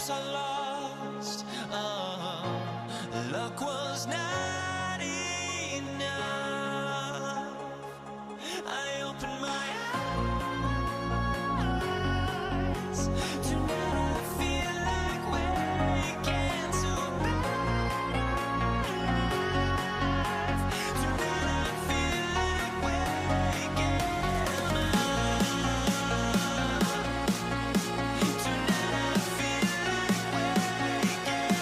hopes are lost. Luck was not enough. I opened my eyes. Tonight I feel like waking to a better life. Tonight I feel like waking up. Tonight I feel like waking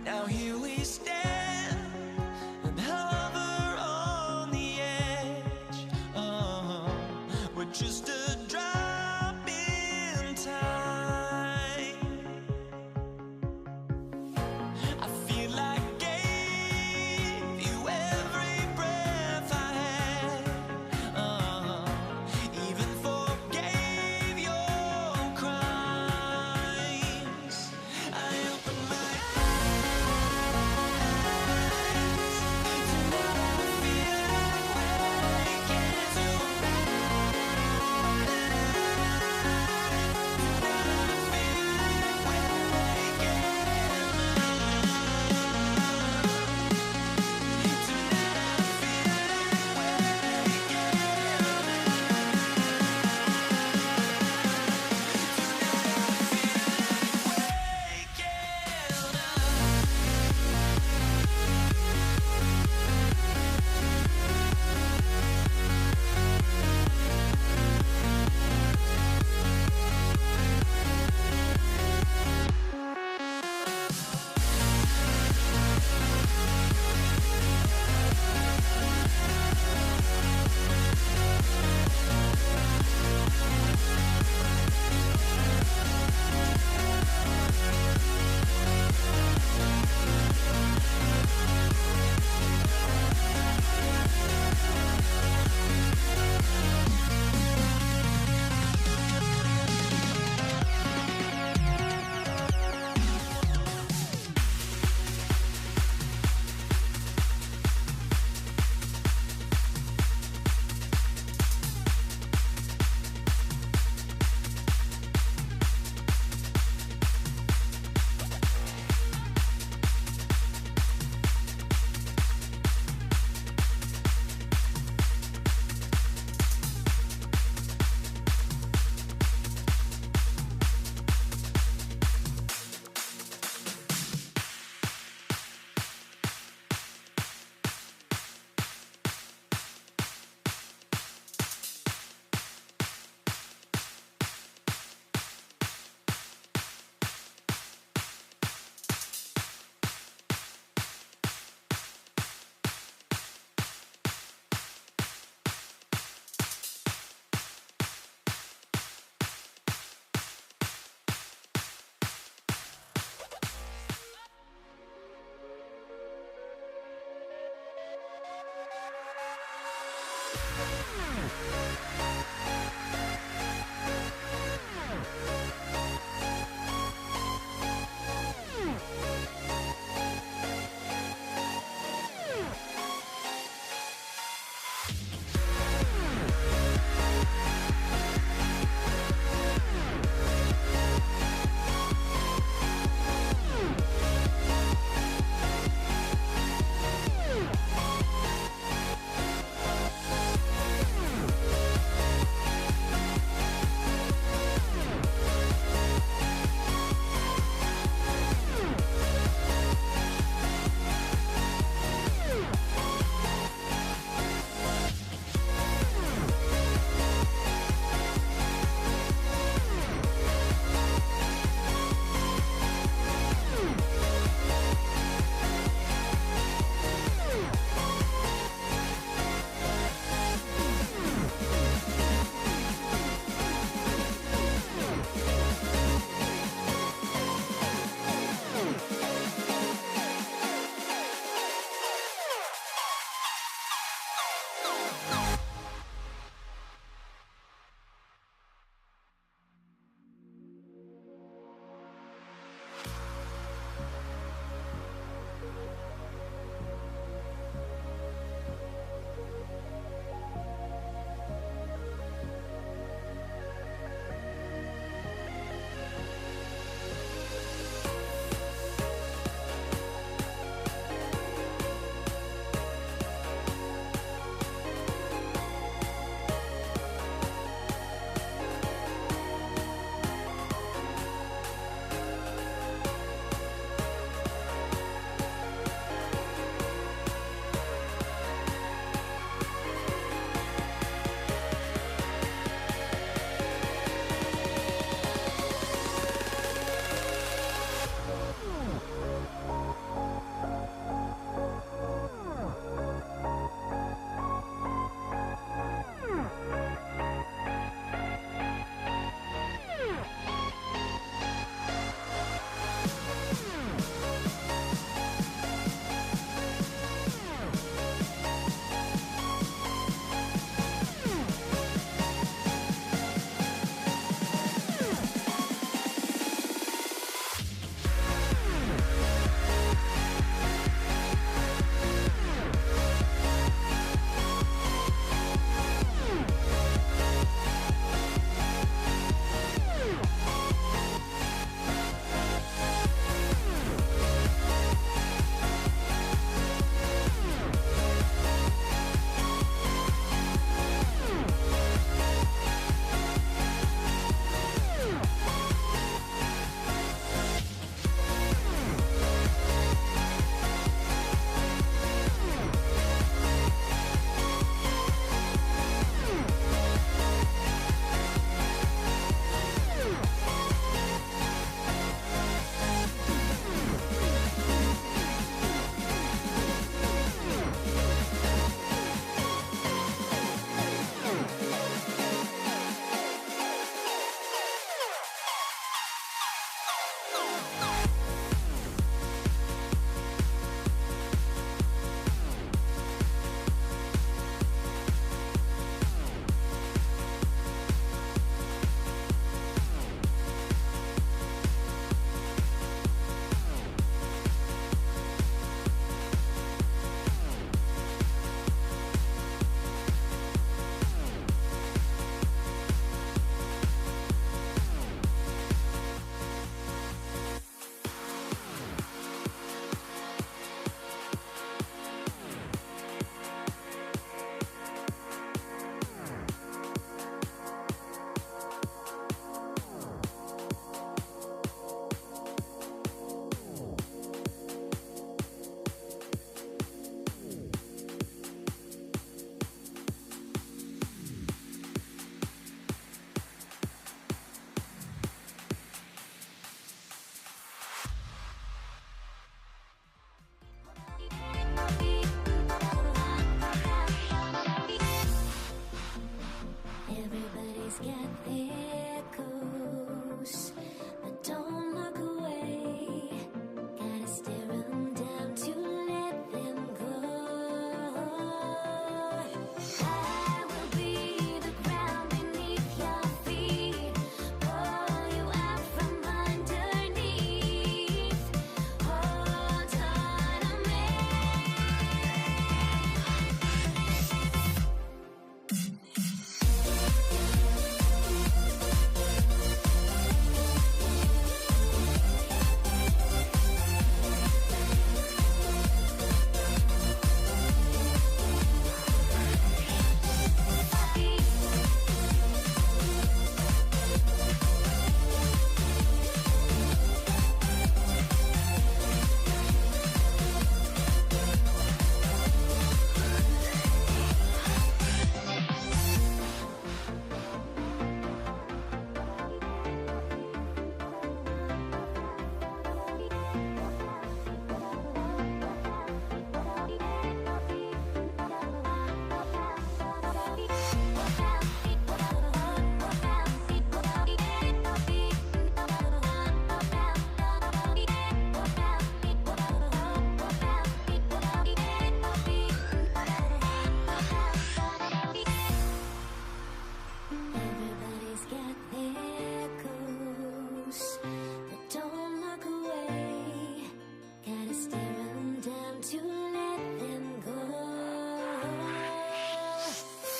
now here we stand and hover on the edge. We're just a drop in time. I feel like I gave you every breath I had. Even forgave your crimes. I opened my eyes. to let them go.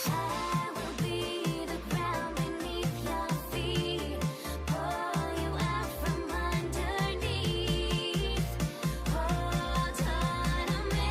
I will be the ground beneath your feet, pull you out from underneath. Hold on to me.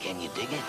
Can you dig it?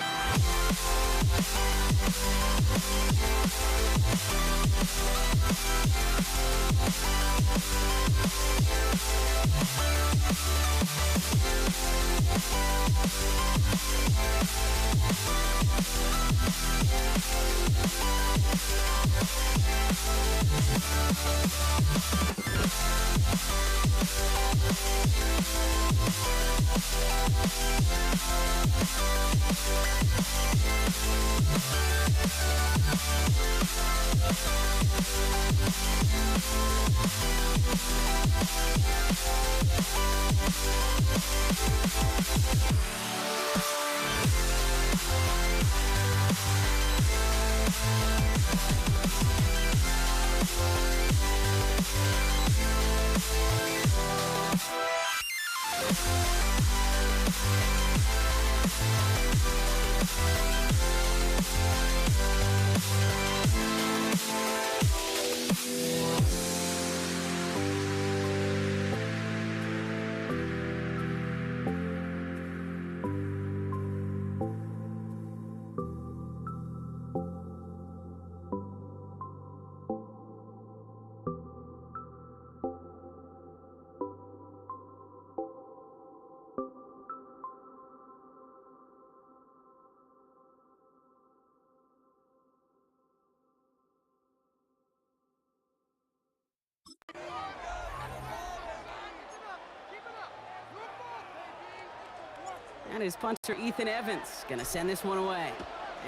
And his punter, Ethan Evans, gonna send this one away.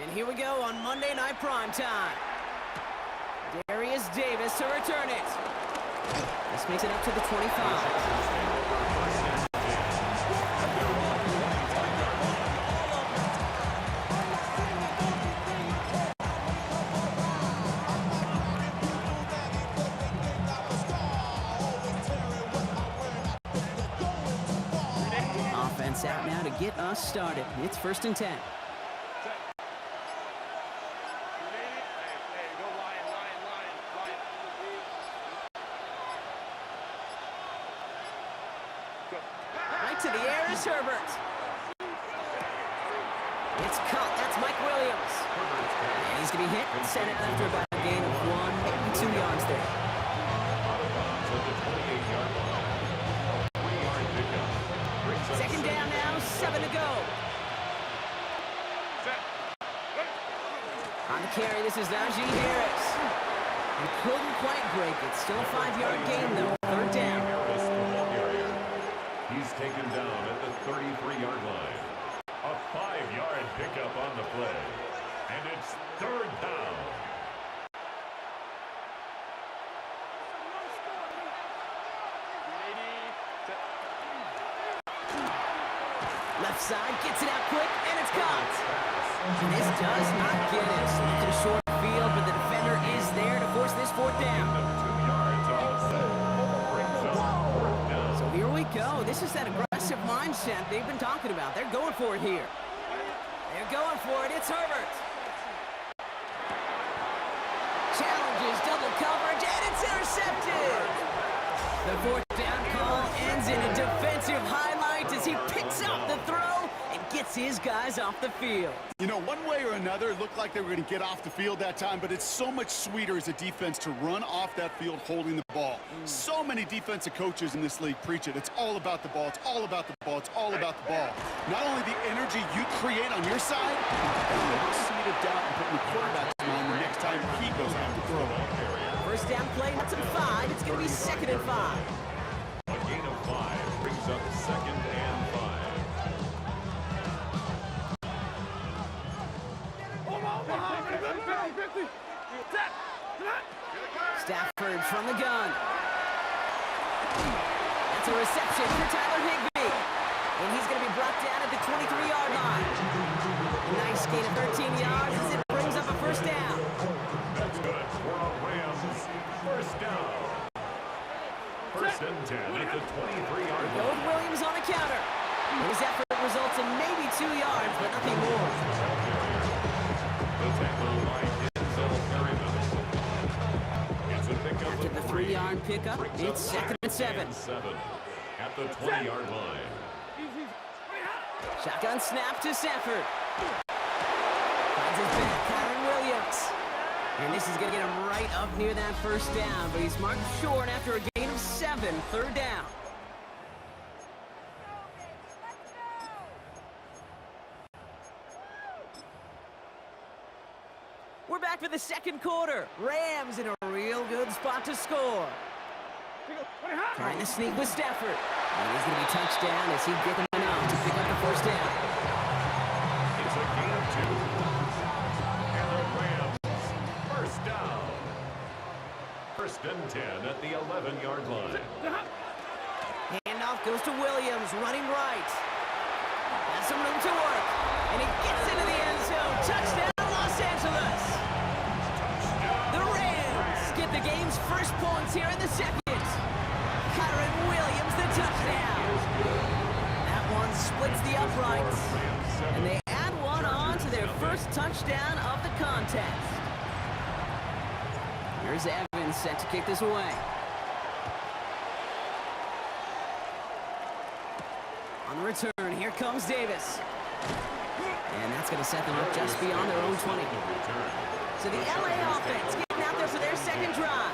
And here we go on Monday Night Primetime. Darius Davis to return it. This makes it up to the 25. Offense out now to get us started. It's 1st and 10. Right to the air is Herbert. It's caught. That's Mike Williams. And he's going to be hit and sent out after about a gain of 1, maybe 2 yards there. Second down now, 7 to go. On the carry, this is Najee Harris. He couldn't quite break it. Still a 5-yard gain, though. 3rd down. He's taken down at the 33-yard line. A 5-yard pickup on the play. And it's 3rd down. Left side, gets it out quick, and it's caught. And this does not get it. Looking a short field, but the defender is there to force this 4th down. 2 yards off the set. Brings up this is that aggressive mindset they've been talking about. They're going for it here. They're going for it. It's Herbert. Challenges double coverage, and it's intercepted. The fourth down call ends in a defensive highlight as he picks up the throw and gets his guys off the field. You know, one way or another, it looked like they were going to get off the field that time, but it's so much sweeter as a defense to run off that field holding the ball. So many defensive coaches in this league preach it. It's all about the ball. It's all about the ball. It's all about the ball. Not only the energy you create on your side, but the seed of doubt and putting the quarterback's mind the next time he goes out to throw. First down play, that's a 5. It's going to be 2nd and 5. A gain of 5 brings up 2nd and 5. Stafford from the gun. That's a reception for Tyler Higbee. And he's going to be brought down at the 23-yard line. A nice gain of 13 yards as it brings up a first down. That's good for a Rams first down. 1st and 10 at the 23-yard line. Gold Williams on the counter. His effort results in maybe 2 yards, but nothing more. The tackle by Denzel Perryman. It's a pickup After the of 3-yard pickup, brings it's up 2nd and 7. 7 at the 20-yard line. Shotgun snap to Stafford. Finds his back, Kyron Williams. And this is going to get him right up near that first down, but he's marked short after a gain of 7, 3rd down. We're back for the second quarter. Rams in a real good spot to score. Trying to sneak with Stafford. And he's going to be touched down as he gets him enough to pick up the first down. It's a gain of 2. And the Rams first down. 1st and 10 at the 11-yard line. Handoff goes to Williams, running right. Has some room to work. And he gets into the end zone. Touchdown, Los Angeles. The Rams get the game's first points here in the second. Kyron Williams, the touchdown. That one splits the uprights. And they add one on to their first touchdown of the contest. Here's Evans set to kick this away. On the return, here comes Davis. And that's going to set them up just beyond their own 20. So the LA offense getting out there for their second drive.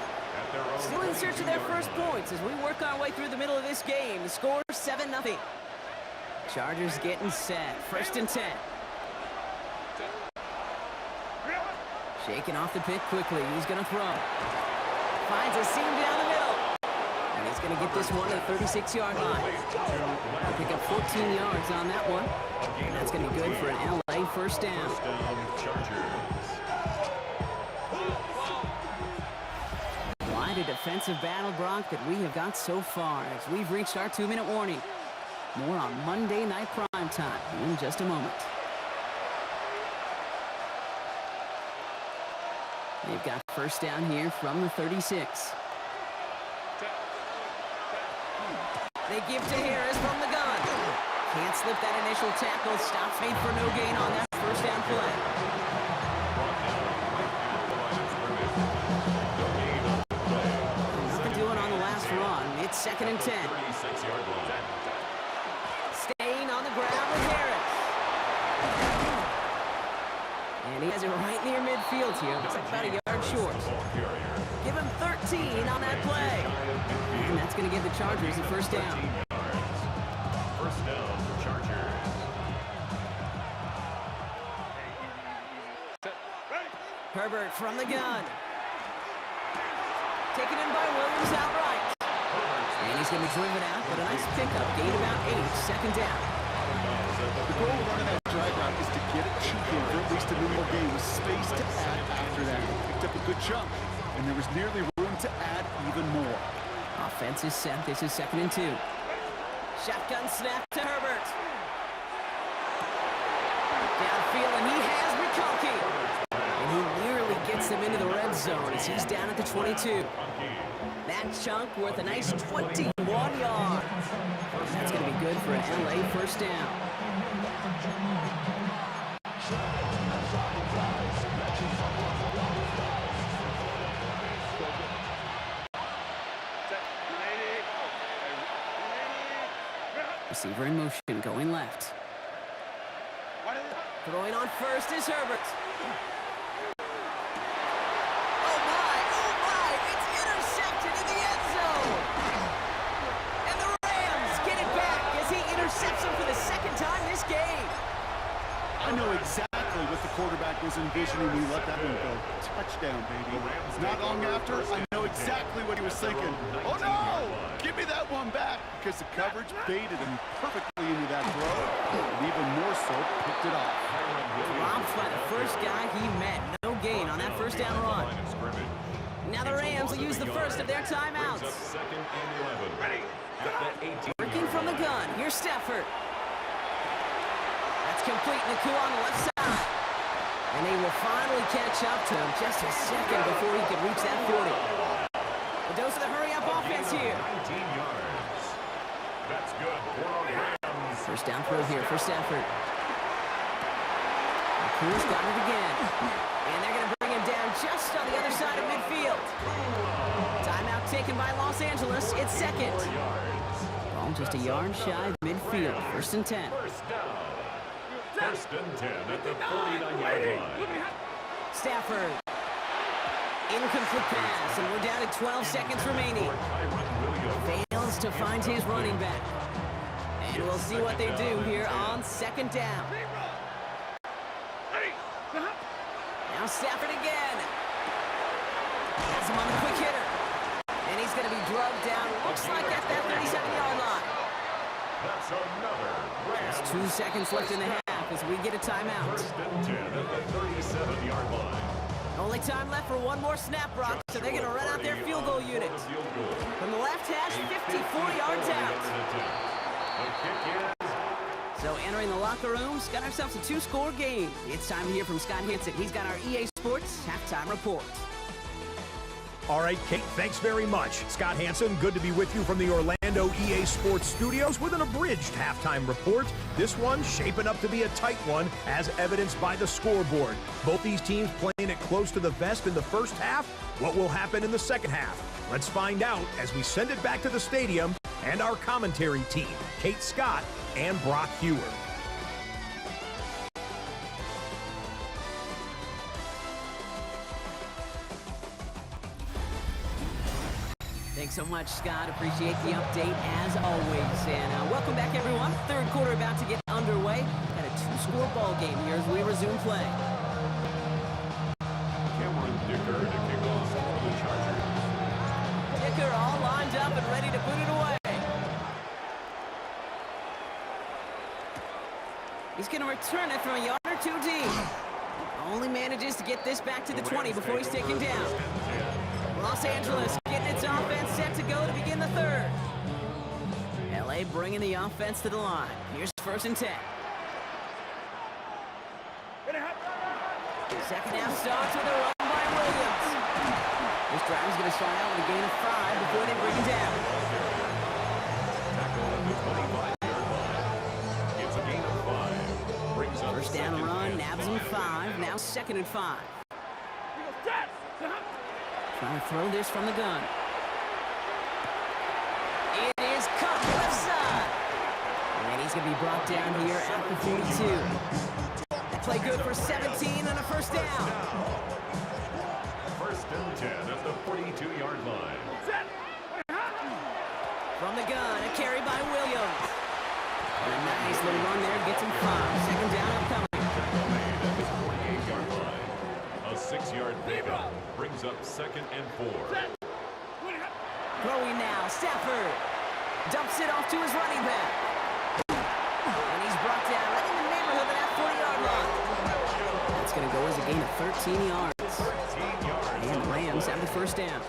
Still in search of their first points as we work our way through the middle of this game. The score 7-0. Chargers getting set. 1st and 10. Shaking off the pick quickly. He's going to throw. Finds a seam down the middle. And he's going to get this one to the 36-yard line. He'll pick up 14 yards on that one. And that's going to be good for an LA first down. Quite a defensive battle, Brock, that we have got so far as we've reached our 2-minute warning. More on Monday Night Prime Time in just a moment. They've got first down here from the 36. They give to Harris from the gun. Can't slip that initial tackle. Stops made for no gain on that first down play. Nothing doing on the last run. It's 2nd and 10. Staying on the ground with Harris. And he has it right near midfield here. Looks like about a yard short. Give him 13 on that play. And that's going to give the Chargers a first down. First down, Chargers. Herbert from the gun. Taken in by Williams outright. And he's going to be driven out, but a nice pickup. Gain about 8, 2nd down. The goal of running that drive route is to get it cheaper for at least a little more gain with space to add after that. He picked up a good chunk, and there was nearly room to add even more. Offense is set. This is 2nd and 2. Shotgun snap to Herbert. Downfield, and he has McConkey. And he nearly gets gets them into the red zone as he's down at the 22. That chunk worth a nice 21 yards. That's going to be good for an LA first down. Receiver in motion, going left. Throwing on first is Herbert. Oh my, it's intercepted in the end zone. And the Rams get it back as he intercepts him for the second time this game. I know exactly what the quarterback was envisioning when he let that one go. Touchdown, baby. Not long after, I know exactly what he was thinking. Oh no! Give me that one back, because the coverage baited him perfectly into that throw, and even more so, picked it off. Robbed by the first guy he met. No gain on that first down run. Now the Rams will use the first of their timeouts. Working from the gun. Here's Stafford. That's complete. Naku on the left side. And they will finally catch up to him just a second before he can reach that 40. A dose of the hurry-up offense here. 19 yards. That's good for the Rams. First down throw here for Stafford. Naku's got it again. And they're going to bring him down just on the other side of midfield. Timeout taken by Los Angeles. It's second. Ball just a yard shy of midfield. First and 10. First down. First and 10 at the 49-yard line. Stafford. Incomplete pass, and we're down to 12 seconds remaining. Fails to find his running back. And we'll see what they do here on second down. Now Stafford again. Has him on the quick hitter. And he's going to be drugged down. Looks like at that 37-yard line. That's another Rams. Just 2 seconds left in the half as we get a timeout. First and 10 at the 37-yard line. Only time left for one more snap, Brock, so they're going to run out their field goal unit. From the left hash, 54 yards out. The kick is So entering the locker rooms, got ourselves a 2-score game. It's time to hear from Scott Hansen. He's got our EA Sports halftime report. All right, Kate, thanks very much. Scott Hansen, good to be with you from the Orlando EA Sports Studios with an abridged halftime report. This one shaping up to be a tight one, as evidenced by the scoreboard. Both these teams playing it close to the vest in the first half. What will happen in the second half? Let's find out as we send it back to the stadium and our commentary team, Kate Scott and Brock Hewer. Thanks so much, Scott. Appreciate the update as always. And welcome back, everyone. Third quarter about to get underway. Got a 2-score ball game here as we resume play. Cameron Dicker to kick off for the Chargers. Dicker all lined up and ready to put it away. He's going to return it from a yard or two deep. Only manages to get this back to the 20 before he's taken down. Los Angeles getting its offense set to go to begin the third. LA bringing the offense to the line. Here's first and 10. Second half starts with a run by Williams. This drive is going to start out with a gain of 5 before they bring it down. Tackle at the 25-yard line. It's a gain of 5. Brings up First down second run, and nabs him 5. Now second and 5. Trying to throw this from the gun. It is cut left side. And he's going to be brought down here at the 42. That play good for 17 and a first down. First and 10 at the 42-yard line. From the gun, a carry by Williams. And a nice little run there, gets him 5. Second down upcoming. A 6-yard pickup brings up second and 4. Throwing now, Stafford. Dumps it off to his running back. And he's brought down right in the neighborhood of that 40-yard line. That's going to go as a gain of 13 yards. And the Rams have the first down.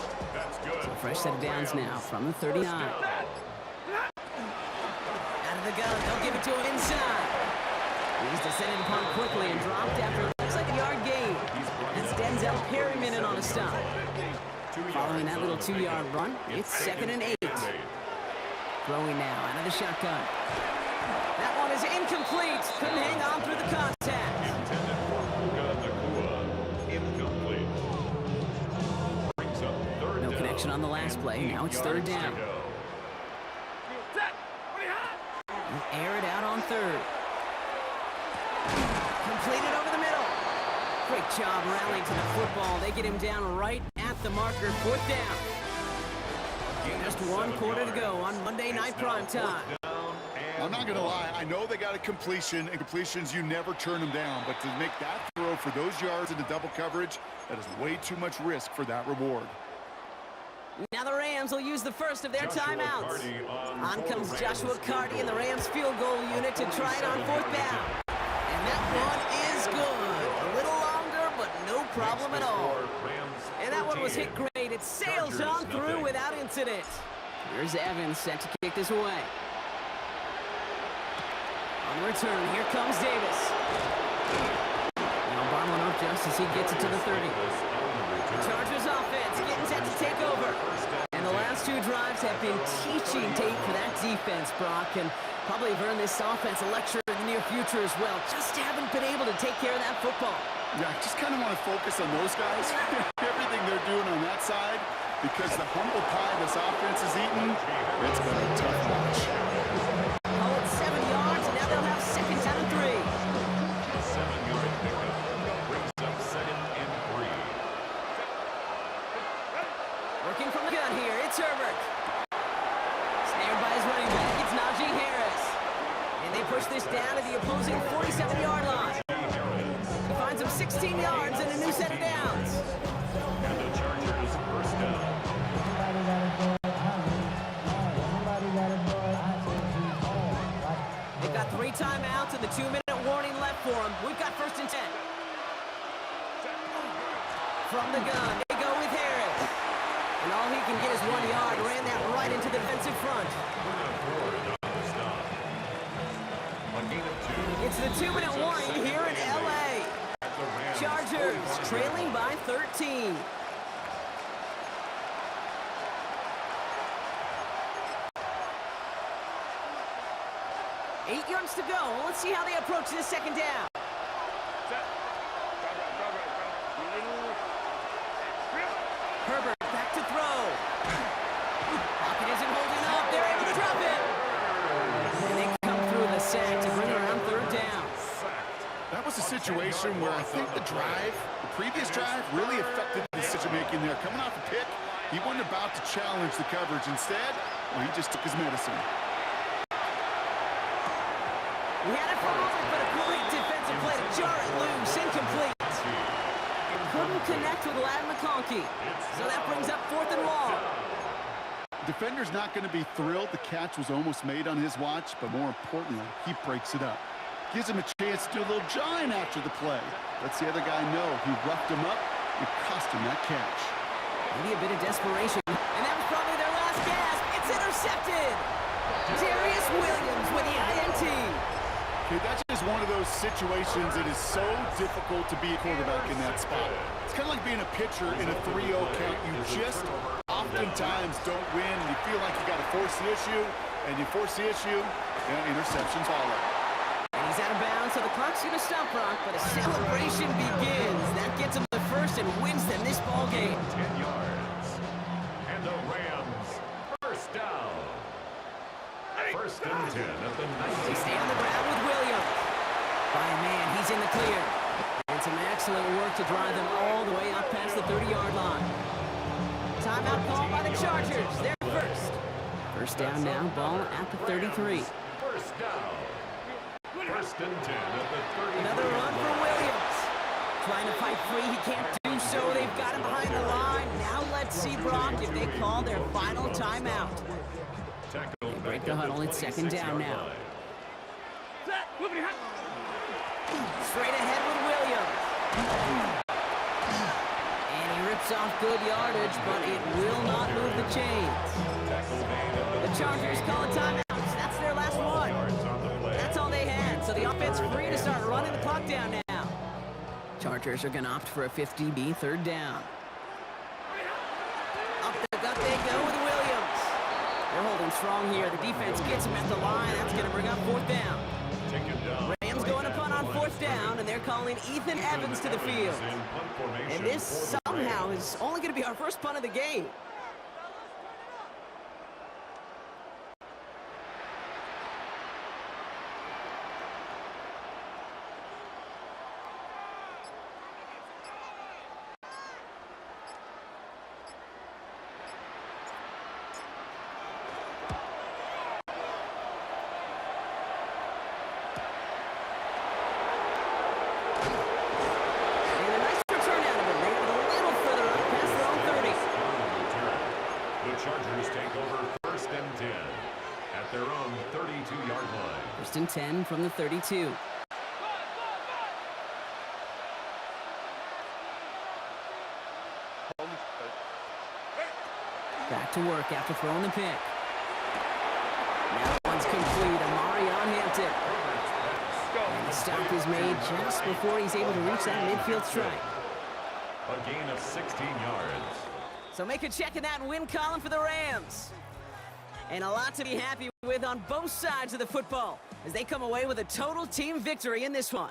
So a fresh set of downs now from the 39. Out of the gun, they'll give it to him inside. He's descended upon quickly and dropped after it looks like a yard gain. That's Denzel Perryman in on a stop. Following that little 2-yard run, it's 2nd and 8. Throwing now, out of the shotgun. That one is incomplete. Couldn't hang on through the contact. Intended for Puka Nacua. Incomplete. Brings up third No down. connection on the last play. Now it's 3rd down. Air it out on 3rd. Completed over the middle. Great job rallying to the football. They get him down right at the marker. 4th down. Just 1 quarter to go on Monday Night Primetime. I'm not going to lie. I know they got a completion, and completions, you never turn them down. But to make that throw for those yards into double coverage, that is way too much risk for that reward. Now the Rams will use the first of their Joshua timeouts. Carty On for comes the Joshua Rams. Carty and the Rams field goal unit to try it on 4th down. And that one is good. A little longer, but no problem at all. And that one was hit great. It sails on through without incident. Here's Evans set to kick this away. On return, here comes Davis. Now bottling up just as he gets it to the 30. The Chargers offense getting set to take over. And the last 2 drives have been teaching tape for that defense, Brock, and probably have earned this offense a lecture in the near future as well. Just haven't been able to take care of that football. Yeah, I just kind of want to focus on those guys. Everything they're doing on that side, because the humble pie this offense is eating, it's been a tough watch. Call it 7 yards, and now they'll have 2nd down and 3. 7-yard pickup. Brings up 2nd and 3. Working from the gun here, it's Herbert. Snared by his running back, it's Najee Harris. And they push this down to the opposing 47-yard line. He finds him 16 yards and a new set of downs. And the Chargers first down. They've got 3 timeouts and the 2-minute warning left for them. We've got 1st and 10. From the gun, they go with Harris. And all he can get is 1 yard. Ran that right into the defensive front. It's the 2-minute warning here in L.A. Chargers trailing by 13. Eight yards to go. Let's see how they approach this 2nd down. Herbert back to throw. Pocket isn't holding up. They're able to drop it. And they come through the sack to bring around 3rd down. That was a situation where I think the previous drive, really affected the decision-making there. Coming off the pick, he wasn't about to challenge the coverage. Instead, well, he just took his medicine. We had it for a moment, but a great defensive play to jar it loose. Incomplete. Couldn't connect with Ladd McConkey. So that brings up 4th and long. Defender's not going to be thrilled the catch was almost made on his watch, but more importantly, he breaks it up. Gives him a chance to do a little jawing after the play. Lets the other guy know he roughed him up and cost him that catch. Maybe a bit of desperation. And that was probably their last gasp. It's intercepted. Darius Williams with the INT. Okay, that's just one of those situations that is so difficult to be a quarterback in that spot. It's kind of like being a pitcher in a 3-0 count. You just oftentimes don't win. You feel like you got to force the issue, and you force the issue, interceptions follow. And he's out of bounds, so the clock's going to stop, Brock, but a celebration begins. That gets him the first and wins them this ball game. 10 yards. And the Rams first down. 1st and 10 at the 19. They stay on the ground with Williams. By a man, he's in the clear. And some excellent work to drive them all the way up past the 30-yard line. Timeout called by the Chargers. They're first. First down now, ball at the 33. First down. 1st and 10 at the 30. Another run for Williams. Trying to fight free, he can't do so. They've got him behind the line. Now let's see, Brock, if they call their final timeout. They break the huddle. It's 2nd down now. Straight ahead with Williams. And he rips off good yardage, but it will not move the chains. The Chargers call a timeout. That's their last one. That's all they had. So the offense free to start running the clock down now. Chargers are going to opt for a 5th DB, 3rd down. Up the gut they go with Williams. They're holding strong here. The defense gets him at the line. That's going to bring up 4th down. Take him down. Rams going to punt on 4th down, and they're calling Ethan Evans to the field. In punt formation And this for the somehow Rams. is only going to be our first punt of the game. And a nice return out of it. They get a little further up past their own 30. The Chargers take over 1st and 10 at their own 32-yard line. 1st and 10 from the 32. Back to work after throwing the pick. Now that one's complete. Amari on Hampton. And the stop is made just before he's able to reach that midfield strike. A gain of 16 yards. So make a check in that win column for the Rams. And a lot to be happy with on both sides of the football as they come away with a total team victory in this one.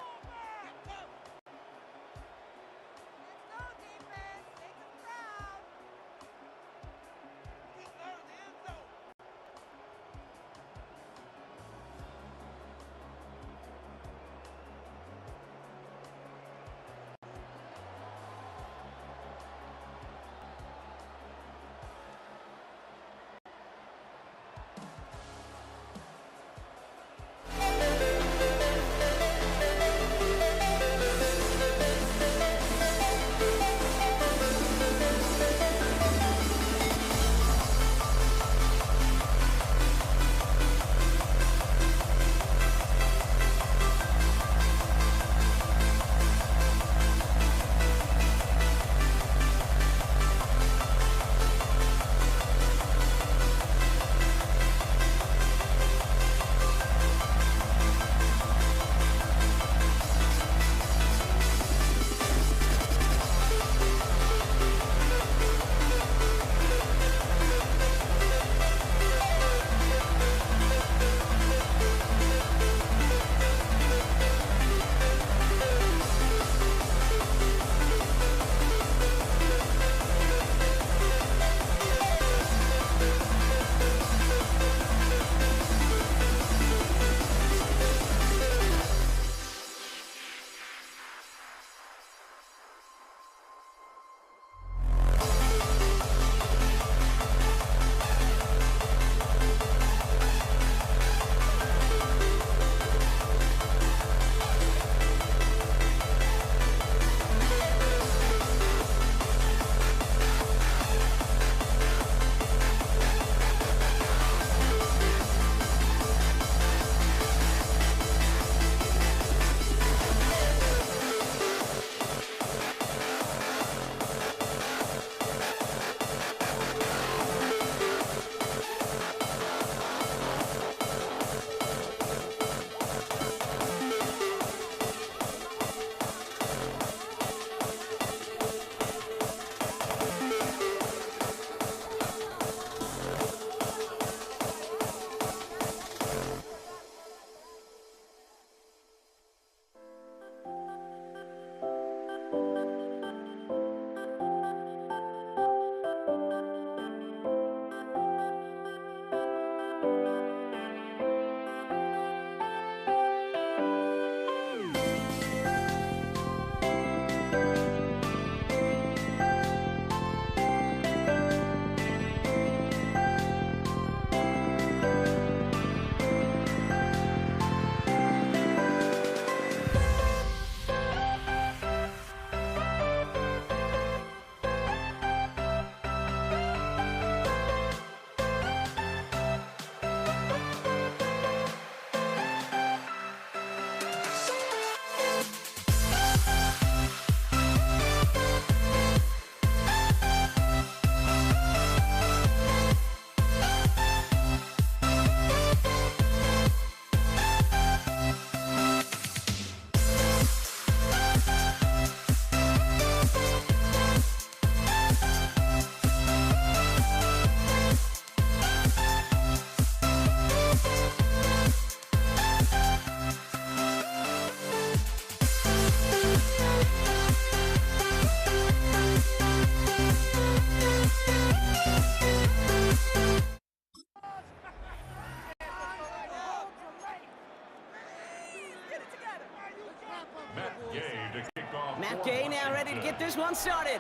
get this one started.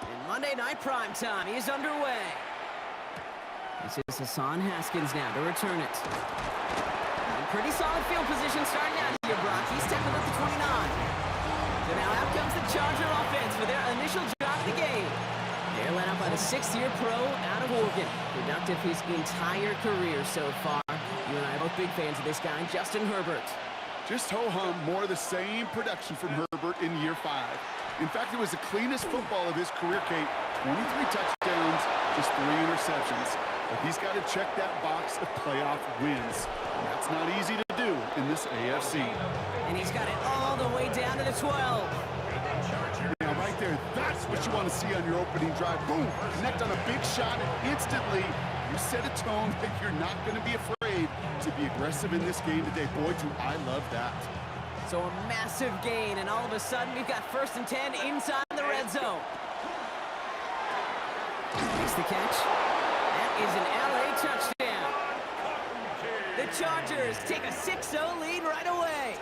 And Monday Night Primetime is underway. This is Hassan Haskins now to return it. And pretty solid field position starting out here, Brock. He's tackling up to 29. So now out comes the Charger offense for their initial drive of the game. They're led out by the sixth-year pro out of Oregon. Productive his entire career so far. You and I are both big fans of this guy, Justin Herbert. Just ho-hum, more of the same production from Herbert in year 5. In fact, it was the cleanest football of his career, Kate. 23 touchdowns, just 3 interceptions. But he's got to check that box of playoff wins. And that's not easy to do in this AFC. And he's got it all the way down to the 12. Now, right there, that's what you want to see on your opening drive. Boom! Connect on a big shot, and instantly you set a tone that you're not going to be afraid to be aggressive in this game today. Boy, do I love that. So a massive gain, and all of a sudden we've got 1st and 10 inside the red zone. Makes the catch. That is an LA touchdown. The Chargers take a 6-0 lead right away.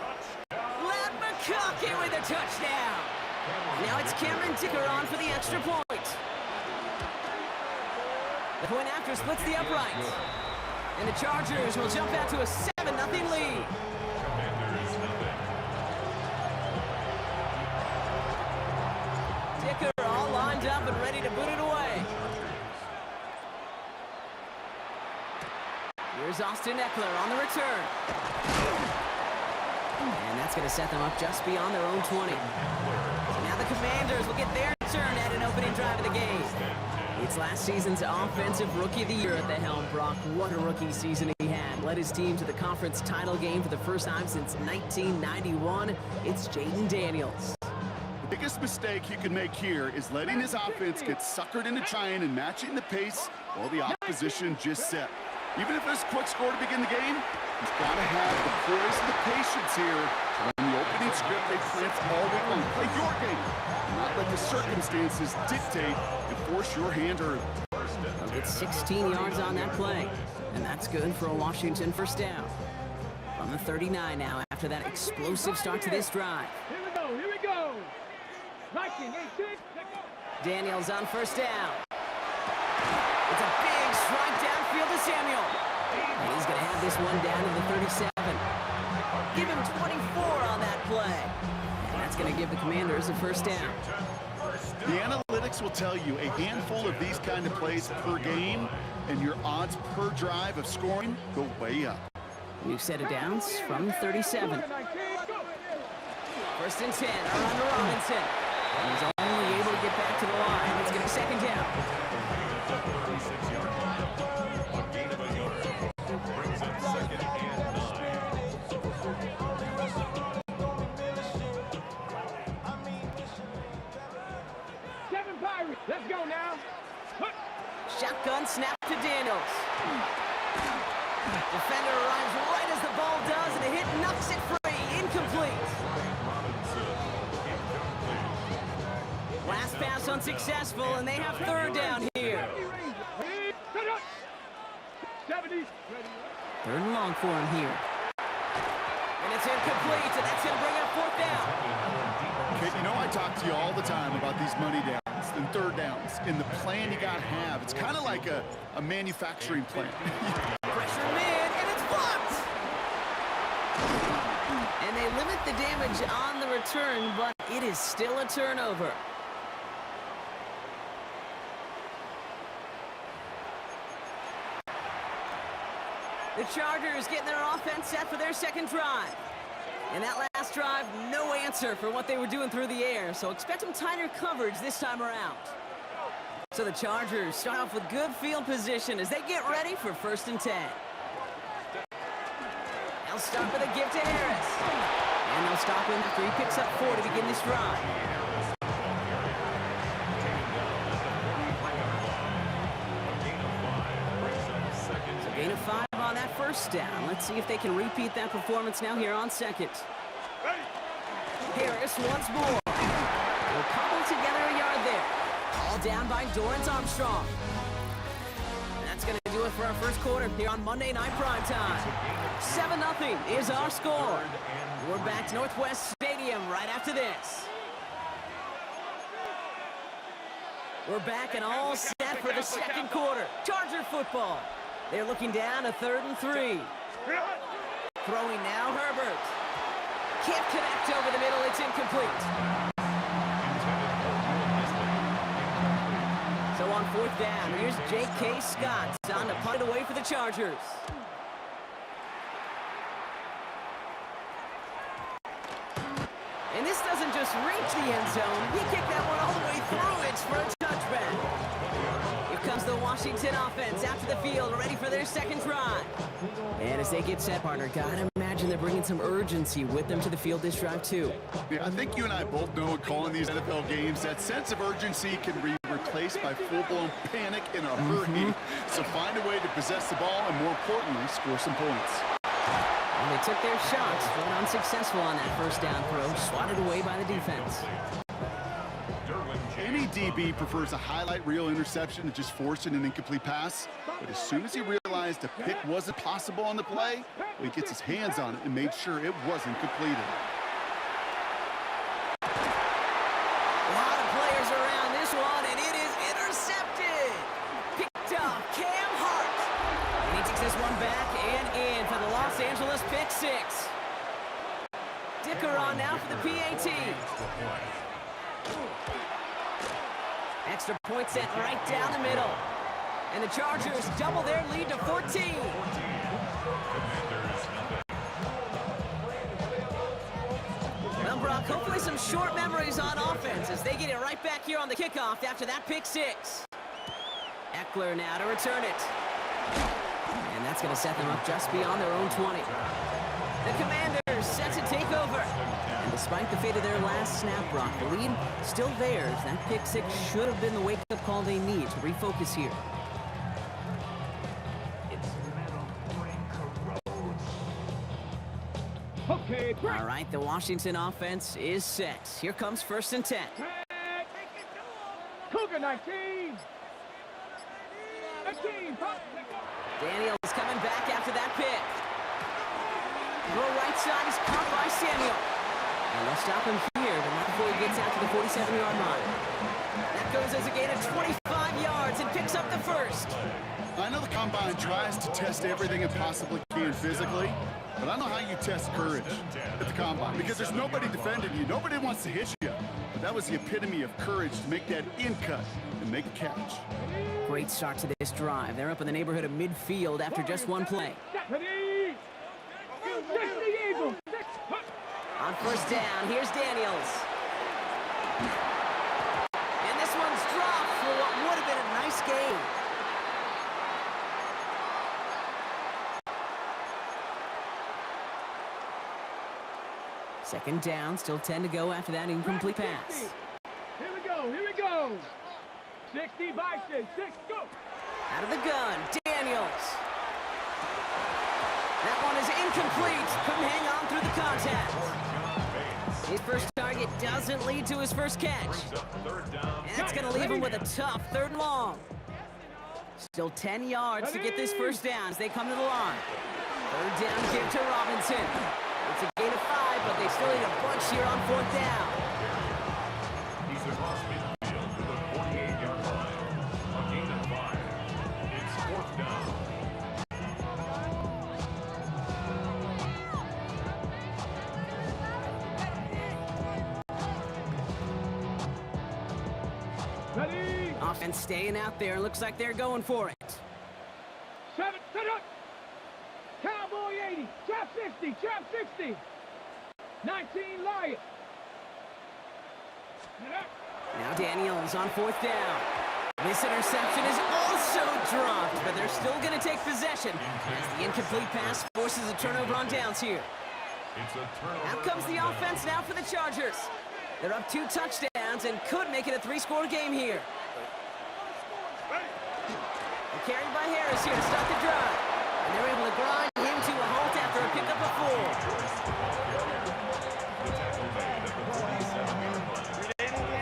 Ladd McConkey with a touchdown. Now it's Cameron Dicker on for the extra point. The point after splits the upright. And the Chargers will jump out to a 7-0 lead. Dicker all lined up and ready to boot it away. Here's Austin Eckler on the return. And that's going to set them up just beyond their own 20. So now the Commanders will get their turn at an opening drive of the game. It's last season's Offensive Rookie of the Year at the helm, Brock. What a rookie season he had. Led his team to the conference title game for the first time since 1991. It's Jaden Daniels. The biggest mistake he could make here is letting his offense get suckered into trying and matching the pace while the opposition just set. Even if there's a quick score to begin the game, he's got to have the poise and the patience here to run the opening script they plant all week long. Play your game, not let the circumstances dictate and force your hand early. They'll get 16 yards on that play, and that's good for a Washington first down. From the 39 now after that explosive start to this drive. Here we go. Viking, 8-6. Daniels on first down. It's a big strike downfield to Samuel. And he's going to have this one down to the 37. Give him 24 on that play. And that's going to give the Commanders a first down. The analytics will tell you a handful of these kind of plays per game, and your odds per drive of scoring go way up. New set of downs from the 37. First and 10, Aranda Robinson. And he's only able to get back to the line. It's going to be second down. 36-yard line. A gain of a yard. Brings it 2nd and 9. 7 Pirates. Let's go now. Shotgun snap to Daniels. Defender arrives right as the ball does, and a hit knocks it free. Incomplete. Last pass unsuccessful, and they have third down here. 70. 3rd and long for him here. And it's incomplete, and that's going to bring up 4th down. Kate, you know I talk to you all the time about these money downs and third downs and the plan you got to have. It's kind of like a manufacturing plant. Pressure mid, and it's blocked! And they limit the damage on the return, but it is still a turnover. The Chargers getting their offense set for their second drive. And that last drive, no answer for what they were doing through the air, so expect some tighter coverage this time around. So the Chargers start off with good field position as they get ready for 1st and 10. They'll start with a give to Harris. And they'll stop him after he picks up 4 to begin this drive. So gain of 5 on that first down. Let's see if they can repeat that performance now here on second. Harris once more. Will cobble together a yard there. All down by Dorrance Armstrong. And that's going to do it for our first quarter here on Monday Night Primetime. 7-0 is our score. We're back to Northwest Stadium right after this. We're back and all set for the second quarter. Charger football. They're looking down a 3rd and 3. Throwing now, Herbert. Can't connect over the middle. It's incomplete. So on 4th down, here's J.K. Scott on to punt it away for the Chargers. And this doesn't just reach the end zone. He kicked that one all the way through. It's for a touchback. Here comes the Washington offense out to the field, ready for their second drive. And as they get set, partner, gotta imagine they're bringing some urgency with them to the field this drive, too. Yeah, I think you and I both know in calling these NFL games, that sense of urgency can be replaced by full-blown panic in a hurry. So find a way to possess the ball and, more importantly, score some points. And they took their shots, but unsuccessful on that first down throw, swatted away by the defense. Any DB prefers a highlight reel interception to just forcing an incomplete pass. But as soon as he realized a pick wasn't possible on the play, he gets his hands on it and made sure it wasn't completed. A lot of players around this one, and it is intercepted. Picked off Cam Hart. And he takes this one back and in for the Los Angeles pick 6. Dicker on now for the PAT. Extra point set right down the middle. And the Chargers double their lead to 14. Well, Brock, hopefully some short memories on offense as they get it right back here on the kickoff after that pick 6. Eckler now to return it. And that's going to set them up just beyond their own 20. The Commanders set to take over. And despite the fate of their last snap, Brock, the lead still theirs. That pick 6 should have been the wake-up call they need to refocus here. Okay, All right, the Washington offense is set. Here comes 1st and 10. Cougar 19. 19. Daniels coming back after that pick. Throw right side is caught by Samuel. And they'll stop him here, but not before he gets out to the 47-yard line. That goes as a gain of 25 yards and picks up the first. I know the Combine tries to test everything it possibly can physically, but I know how you test courage at the Combine, because there's nobody defending you. Nobody wants to hit you. But that was the epitome of courage to make that in cut and make a catch. Great start to this drive. They're up in the neighborhood of midfield after just one play. On 1st down, here's Daniels. And this one's dropped for what would have been a nice gain. Second down, still 10 to go after that incomplete pass. Here we go. 60 by 6, go. Out of the gun, Daniels. That one is incomplete. Couldn't hang on through the contact. His first target doesn't lead to his first catch. And that's going to leave him with a tough 3rd and long. Still 10 yards to get this first down as they come to the line. 3rd down give to Robinson. It's a gain of 5, but they still need a bunch here on 4th down. He's across midfield to the 48-yard line. A gain of 5. It's 4th down. Ready. Offense staying out there. Looks like they're going for it. 7, set up. Cowboy 80, trap 60. 19 Lion. Now Daniels on 4th down. This interception is also dropped, but they're still going to take possession as the incomplete pass forces a turnover on downs here. It's a turnover. Out comes the offense now for the Chargers. They're up 2 touchdowns and could make it a 3-score game here. They're carried by Harris here to start the drive. And they're able to grind him to a halt after a pickup of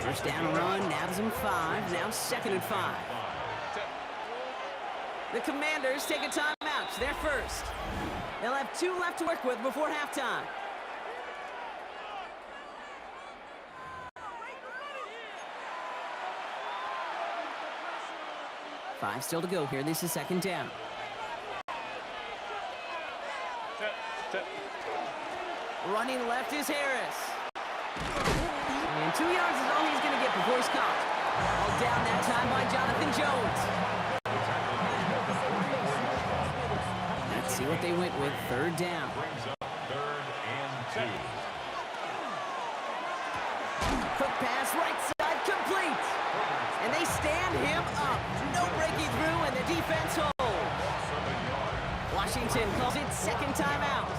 4. First down run, nabs him 5, now 2nd and 5. The Commanders take a timeout. They're first. They'll have 2 left to work with before halftime. 5 still to go here. This is second down. Running left is Harris. And 2 yards is all he's going to get before he's caught. All down that time by Jonathan Jones. Let's see what they went with. Third down. Brings up 3rd and 2. Quick pass, right side, complete. And they stand him up. No breaking through, and the defense holds. Washington calls it second timeout.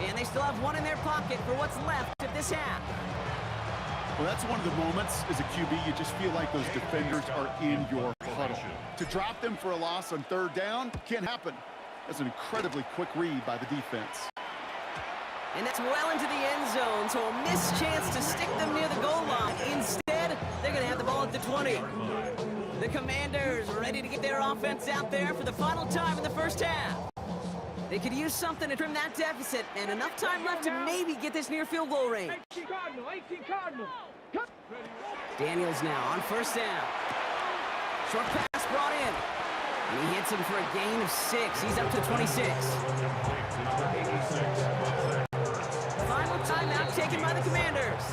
And they still have one in their pocket for what's left of this half. Well, that's one of the moments as a QB, you just feel like those defenders are in your huddle. To drop them for a loss on third down can't happen. That's an incredibly quick read by the defense. And that's well into the end zone, so a missed chance to stick them near the goal line. Instead, they're going to have the ball at the 20. The Commanders ready to get their offense out there for the final time in the first half. They could use something to trim that deficit, and enough time left to maybe get this near field goal range. 18 Cardinal, 18 Cardinal. Come. Daniels now on first down. Short pass brought in. And he hits him for a gain of 6. He's up to 26. Final timeout taken by the Commanders.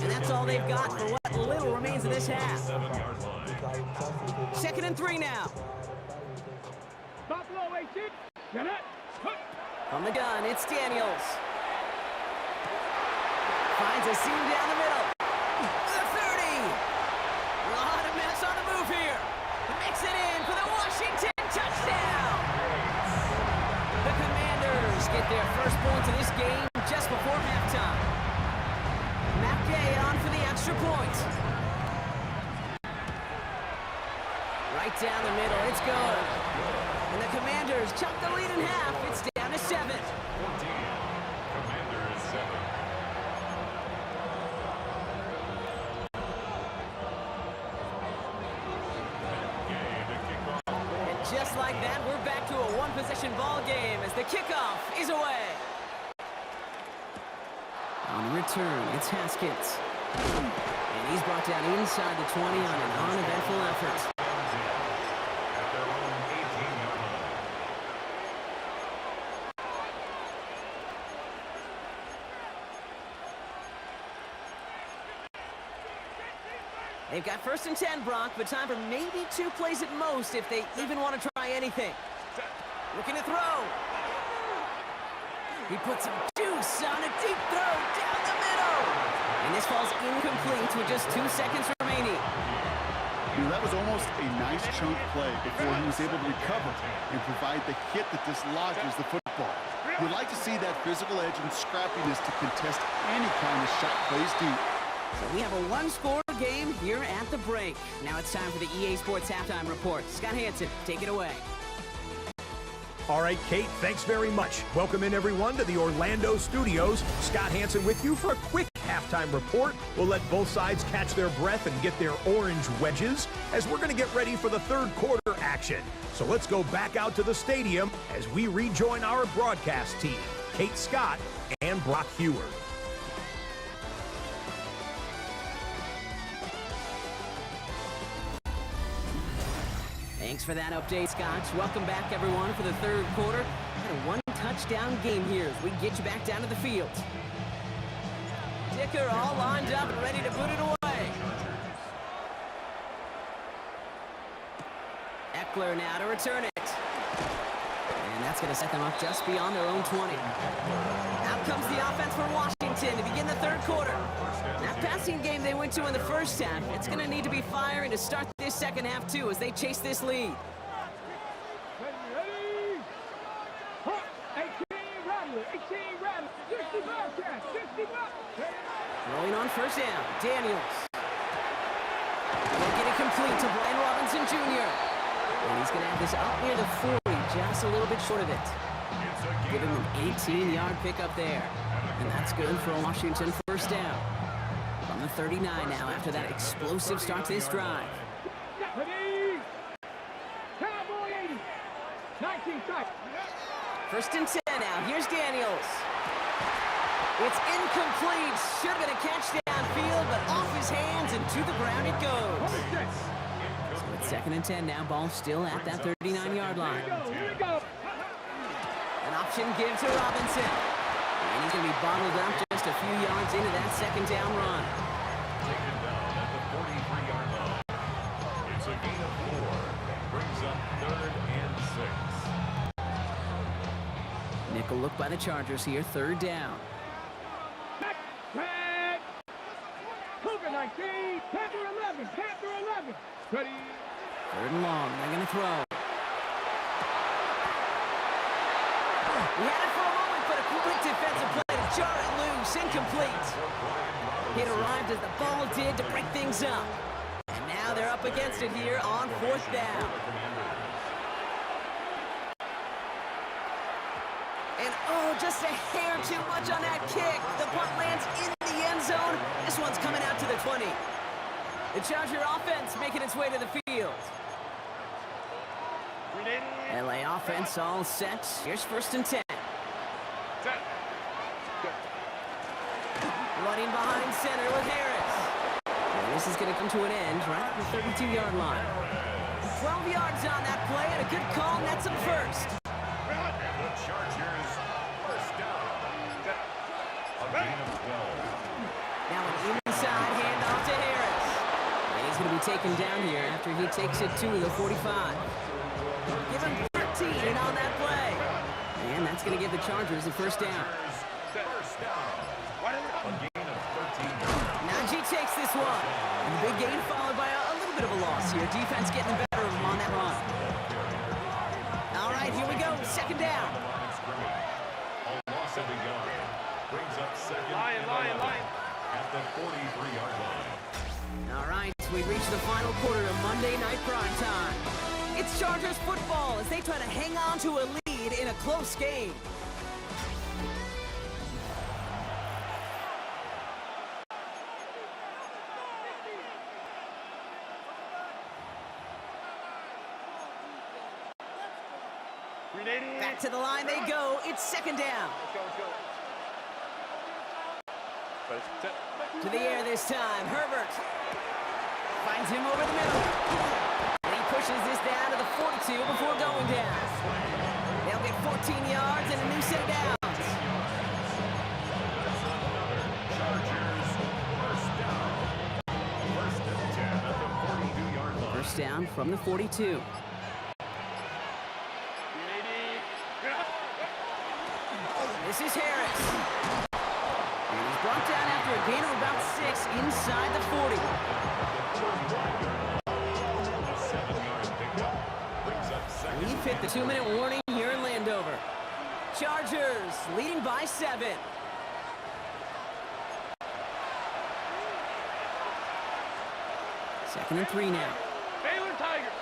And that's all they've got for what little remains of this half. 2nd and 3 now. Buffalo 18. Get it. From the gun, it's Daniels. Finds a seam down the middle. The 30. What a mess on the move here. Makes it in for the Washington touchdown. The Commanders get their first points of this game just before halftime. Matt Gay on for the extra point. Right down the middle, it's good. And the Commanders chop the lead in half. It's down to 7. 14. Commanders 7. And just like that, we're back to a one-possession ball game as the kickoff is away. On return, it's Haskins. And he's brought down inside the 20 on an uneventful effort. At their own 18-yard line. They've got 1st and 10, Brock, but time for maybe 2 plays at most if they even want to try anything. Looking to throw. He puts some juice on a deep throw down the middle. And this falls incomplete with just 2 seconds remaining. You know, that was almost a nice chunk play before he was able to recover and provide the hit that dislodges the football. You'd like to see that physical edge and scrappiness to contest any kind of shot plays deep. So we have a 1-score game here at the break. Now it's time for the EA Sports Halftime Report. Scott Hanson, take it away. All right, Kate, thanks very much. Welcome in, everyone, to the Orlando studios. Scott Hanson with you for a quick halftime report. We'll let both sides catch their breath and get their orange wedges as we're going to get ready for the third quarter action. So let's go back out to the stadium as we rejoin our broadcast team, Kate Scott and Brock Hewer. Thanks for that update, Scott. Welcome back, everyone, for the third quarter. Got a one-touchdown game here as we get you back down to the field. Dicker all lined up and ready to put it away. Eckler now to return it. And that's going to set them up just beyond their own 20. Out comes the offense for Washington to begin the third quarter. That passing game they went to in the first half, it's going to need to be firing to start this second half, too, as they chase this lead. Ready? 18 Rattler, 18 Rattler, 60 Bobcats, 60 Bobcats. Throwing on first down, Daniels. Will get it complete to Brian Robinson Jr. And he's going to have this up near the 40, just a little bit short of it. Give him an 18-yard pickup there. And that's good for a Washington first down. From the 39 now after that explosive start to this drive. Ready? Cowboy 80, 19 strike. 1st and 10 now. Here's Daniels. It's incomplete. Should have been a catch downfield, but off his hands and to the ground it goes. So It's 2nd and 10 now. Ball still at that 39-yard line. Here we go. An option give to Robinson. And he's going to be bottled up just a few yards into that 2nd down run. Taken down at the 43-yard line. It's a gain of 4. Brings up 3rd and 6. Nickel look by the Chargers here. 3rd down. Back. Cougar 19. Panther 11. Panther 11. Ready. 3rd and long. They're going to throw. He had it for a moment, but a quick defensive play to jar it loose. Incomplete. It arrived as the ball did to break things up. And now they're up against it here on 4th down. And oh, just a hair too much on that kick. The punt lands in the end zone. This one's coming out to the 20. The Charger offense making its way to the field. LA offense all set. Here's 1st and 10. Running behind center with Harris. And this is going to come to an end right at the 32-yard line. 12 yards on that play and a good call nets him first. And the Chargers, first down. A gain of 12. Now an inside handoff to Harris. And he's going to be taken down here after he takes it to the 45. Give him 13 on that play. And that's going to give the Chargers the 1st down. First down. A gain of 13. Najee takes this one. And the big gain followed by a little bit of a loss here. Defense getting the better of him on that run. All right, here we go. 2nd down. A loss of a yard. Brings up 2nd and 11 at the 43-yard line. All right, we reach the final quarter of Monday Night Prime Time. It's Chargers football as they try to hang on to a lead in a close game. Back to the line they go. It's 2nd down. To the air this time. Herbert finds him over the middle. And he pushes this down to the 42 before going down. They'll get 14 yards and a new set of downs. Chargers, first down. 1st and 10 at the 42-yard line. 1st down from the 42. This is Harris. And he's brought down after a gain of about 6 inside the 40. 7-yard pickup. Brings up 2nd. We've hit the 2-minute warning here in Landover. Chargers leading by 7. Second and 3 now. Baylor Tigers.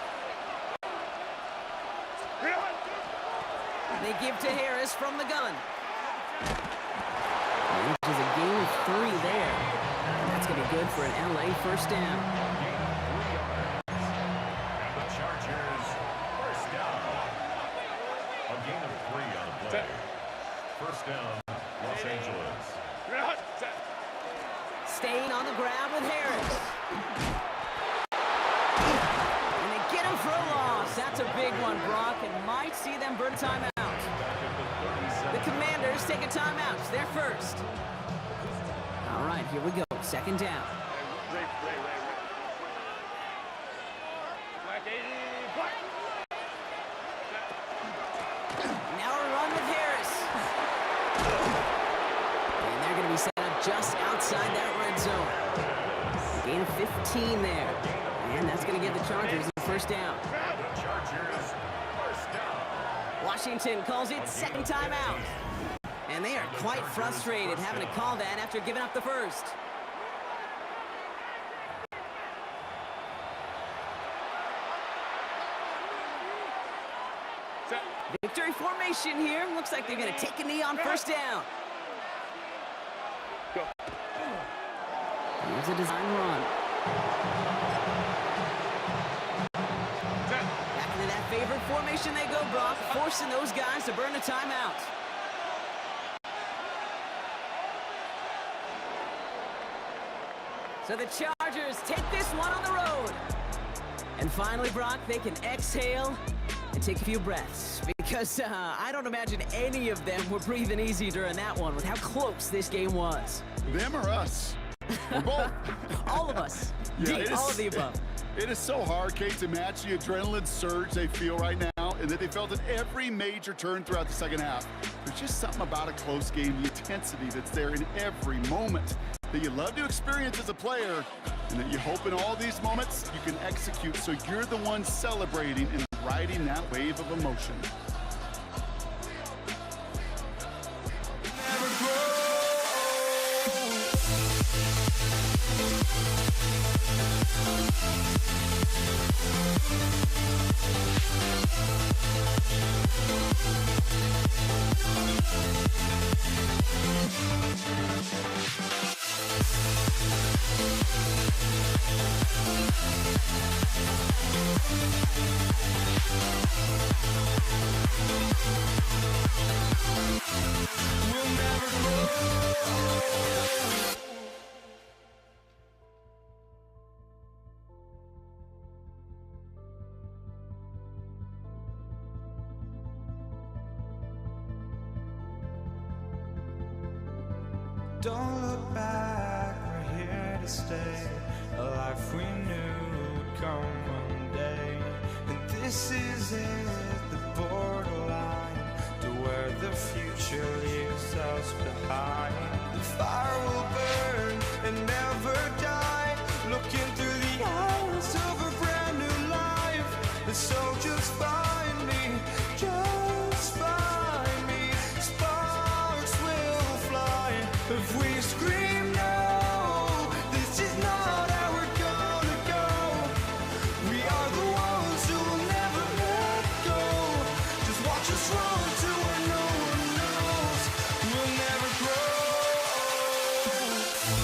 They give to Harris from the gun. Which is a gain of 3 there. And that's going to be good for an LA 1st down. Gain of 3 yards. And the Chargers, first down. A gain of 3 on the play. 1st down, Los Angeles. Staying on the ground with Harris. And they get him for a loss. That's a big one, Brock, and might see them burn timeout. The Commanders take a timeout. They're first. All right, here we go. 2nd down. Now a run with Harris. And they're going to be set up just outside that red zone. Gain of 15 there. And that's going to give the Chargers the 1st down. The Chargers, first down. Washington calls it 2nd timeout. And they are quite frustrated having to call that after giving up the 1st. Victory formation here. Looks like they're going to take a knee on 1st down. Here's a design run. Back into that favorite formation they go, Brock, forcing those guys to burn a timeout. So the Chargers take this one on the road. And finally, Brock, they can exhale and take a few breaths. Because I don't imagine any of them were breathing easy during that one with how close this game was. Them or us? Or both. All of us. Yeah, D, all of the above. It is so hard, Kate, to match the adrenaline surge they feel right now and that they felt at every major turn throughout the second half. There's just something about a close game, the intensity that's there in every moment that you love to experience as a player, and that you hope in all these moments you can execute so you're the one celebrating and riding that wave of emotion. Don't look back, we're here to stay. A life we knew would come one day. And this is it, the borderline to where the future leaves us behind. The fire will burn and never die, looking through the eyes of a brand new life. And so just find me, just find me. Sparks will fly if we scream no. This is not how we're gonna go. We are the ones who will never let go. Just watch us run to where no one knows. We'll never grow. We'll never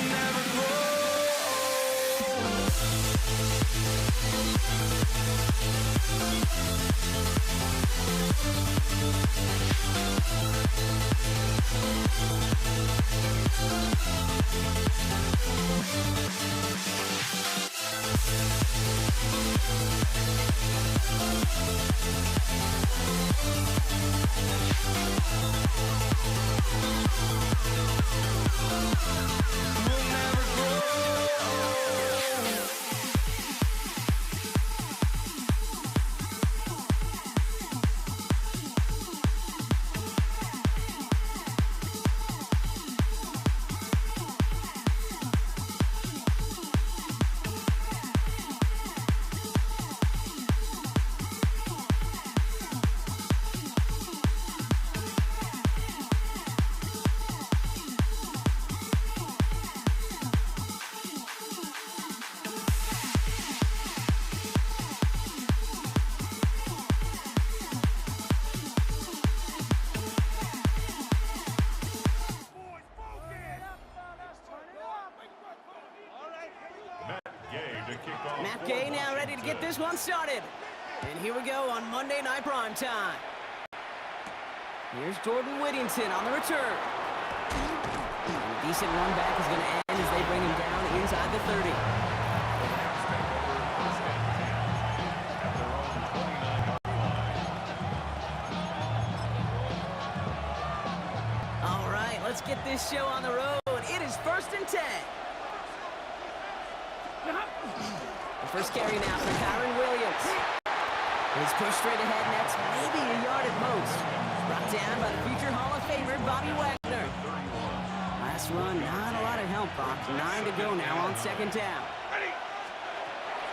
grow. We'll never grow. Matt Gay now ready to get this one started. And here we go on Monday Night Primetime. Here's Jordan Whittington on the return. And a decent run back is going to end as they bring him down inside the 30. All right, let's get this show on the road. It is 1st and 10. The first carry now for Kyron Williams. He's pushed straight ahead, and that's maybe a yard at most. Brought down by the future Hall of Famer, Bobby Wagner. Last run, not a lot of help, Brock. 9 to go now on 2nd down.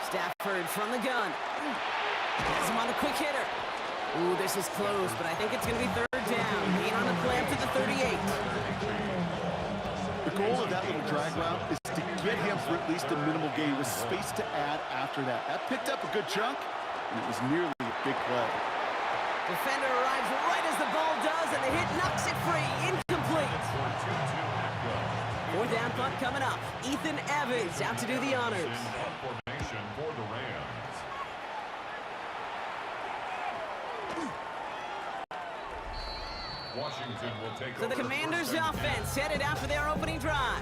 Stafford from the gun. Has him on the quick hitter. Ooh, this is close, but I think it's going to be 3rd down. 8 on the clamp to the 38. The goal of that little drag route is to get him for at least a minimal gain with space to add after that. That picked up a good chunk, and it was nearly a big play. Defender arrives right as the ball does, and the hit knocks it free. Incomplete. Fourth down punt coming up. Ethan Evans out to do the honors. Formation for the Rams. Washington will take So the over Commanders' first and 10. offense headed out for their opening drive.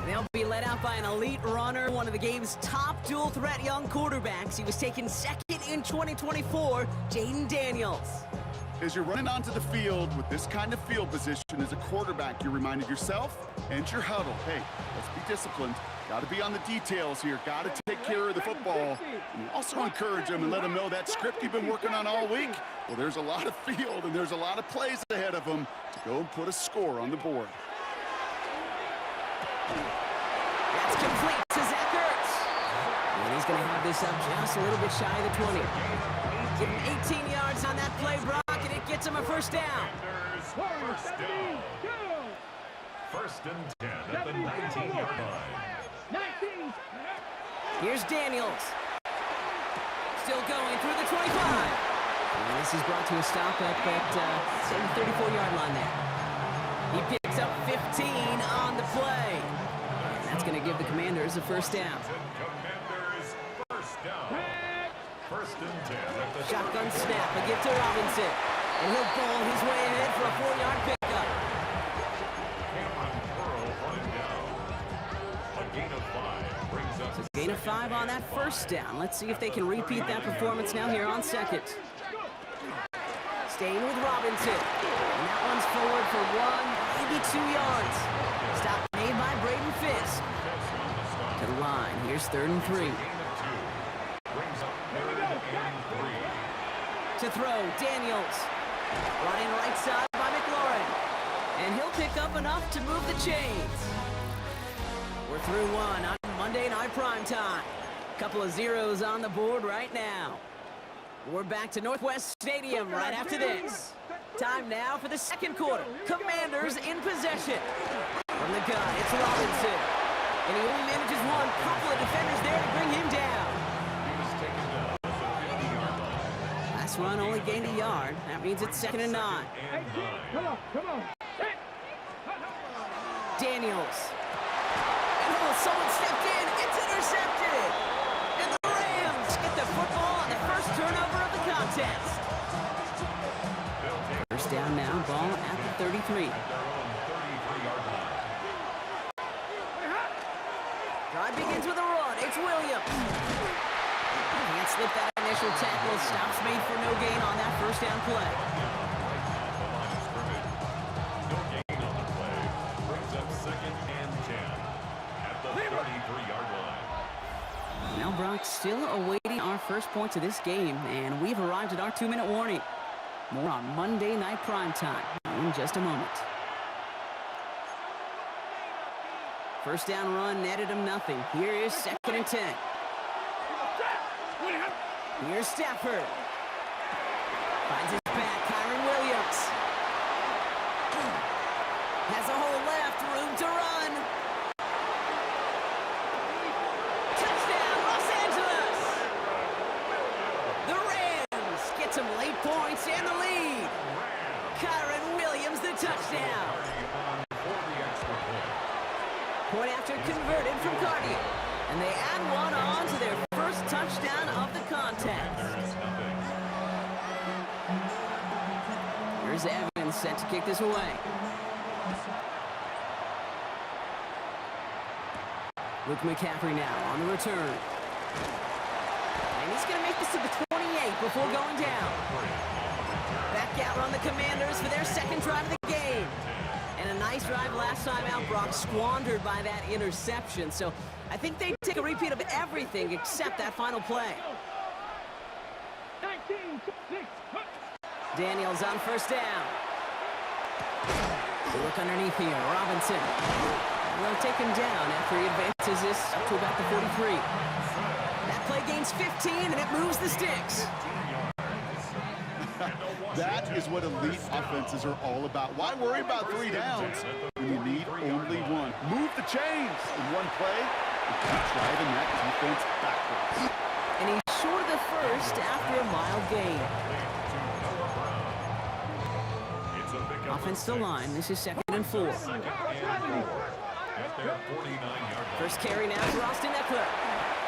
They'll be led out by an elite runner, one of the game's top dual-threat young quarterbacks. He was taken second in 2024, Jaden Daniels. As you're running onto the field with this kind of field position as a quarterback, you're reminding yourself and your huddle, hey, let's be disciplined. Got to be on the details here. Got to take care of the football. And you also encourage them and let them know that script you've been working on all week. Well, there's a lot of field and there's a lot of plays ahead of them to go and put a score on the board. That's complete to Zach Ertz. And he's going to have this up just a little bit shy of the 20. Give him 18 yards on that play, Brock, and it gets him a first down. First down. First and 10 at the 19-yard line. 19. Here's Daniels. Still going through the 25. And this is brought to a stop up at say the 34-yard line there. He picks up 15 on the play. And that's going to give the Commanders a first down. Commanders first down. First and 10 at the Shotgun snap, a gift to Robinson. And he'll ball his way ahead for a 4-yard pickup. Cameron Curl running down. A gain of 5 brings up Gain of 5 on that first down. Let's see if they can repeat that performance now here on second. Staying with Robinson. And that one's forward for 1, maybe 2 yards. Stop made by Braden Fisk. To the line. Here's 3rd and 3. gain of 2. Brings up 3rd and 3. To throw, Daniels. Running right side by McLaurin. And he'll pick up enough to move the chains. We're through one on Monday Night Primetime. Couple of zeros on the board right now. We're back to Northwest Stadium right after this. Time now for the second quarter. Commanders in possession. From the gun, it's Robinson. And he only manages one. Couple of defenders there to bring him down. He was taken down at the 50-yard line. Last run only gained a yard. That means it's 2nd and 9. And 9. Come on. Daniels. And someone stepped in. It's intercepted. And the Rams get the football on the first turnover of the contest. First down now, ball at the 33. Their own 33-yard line. Drive begins with a run. It's Williams. Can't slip that initial tackle. Stops made for no gain on that first down play. Right now, the line of scrimmage. No gain on the play. Brings up 2nd and 10 at the 33-yard line. Now Brock still awaiting our first points of this game, and we've arrived at our 2-minute warning. More on Monday Night Primetime in just a moment. First down run netted him nothing. Here is 2nd and 10. Here's Stafford. Finds his back, Kyron Williams. Has a hole left, room to run. Touchdown, Los Angeles! The Rams get some late points and the lead. Kyron Williams, the touchdown. For the extra point. Point after converted from Cardiac. And they add one on to their first touchdown of the contest. Here's Evans set to kick this away. With McCaffrey now on the return. And he's going to make this to the 28 before going down. Back out on the Commanders for their second drive of the game. And a nice drive last time out, Brock, squandered by that interception. So I think they take a repeat of everything except that final play. 19, 6. Daniels on first down. Look underneath here, Robinson. They'll take him down after he advances this up to about the 43. That play gains 15 and it moves the sticks. That is what elite offenses are all about. Why worry about 3 downs when you need only 1? Move the chains in one play and keep driving that defense backwards. And he's short of the first after a mild gain. offense to line. This is 2nd and 4. Second and 4 at their 49-yard line. First carry now for Austin Eckler.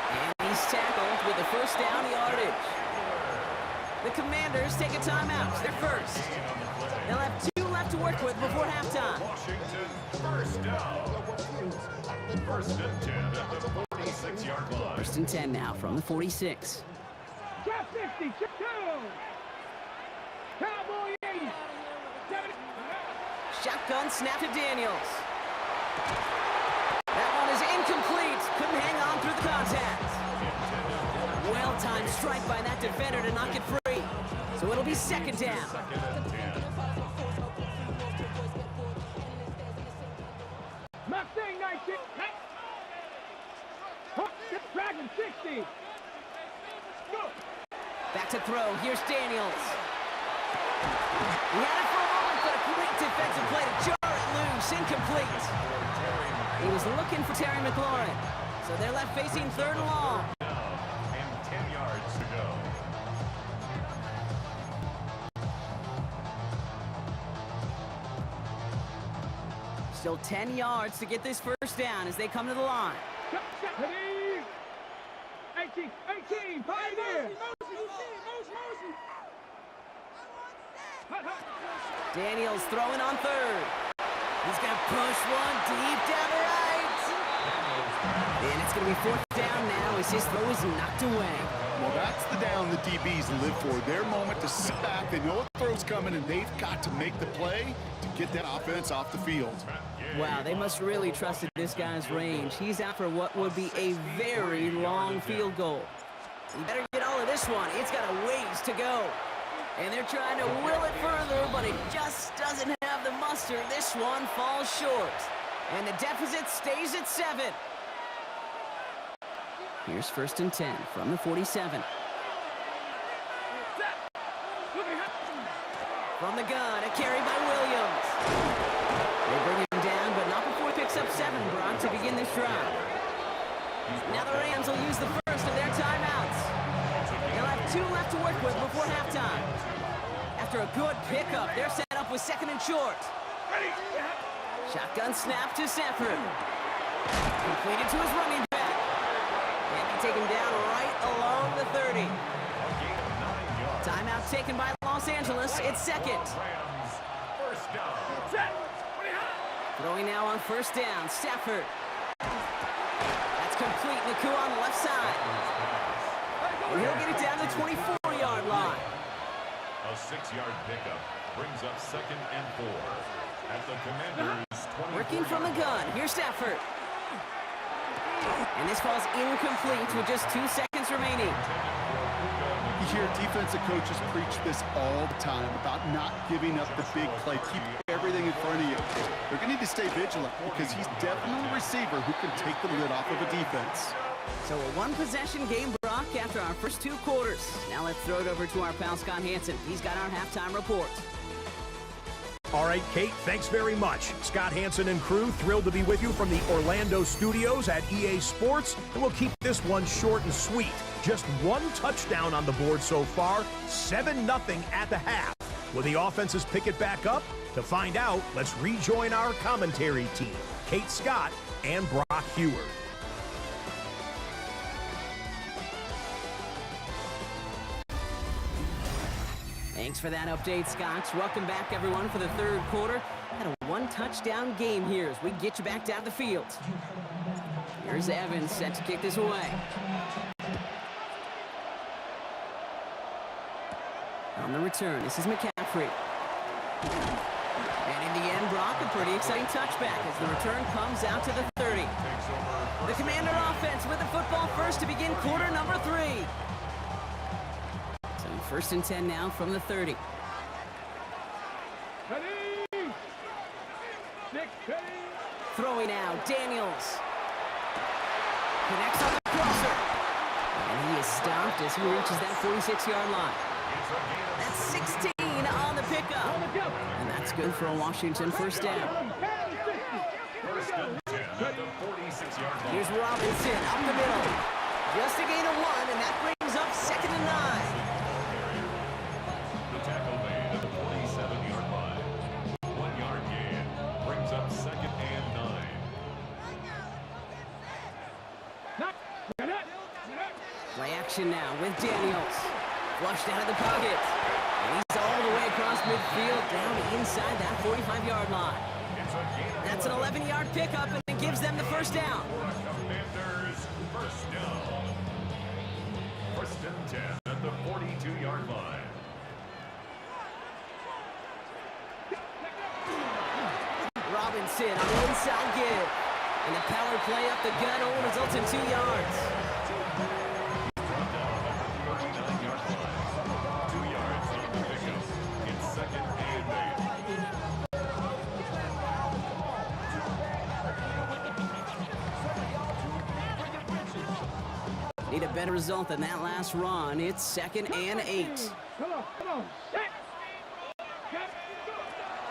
And he's tackled with the first down yardage. The Commanders take a timeout. They're first. They'll have 2 left to work with before halftime. Washington, first down. First and 10 at the 46-yard line. First and 10 now from the 46. Trap 50, check 2. Cowboy 80. 70. Shotgun snap to Daniels. That one is incomplete. Couldn't hang on through the contact. Well-timed strike by that defender to knock it free. So it'll be 2nd down. Second and 10. Mustang 19. Dragon 60. Go. Back to throw. Here's Daniels. He had it for a moment, but a great defensive play to jar it loose. Incomplete. He was looking for Terry McLaurin. So they're left facing 3rd and long. And 10 yards to go. Still 10 yards to get this first down as they come to the line. 18, Pioneer. Daniels throwing on 3rd. He's going to push one deep down the right. And it's going to be 4th down now as his throw is knocked away. Well, that's the down the DBs live for. Their moment to sit back. They know a throw's coming, and they've got to make the play to get that offense off the field. Wow, they must really trusted this guy's range. He's out for what would be a very long field goal. He better get all of this one. It's got a ways to go. And they're trying to will it further, but it just doesn't have the muster. This one falls short. And the deficit stays at 7. Here's 1st and 10 from the 47. From the gun, a carry by Williams. They bring him down, but not before he picks up 7, Brock, to begin this drive. Now the Rams will use the first of their timeouts. They'll have 2 left to work with before halftime. After a good pickup, they're set up with 2nd and short. Shotgun snap to Stafford. Completed to his running back. And they take him down right along the 30. Timeout taken by Los Angeles. It's 2nd. First down. Throwing now on 1st down. Stafford. That's complete. Naku on the left side. And he'll get it down to the 24-yard line. A 6-yard pickup brings up 2nd and 4 at the Commanders' 20. Working from the gun. Here's Stafford. And this falls incomplete with just 2 seconds remaining. You hear defensive coaches preach this all the time about not giving up the big play. Keep everything in front of you. They're going to need to stay vigilant because he's definitely a receiver who can take the lid off of a defense. So a 1-possession game, Brock, after our first 2 quarters. Now let's throw it over to our pal Scott Hansen. He's got our halftime report. All right, Kate, thanks very much. Scott Hansen and crew, thrilled to be with you from the Orlando studios at EA Sports. And we'll keep this one short and sweet. Just 1 touchdown on the board so far, 7-0 at the half. Will the offenses pick it back up? To find out, let's rejoin our commentary team, Kate Scott and Brock Huard. Thanks for that update, Scott. Welcome back, everyone, for the 3rd quarter. Had a 1-touchdown game here as we get you back down the field. Here's Evans set to kick this away. On the return, this is McCaffrey. And in the end, Brock, a pretty exciting touchback as the return comes out to the 30. The Commander offense with the football first to begin quarter number 3. So 1st and 10 now from the 30. Throwing now, Daniels. Connects on the crosser. And he is stopped as he reaches that 46-yard line. That's 16 on the pickup. And that's good for a Washington first down. First and 10 at the 46-yard line. Here's Robinson up the middle. Just a gain of 1, and that brings up 2nd and 9. The tackle made at the 47-yard line. 1 formation now with Daniels. Flushed out of the pocket. And he's all the way across midfield down inside that 45-yard line. That's an 11-yard pickup, and it gives them the first down. Commanders first down. First and 10 at the 42-yard line. Robinson on the inside give. And the power play up the gut only results in 2 yards. Brought down at the 49-yard line. 2 yards on the pickup. It's second and 8. Need a better result than that last run. It's second and 8. Come on. Set.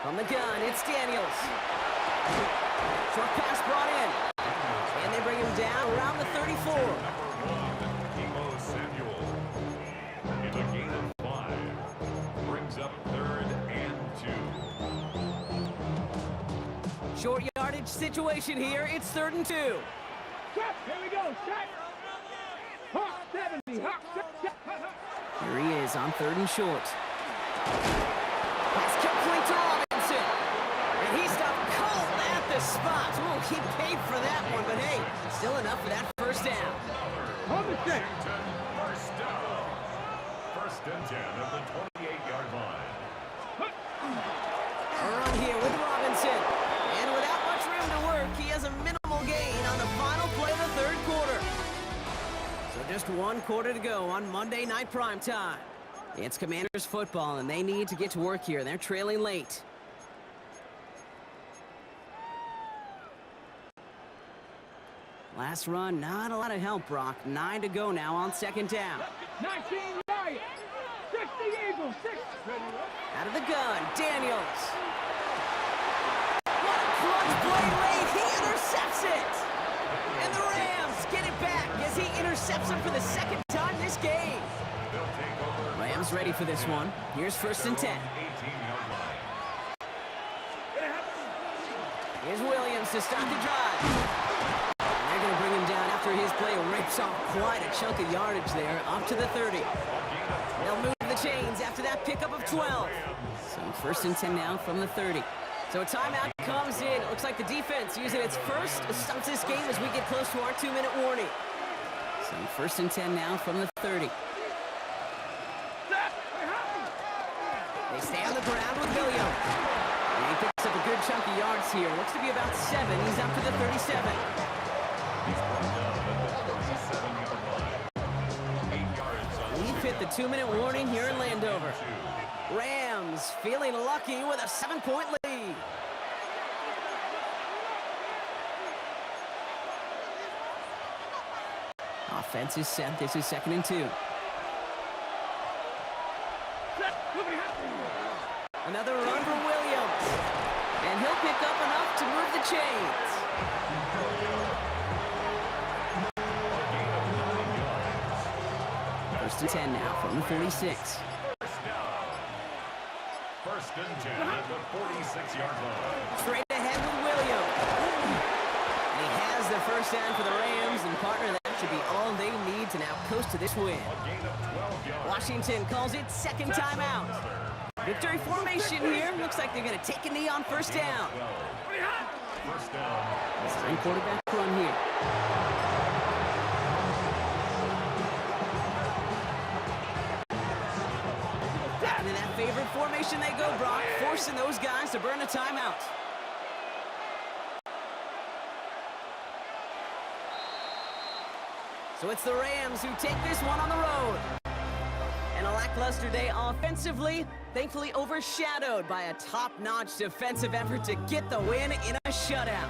From the gun, it's Daniels. Short pass brought in. And they bring him down around the 34. Debo Samuel. In a gain of 5. Brings up third and 2. Short yardage situation here. It's 3rd and 2. Set. Here we go. Set. Hawk 70. Hawk 70. Here he is on 3rd and short. Pass complete to Robinson. And he stopped cold at the spot. Ooh, he paid for that one, but hey, still enough for that first down. Hold the set. Washington first down. First and 10 at the 28-yard line. A run here with Robinson. And without much room to work, he has a minimal gain on the final play of the 3rd quarter. So just 1 quarter to go on Monday Night Primetime. It's Commanders football, and they need to get to work here. They're trailing late. Last run, not a lot of help, Brock. 9 to go now on 2nd down. 19 Giants. 60 Eagles. 6. Out of the gun, Daniels. What a clutch play late. He intercepts it. And the Rams get it back as he intercepts him for the 2nd time this game. They'll take over. Rams ready for this one. Here's 1st and 10. 18-yard line. Here's Williams to start the drive. And they're going to bring him down after his play rips off quite a chunk of yardage there, up to the 30. They'll move the chains after that pickup of 12. So 1st and 10 now from the 30. So a timeout comes in. It looks like the defense using its first to stop this game as we get close to our 2-minute warning. So 1st and 10 now from the 30. They stay on the ground with Williams. And he picks up a good chunk of yards here. Looks to be about 7. He's up to the 37. He's brought down at the 37-yard line. 8 yards on We've hit the 2-minute warning here in Landover. Rams feeling lucky with a 7-point lead. Offense is set. This is 2nd and 2. Another run for Williams. And he'll pick up enough to move the chains. First and 10 now from the 46. First and 10 at the 46-yard line. Straight ahead with Williams. And he has the first down for the Rams, and partner, that should be all they need to now coast to this win. A gain of 12 yards. Washington calls it 2nd timeout. Victory formation here. Looks like they're going to take a knee on 1st down. First down. Design quarterback run here. Back into that favorite formation they go, Brock, forcing those guys to burn a timeout. So it's the Rams who take this one on the road. And a lackluster day offensively, thankfully overshadowed by a top-notch defensive effort to get the win in a shutout.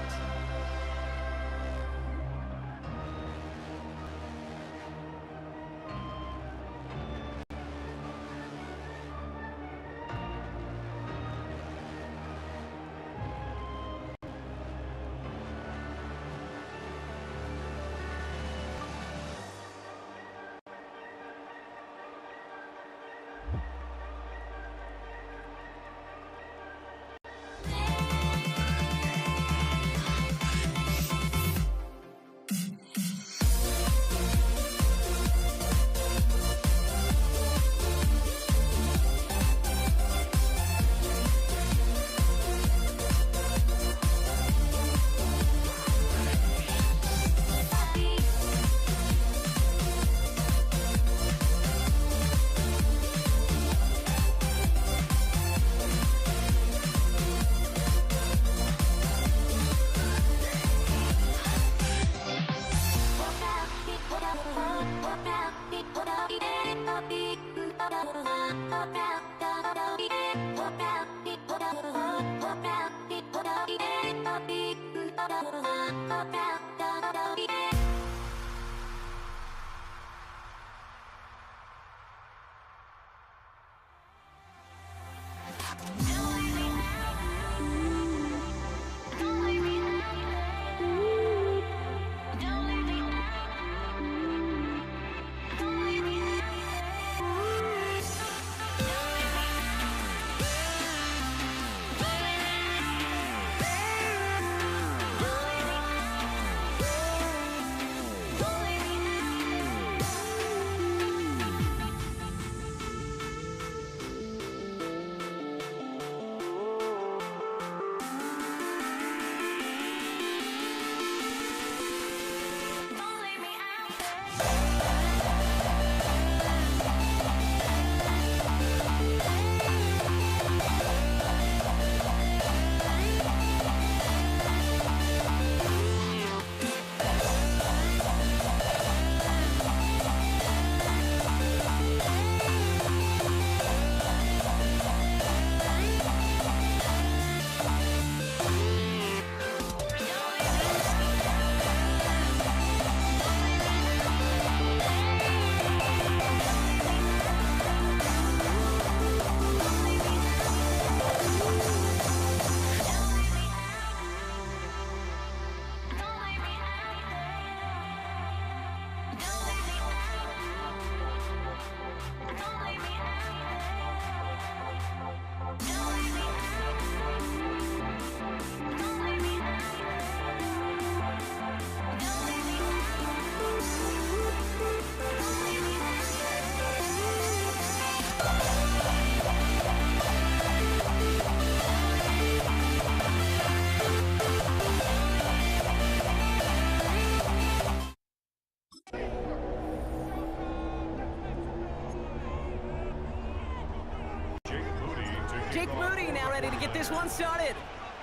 Jake Moody now ready to get this one started.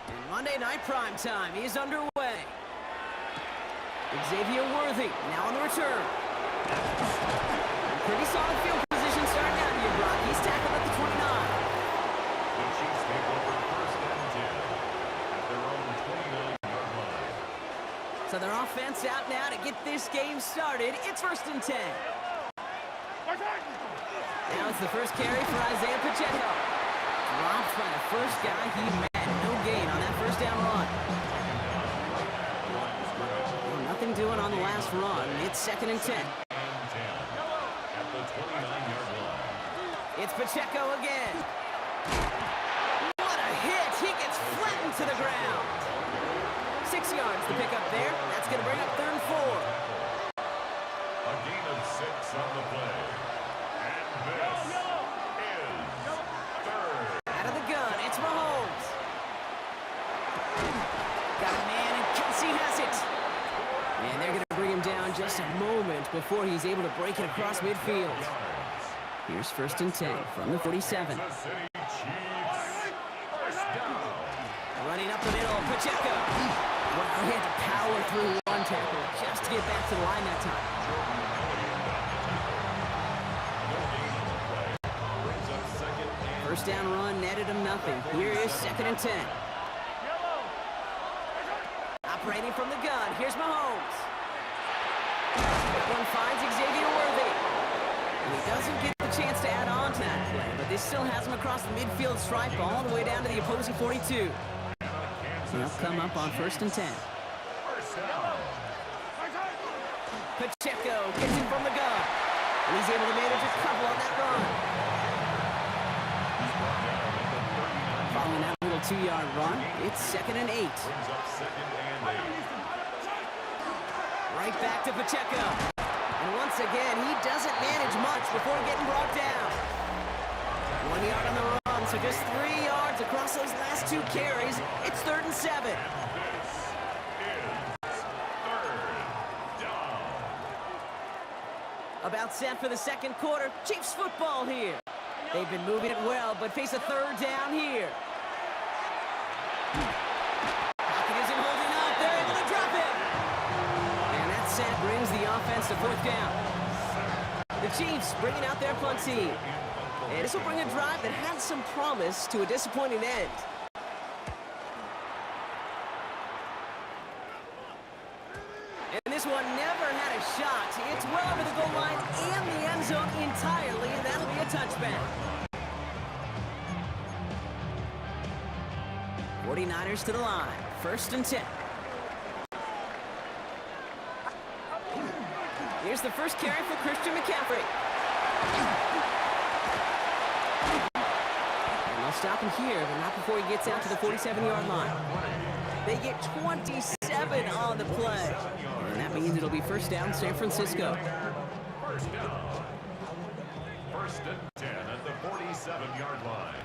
And Monday Night Prime Time is underway. Xavier Worthy now on the return. Pretty solid field position starting out here, Brock. He's tackled at the 29. The Chiefs take over first and 10 at their own 29-yard line. So their offense out now to get this game started. It's first and 10. Now it's the first carry for Isaiah Pacheco. Dropped by the first guy he met. No gain on that first down run. Well, nothing doing on the last run. It's second and 10. At the 29-yard line. It's Pacheco again. What a hit! He gets flattened to the ground. 6 yards to pick up there. That's going to bring up third and 4. A gain of 6 on the play. And this is third. Out of the gun, it's Mahomes. Got a man, and Kelsey has it. And they're going to bring him down just a moment before he's able to break it across midfield. Here's first and 10 from the 47. Kansas City Chiefs. First down. Running up the middle, Pacheco. Wow, he had to power through one tackle just to get back to the line that time. First down run netted him nothing. Here is second and 10. Operating from the gun, here's Mahomes. That one finds Xavier Worthy. And he doesn't get the chance to add on to that play, but this still has him across the midfield stripe all the way down to the opposing 42. So they'll come up on first and 10. Pacheco gets it from the gun. And he's able to manage a couple on that run. Following that little 2-yard run, it's second and 8. Brings up second and 8. Right back to Pacheco. And once again, he doesn't manage much before getting brought down. 1 yard on the run, so just 3 yards across those last 2 carries. It's third and 7. This is third down. About set for the second quarter. Chiefs football here. They've been moving it well, but face a third down here. Pocket isn't holding up. They're able to drop it. And that set brings the offense to fourth down. The Chiefs bringing out their punt team. And this will bring a drive that had some promise to a disappointing end. this one never had a shot. It's well over the goal line and the end zone entirely, and that'll be a touchback. 49ers to the line. 1st and 10. Here's the first carry for Christian McCaffrey. And they'll stop him here, but not before he gets out to the 47-yard line. They get 27 on the play. And that means it'll be 1st down, San Francisco. 1st down. 1st and 10 at the 47-yard line.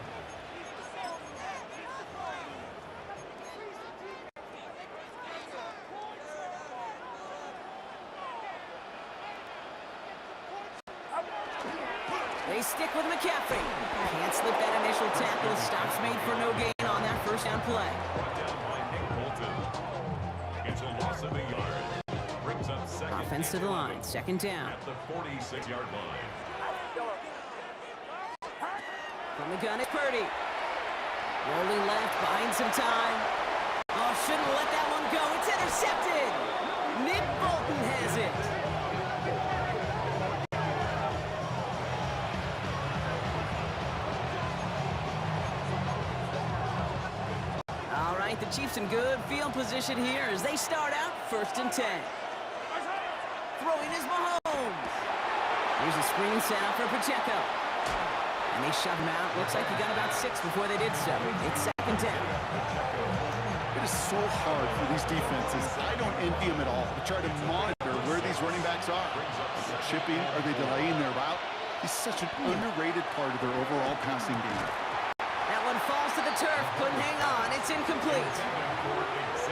They stick with McCaffrey. Can't slip that initial tackle. Stops made for no gain on that 1st down play. Brought down by Nick Bolton. It's a loss of a yard. Brings up 2nd. Offense to the line. 2nd down. At the 46-yard line. From the gun, it's Purdy. Rolling left, buying some time. Oh, shouldn't let that one go. It's intercepted. Nick Bolton has it. All right, the Chiefs in good field position here as they start out 1st and 10. Throwing is Mahomes. Here's a screen set up for Pacheco. And they shove him out. Looks like he got about 6 before they did so. It's 2nd down. It is so hard for these defenses. I don't envy them at all to try to monitor where these running backs are. Are they chipping? Are they delaying their route? He's such an underrated part of their overall passing game. That one falls to the turf. Couldn't hang on. It's incomplete.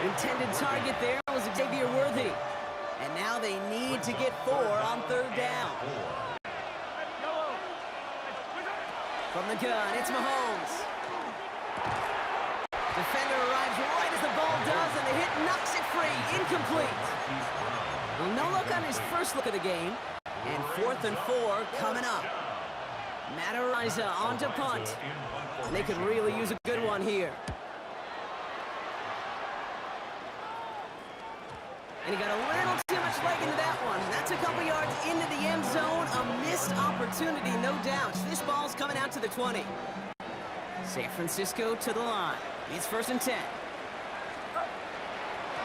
Intended target there was Xavier Worthy. And now they need to get 4 on 3rd down. From the gun, it's Mahomes. Defender arrives right as the ball does, and the hit knocks it free. Incomplete. Well, no look on his first look of the game. And 4th and 4 coming up. Matt Araiza on to punt. And they could really use a good one here. And he got a little too much leg into that one. That's a couple yards into the end zone. A missed opportunity, no doubt. This ball's coming out to the 20. San Francisco to the line. It's 1st and 10.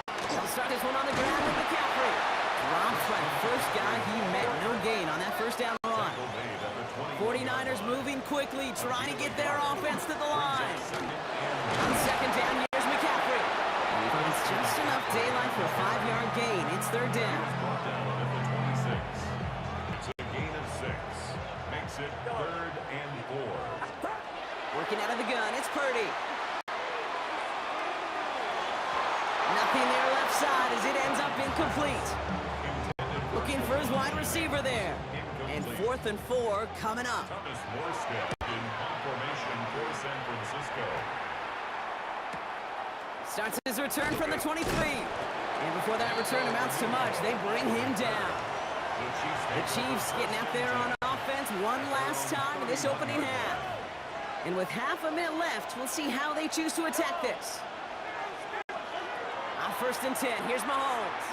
They'll start this one on the ground with McCaffrey. Drops by the first guy he met. No gain on that 1st down run. 49ers moving quickly, trying to get their offense to the line. On 2nd down, here's McCaffrey. But it's just enough daylight for a 5-yard gain. It's 3rd down. Brought down at the 26. It's a gain of 6. Makes it 3rd and 4. Working out of the gun, it's Purdy. Nothing there left side as it ends up incomplete. Looking for his wide receiver there. And 4th and 4 coming up. Thomas Morstead in formation for San Francisco. Starts his return from the 23. And before that return amounts to much, they bring him down. The Chiefs getting out there on offense one last time in this opening half. And with half a minute left, we'll see how they choose to attack this. On 1st and 10, here's Mahomes.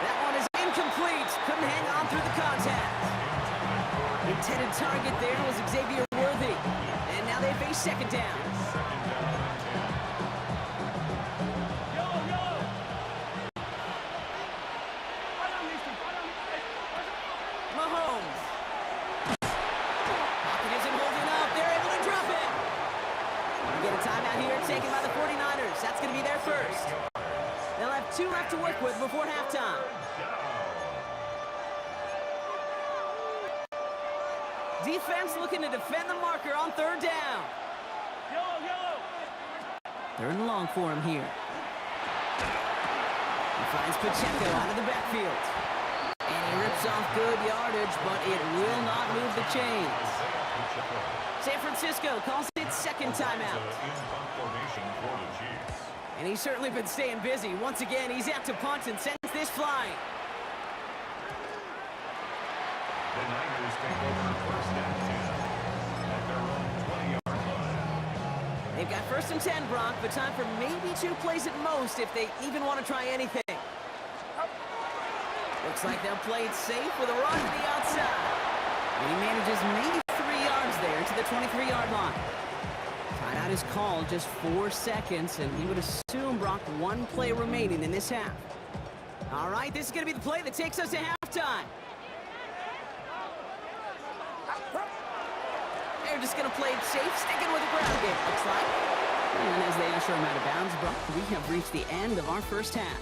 That one is incomplete. Couldn't hang on through the contact. Intended target there was Xavier Worthy. And now they face 2nd down. Mahomes. Pocket isn't holding up. They're able to drop it. We get a timeout here taken by the 49ers. That's going to be their first. They'll have 2 left to work with before halftime. Defense looking to defend the marker on 3rd down. 3rd and long for him here. He finds Pacheco out of the backfield. And he rips off good yardage, but it will not move the chains. San Francisco calls it 2nd timeout. And he's certainly been staying busy. Once again, he's out to punt and sends this flying. The Niners take over 1st and 10 at their own 20-yard line. They've got 1st and 10, Brock, but time for maybe 2 plays at most if they even want to try anything. Looks like they'll play it safe with a run to the outside. And he manages maybe 3 yards there to the 23-yard line. Timeout is called, just 4 seconds, and he would assume, Brock, 1 play remaining in this half. All right, this is going to be the play that takes us to halftime. They're just going to play it safe, sticking with the ground game, looks like. And as they usher him out of bounds, Brock, we have reached the end of our first half.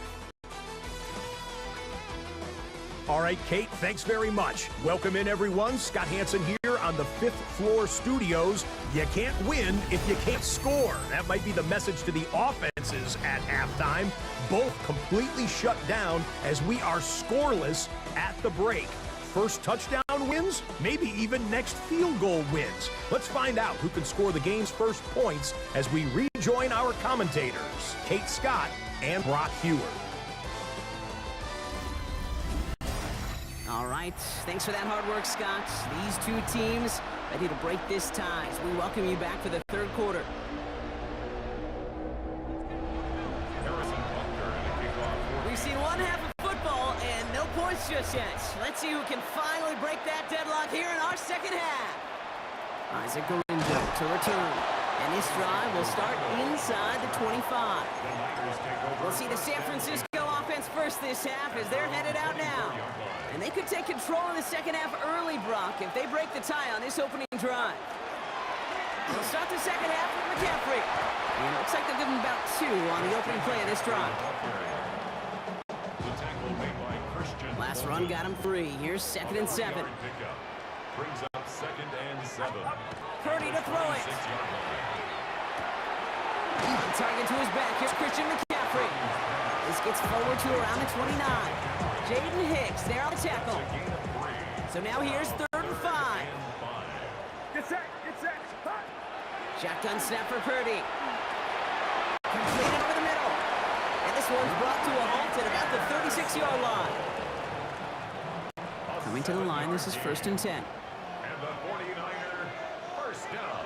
All right, Kate, thanks very much. Welcome in, everyone. Scott Hanson here on the 5th floor studios. You can't win if you can't score. That might be the message to the offenses at halftime. Both completely shut down as we are scoreless at the break. First touchdown wins, maybe even next field goal wins. Let's find out who can score the game's first points as we rejoin our commentators, Kate Scott and Brock Huard. All right, thanks for that hard work, Scott. These two teams ready to break this tie as we welcome you back for the third quarter. We've seen one half of football and no points just yet. Let's see who can finally break that deadlock here in our second half. Isaac Galindo to return. And this drive will start inside the 25. We'll see the San Francisco offense first this half as they're headed out now. And they could take control in the second half early, Brock, if they break the tie on this opening drive. We'll start the second half with McCaffrey. And it looks like they'll give him about 2 on the opening play of this drive. Last run got him 3. Here's 2nd and 7. Brings up 2nd and 7. Purdy to throw it. On target to his back. Here's Christian McCaffrey. This gets forward to around the 29. Jaden Hicks there on the tackle. So now here's 3rd and 5. Get set, get set. Shotgun snap for Purdy. Completed over the middle. And this one's brought to a halt at about the 36-yard line. Coming to the line, this is 1st and 10. And the 49er first down.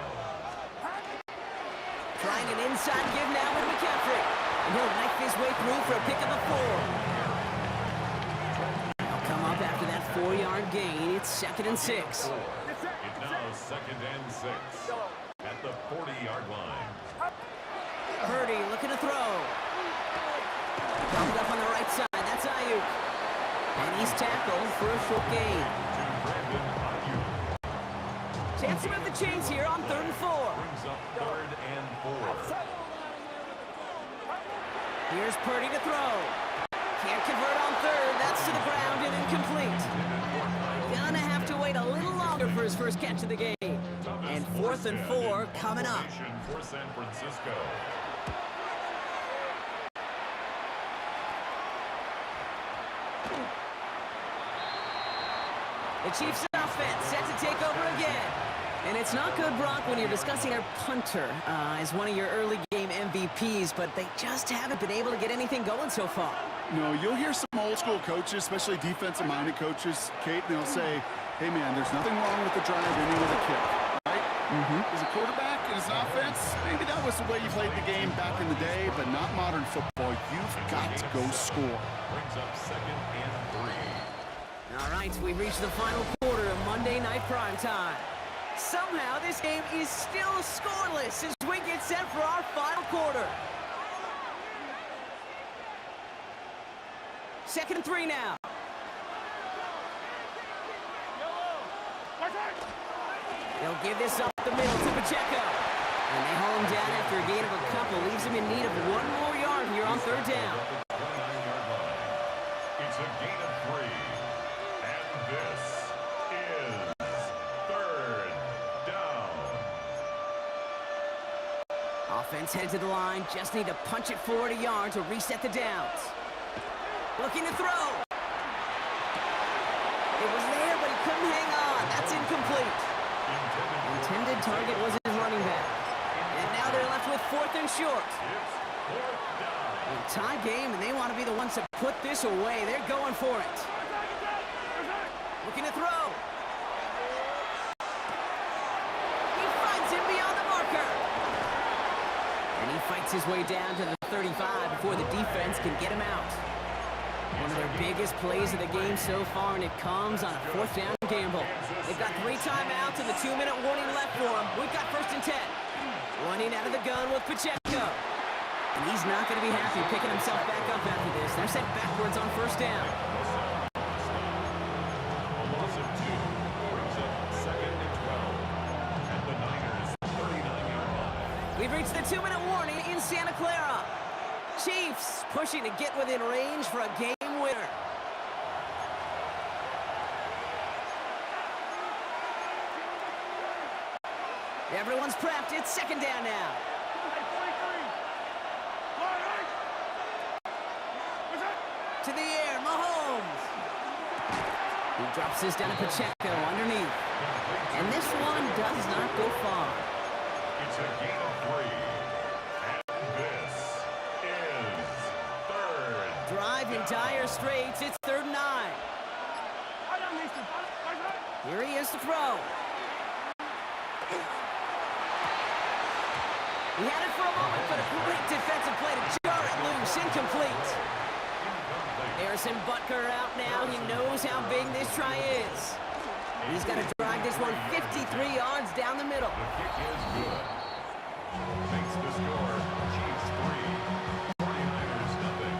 Trying an inside give now with McCaffrey. And he'll knife his way through for a pick of the 4. They'll come up after that 4-yard gain. It's 2nd and 6. It's now 2nd and 6 at the 40-yard line. Purdy looking to throw. Comes up on the right side. That's Ayuk. And he's tackled for a short gain. Chance to move the chains here on 3rd and 4. Brings up 3rd and 4. Here's Purdy to throw. Can't convert on 3rd. That's to the ground and incomplete. Gonna have to wait a little longer for his first catch of the game. And 4th and 4 coming up. For San Francisco. The Chiefs offense set to take over again. And it's not good, Brock, when you're discussing our punter as one of your early game MVPs, but they just haven't been able to get anything going so far. No, you'll hear some old school coaches, especially defensive-minded coaches, Kate, and they'll say, hey, man, there's nothing wrong with the drive ending with a kick, right? As a quarterback and as an offense, maybe that was the way you played the game back in the day, but not modern football. You've got to go score. Brings up 2nd and 3. All right, we've reached the final quarter of Monday Night Primetime. Somehow, this game is still scoreless as we get set for our final quarter. 2nd and 3 now. They'll give this up the middle to Pacheco. And they haul him down after a gain of a couple. Leaves him in need of 1 more yard here on 3rd down. It's a gain of 3. And this is 3rd down. Offense head to the line. Just need to punch it forward a yard to reset the downs. Looking to throw. It was there, but he couldn't hang on. That's incomplete. Intended target was his running back. And now they're left with 4th and short. A tie game, and they want to be the ones to put this away. They're going for it. Looking to throw. He finds him beyond the marker. And he fights his way down to the 35 before the defense can get him out. One of their biggest plays of the game so far, and it comes on a 4th down gamble. They've got 3 timeouts and the 2-minute warning left for them. We've got 1st and 10. Running out of the gun with Pacheco. And he's not going to be happy picking himself back up after this. They're sent backwards on 1st down. A loss of 2 brings up 2nd and 12 at the Niners 39-yard line. We've reached the 2-minute warning in Santa Clara. Chiefs pushing to get within range for a game winner. Everyone's prepped. It's 2nd down now. To the air, Mahomes. He drops this down to Pacheco underneath. And this one does not go far. It's a gain of 3. And this is 3rd. Drive in dire straits. It's 3rd and 9. Here he is to throw. He had it for a moment, but a great defensive play to jar it loose. Incomplete. Harrison Butker out now. He knows how big this try is. He's got to drive this one 53 yards down the middle. The kick is good. Makes the score Chiefs 3, 49ers nothing.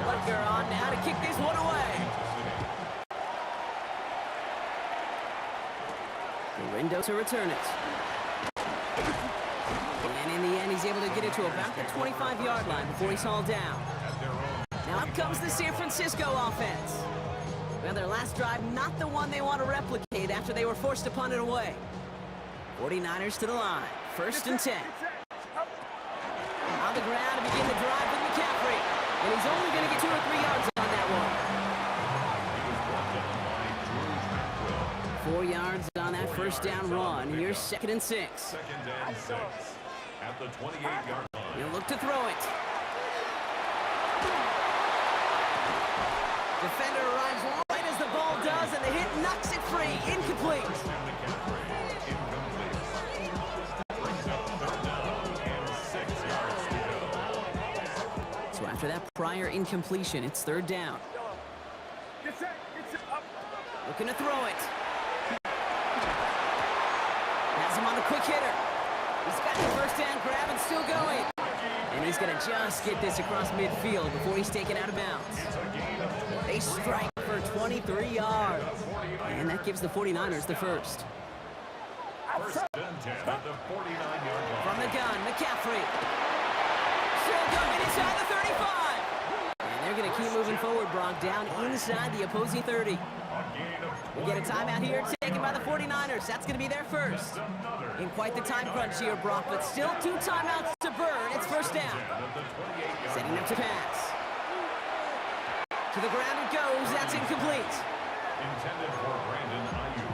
Butker on now to kick this one away. Rindo to return it. And in the end, he's able to get it to about the 25-yard line before he's hauled down. Now up comes the San Francisco offense. Well, their last drive, not the one they want to replicate after they were forced to punt it away. 49ers to the line. 1st and 10. On the ground to begin the drive with McCaffrey. And he's only going to get 2 or 3 yards on that one. 4 yards on that 1st down run. Here's 2nd and 6. 2nd and 6 at the 28-yard line. He'll look to throw it. Defender arrives right as the ball does, and the hit knocks it free. Incomplete. Brings up 3rd down and 6 yards to go. So after that prior incompletion, it's 3rd down. Looking to throw it. Has him on the quick hitter. He's got the 1st down grab and still going. And he's going to just get this across midfield before he's taken out of bounds. They strike for 23 yards. And that gives the 49ers the 1st. 1st and 10 at the 49-yard line. From the gun, McCaffrey. Still going inside the 35. And they're going to keep moving forward, Brock, down inside the opposing 30. We get a timeout here taken by the 49ers. That's going to be their 1st. In quite the time crunch here, Brock, but still 2 timeouts to burn. It's 1st down. Setting up to pass. To the ground it goes. That's incomplete. Intended for Brandon Ayuk.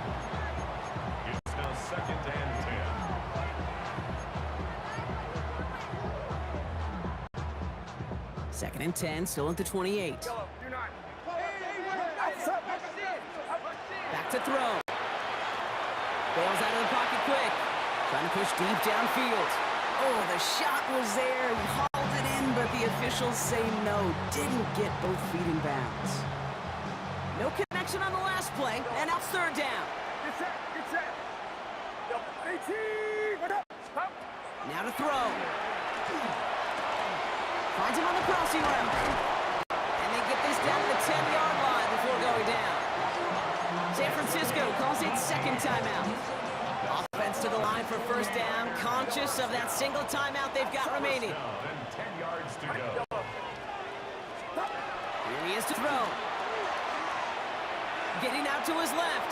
It's now 2nd and 10. 2nd and 10, still at the 28. Back to throw. Bails out of the pocket quick. Trying to push deep downfield. Oh, the shot was there. He hauled it in, but the officials say no. Didn't get both feet in bounds. No connection on the last play, and now it's 3rd down. Now to throw. Finds him on the crossing route. And they get this down to the 10-yard line before going down. San Francisco calls it 2nd timeout. Offense to the line for 1st down, conscious of that single timeout they've got remaining. And 10 yards to go. Here he is to throw. Getting out to his left.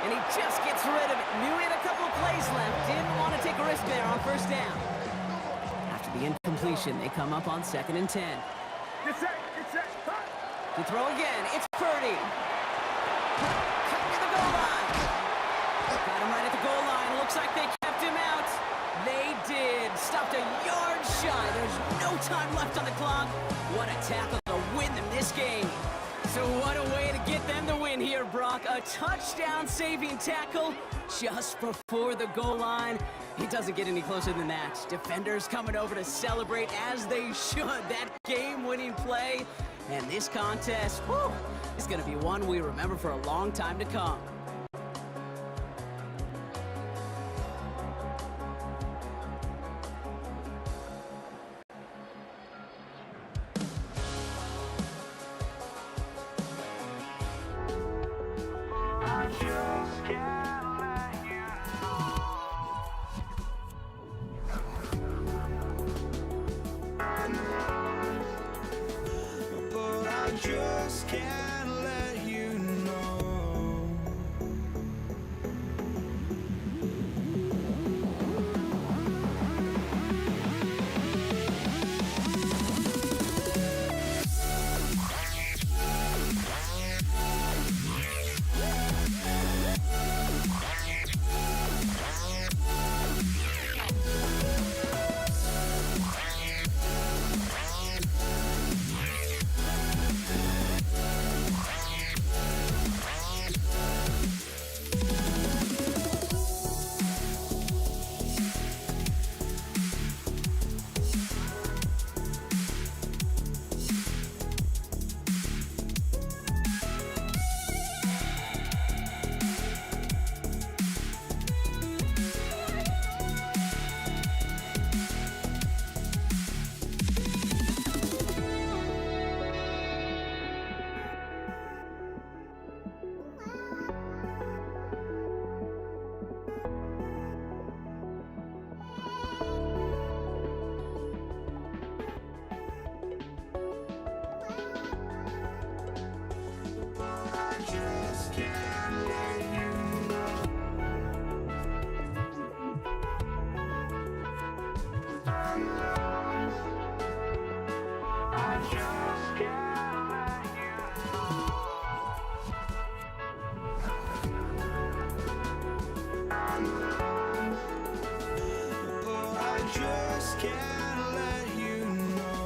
And he just gets rid of it. Knew he had a couple of plays left. Didn't want to take a risk there on 1st down. After the incompletion, they come up on 2nd and 10. To throw again, it's Purdy. Cut to the goal line. Got him right at the goal line. Looks like they kept him out. They did. Stopped a yard shy. There's no time left on the clock. What a tackle to win them this game. So what a way to get them the win here, Brock. A touchdown-saving tackle just before the goal line. It doesn't get any closer than that. Defenders coming over to celebrate as they should. That game-winning play. And this contest, whew, is going to be one we remember for a long time to come. But I just can't let you know. But I just can't let you know. I just can't let you know.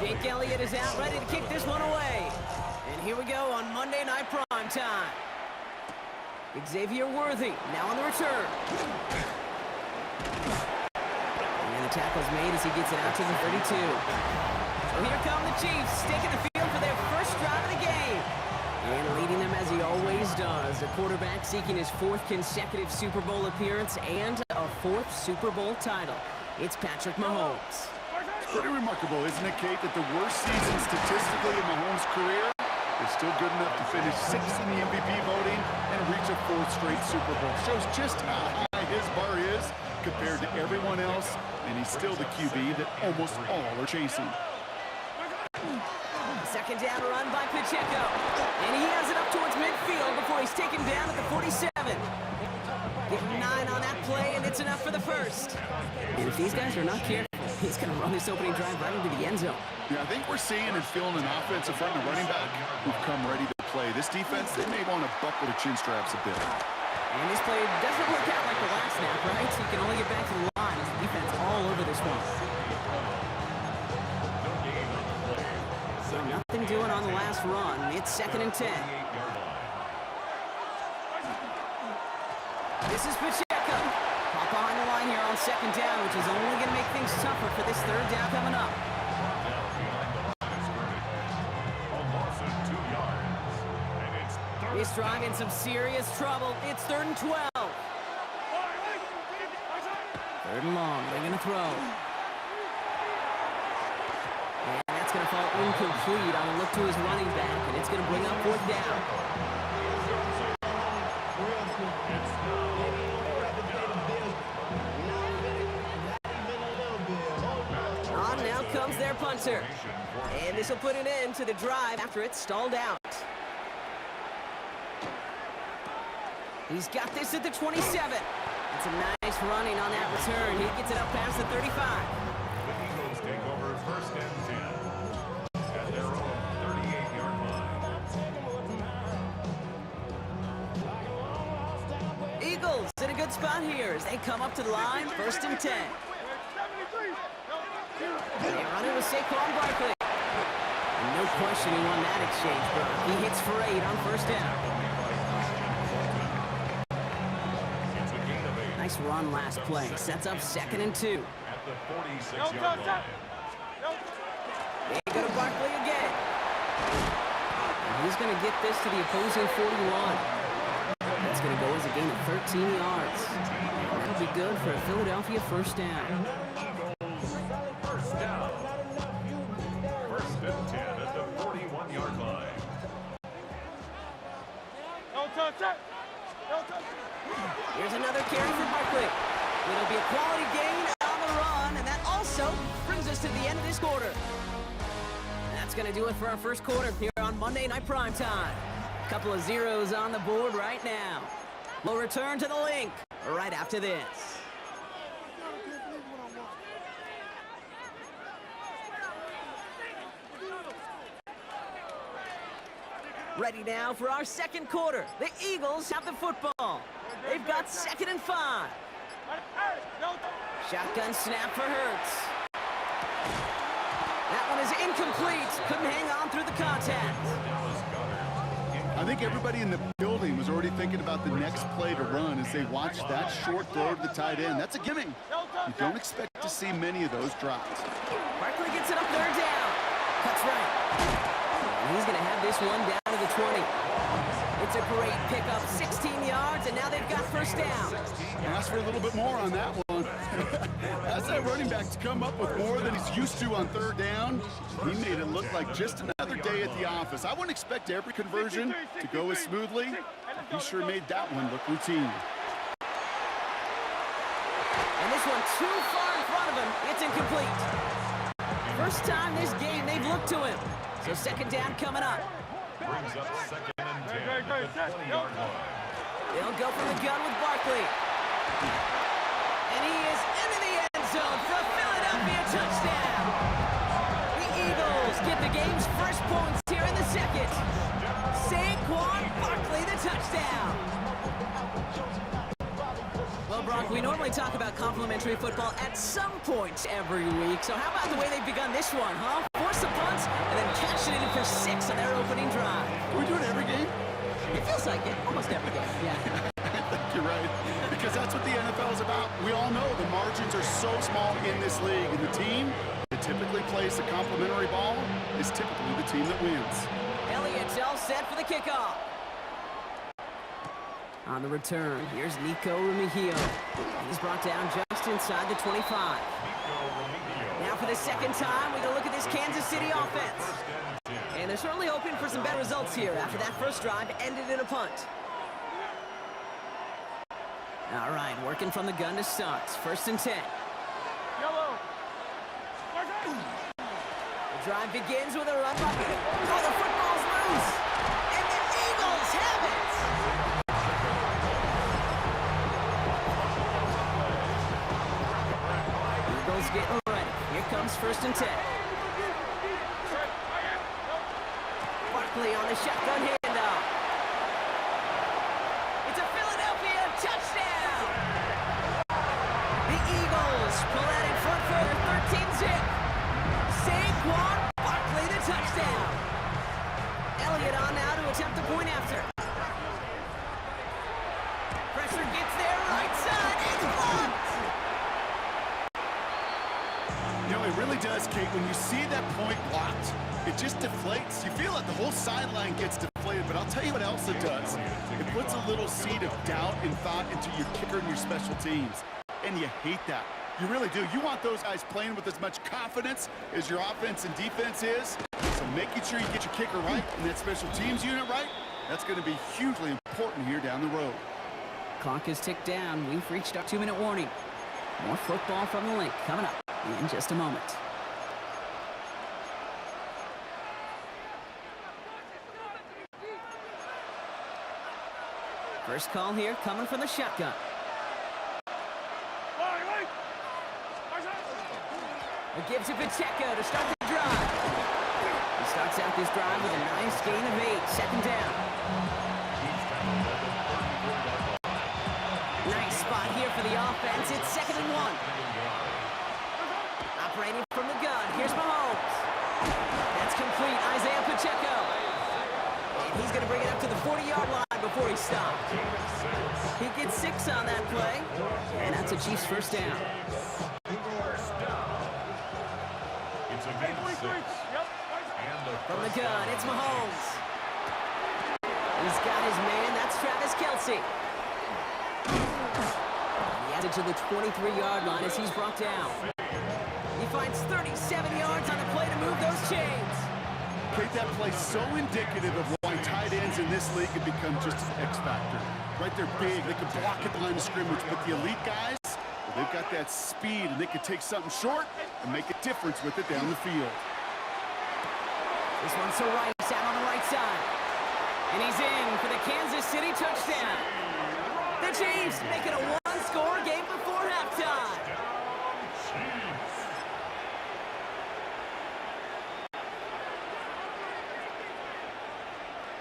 Jake Elliott is out, ready to kick this one away. And here we go on Monday Night Prime Time. Xavier Worthy now on the return. And the tackle's made as he gets it out to the 32. So here come the Chiefs, taking the field for their first drive of the game. And leading them as he always does. The quarterback seeking his 4th consecutive Super Bowl appearance and a 4th Super Bowl title. It's Patrick Mahomes. It's pretty remarkable, isn't it, Kate, that the worst season statistically in Mahomes' career is still good enough to finish 6th in the MVP voting and reach a 4th straight Super Bowl. Shows just how high his bar is compared to everyone else, and he's still the QB that almost all are chasing. Second down run by Pacheco. And he has it up towards midfield before he's taken down at the 47. Give him 9 on that play, and it's enough for the first. And if these guys are not careful, he's going to run this opening drive right into the end zone. Yeah, I think we're seeing and feeling an offensive front and running back who've come ready to play. This defense, they may want to buckle the chin straps a bit. And this play doesn't work out like the last snap, right? So you can only get back to the line as the defense all over this one. So nothing doing on the last run. It's 2nd and 10. This is Pacheco. Pop behind the line here on 2nd down, which is only going to make things tougher for this 3rd down coming up. This drive in some serious trouble. It's 3rd and 12. 3rd and long. They're going to throw. And that's going to fall incomplete on a look to his running back, and it's going to bring up 4th down. On now comes their punter. And this will put an end to the drive after it's stalled out. He's got this at the 27. It's a nice running on that return. He gets it up past the 35. The Eagles take over 1st and 10 at their own 38-yard line. Eagles in a good spot here as they come up to the line. 1st and 10. They run it with Saquon Barkley. And no question he won that exchange, Brock. He hits for 8 on 1st down. Nice run last play. Sets up 2nd and 2. At the 46-yard line. They go to Barkley again. And he's going to get this to the opposing 41. That's going to go as a gain of 13 yards. That'll be good for a Philadelphia 1st down. First down. 1st and 10 at the 41-yard line. Here's another carry for Barkley. It'll be a quality gain on the run, and that also brings us to the end of this quarter. That's going to do it for our 1st quarter here on Monday Night Primetime. A couple of zeros on the board right now. We'll return to the link right after this. Ready now for our 2nd quarter. The Eagles have the football. They've got 2nd and 5. Shotgun snap for Hurts. That one is incomplete. Couldn't hang on through the contact. I think everybody in the building was already thinking about the next play to run as they watched that short throw to the tight end. That's a gimme. You don't expect to see many of those drops. Barkley gets it up 3rd down. Cuts right. And he's going to have this one down to the 20. It's a great pickup, 16 yards, and now they've got 1st down. Ask for a little bit more on that one. As that running back to come up with more than he's used to on 3rd down, he made it look like just another day at the office. I wouldn't expect every conversion to go as smoothly. He sure made that one look routine. And this one too far in front of him. It's incomplete. First time this game they've looked to him. So 2nd down coming up. Brings up 2nd and 10 at the 20-yard line. They'll go from the gun with Barkley. And he is into the end zone for a Philadelphia touchdown. The Eagles get the game's first points here in the 2nd. Saquon Barkley, the touchdown. Well, Brock, we normally talk about complimentary football at some point every week. So how about the way they've begun this one, huh? Force a punt and then cash it in for 6 on their opening drive. Are we doing every game? It feels like it. Almost every game, yeah. I think you're right, because that's what the NFL is about. We all know the margins are so small in this league, and the team that typically plays the complimentary ball is typically the team that wins. Elliott's all set for the kickoff. On the return, here's Nico Remigio. He's brought down just inside the 25. Now for the 2nd time, we can look at this Kansas City offense. And they're certainly hoping for some better results here after that first drive ended in a punt. All right, working from the gun to start. 1st and 10. Yellow. The drive begins with a run. Oh, the football's loose. And the Eagles have it. Eagles getting ready. Here comes 1st and 10. Barkley on the shotgun handoff. It's a Philadelphia touchdown. The Eagles pull out in front for a 13-zip. Saquon Barkley the touchdown. Elliott on now to attempt the point after. Pressure gets there, right side, it's blocked. You know, it really does, Kate. When you see that point blocked, it just deflates. You feel like the whole sideline gets deflated, but I'll tell you what else it does. It puts a little seed of doubt and thought into your kicker and your special teams, and you hate that. You really do. You want those guys playing with as much confidence as your offense and defense is, so making sure you get your kicker right and that special teams unit right, that's going to be hugely important here down the road. Clock is ticked down. We've reached our 2-minute warning. More football from the link coming up in just a moment. First call here coming from the shotgun. A give to Pacheco to start the drive. He starts out this drive with a nice gain of 8. 2nd down. Nice spot here for the offense. It's 2nd and 1. Operating from the gun. Here's Mahomes. That's complete. Isaiah Pacheco. And he's going to bring it up to the 40-yard line before he stops. He gets 6 on that play. And that's a Chiefs 1st down. From the gun, it's Mahomes. He's got his man. That's Travis Kelce. He adds it to the 23-yard line as he's brought down. He finds 37 yards on the play to move those chains. Kate, that play so indicative of why tight ends in this league have become just an X factor. Right, they're big. They can block at the line of scrimmage, but the elite guys, well, they've got that speed, and they can take something short and make a difference with it down the field. This one's to Rice out on the right side. And he's in for the Kansas City touchdown. The Chiefs make it a one-score game before halftime.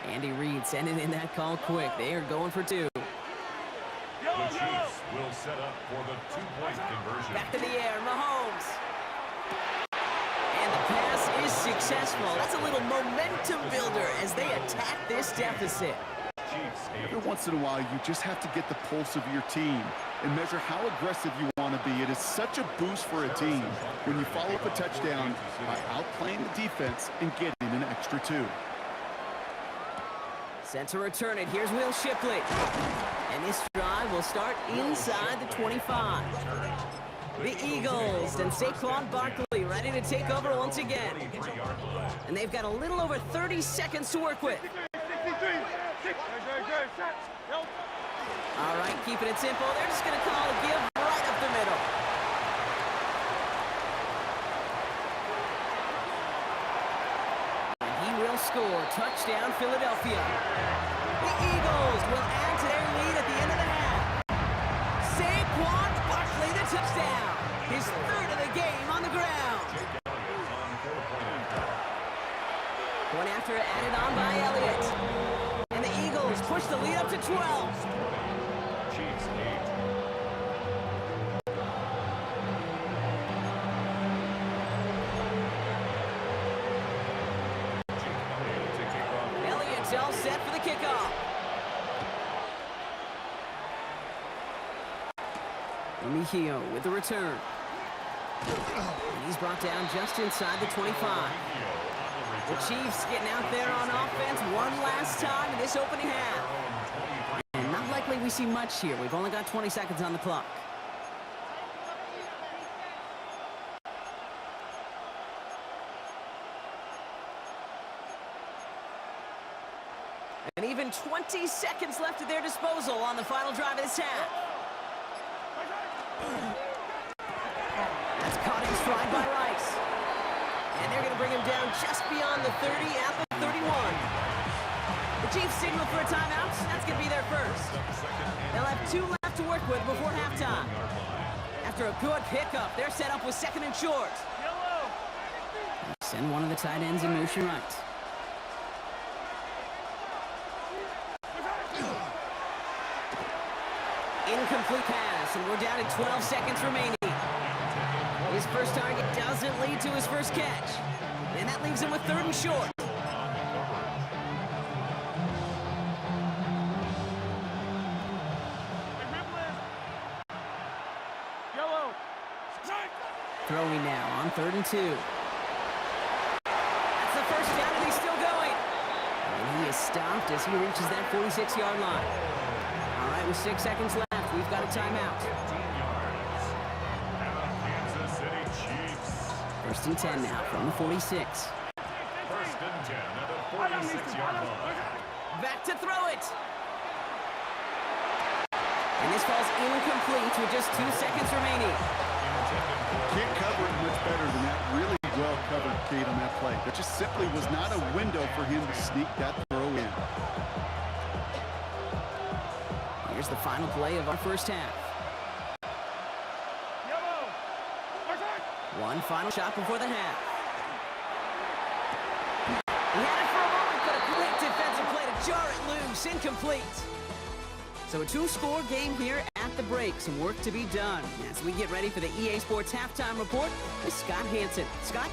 Andy Reid sending in that call quick. They are going for 2. The Chiefs will set up for the 2-point conversion. Back to the air, Mahomes. And the pass is successful. That's a little momentum builder as they attack this deficit. Every once in a while, you just have to get the pulse of your team and measure how aggressive you want to be. It is such a boost for a team when you follow up a touchdown by outplaying the defense and getting an extra 2. Set to return it. Here's Will Shipley. And this drive will start inside the 25. The Eagles and Saquon Barkley ready to take over once again. And they've got a little over 30 seconds to work with. All right, keeping it simple. They're just going to call a give right up the middle. And he will score. Touchdown, Philadelphia. The Eagles will add to their lead at the end of the half. Saquon Barkley, the touchdown. His 3rd of the game on the ground. One after added on by Elliott. And the Eagles push the lead up to 12. Chiefs 8. Elliott's all set for the kickoff. Mejio with the return. And he's brought down just inside the 25. The Chiefs getting out there on offense one last time in this opening half. And not likely we see much here. We've only got 20 seconds on the clock. And even 20 seconds left at their disposal on the final drive of this half. That's caught in stride by Rice. And they're going to bring him down just beyond the 30 at the 31. The Chiefs signal for a timeout. That's going to be their first. They'll have 2 left to work with before halftime. After a good pickup, they're set up with 2nd and short. Send one of the tight ends in motion right. Incomplete pass, and we're down to 12 seconds remaining. His first target doesn't lead to his first catch. And that leaves him with 3rd and short. Throwing now on 3rd and 2. That's the first down, and he's still going. And he is stopped as he reaches that 46-yard line. All right, with 6 seconds left, we've got a timeout. 1st and 10 now from the 46. 1st and 10 at the 46-yard line. Back to throw it. And this falls incomplete with just 2 seconds remaining. Can't cover it much better than that. Really well covered, Kate, on that play. There just simply was not a window for him to sneak that throw in. Here's the final play of our first half. One final shot before the half. He had it for a moment, but a great defensive play to jar it loose. Incomplete. So a 2-score game here at the break. Some work to be done as we get ready for the EA Sports Halftime Report with Scott Hanson. Scott?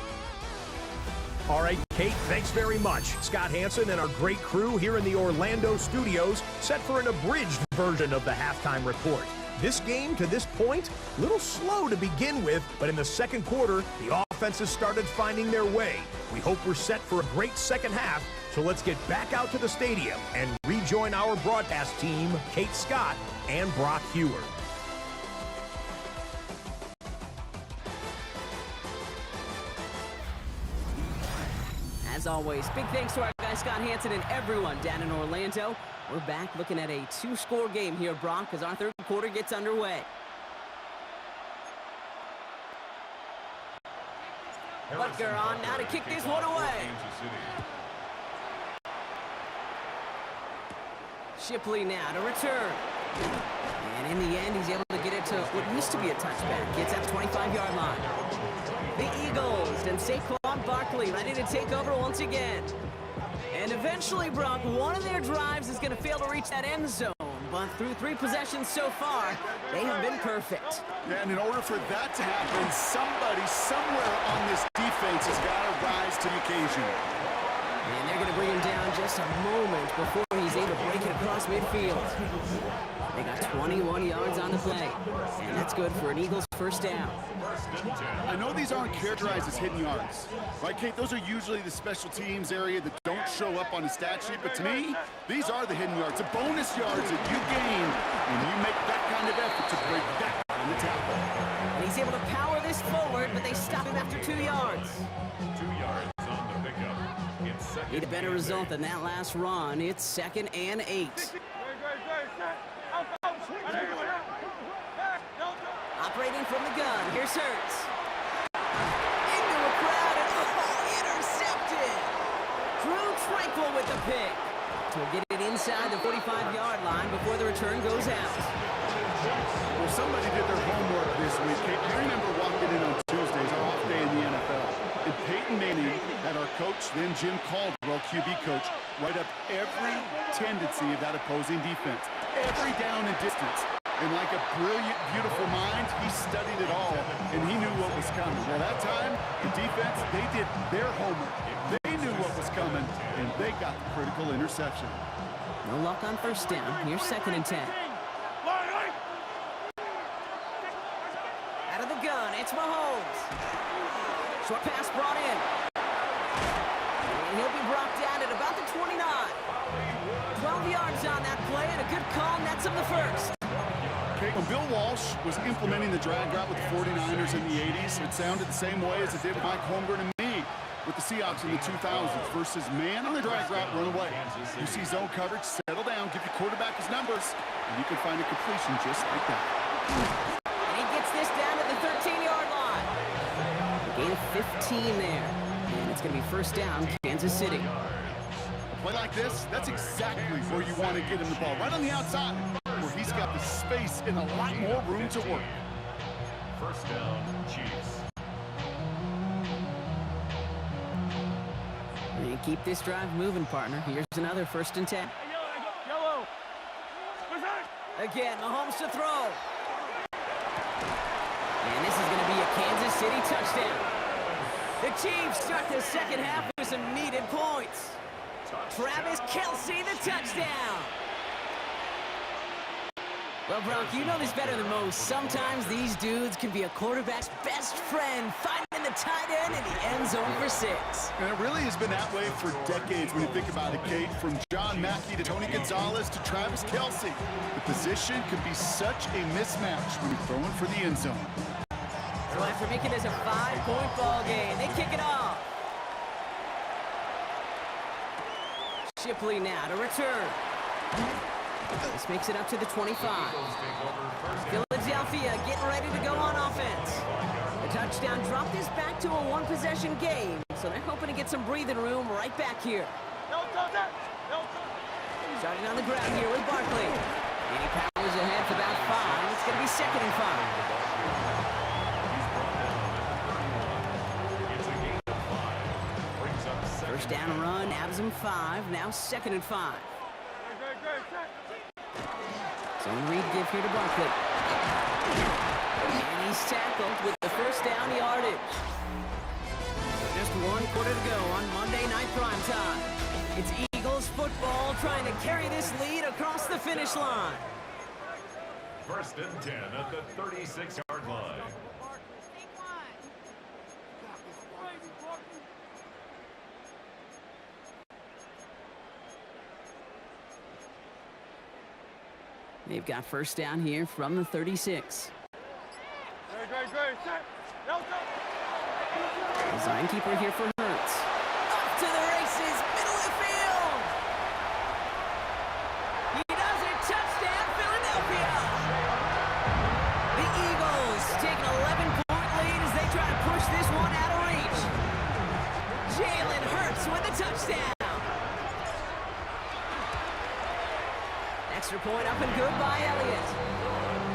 All right, Kate, thanks very much. Scott Hanson and our great crew here in the Orlando studios set for an abridged version of the Halftime Report. This game, to this point, a little slow to begin with, but in the 2nd quarter, the offenses started finding their way. We hope we're set for a great second half, so let's get back out to the stadium and rejoin our broadcast team, Kate Scott and Brock Hewer. As always, big thanks to our guy Scott Hanson and everyone down in Orlando. We're back looking at a 2-score game here, Brock, as our 3rd quarter gets underway. Butker on now to kick this one away. Shipley now to return. And in the end, he's able to get it to what used to be a touchback. Gets at the 25-yard line. The Eagles and Saquon Barkley ready to take over once again. And eventually, Brock, one of their drives is going to fail to reach that end zone. But through 3 possessions so far, they have been perfect. Yeah, and in order for that to happen, somebody somewhere on this defense has got to rise to the occasion. And they're going to bring him down just a moment before he's able to break it across midfield. They got 21 yards on the play, and that's good for an Eagles first down. I know these aren't characterized as hidden yards, right, Kate? Those are usually the special teams area that don't show up on the stat sheet, but to me, these are the hidden yards, the bonus yards that you gain when you make that kind of effort to break that on the tackle. And he's able to power this forward, but they stop him after 2 yards. 2 yards on the pickup. It's 2nd. Need a better result than that last run. It's 2nd and 8. Operating from the gun, here's Hurts. Into a crowd and intercepted. Drew Tranquil with the pick. He'll get it inside the 45-yard line before the return goes out. Well, somebody did their homework this week, Kate. I remember walking in on Tuesdays, our off day in the NFL, and Peyton Manning had our coach, then Jim Caldwell, QB coach, write up every tendency of that opposing defense, every down and distance. And like a brilliant, beautiful mind, he studied it all, and he knew what was coming. Well, that time, the defense, they did their homework. They knew what was coming, and they got the critical interception. No luck on first down. Here's 2nd and 10. Out of the gun, it's Mahomes. Short pass brought in. And he'll be brought down at about the 29. 12 yards on that play, and a good call nets him the first. When Bill Walsh was implementing the drag route with the 49ers in the 80s, it sounded the same way as it did with Mike Holmgren and me with the Seahawks in the 2000s versus man on the drag route, run away. You see zone coverage, settle down, give your quarterback his numbers, and you can find a completion just like that. And he gets this down at the 13-yard line. A gain of 15 there. And it's going to be first down, Kansas City. A play like this, that's exactly where you want to get him the ball. Right on the outside, where he's got the space and a lot more room to work. First down, Chiefs. And keep this drive moving, partner. Here's another 1st and 10. Yellow. Again, Mahomes to throw. And this is going to be a Kansas City touchdown. The Chiefs start the second half with some needed points. Travis Kelce, the touchdown. Well, Bronk, you know this better than most. Sometimes these dudes can be a quarterback's best friend, finding the tight end in the end zone for 6. And it really has been that way for decades when you think about it, Kate. From John Mackey to Tony Gonzalez to Travis Kelce. The position can be such a mismatch when you're throwing for the end zone. So after making this a 5-point ball game, they kick it off. Shipley now to return. This makes it up to the 25. Philadelphia getting ready to go on offense. The touchdown dropped this back to a 1-possession game, so they're hoping to get some breathing room right back here. Starting on the ground here with Barkley. And he powers ahead for about 5. It's going to be 2nd and 5. First down run, Absam 5, now 2nd and 5. Zone read give here to Barkley. And he's tackled with the first down yardage. Just 1 quarter to go on Monday Night Primetime. It's Eagles football trying to carry this lead across the finish line. 1st and 10 at the 36-yard line. They've got first down here from the 36. Design keeper here for Hurts. Up to the races, middle of the field. He does it, touchdown, Philadelphia. The Eagles take an 11-point lead as they try to push this one out of reach. Jalen Hurts with a touchdown. Extra point up and good by Elliott.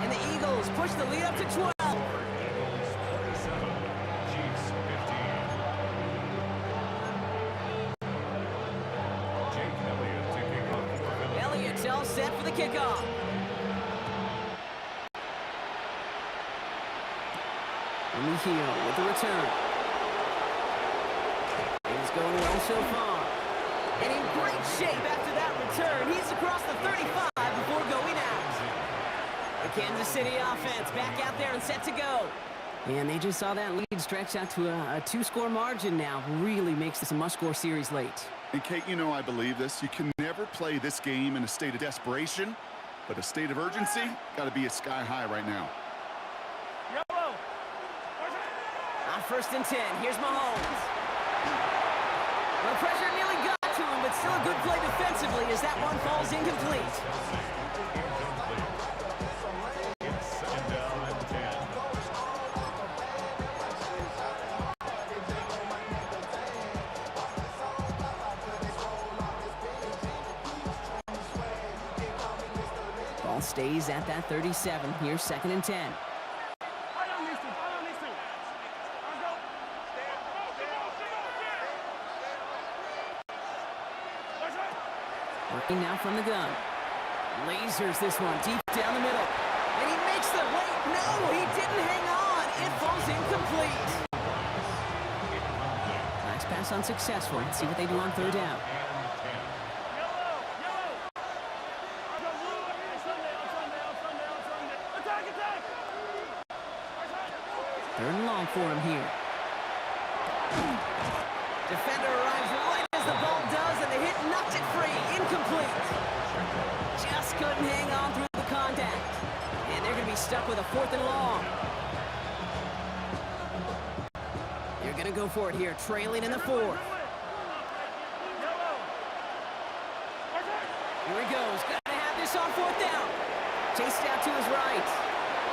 And the Eagles push the lead up to 12. Eagles 27, Chiefs 15. Jake Elliott to kick off for Philly. Elliott's all set for the kickoff. Emichio with the return. It's going well so far. And in great shape after that return. He's across the 35 before going out. The Kansas City offense back out there and set to go. And they just saw that lead stretch out to a 2-score margin now. Really makes this a must-score series late. And Kate, you know I believe this. You can never play this game in a state of desperation, but a state of urgency got to be a sky high right now. On 1st and 10, here's Mahomes. Well, pressure nearly got to him, but still a good play defensively as that one falls incomplete. It's 2nd down and 10. Ball stays at that 37. Here's 2nd and 10. Working now from the gun. Lasers this one deep down the middle. And he makes the wait. No, he didn't hang on. It falls incomplete. Nice pass unsuccessful. Let's see what they do on 3rd down. 3rd and long for him here. Defender arrives right as the ball does, and the hit knocked it free. Incomplete. Just couldn't hang on through the contact. And they're going to be stuck with a 4th and long. They're going to go for it here, trailing in the 4th. Here he goes. Got to have this on 4th down. Chased out to his right.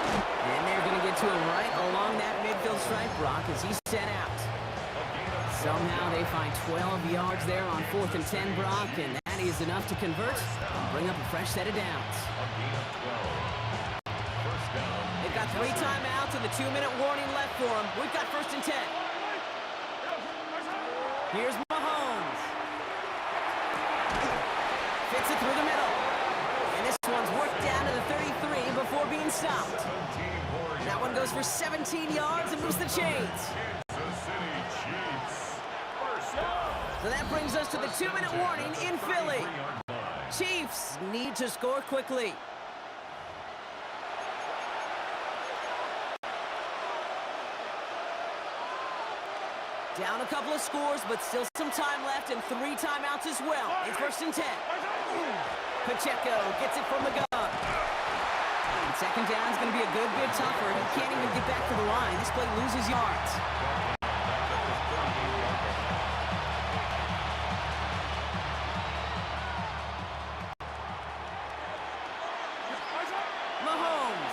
And they're going to get to him right along that midfield stripe, Brock, as he's sent out. Somehow they find 12 yards there on 4th and 10, Brock, and that is enough to convert and bring up a fresh set of downs. They've got 3 timeouts and the 2-minute warning left for them. We've got 1st and 10. Here's Mahomes. Fits it through the middle. And this one's worked down to the 33 before being stopped. That one goes for 17 yards and moves the chains. So that brings us to the 2-minute warning in Philly. Chiefs need to score quickly. Down a couple of scores, but still some time left and 3 timeouts as well. It's 1st and 10. Pacheco gets it from the gun. And 2nd down is going to be a good bit tougher. He can't even get back to the line. This play loses yards. Mahomes.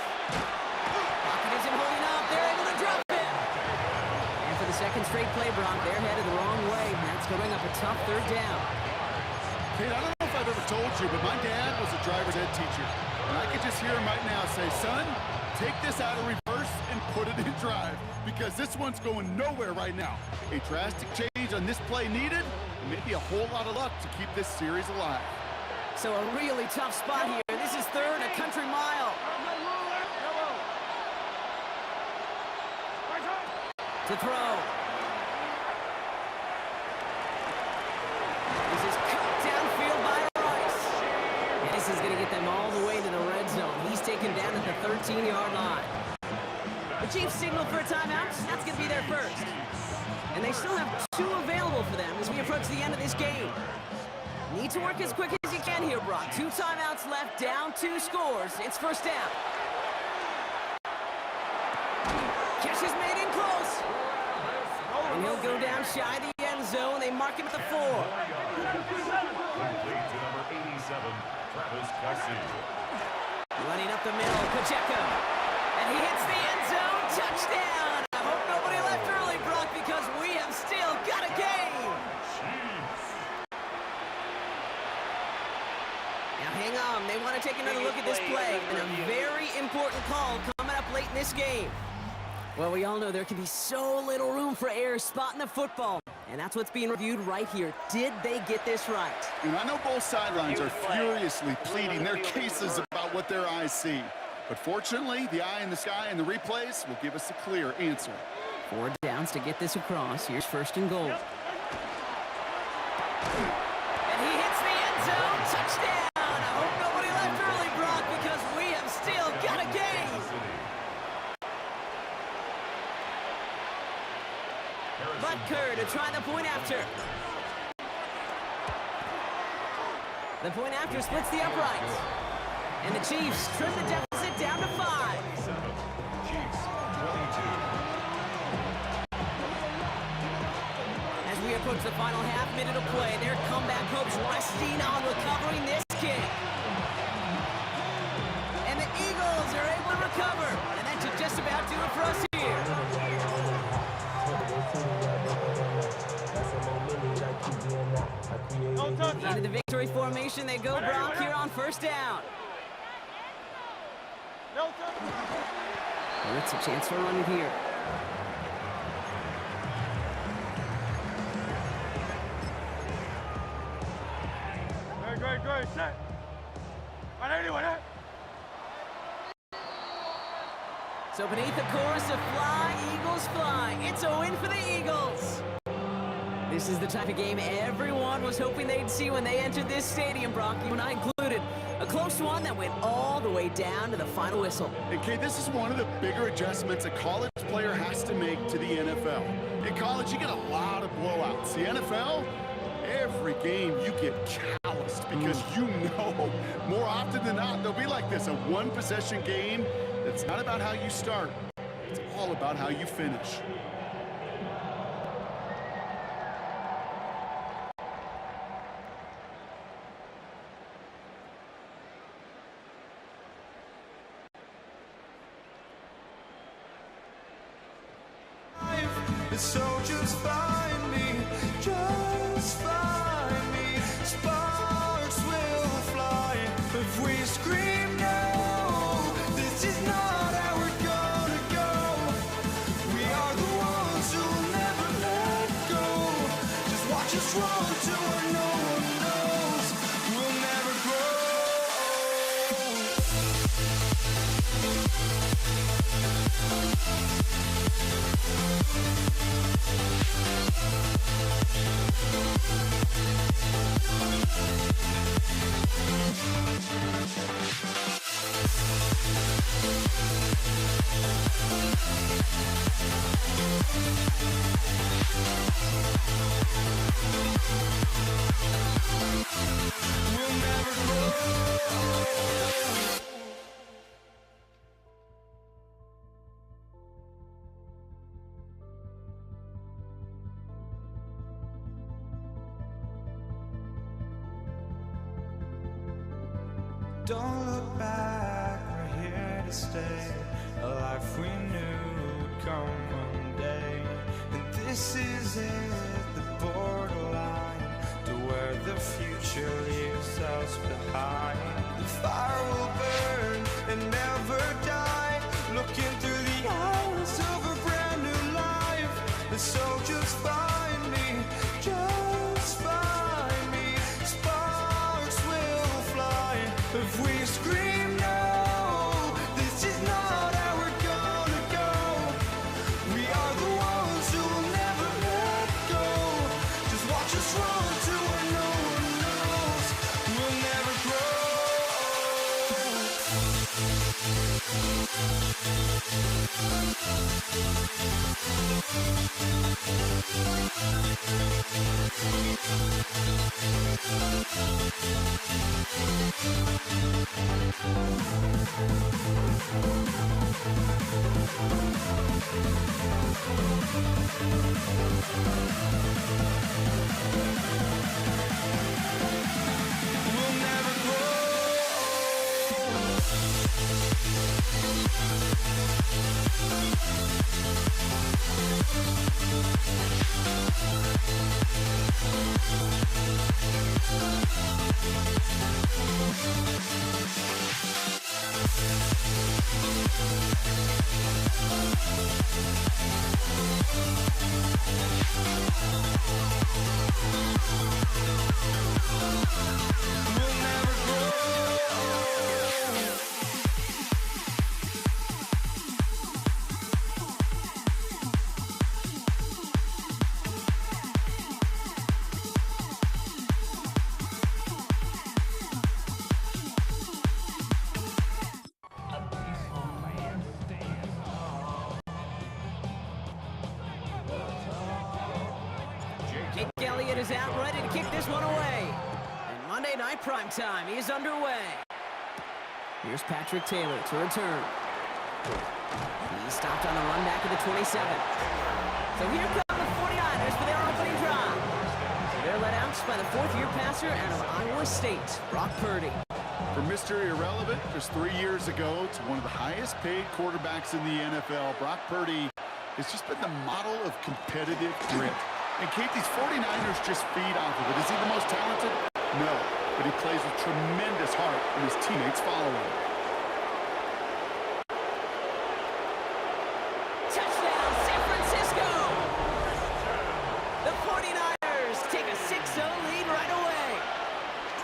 Pocket isn't holding up. They're able to drop it. And for the 2nd straight play, Brock, they're headed the wrong way. And that's going to bring up a tough 3rd down. Kate, I don't know if I've ever told you, but my dad was a driver's ed teacher. And I could just hear him right now say, son, take this out of reverse and put it in drive, because this one's going nowhere right now. A drastic change on this play needed, and maybe a whole lot of luck to keep this series alive. So a really tough spot here. This is 3rd, a country mile. To throw. This is cut downfield by Rice. And this is going to get them all the way to the red zone. He's taken down at the 13-yard line. The Chiefs signal for a timeout. That's going to be their first. And they still have 2 available for them as we approach the end of this game. Need to work as quick as you can here, Brock. 2 timeouts left, down 2 scores. It's 1st down. Catch is made in close. And he'll go down shy of the end zone. They mark him at the 4. Complete to number 87, Travis Kelce. Running up the middle, Pacheco. And he hits the end zone. Touchdown. I hope nobody left early, Brock, because we have still got a game. Now hang on. They want to take another look at this play. And a very important call coming up late in this game. Well, we all know there can be so little room for error spotting the football. And that's what's being reviewed right here. Did they get this right? And I know both sidelines are furiously pleading their cases about what their eyes see. But fortunately, the eye in the sky and the replays will give us a clear answer. 4 downs to get this across. Here's 1st and goal. And he hits the end zone. Touchdown. I hope nobody left early, Brock, because we have still got a game. Butker to try the point after. The point after splits the uprights. And the Chiefs trim the deficit down to 5. Chiefs 22. As we approach the final half-minute of play, their comeback hopes resting on recovering this kick. And the Eagles are able to recover. And that should just about do it for us here. Into the victory formation they go, Brock, here on 1st down. Well, it's a chance for a run here. Great. Set. So beneath the chorus of Fly, Eagles Fly, it's a win for the Eagles. This is the type of game everyone was hoping they'd see when they entered this stadium, Brock, you and I included. A close one that went all the way down to the final whistle. And Kate, this is one of the bigger adjustments a college player has to make to the NFL. In college, you get a lot of blowouts. The NFL, every game you get calloused because you know more often than not they'll be like this, a one-possession game that's not about how you start. It's all about how you finish. So just find me, just find me. Sparks will fly if we scream no. This is not how we're gonna go. We are the ones who'll never let go. Just watch us run to where no one knows. We'll never grow. We'll never grow. Don't look back, we're here to stay. A life we knew would come one day. And this is it, the borderline to where the future leaves us behind. The fire will burn and never die, looking through the eyes of a brand new life. And so just find me, just find me. Sparks will fly if we scream no. This is not how we're gonna go. We are the ones who will never let go. Just watch us run to where no one knows. We'll never grow. We'll never grow. We'll never grow. Jake Elliott is out, ready to kick this one away. And Monday Night Primetime is underway. Here's Patrick Taylor to return. He stopped on the run back of the 27. So here come the 49ers for their opening drive. They're led out by the fourth-year passer out of Iowa State, Brock Purdy. From Mr. Irrelevant just 3 years ago to one of the highest paid quarterbacks in the NFL, Brock Purdy has just been the model of competitive grit. And Kate, these 49ers just feed off of it. Is he the most talented? No, but he plays with tremendous heart, and his teammates follow him. Touchdown, San Francisco! The 49ers take a 6-0 lead right away.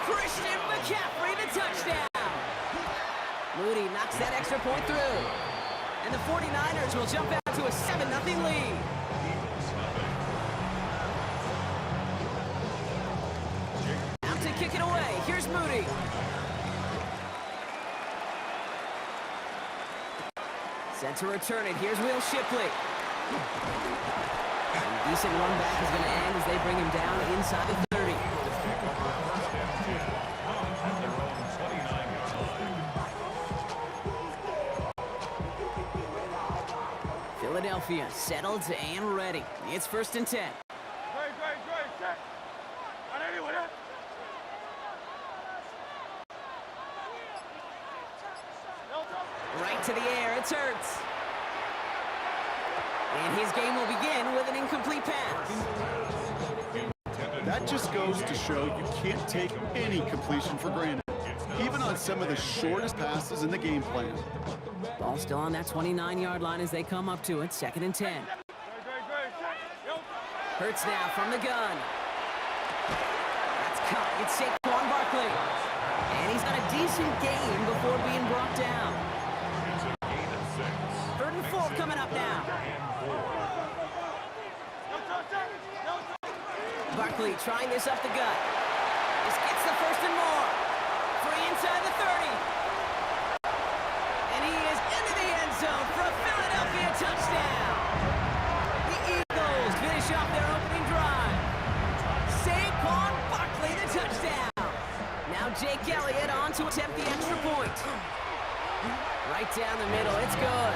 Christian McCaffrey, the touchdown. Moody knocks that extra point through. And the 49ers will jump out to a 7-0 lead. Out to kick it away. Here's Moody. Set to return it. Here's Will Shipley. And decent run back is going to end as they bring him down inside the 30. Philadelphia settled and ready. It's 1st and 10. Right to the air. It's Hurts. And his game will begin with an incomplete pass. That just goes to show you can't take any completion for granted, even on some of the shortest passes in the game plan. Ball still on that 29-yard line as they come up to it. 2nd and 10. Hurts now from the gun. That's caught. It's Saquon Barkley. And he's got a decent game before being brought down. 3rd and 4 coming up now. Barkley trying this up the gut. This gets the 1st and more. Free inside the 30. And he is into the end zone for a Philadelphia touchdown. The Eagles finish off their opening drive. Saquon Barkley, the touchdown. Now Jake Elliott on to attempt the extra point. Right down the middle, it's good.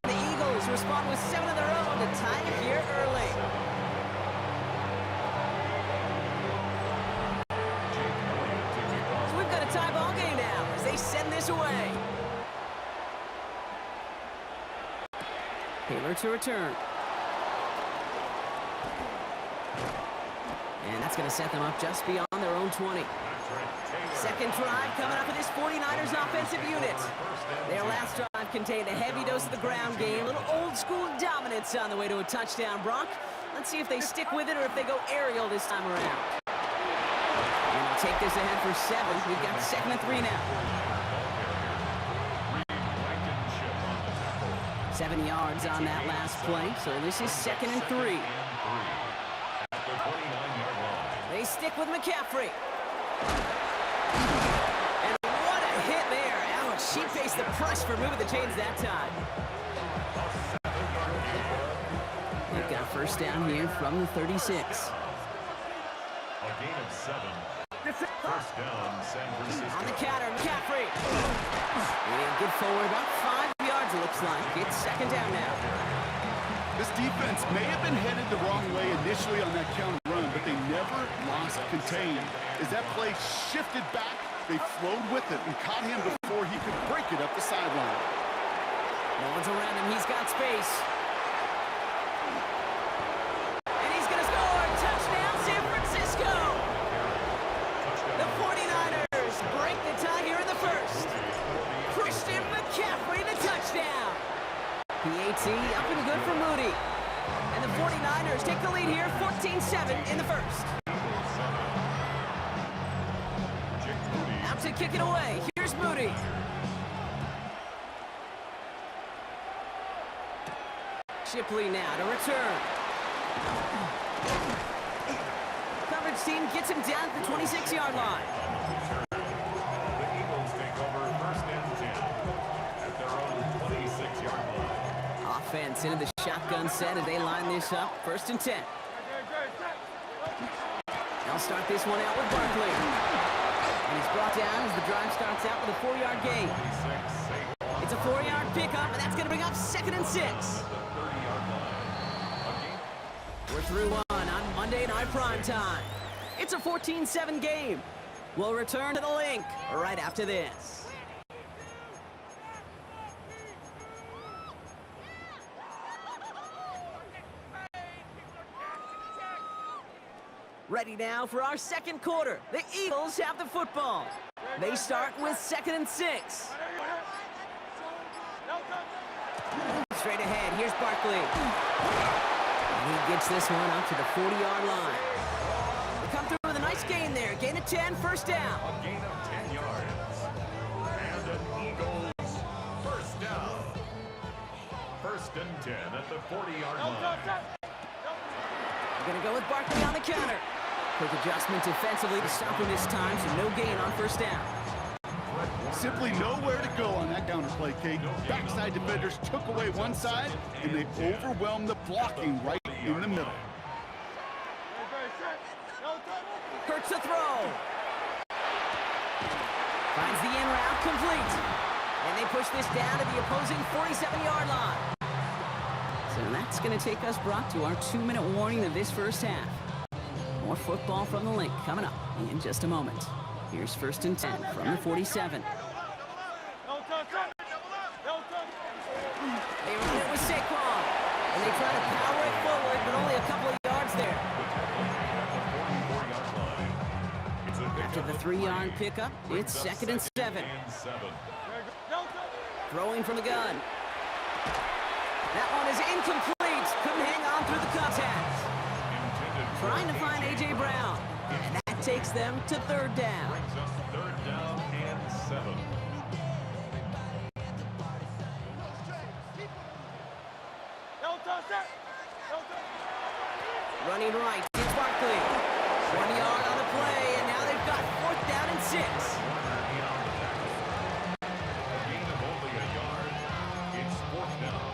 The Eagles respond with 7 of their own to tie it here early. So we've got a tie ball game now as they send this away. Taylor to return. And that's going to set them up just beyond their own 20. Second drive coming up for this 49ers offensive unit. Their last drive contained a heavy dose of the ground game, a little old-school dominance on the way to a touchdown. Brock, let's see if they stick with it or if they go aerial this time around. And they'll take this ahead for 7. We've got 2nd and 3 now. 7 yards on that last play, so this is 2nd and 3. They stick with McCaffrey. And what a hit there. Ouch, she faced the press for moving the chains that time. They've got a 1st down here from the 36. A gain of 7. 1st down, San Francisco. On the counter, McCaffrey. And good forward, about 5 yards it looks like. It's 2nd down now. This defense may have been headed the wrong way initially on that counter run, but they never lost contain. As that play shifted back, they flowed with it and caught him before he could break it up the sideline. No one's around him. He's got space. And he's going to score. Touchdown, San Francisco. The 49ers break the tie here in the 1st. Christian McCaffrey, the touchdown. PAT up and good for Moody. And the 49ers take the lead here, 14-7 in the 1st. Out to kick it away. Here's Moody. Shipley now to return. Coverage team gets him down at the 26-yard line. The Eagles take over 1st and 10 at their own 26-yard line. Offense into the shotgun set and they line this up. 1st and 10. They'll start this one out with Barkley. And he's brought down as the drive starts out with a 4-yard gain. It's a 4-yard pickup, and that's going to bring up 2nd and 6. We're through one on Monday Night Primetime. It's a 14-7 game. We'll return to the link right after this. Ready now for our 2nd quarter. The Eagles have the football. They start with 2nd and 6. Straight ahead, here's Barkley. And he gets this one up to the 40-yard line. They come through with a nice gain there. Gain of 10, 1st down. A gain of 10 yards. And an Eagles 1st down. 1st and 10 at the 40-yard line. They're going to go with Barkley on the counter. Quick adjustment defensively to stop him this time, so no gain on 1st down. Simply nowhere to go on that counter play, Kate. Backside defenders took away one side, and they overwhelmed the blocking right in the middle. Hurts the throw. Finds the in route complete. And they push this down to the opposing 47-yard line. So that's going to take us, Brock, to our 2-minute warning of this 1st half. More football from the link coming up in just a moment. Here's 1st and 10 from the 47. They run it with Saquon. they try to power it forward, but only a couple of yards there. After the 3-yard pickup, it's 2nd and 7. Throwing from the gun. That one is incomplete. Couldn't hang on through the contact. Trying to find A.J. Brown. And that takes them to 3rd down. Brings us 3rd down and 7. Running right, it's Barkley. 1 yard on the play, and now they've got 4th down and 6. A gain of only a yard. It's 4th down.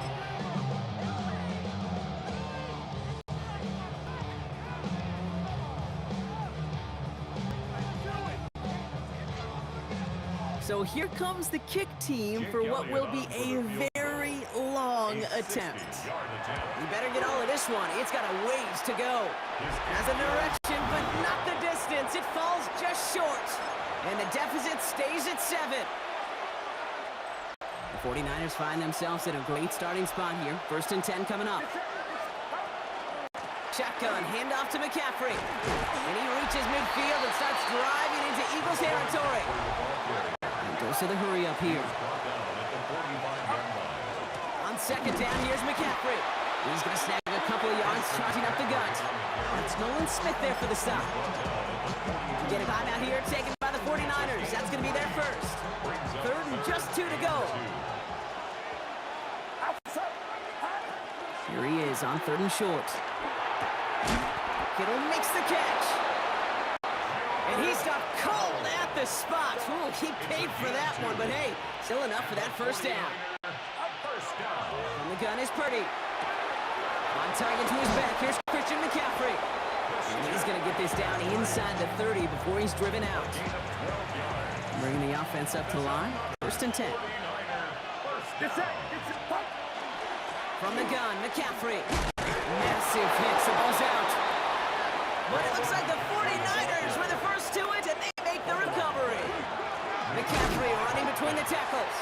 So here comes the kick team for what will be a very long attempt. You better get all of this one. It's got a ways to go. Has a direction, but not the distance. It falls just short. And the deficit stays at 7. The 49ers find themselves in a great starting spot here. 1st and 10 coming up. Shotgun, handoff to McCaffrey. And he reaches midfield and starts driving into Eagles territory. And goes to the hurry up here. On 2nd down, here's McCaffrey. He's going to snag a couple of yards, charging up the gut. That's Nolan Smith there for the stop. Get a timeout here, taken by the 49ers. That's going to be their first. 3rd and just 2 to go. Here he is on 3rd and short. Kittle makes the catch. And he stopped cold at the spot. Ooh, he paid for that one, but hey, still enough for that 1st down. From the gun is Purdy. On target to his back, here's Christian McCaffrey. And he's going to get this down inside the 30 before he's driven out. Bringing the offense up to line. 1st and 10. From the gun, McCaffrey. Massive hit, so ball's out. But it looks like the 49ers were the first to it, and they make the recovery. McCaffrey running between the tackles.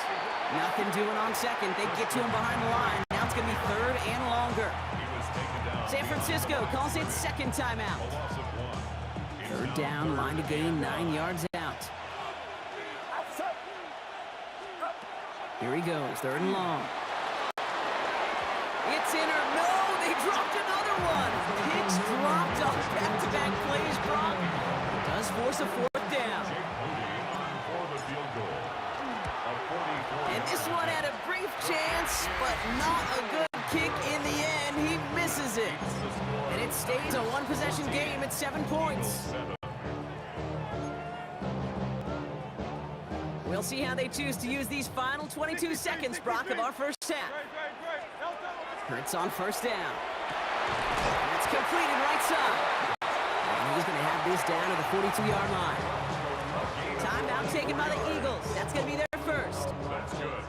Nothing doing on 2nd. They get to him behind the line. Now it's going to be 3rd and longer. San Francisco calls it 2nd timeout. 3rd down, line to gain, 9 yards out. Here he goes, 3rd and long. It's in or no, they dropped another one. Hicks dropped off back-to-back plays, Brock. Does force a 4th down. And this one had a brief chance, but not a good kick in the end. He misses it. And it stays a 1-possession game at 7 points. We'll see how they choose to use these final 22 seconds, Brock, of our first half. Hurts on 1st down. It's completed right side. And he's going to have this down to the 42-yard line. Timeout taken by the Eagles. That's going to be their first.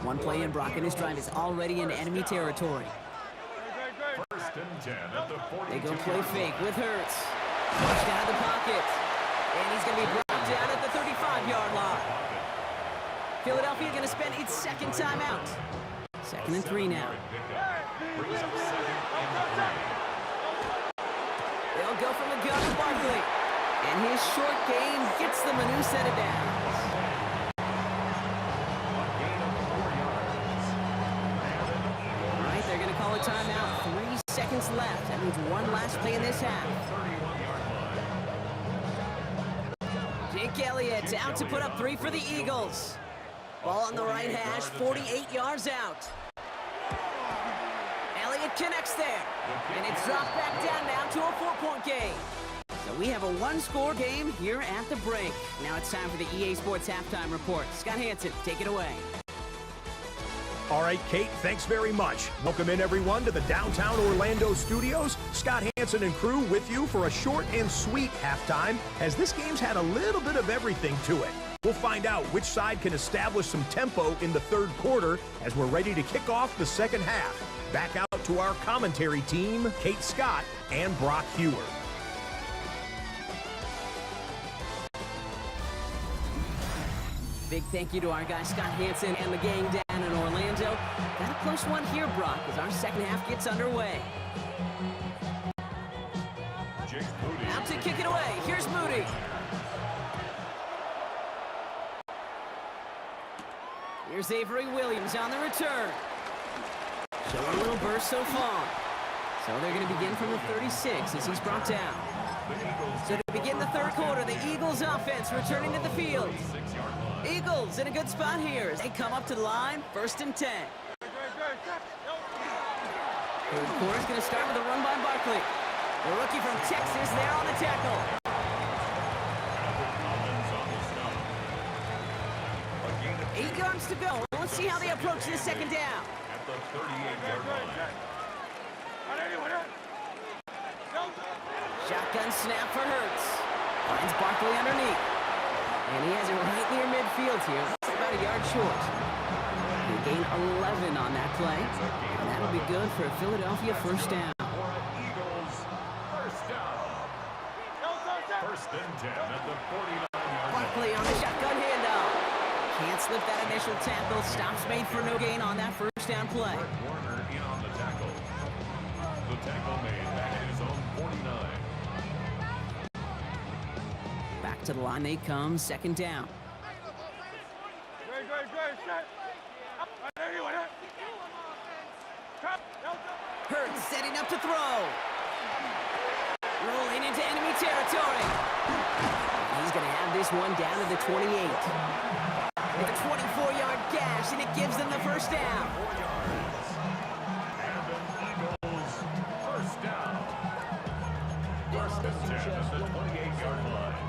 One play in, Brock, and his drive is already in enemy territory. 1st and 10 at the 42. They go play fake with Hurts. Pushed out of the pocket. And he's going to be brought down at the 35-yard line. Philadelphia going to spend its 2nd timeout. 2nd and 3 now. They'll go from the gun to Barkley. And his short game gets them a new set of downs. All right, they're going to call a timeout. 3 seconds left. That means one last play in this half. Jake Elliott out to put up 3 for the Eagles. Ball on the right hash, 48 yards out. Elliott connects there. And it's dropped back down now to a 4-point game. So we have a 1-score game here at the break. Now it's time for the EA Sports Halftime Report. Scott Hanson, take it away. All right, Kate, thanks very much. Welcome in, everyone, to the downtown Orlando studios. Scott Hanson and crew with you for a short and sweet halftime, as this game's had a little bit of everything to it. We'll find out which side can establish some tempo in the 3rd quarter as we're ready to kick off the 2nd half. Back out to our commentary team, Kate Scott and Brock Hewer. Big thank you to our guy Scott Hansen and the gang down in Orlando. Got a close one here, Brock, as our second half gets underway. Jake Moody. Out to kick it away. Here's Moody. Here's Avery Williams on the return. Showing a little burst so far. So they're going to begin from the 36 as he's brought down. So to begin the third quarter, the Eagles offense returning to the field. Eagles in a good spot here as they come up to the line, 1st and 10. Third quarter's going to start with a run by Barkley. The rookie from Texas there on the tackle. 8 yards to go. Let's see how they approach this second down. At the 38-yard line. Shotgun snap for Hurts. Finds Barkley underneath. And he has it right near midfield here. It's about a yard short. He gained 11 on that play. And that'll be good for a Philadelphia first down. Eagles, first down. 1st and 10 at the 49-yard line. Barkley on the shotgun handoff. Can't slip that initial tackle. Stops made for no gain on that first down play. Warner in on the tackle. The tackle made back at his own 49. Back to the line they come, second down. Hurts setting up to throw. Rolling into enemy territory. He's going to have this one down to the 28. With a 24-yard gash, and it gives them the first down. 4 yards. And the Eagles, first down. 1st and 10 at the 28-yard line.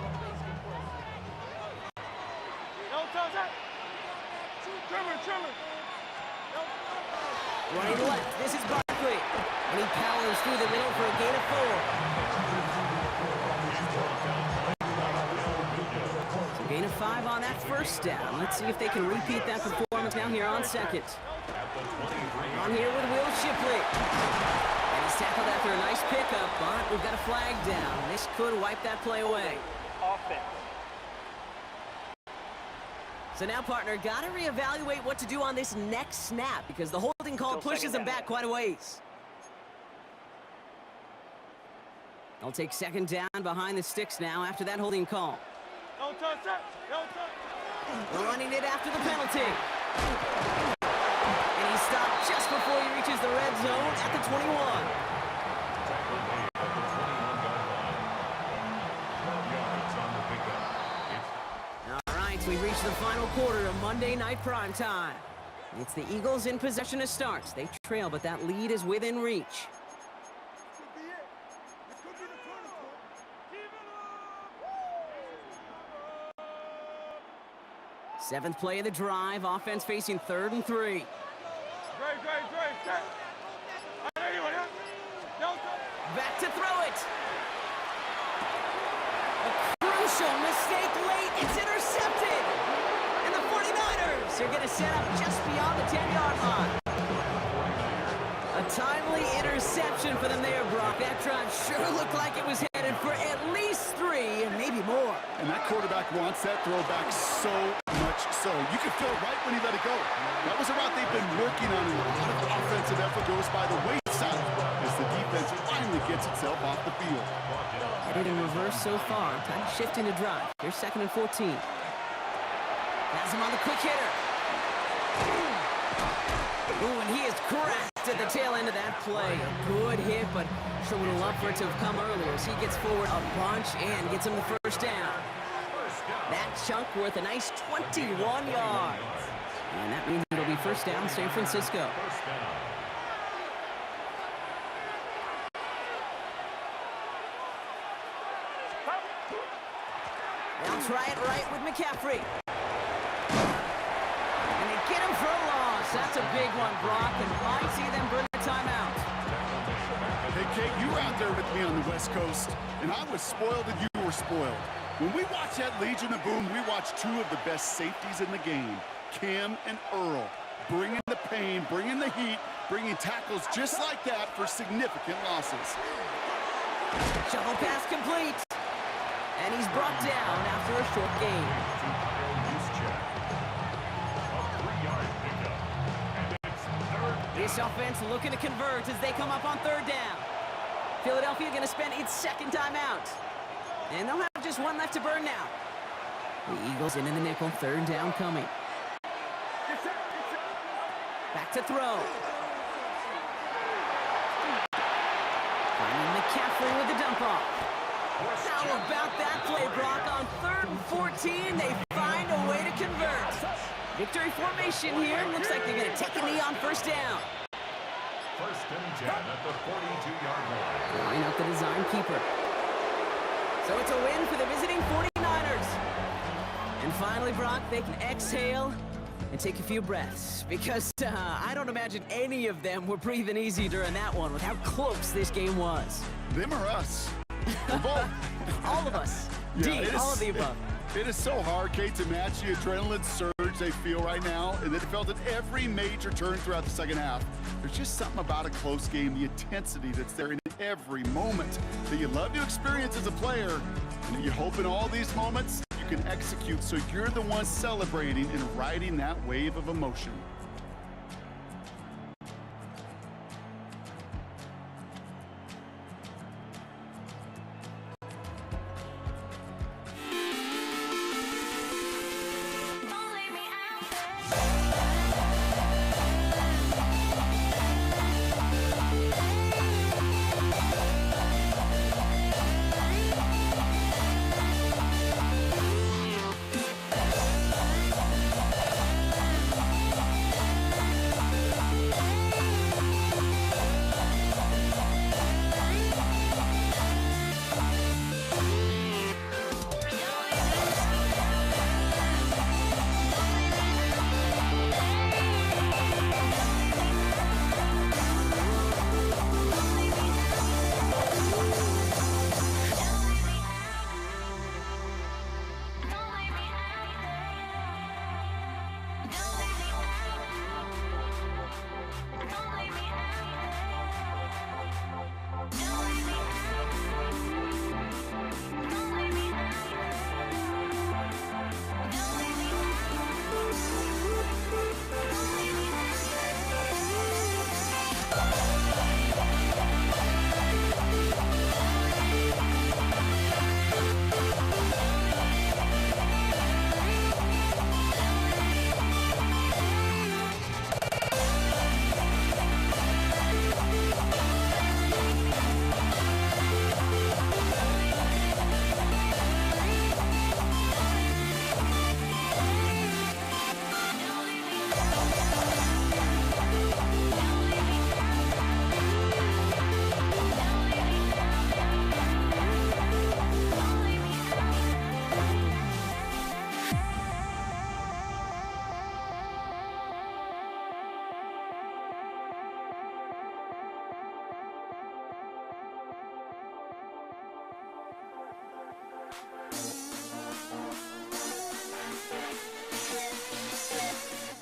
Running left, this is Barkley. And he powers through the middle for a gain of 4. So gain of 5 on that first down. Let's see if they can repeat that performance now here on second. On here with Will Shipley. And he's tackled after a nice pickup, but we've got a flag down. This could wipe that play away. Offense. So now, partner, got to reevaluate what to do on this next snap because the holding call pushes them back quite a ways. They'll take second down behind the sticks now after that holding call. Running it after the penalty. And he stopped just before he reaches the red zone at the 21. Tackle made at the 21-yard line. 12 yards on the pickup. All right, so we reached the final quarter of Monday Night Prime Time. It's the Eagles in possession to start. They trail, but that lead is within reach. Seventh play of the drive, offense facing 3rd and 3. Back to throw it. A crucial mistake late. It's intercepted. And the 49ers are going to set up just beyond the 10-yard line. A timely interception for them there, Brock. That drive sure looked like it was headed for at least 3 and maybe more. And that quarterback wants that throwback so much so. You can feel it right when he let it go. That was a route they've been working on, and a lot of offensive effort goes by the wayside as the defense finally gets itself off the field. Headed in reverse so far. Time to shift into drive. Here's 2nd and 14. Has him on the quick hitter. Ooh, and he is cracked at the tail end of that play. A good hit, but sure would have loved for it to have come earlier as he gets forward a bunch and gets him the first down. That chunk worth a nice 21 yards. And that means it'll be first down, San Francisco. First down. They'll try it right with McCaffrey. And they get him for a loss. That's a big one, Brock, and might see them burn the timeout. Hey, Kate, you were out there with me on the West Coast, and I was spoiled and you were spoiled. When we watch that Legion of Boom, we watch 2 of the best safeties in the game, Cam and Earl, bringing the pain, bringing the heat, bringing tackles just like that for significant losses. Shovel pass complete. And he's brought down after a short gain. This offense looking to convert as they come up on third down. Philadelphia going to spend its second timeout. And they'll have just one left to burn now. The Eagles into the nickel, third down coming. Back to throw. Finding McCaffrey with the dump off. How about that play, Brock? On 3rd and 14, they find a way to convert. Victory formation here. Looks like they're going to take a knee on first down. 1st and 10 at the 42-yard line. Line up the design keeper. So it's a win for the visiting 49ers. And finally, Brock, they can exhale and take a few breaths. Because I don't imagine any of them were breathing easy during that one with how close this game was. Them or us? We're both. All of us. Yeah, D, all of the above. It is so hard, Kate, to match the adrenaline surge they feel right now, and they felt at every major turn throughout the second half. There's just something about a close game, the intensity that's there in every moment that you love to experience as a player, and you hope in all these moments you can execute so you're the one celebrating and riding that wave of emotion.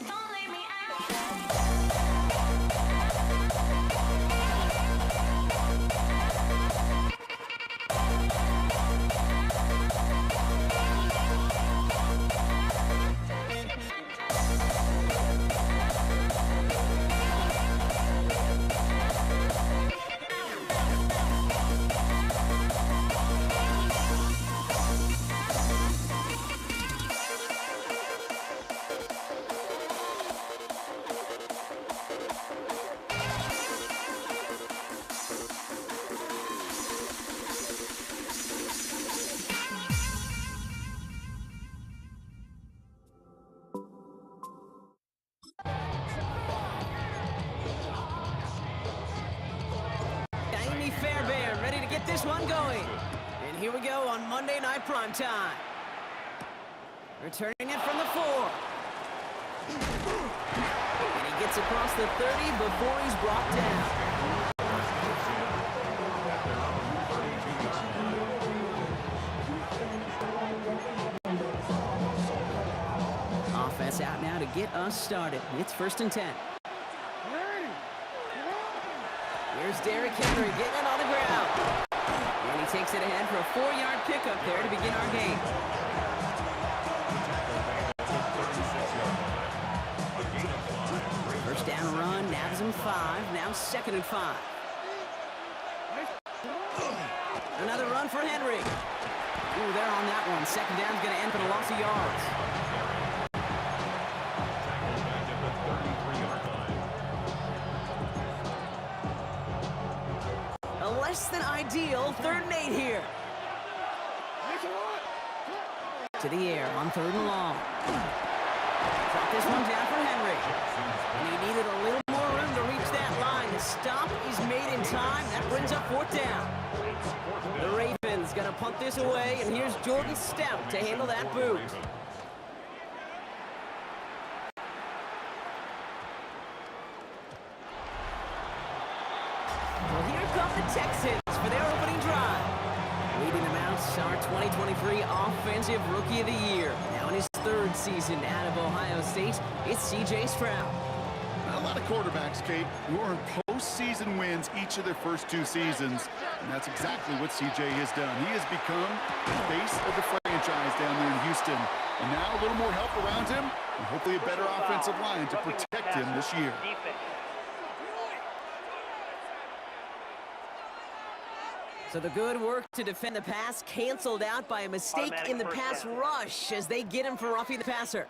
Don't leave me out this one going. And here we go on Monday Night Primetime. Returning it from the 4. And he gets across the 30 before he's brought down. Offense out now to get us started. It's 1st and 10. Here's Derrick Henry getting it on the ground. And he takes it ahead for a 4-yard pickup there to begin our game. First down run, nabs him 5, now 2nd and 5. Another run for Henry. Ooh, they're on that one. 2nd down's going to end for the loss of yards. Tackled back at the 33-yard line. A less than ideal 3rd and 8 here. To the air on 3rd and long. Drop this one down for Henry. And he needed a little more room to reach that line. The stop is made in time. That brings up 4th down. The Ravens gonna punt this away, and here's Jordan Stout to handle that boot. Well, here come the Texans for their opening drive. Leading them out, our 2023 Offensive Rookie of the Year. Now in his 3rd season out of Ohio State, it's C.J. Stroud. A lot of quarterbacks, Kate, who earn postseason wins each of their first 2 seasons, and that's exactly what CJ has done. He has become the face of the franchise down there in Houston, and now a little more help around him, and hopefully a better offensive line to protect him this year. So the good work to defend the pass canceled out by a mistake in the pass rush as they get him for roughing the passer.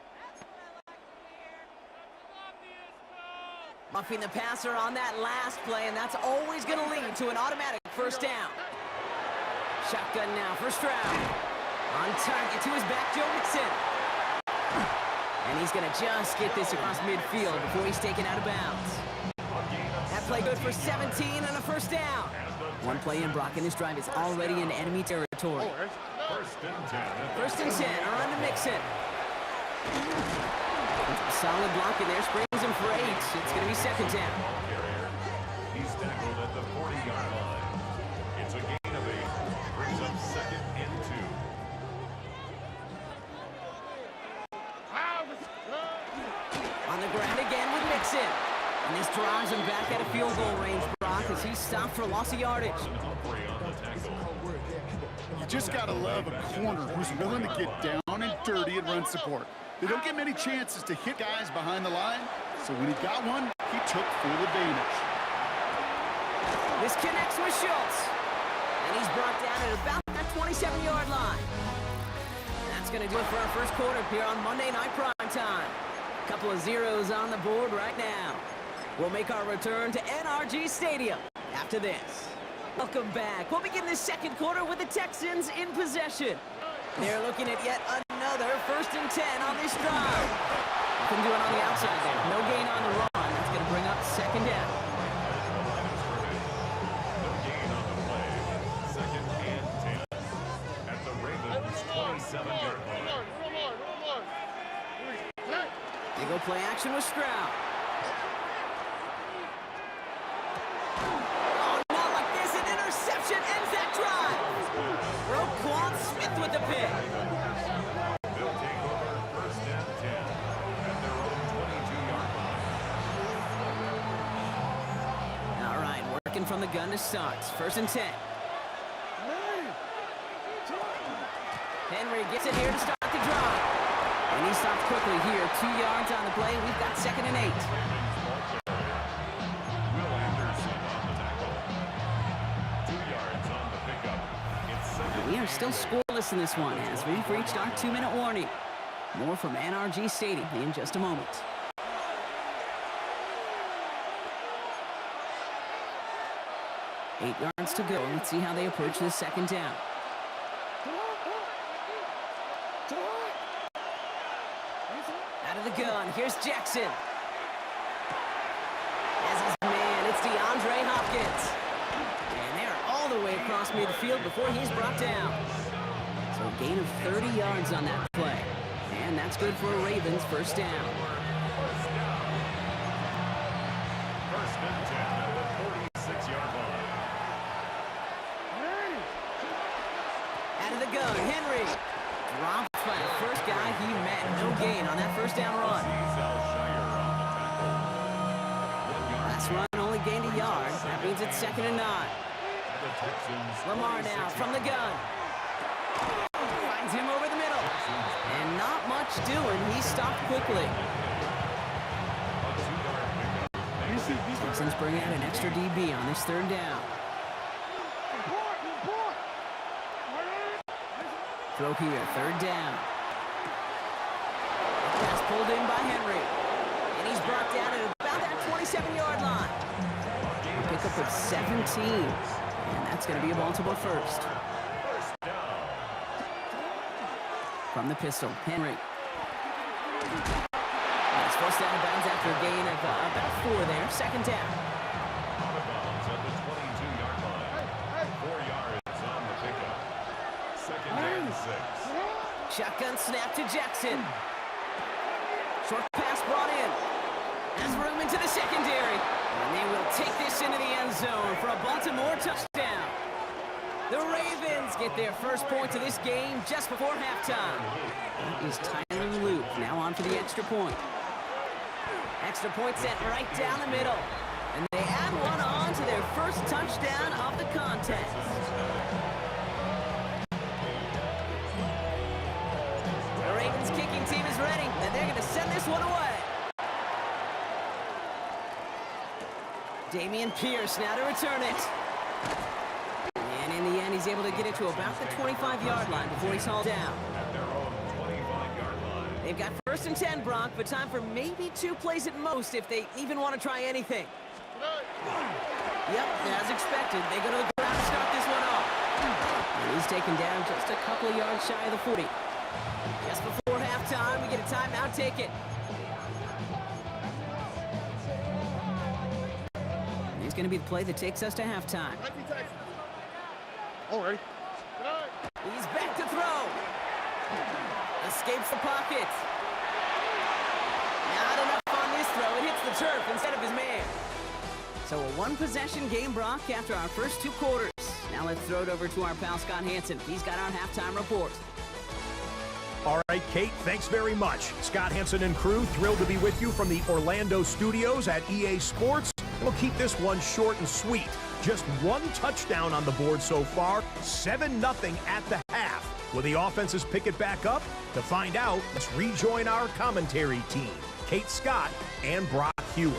Muffing the passer on that last play, and that's always going to lead to an automatic 1st down. Shotgun now for Stroud. On target to his back, Joe Mixon. And he's going to just get this across midfield before he's taken out of bounds. That play good for 17 and a 1st down. One play in, Brock, and this drive is already in enemy territory. 1st and 10. 1st and 10, around to Mixon. Solid block in there, springs him for 8. It's going to be 2nd down. He's tackled at the 40-yard line. It's a gain of 8. Brings up 2nd and 2. On the ground again with Mixon. And this drives him back out of field goal range, Brock, as he's stopped for loss of yardage. Humphrey on the tackle. You just got to love a corner who's willing to get down and dirty and run support. They don't get many chances to hit guys behind the line, so when he got one, he took full advantage. This connects with Schultz, and he's brought down at about that 27-yard line. That's going to do it for our 1st quarter here on Monday Night Prime Time. A couple of zeros on the board right now. We'll make our return to NRG Stadium after this. Welcome back. We'll begin the 2nd quarter with the Texans in possession. They're looking at yet another 1st and 10 on this drive. Can do it on the outside there. No gain on the run. That's going to bring up 2nd down. No gain on the play. 2nd and 10. At the Ravens' 27-yard line. They go play action with Stroud. Oh, not like this. An interception ends that drive. Roquan Smith with the pick. They'll take over 1st and 10 at their own 22-yard line. All right, working from the gun to start. 1st and 10. Henry gets it here to start the drive. And he stops quickly here. 2 yards on the play. We've got 2nd and 8. Will Anderson on the tackle. 2 yards on the pickup. It's 2nd. We are still scoreless in this one as we've reached our 2-minute warning. More from NRG Stadium in just a moment. Eight yards to go. Let's see how they approach this 2nd down. Out of the gun, here's Jackson. As his man, it's DeAndre Hopkins. And they're all the way across midfield before he's brought down. So a gain of 30 yards on that play. And that's good for a Ravens 1st down. 1st and 10 at the 46-yard line. Out of the gun, Henry. Dropped by the first guy he met. No gain on that 1st down run. Last run only gained a yard. That means it's 2nd and 9. Lamar now from the gun. Finds him over the middle. And not much doing. He stopped quickly. Texans bring out an extra DB on this third down. Throw here, third down. Pass pulled in by Henry. And he's brought down at about that 27-yard line. A pickup of 17. And that's going to be a Baltimore first. From the pistol, Henry. It's forced out of bounds after a gain of about 4 there. Second down. Out of bounds at the 22-yard line. 4 yards on the pickup. Second and 6. Shotgun snap to Jackson. Short pass brought in. Has room into the secondary. And they will take this into the end zone for a Baltimore touchdown. The Ravens get their first points of this game just before halftime. That is Tyler Luke now on for the extra point. Extra point sent right down the middle. And they add one on to their first touchdown of the contest. The Ravens kicking team is ready, and they're going to send this one away. Dameon Pierce now to return it. And in the end, he's able to get it to about the 25-yard line before he's hauled down. At their own 25-yard line. They've got first and 10, Brock, but time for maybe 2 plays at most if they even want to try anything. Yep, as expected, they go to the ground to start this one off. And he's taken down just a couple of yards shy of the 40. Just before halftime, we get a timeout, take it. And here's going to be the play that takes us to halftime. All right. He's back to throw. Escapes the pocket. Not enough on this throw. It hits the turf instead of his man. So a one-possession game, Brock, after our first 2 quarters. Now let's throw it over to our pal Scott Hanson. He's got our halftime report. All right, Kate, thanks very much. Scott Hanson and crew, thrilled to be with you from the Orlando studios at EA Sports. We'll keep this one short and sweet. Just 1 touchdown on the board so far, 7-0 at the half. Will the offenses pick it back up? To find out, let's rejoin our commentary team, Kate Scott and Brock Hewer.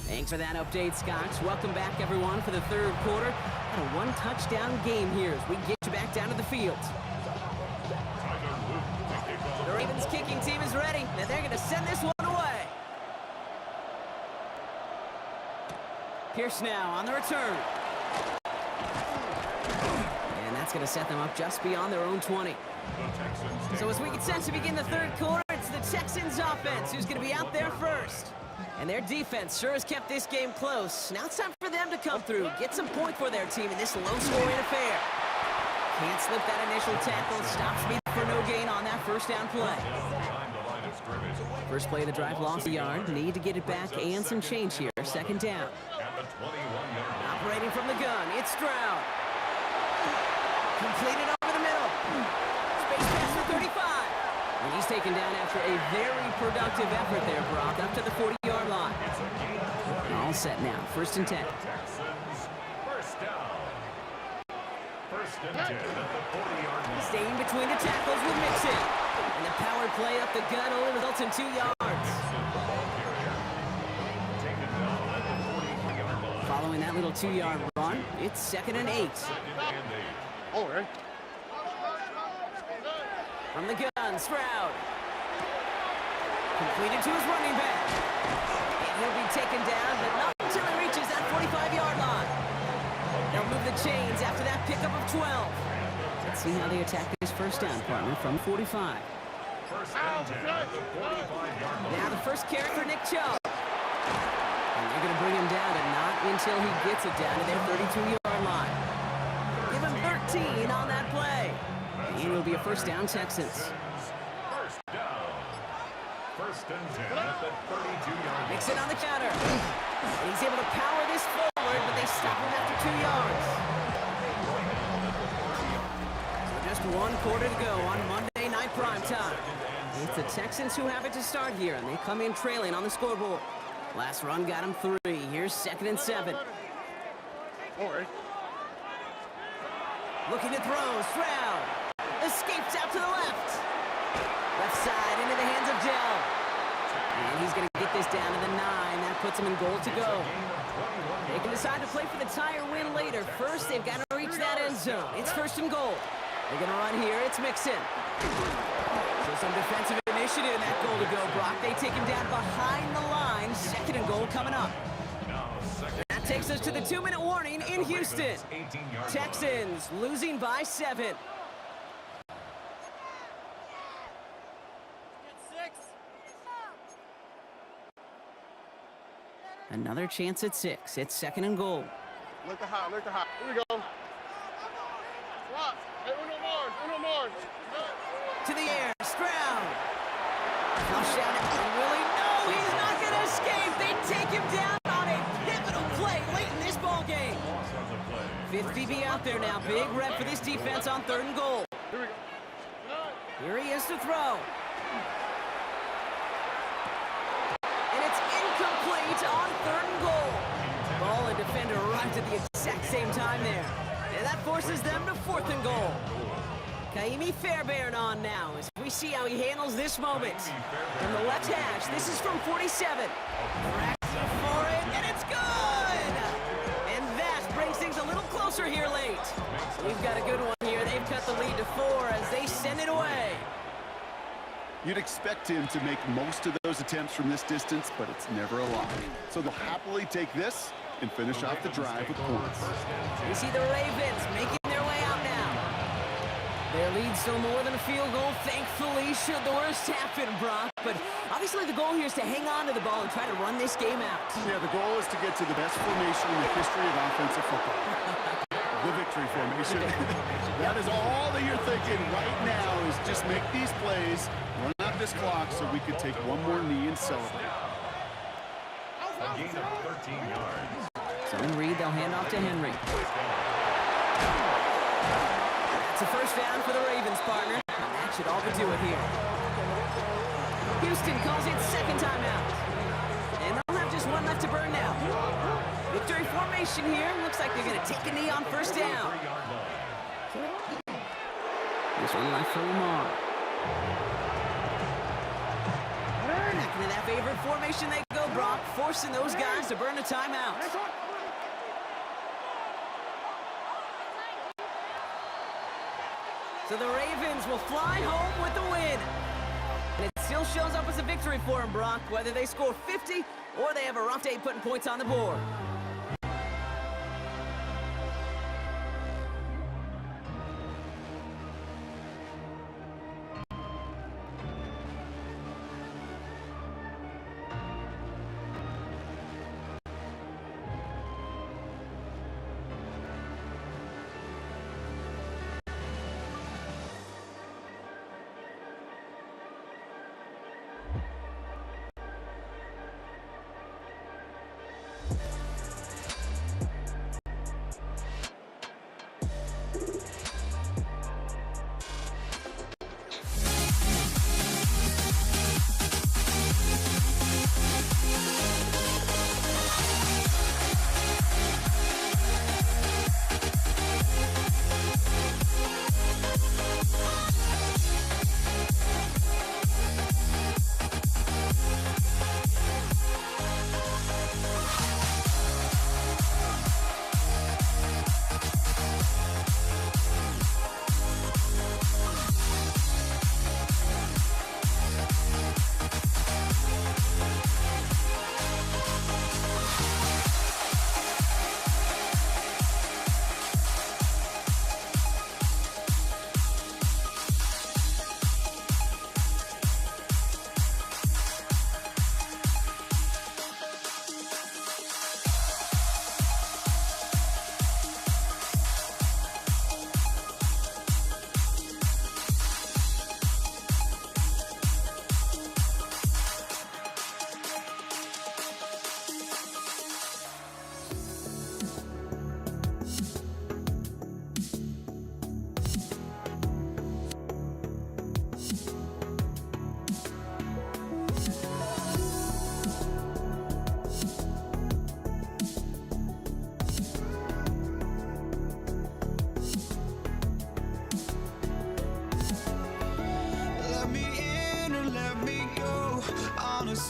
Thanks for that update, Scott. Welcome back, everyone, for the third quarter. And a 1-touchdown game here as we get you back down to the field. The Ravens kicking team is ready, and they're going to send this one away. Pierce now on the return. And that's going to set them up just beyond their own 20. So as we get set to begin the third quarter, it's the Texans offense who's going to be out there first. And their defense sure has kept this game close. Now it's time for them to come through, get some points for their team in this low-scoring affair. Can't slip that initial tackle. Stops me for no gain on that first down play. First play of the drive lost a yard. Need to get it back and some change here. Second down. Operating from the gun, it's Stroud. Completed over the middle. Space pass for 35. And he's taken down after a very productive effort there, Brock, up to the 40-yard line. All set now. First and 10. Texans, first down. First and 10 at the 40-yard line. Staying between the tackles with Mixon. And the power play up the gut only results in 2 yards. Taken down at the 40-yard line. Following that little 2-yard run, it's 2nd and 8. Second and 8. All right. From the gun, Stroud. Completed to his running back. And he'll be taken down, but not until he reaches that 45-yard line. They'll move the chains after that pickup of 12. Let's see how they attack this first down, partner, from 45. First and 10 at the 45-yard line. Now the first carry for Nick Chubb. And they're going to bring him down, and not until he gets it down to their 32-yard line. Give him 13 on that play. And it will be a first down, Texans. First down. First and 10 at the 32-yard line. Mixon on the counter. And he's able to power this forward, but they stop him after 2 yards. So just 1 quarter to go on Monday Night Primetime. It's the Texans who have it to start here, and they come in trailing on the scoreboard. Last run got him 3. Here's 2nd and 7. Looking to throw. Stroud escapes out to the left. Left side into the hands of Dell. And he's going to get this down to the 9. That puts him in goal to go. They can decide to play for the tie or win later. First, they've got to reach that end zone. It's 1st and goal. They're going to run here. It's Mixon. So some defensive initiative in that goal to go, Brock. They take him down behind the line. 2nd and goal coming up. That takes us to the 2-minute warning in Houston. Texans losing by 7. Another chance at 6. It's 2nd and goal. Look the high, look the high. Here we go. Rock. Hey, Uno Mars. To the air, Stroud. Flush out at Willie. No, he's not going to escape. They take him down on a pivotal play late in this ball game. 5th DB out there now. Big rep for this defense on 3rd and goal. Here we go. Here he is to throw. And it's incomplete on 3rd and goal. Ball and defender arrived at the exact same time there. And that forces them to 4th and goal. Kaimi Fairbairn on now as we see how he handles this moment. From the left hash, this is from 47. Cracks for it, and it's good! And that brings things a little closer here late. We've got a good one here. They've cut the lead to 4 as they send it away. You'd expect him to make most of those attempts from this distance, but it's never a lot. So they'll happily take this and finish off the drive with points. You see the Ravens making their way out now. Their lead's still more than a field goal, thankfully, should the worst happen, Brock. But obviously the goal here is to hang on to the ball and try to run this game out. Yeah, the goal is to get to the best formation in the history of offensive football. The victory formation. That is all that you're thinking right now is just make these plays, run out this clock so we could take one more knee and celebrate. A gain of 13 yards. So in Reed, they'll hand off to Henry. That's a 1st down for the Ravens, partner. And that should all but do it here. Houston calls it 2nd timeout. And they'll have just 1 left to burn now. Victory formation here. Looks like they're going to take a knee on 1st down. This one left for Lamar. Back into that favorite formation they go, Brock, forcing those guys to burn a timeout. So the Ravens will fly home with the win. And it still shows up as a victory for them, Brock, whether they score 50 or they have a rough day putting points on the board.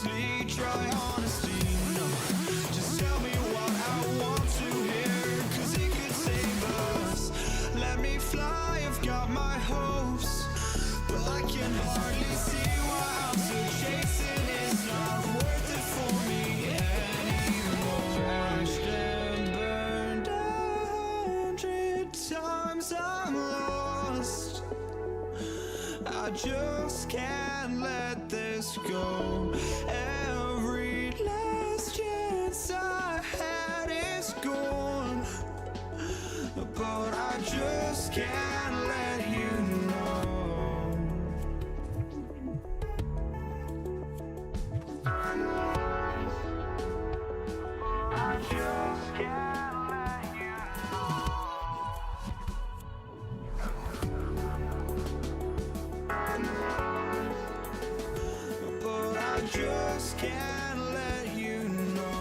honestly, try honesty. No, just tell me what I want to hear, 'cause it could save us. Let me fly, I've got my hopes, but I can hardly see why I'm still chasing. It's not worth it for me anymore. Crashed and burned 100 times, I'm lost. I just can't let this go. Every last chance I had is gone, but I just can't let you know. I just can't let you know. But I just can't let you know.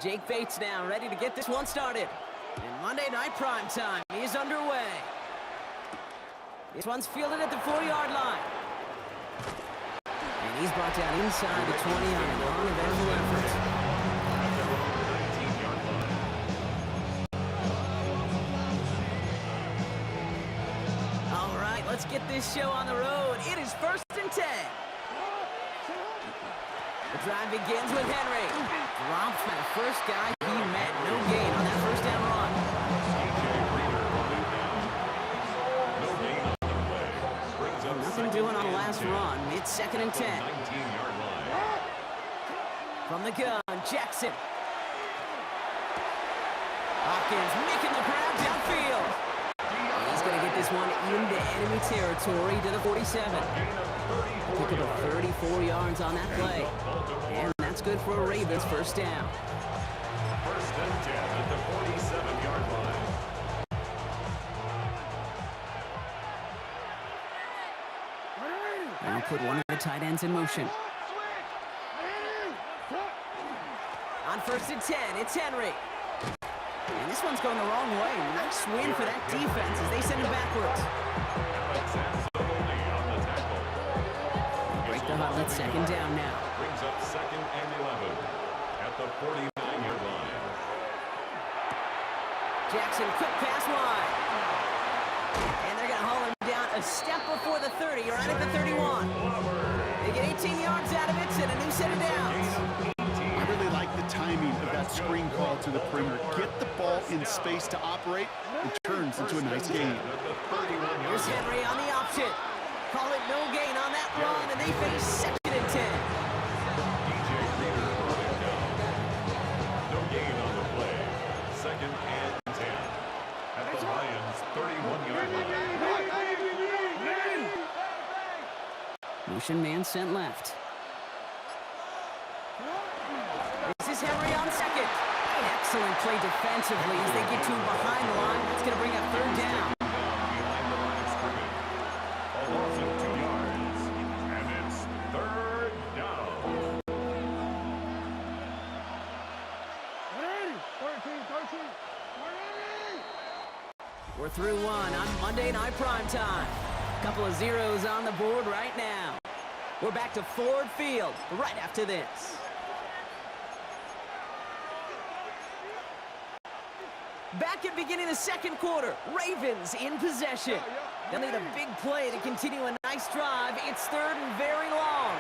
Jake Bates now ready to get this one started. And Monday Night Prime Time is underway. This one's fielded at the 4-yard line. And he's brought down inside the 20 on a non-eventful effort. At their own 19-yard line. All right, let's get this show on the road. It is 1st and 10. The drive begins with Henry. Drops for the first guy he met. No gain on that first down run. No gain on the play. Brings up Nothing doing on the last run. It's 2nd and 10. 19-yard line. From the gun, Jackson. Hopkins making the grab downfield. He's going to get this one into enemy territory to the 47. Pick up a 34 yards on that play. And that's good for a Ravens first down. 1st and 10 at the 47-yard line. Now put one of the tight ends in motion. On 1st and 10, it's Henry. And this one's going the wrong way. Nice win for that defense as they send it backwards. Alex Anzalone on the tackle. Break the huddle at 2nd down now. Brings up 2nd and 11 at the 49-yard line. Jackson, quick pass wide. And they're going to haul him down a step before the 30, right at the 31. They get 18 yards out of it and a new set of downs. I really like the timing of that screen call to the perimeter. Get the ball in space to operate. It turns into a nice game. Here's Henry on the option. Call it no gain on that run, and they face 2nd and 10. DJ Reader brought it down. No gain on the play. 2nd and 10 at the Lions' 31-yard line. Motion man sent left. This is Henry on 2nd. Excellent play defensively as they get to him behind the line. That's going to bring up 3rd down. Behind the line of scrimmage. A loss of 2 yards. And it's 3rd down. 13. We're through one on Monday Night Prime Time. Couple of zeros on the board right now. We're back to Ford Field right after this. Back at beginning of the second quarter, Ravens in possession. They'll need a big play to continue a nice drive. It's third and very long.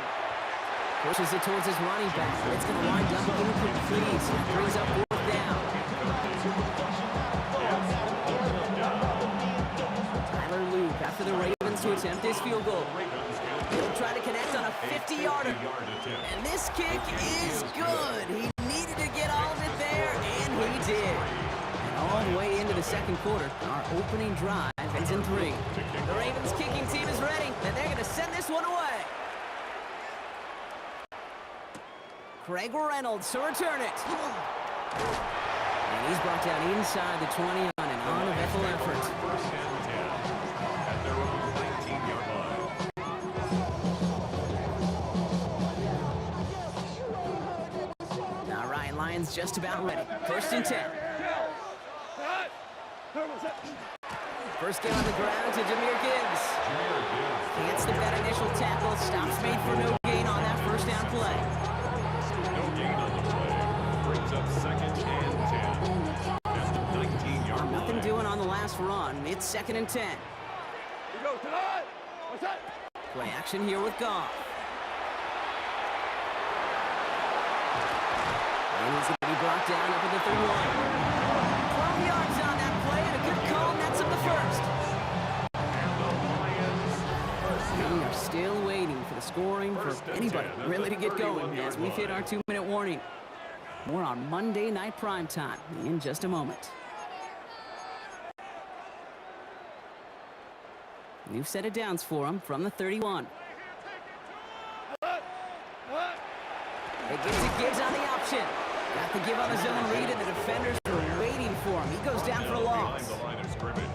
Pushes it towards his running back. It's going to wind up incomplete. Brings up fourth down. Tyler Luke after the Ravens to attempt this field goal. He'll try to connect on a 50-yarder. And this kick is good. He needed to get all of it there, and he did. And all the way into the second quarter, our opening drive ends in 3. The Ravens kicking team is ready, and they're going to send this one away. Craig Reynolds to return it. And he's brought down inside the 20 on an uneventful effort. First and 10 at their own 19-yard line. All right, Lions just about ready. First and 10. First down on the ground to Jahmyr Gibbs. Can't slip that initial tackle. Stops made for no gain on that first down play. No gain on the play. Brings up second and 10 at the 19-yard line. Nothing doing on the last run. It's second and 10. We go tonight. What's that? Play action here with Goff. And he's going to be brought down up at the 31. 12 yards on that play and a good call. Nets up the first. We are still waiting for the scoring for anybody really to get going as we hit our 2-minute warning. More on Monday Night Primetime in just a moment. New set of downs for him from the 31. They get to Gibbs on the option. Got the give on his own read, and the defenders are waiting for him. He goes down for a loss. The line of scrimmage.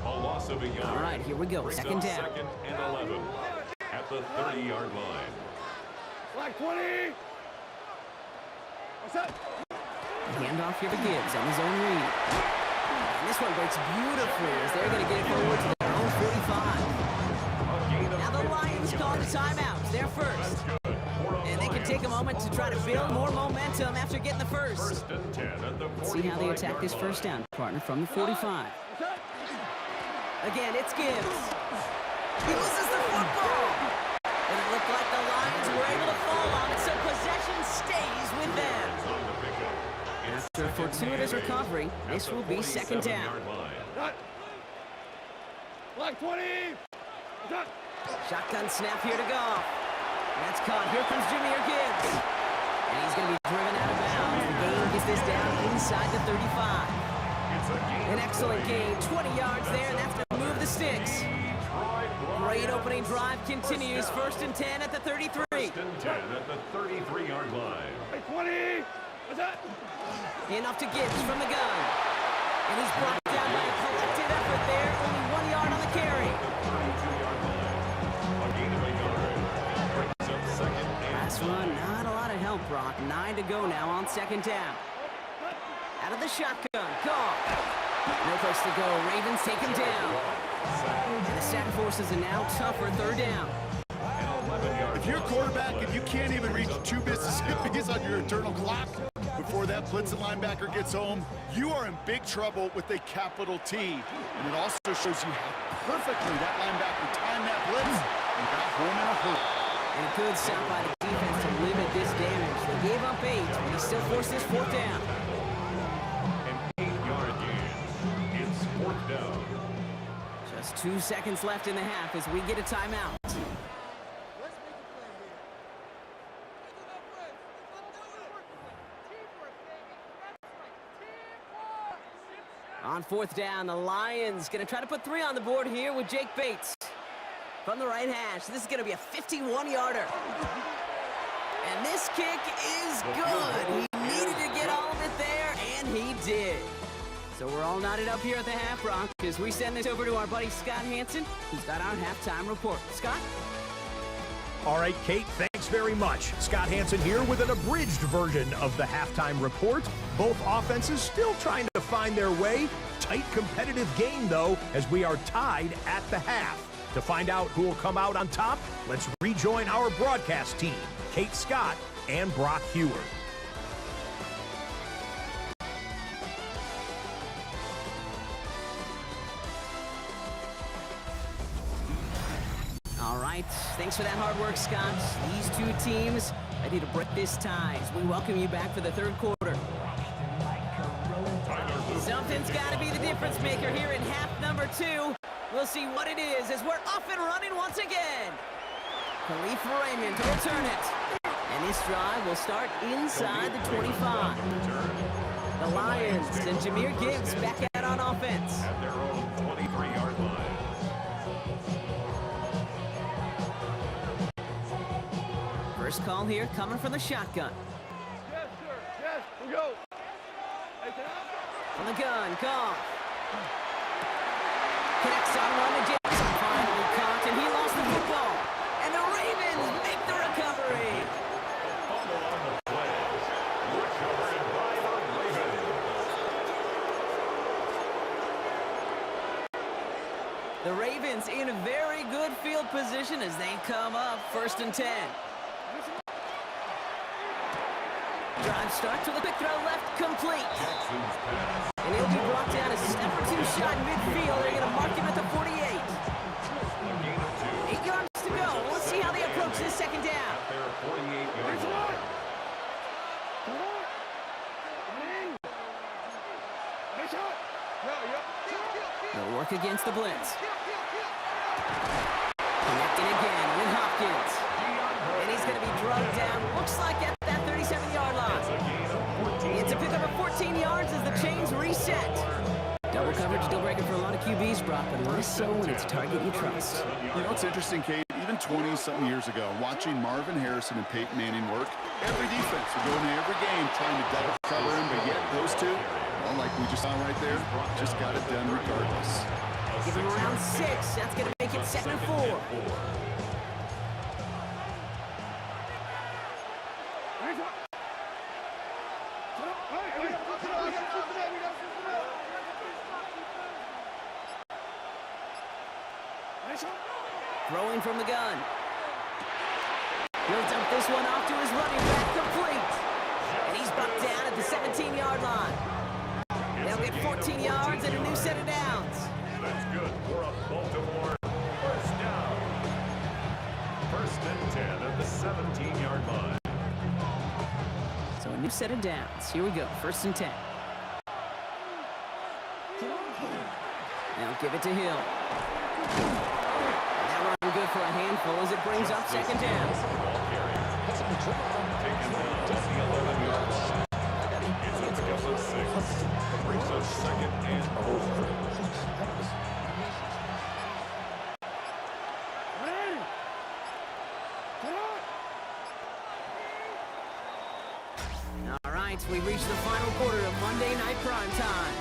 A loss of a yard. All right, here we go. Brings Second up down. Second and 11 at the 30-yard line. Like 20. What's that? Handoff here to Gibbs on his own read. And this one breaks beautifully as they're going to get it forward to their own 45. Now the Lions call the timeout. They're first. And they can take a moment to try to build more momentum after getting the first. First and 10 at the 45-yard line. Let's see how they attack this first down, partner, from the 45. Again, it's Gibbs. He loses the football. And it looked like the Lions were able to fall on it, so possession stays with them. After a fortuitous recovery, this will be second down. Like 20. What's that? Shotgun snap here to go. That's caught. Here comes Jahmyr Gibbs. And he's going to be driven out of bounds. The game gets this down inside the 35. An excellent gain. 20 yards there, and that's going to move the sticks. Great opening drive continues. First and 10 at the 33. First and 10 at the 33-yard line. Like 20. What's that? Enough to Gibbs from the gun. And he's brought down by a collective effort there. Only 1 yard on the carry. 32-yard line. A gain of a yard. Brings up second and Last run, not a lot of help, Brock. 9 to go now on second down. Out of the shotgun, Goff. No place to go. Ravens take him down. And the sack forces a now tougher third down. If you're a quarterback and you can't even reach 2 Mississippis on your internal clock before that blitzing linebacker gets home, you are in big trouble with a capital T. And it also shows you how perfectly that linebacker timed that blitz and got home in a hurry. And a good stop by the defense to limit this damage. They gave up 8, but he still forced this fourth down. An 8-yard gain. It's fourth down. Just 2 seconds left in the half as we get a timeout. On fourth down, the Lions going to try to put 3 on the board here with Jake Bates from the right hash. This is going to be a 51-yarder. And this kick is good. He needed to get all of it there, and he did. So we're all knotted up here at the half, Brock, as we send this over to our buddy Scott Hanson, who's got our halftime report. Scott? All right, Kate, thanks very much. Scott Hanson here with an abridged version of the halftime report. Both offenses still trying to find their way. Tight competitive game, though, as we are tied at the half. To find out who will come out on top, let's rejoin our broadcast team, Kate Scott and Brock Hewer. right. Thanks for that hard work, Scott. These two teams ready to break this tie as we welcome you back for the third quarter. Something's got to be the difference maker here in half number 2. We'll see what it is as we're off and running once again. Khalif Raymond to return it. And this drive will start inside the 25. The Lions and Jahmyr Gibbs back out on offense. At their own 23-yard line. First call here coming from the shotgun. Yes, sir. Yes, we go. From the gun, Goff. Connects on one to James. Finally caught, and he lost the football. And the Ravens make the recovery. Fumble on the play. Recovered by the Ravens. The Ravens in a very good field position as they come up 1st and 10. Drive starts with a quick throw left, complete. Jackson's pass. And he'll be brought down a step or two shy midfield. They're going to mark him at the 48. A gain of 2. 8 yards to go. Let's see how they approach this second down. At their 48-yard line. They'll work against the blitz. Connecting again with Hopkins. And he's going to be drugged down. Looks like at that 37-yard line. It's a pickup of 14 yards as the chains reset. Double coverage, deal breaker for a lot of QBs, Brock, but less so when it's a target you trust. You know, it's interesting, Kate. Even 20-something years ago, watching Marvin Harrison and Peyton Manning work, every defense would go into every game trying to double cover him, but yet those two, well, like we just saw right there, just got it done regardless. Give him around 6. That's going to make it 2nd and 4. Throwing from the gun. He'll dump this one off to his running back, complete. And he's brought down at the 17-yard line. They'll get 14 yards and a new set of downs. That's good for a Baltimore first down. 1st and 10 at the 17-yard line. So a new set of downs. Here we go, 1st and 10. Now give it to Hill. That run good for a handful as it brings up 2nd down. Taken down at the 11-yard line. It's a pickup of 6. Brings us 2nd and 4. All right, we reached the final quarter of Monday Night Prime Time.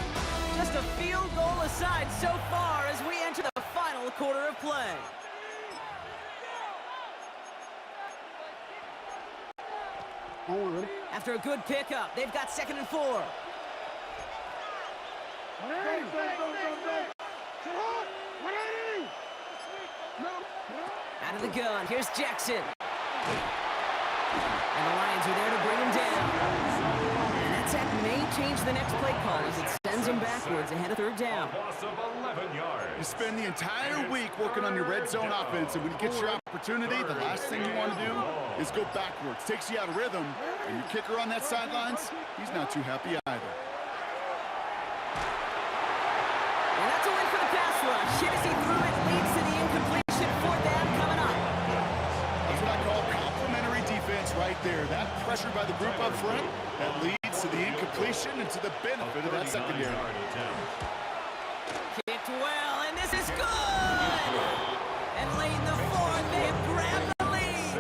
Just a field goal aside so far as we enter the final quarter of play. After a good pickup, they've got 2nd and 4. Out of the gun, here's Jackson. And the Lions are there to bring him down. And that sack may change the next play call as it sends him backwards ahead of 3rd down. Loss of 11 yards. You spend the entire week working on your red zone offense, and when you get your opportunity, the last thing you want to do is go backwards. Takes you out of rhythm, and your kicker on that sidelines, he's not too happy either. And that's a win for the pass rush. Hit as he threw it, leads to the incompletion. 4th down coming up. That's what I call complimentary defense right there. That pressure by the group up front, that leads to the incompletion and to the benefit of that secondary. Kicked well, and this is good! And late in the 4th, they've grabbed the lead.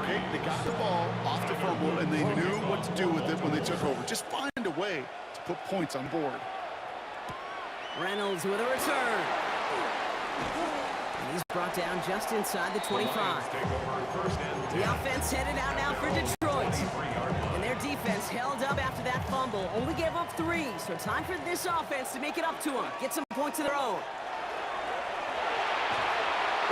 Okay, they got the ball off the fumble, and they knew what to do with it when they took over. Just find a way to put points on board. Reynolds with a return. And he's brought down just inside the 25. The offense headed out now for Detroit. And their defense held up after that fumble. Only gave up 3, so time for this offense to make it up to them. Get some points of their own.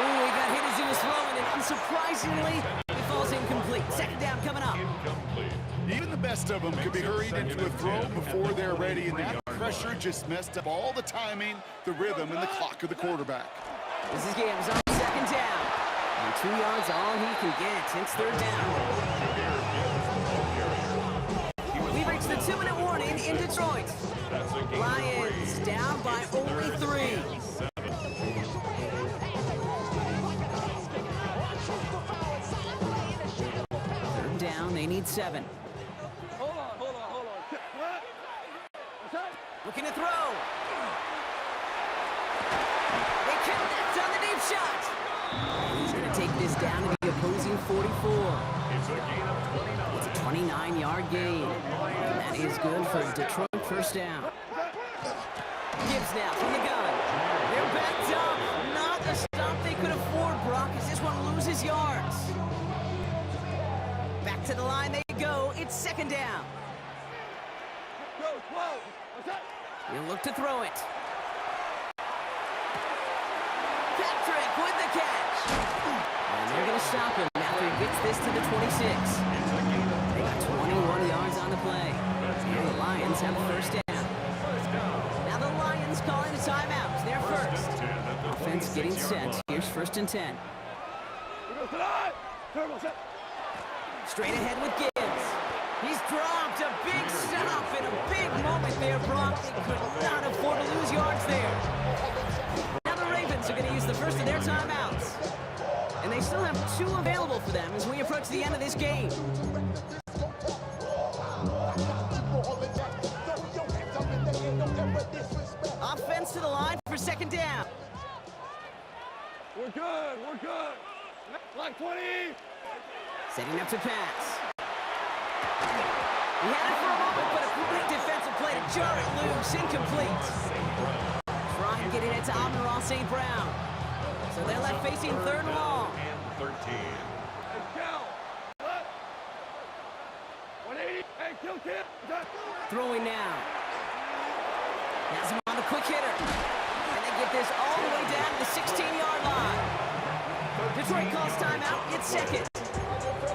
Ooh, he got hit as he was throwing, and unsurprisingly, he falls incomplete. 2nd down coming up. Even the best of them could be hurried into a throw before they're ready, and that pressure just messed up all the timing, the rhythm, and the clock of the quarterback. This is Gibbs on 2nd And 2 yards all he can get. It's third down. We've reached the 2-minute warning in Detroit. Lions down by only 3. Third down, they need 7. Hold on. What? What's that? Looking to throw. They connect on the deep shot. And he's going to take this down to the opposing 44. It's a gain of 29. It's a 29-yard gain. And that is good for Detroit first down. Gibbs now from the gun. They're backed up. Not a stop they could afford, Brock, as this one loses yards. Back to the line they go. It's second down. Go, whoa. What's that? He'll look to throw it. Patrick with the catch. And they're going to stop him after he gets this to the 26. They got 21 yards on the play. And the Lions have a first down. Now the Lions calling a timeout. They're first. Offense getting set. Here's first and 10. Here goes the line. Turbo set. Straight ahead with Gibbs. He's dropped a big stop in a big moment there, Brock. They could not afford to lose yards there. Now the Ravens are going to use the first of their timeouts. And they still have 2 available for them as we approach the end of this game. Offense to the line for second down. We're good. Like 20. Setting up to pass. He had it for a moment, but a great defensive play to jar it loose. Incomplete. Trying getting it to Amon-Ra St. Brown. So they're left facing third and long. And 13. Hey, Cal. What? 180. Hey, kill kid. Throwing now. Has him on the quick hitter. And they get this all the way down to the 16-yard line. Detroit calls timeout. It's second.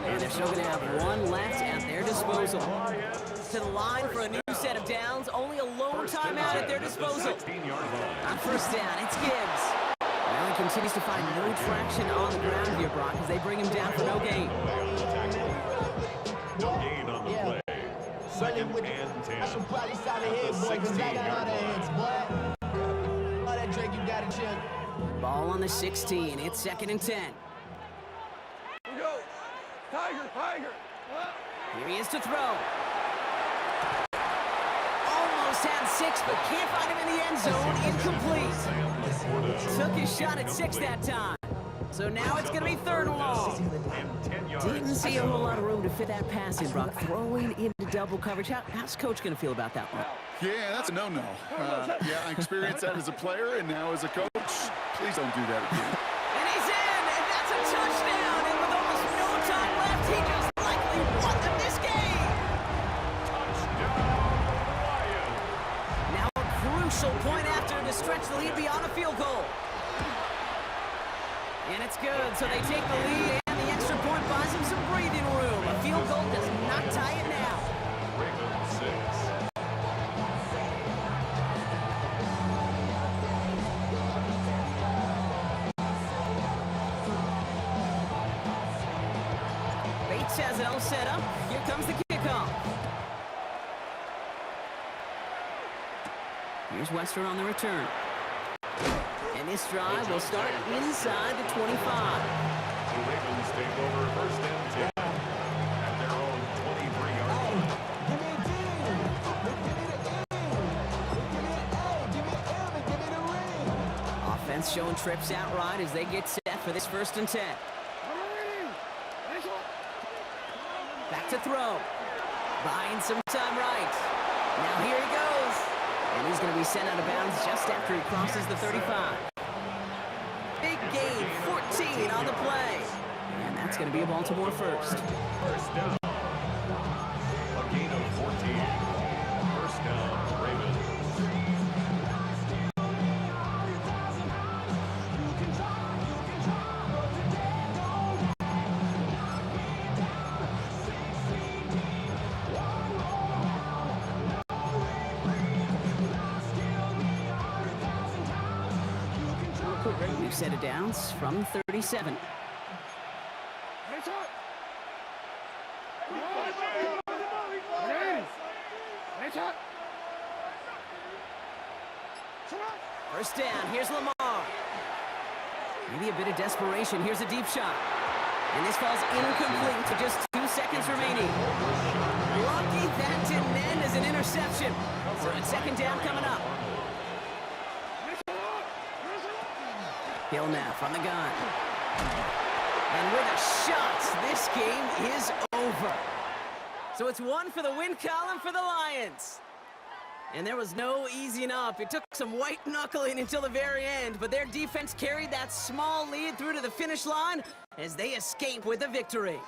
And they're still going to have 1 left at their disposal. To the line for a new set of downs. Only a lone timeout at their disposal. On first down, it's Gibbs. Well, he continues to find no traction on the ground here, Brock, as they bring him down for no gain. No gain on the play. Second and 10. At the 16-yard line. Ball on the 16. It's second and 10. Here we go. Tiger. What? Here he is to throw. Almost had 6, but can't find him in the end zone. Incomplete. Took his shot at 6 that time. So now it's going to be third and long. Didn't see a whole lot of room to fit that pass in, Brock. Throwing into double coverage. How's Coach going to feel about that one? Yeah, that's a no-no. Yeah, I experienced that as a player and now as a coach. Please don't do that again. And he's in, and that's a touchdown. And with almost no time left, he just likely won them this game. Now a crucial point after to stretch the lead beyond a field goal. And it's good, so they take the lead, and the extra point buys them some breathing room. A field goal does not tie it now. Ravens 6. Bates has it all set up. Here comes the kickoff. Here's Western on the return. And this drive will start inside the 25. The Ravens take over first and 10 at their own 23-yard line. Offense showing trips out right as they get set for this first and 10. Back to throw. Buying some time right. Now here he goes. And he's going to be sent out of bounds just after he crosses the 35. Big gain, 14 on the play. And that's going to be a Baltimore first. First down. A gain of 14. First down, Ravens. New set of downs from 37. First down, here's Lamar. Maybe a bit of desperation. Here's a deep shot. And this falls incomplete to just 2 seconds remaining. Lucky that didn't end as an interception. So it's second down coming up. Hillnaff on the gun. And with a shot, this game is over. So it's one for the win column for the Lions. And there was no easing up. It took some white knuckling until the very end, but their defense carried that small lead through to the finish line as they escape with a victory.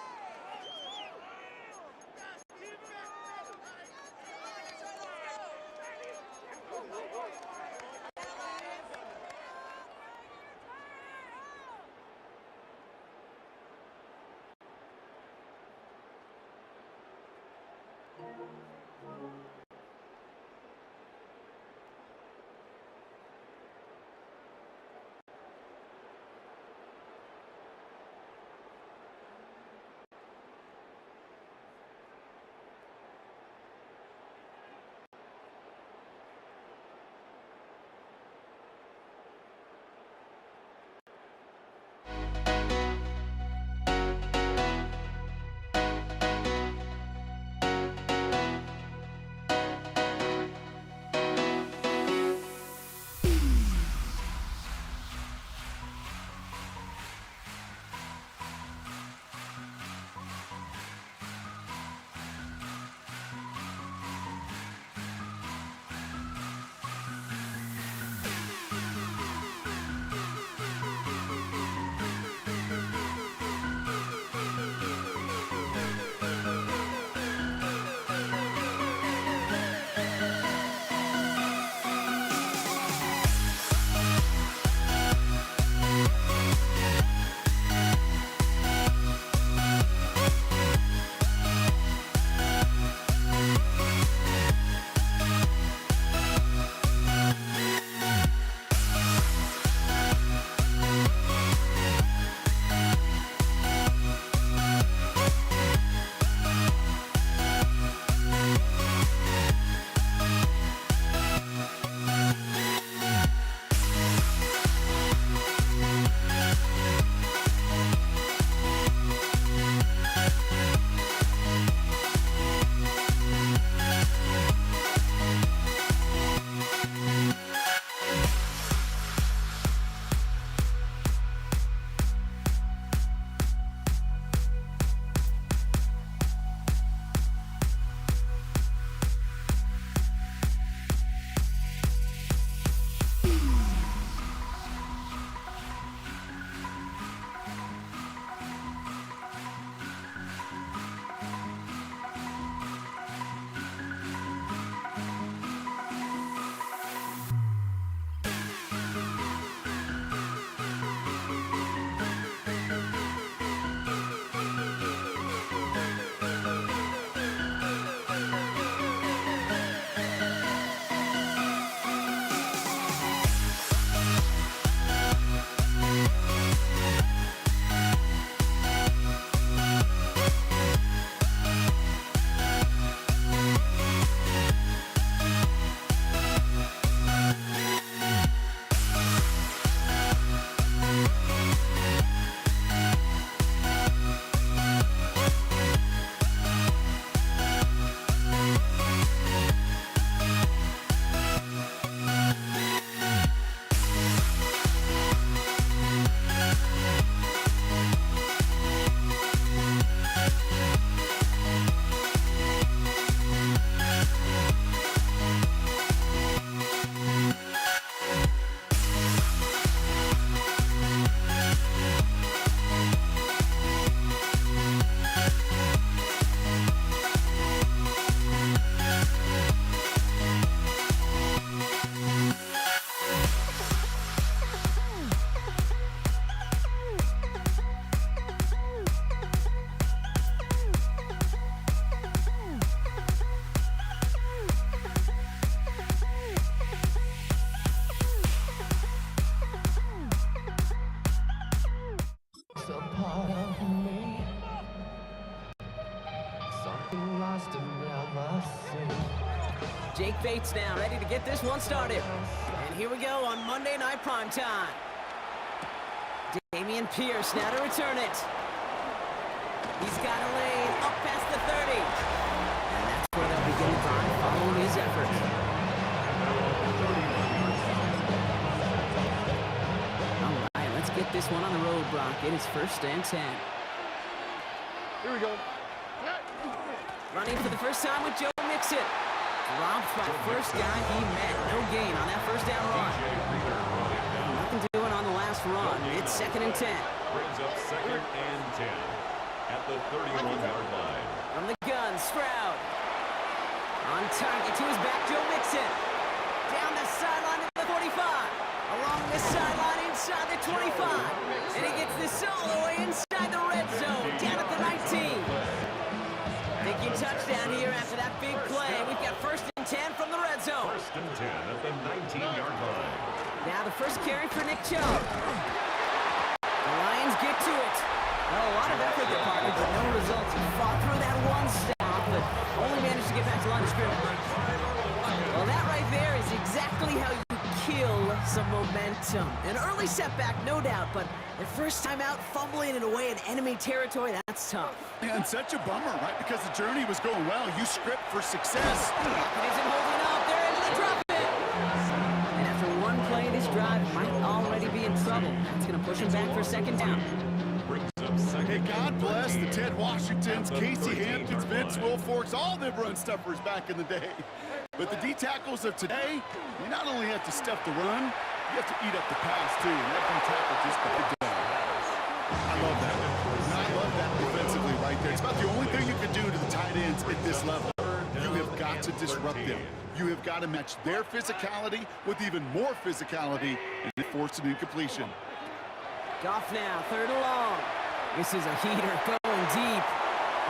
a part of me Jake Bates now ready to get this one started. And here we go on Monday Night Primetime. Damian Pierce now to return it. He's got a lane up past the 30. And that's where they'll begin the drive following his efforts. All right, let's get this one on the road, Brock. It is 1st and 10. Here we go. Running for the first time with Joe Mixon. Dropped by the first guy he met. No gain on that first down run. Nothing doing on the last run. It's 2nd and 10. Brings up 2nd and 10 at the 31-yard line. From the gun, Stroud. On target to his back, Joe Mixon. Down the sideline to the 45. Along the sideline inside the 25. And he gets this all the way inside the red zone. Down at the 19. Thinking touchdown here after that big play. We've got 1st and 10 from the red zone. 1st and 10 at the 19-yard line. Now the first carry for Nick Chubb. The Lions get to it. Well, a lot of effort there, partner, but no results. He fought through that one stop, but only managed to get back to line of scrimmage. Well, that right there is exactly how you kill some momentum. An early setback, no doubt, but the first time out, fumbling it away in enemy territory, that's tough. And such a bummer, right? Because the journey was going well. You script for success. Pocket isn't holding up. They're able to drop it. And after one play, this drive might already be in trouble. That's going to push him back for 2nd down. Brings up 2nd. Hey, God bless the Ted Washingtons, Casey Hamptons, Vince Wilforks, all them run stuffers back in the day. But the D-tackles of today, you not only have to stuff the run, you have to eat up the pass, too. And that D-tackle just got it done. I love that. And I love that defensively right there. It's about the only thing you can do to the tight ends at this level. You have got to disrupt them. You have got to match their physicality with even more physicality and force an incompletion. Goff now, 3rd and long. This is a heater going deep.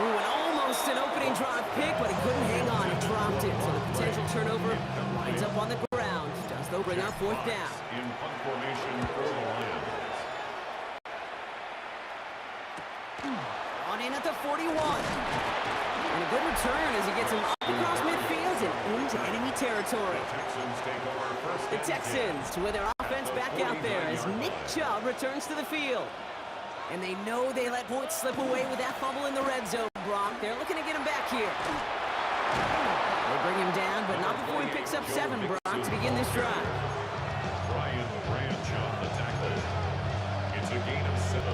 Ooh, and almost an opening drive pick, but he couldn't hang on and dropped it. So the potential turnover winds up on the ground. Does though bring out 4th down. In punt formation for the Lions. On in at the 41. And a good return as he gets him up across midfield and into enemy territory. Texans take over 1st The and Texans to win their offense back out there as Nick Chubb returns to the field. And they know they let points slip away with that fumble in the red zone, Brock. They're looking to get him back here. They bring him down, but not before he picks up 7, Brock, to begin this drive. Brian Branch on the tackle. It's a gain of 7.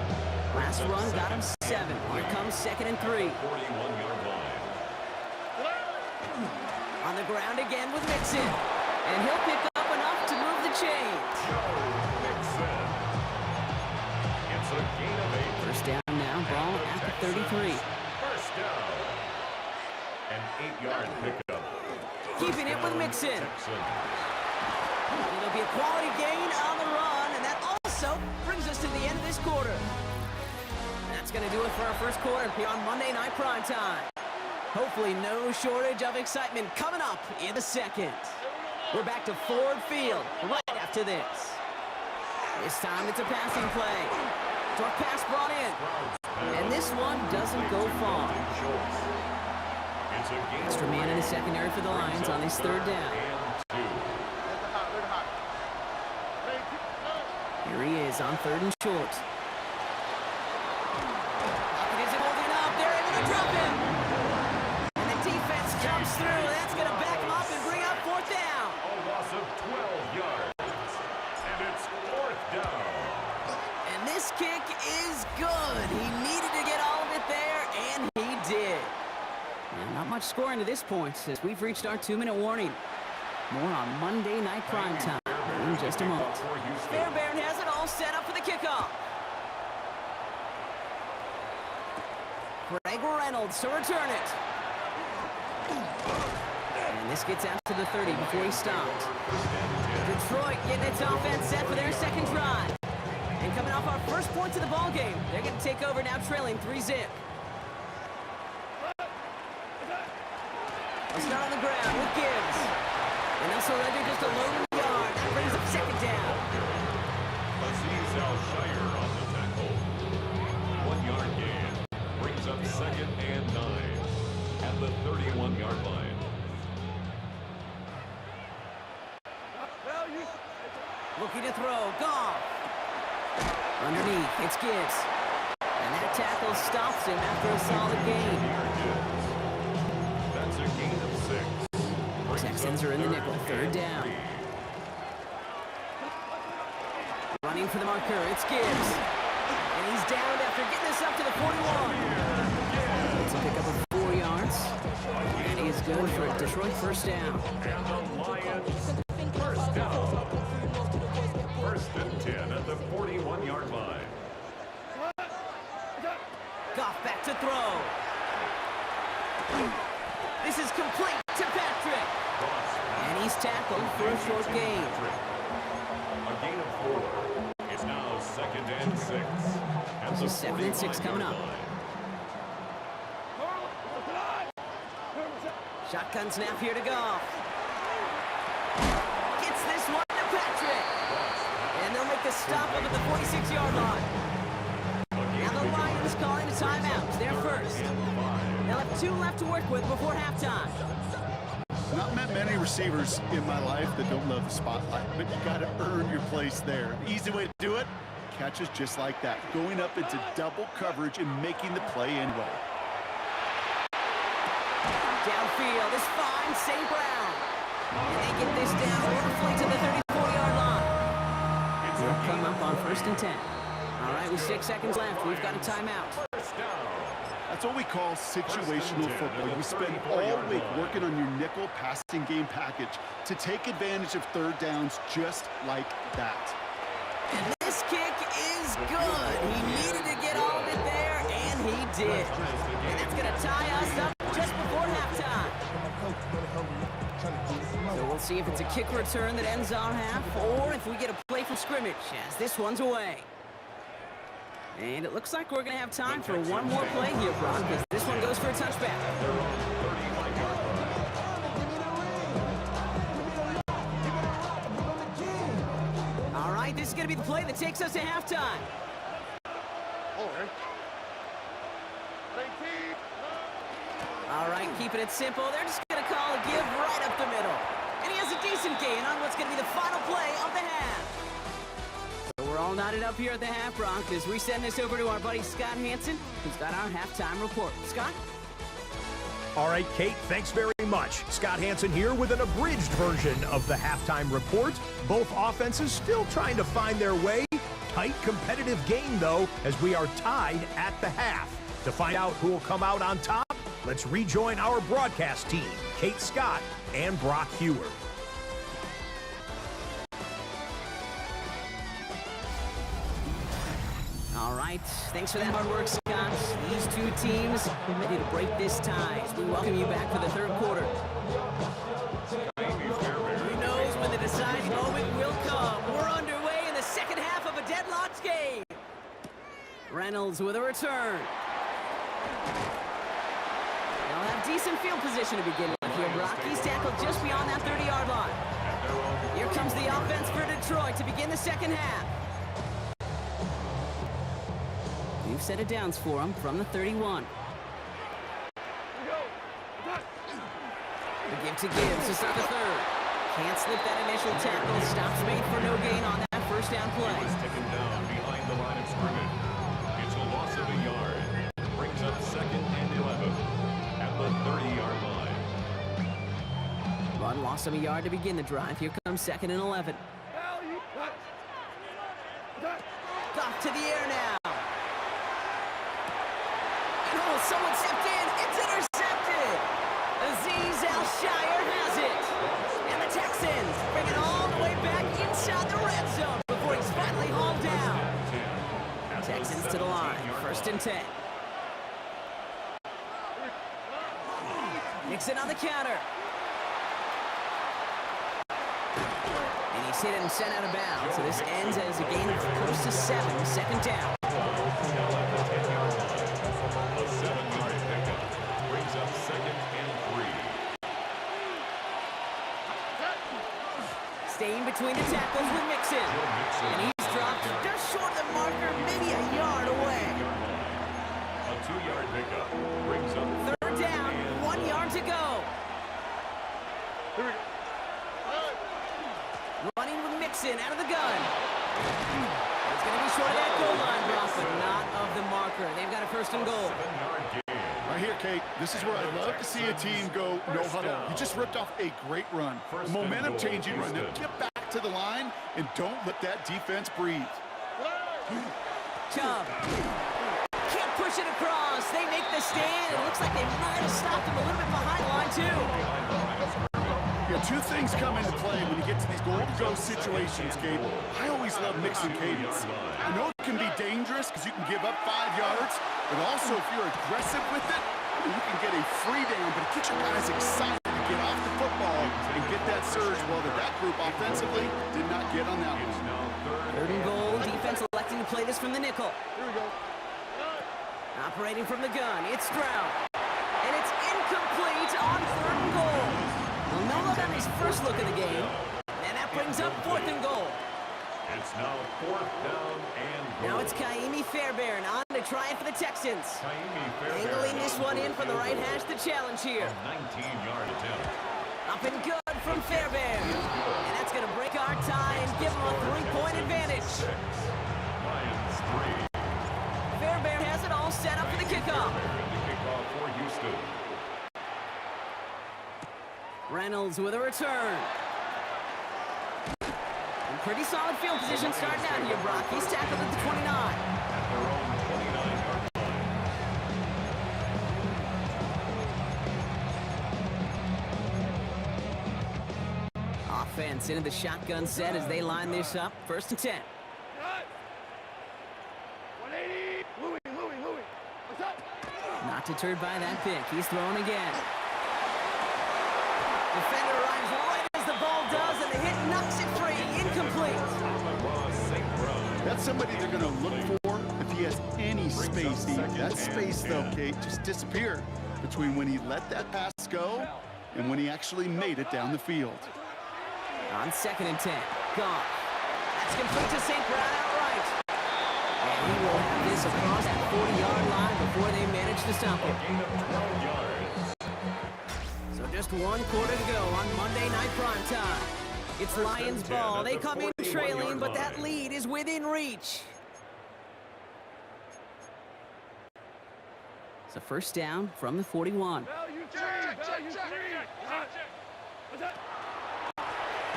Last run got him 7. Here comes 2nd and 3. 41-yard line. On the ground again with Mixon. And he'll pick up enough to move the chains. Joe Mixon. It's a gain of 8. First down now, ball at the 33. First down. An 8-yard pickup. Keeping it with Mixon. It'll be a quality gain on the run, and that also brings us to the end of this quarter. That's going to do it for our first quarter here on Monday Night Primetime. Hopefully no shortage of excitement coming up in the second. We're back to Ford Field right after this. This time it's a passing play. Short pass brought in. And this one doesn't go far. Extra man in the secondary for the Lions on this 3rd down. Here he is on 3rd and short. Pocket isn't holding up. They're able to drop him. And the defense comes through. That's going to back him up and bring out 4th down. A loss of 12 yards. And it's 4th down. And this kick is good. He needed to get all of it there, and he did. And not much scoring to this point as we've reached our 2-minute warning. More on Monday Night Primetime in just a moment. Fairbairn has it all set up for the kickoff. Greg Reynolds to return it. And this gets out to the 30 before he stopped. Detroit getting its offense set for their 2nd drive. And coming off our first points of the ball game, they're going to take over now trailing 3-zip. They'll start on the ground with Gibbs. And they'll surrender just a low yard. That brings up 2nd down. Aziz Al-Shire on the tackle. 1-yard gain. Brings up 2nd and 9. At the 31 Looking to throw. Goff. Underneath. It's Gibbs. And that tackle stops him after a solid gain. That's a gain of 6. Texans are in the nickel. Third down. Running for the marker. It's Gibbs. And he's down after getting this up to the 41. It's a pickup of 4 yards. And he's good for a Detroit first down. And the Lions first down. First and 10 at the 41-yard line. Goff back to throw. This is complete to Patrick. And he's tackled for a short gain. A gain of 4. It's now 2nd and 6. At This is 2nd and 6 coming up. Shotgun snap here to Goff. Gets this one to Patrick. And they'll make the stop up at the 46-yard line. Now the Lions calling a timeout. They're first. They'll have 2 left to work with before halftime. Not met many receivers in my life that don't love the spotlight, but you got to earn your place there. Easy way to do it, catches just like that, going up into double coverage and making the play anyway. Downfield is fine, St. Brown. And they get this down roughly to the 34-yard line. They'll come up on 1st and 10. All right, with 6 seconds left, we've got a timeout. That's what we call situational football. You spend all week working on your nickel passing game package to take advantage of third downs just like that. And this kick is good. He needed to get all of it there, and he did. And that's going to tie us up just before halftime. So we'll see if it's a kick return that ends our half, or if we get a play from scrimmage, as this one's away. And it looks like we're going to have time for one more play here, Brock, because this one goes for a touchback. All right, this is going to be the play that takes us to halftime. All right, keeping it simple. They're just going to call a give right up the middle. And he has a decent gain on what's going to be the final play of the half. So we're all knotted up here at the half, Brock, as we send this over to our buddy Scott Hanson, who's got our halftime report. Scott? All right, Kate, thanks very much. Scott Hanson here with an abridged version of the halftime report. Both offenses still trying to find their way. Tight, competitive game, though, as we are tied at the half. To find out who will come out on top, let's rejoin our broadcast team, Kate Scott and Brock Hewer. All right, thanks for that hard work, Scott. These two teams ready to break this tie as we welcome you back for the third quarter. Who knows when the deciding moment will come? We're underway in the second half of a deadlocked game. Reynolds with a return. They'll have decent field position to begin with here, Brock. He's tackled just beyond that 30-yard line. Here comes the offense for Detroit to begin the second half. New set of downs for him from the 31. The give to Gibbs to start the third. Can't slip that initial tackle. Stops made for no gain on that first down play. He was taken down behind the line of scrimmage. It's a loss of a yard. Brings up 2nd and 11 at the 30-yard line. Run loss of a yard to begin the drive. Here comes 2nd and 11. Goff to the air now. Oh, someone stepped in. It's intercepted. Azeez Al-Shire has it. And the Texans bring it all the way back inside the red zone before he's finally hauled down. Texans to the line. 1st and 10. Nixon on the counter. And he's hit and sent out of bounds. So this ends as a gain of close to 7. 2nd down. Staying between the tackles with Mixon. And he's dropped just short of the marker, maybe a yard away. A 2-yard pickup brings up 3rd down, 1 yard to go. Running with Mixon out of the gun. It's going to be short of that goal line, Brock, but not of the marker. They've got a first and goal. 7-yard gain. Right here, Kate, this is where I love to see a team go no huddle. You just ripped off a great run. A momentum-changing run. Now get back to the line and don't let that defense breathe. Chubb. Can't push it across. They make the stand. It looks like they might have stopped him a little bit behind the line, too. Yeah, two things come into play when you get to these goal-to-go situations, Kate. I always love mixing cadence. I know it can be dangerous because you can give up 5 yards, but also if you're aggressive with it, you can get a free down, but it gets your guys excited to get off the football and get that surge. Well, that group offensively did not get on that one. Third and goal. Defense electing to play this from the nickel. Here we go. Operating from the gun. It's Stroud. And it's incomplete on third and goal. Well, no look on his first look of the game. And that brings up fourth and goal. It's now 4th down and goal. Now it's Kaimi Fairbairn on to try it for the Texans. Kaimi Fairbairn Angling this one in from the right hash, the challenge here. 19-yard attempt. Up and good from Fairbairn. And that's going to break our tie and give them a 3-point advantage. 6. Lions 3. Fairbairn has it all set up for the kickoff. The kickoff for Houston. Reynolds with a return. In pretty solid field position starting out here, Brock. He's tackled at the 29. At their own 29-yard line. Offense into the shotgun set as they line this up. 1st and 10. 180. Louis. What's up? Not deterred by that pick. He's throwing again. Defender arrives right as the ball does, and the hit knocks it free. Incomplete. That's somebody they're going to look for if he has any space. That space, though, Kate, just disappeared between when he let that pass go and when he actually made it down the field. On 2nd and 10. Goff. That's complete to St. Brown outright. And he will have this across that 40-yard line before they manage to stop him. Gain of 12 yards. So just 1 quarter to go on Monday Night Primetime. It's Lions ball. They come in trailing, but that lead is within reach. It's a first down from the 41. Value 3. Value 3. What's up?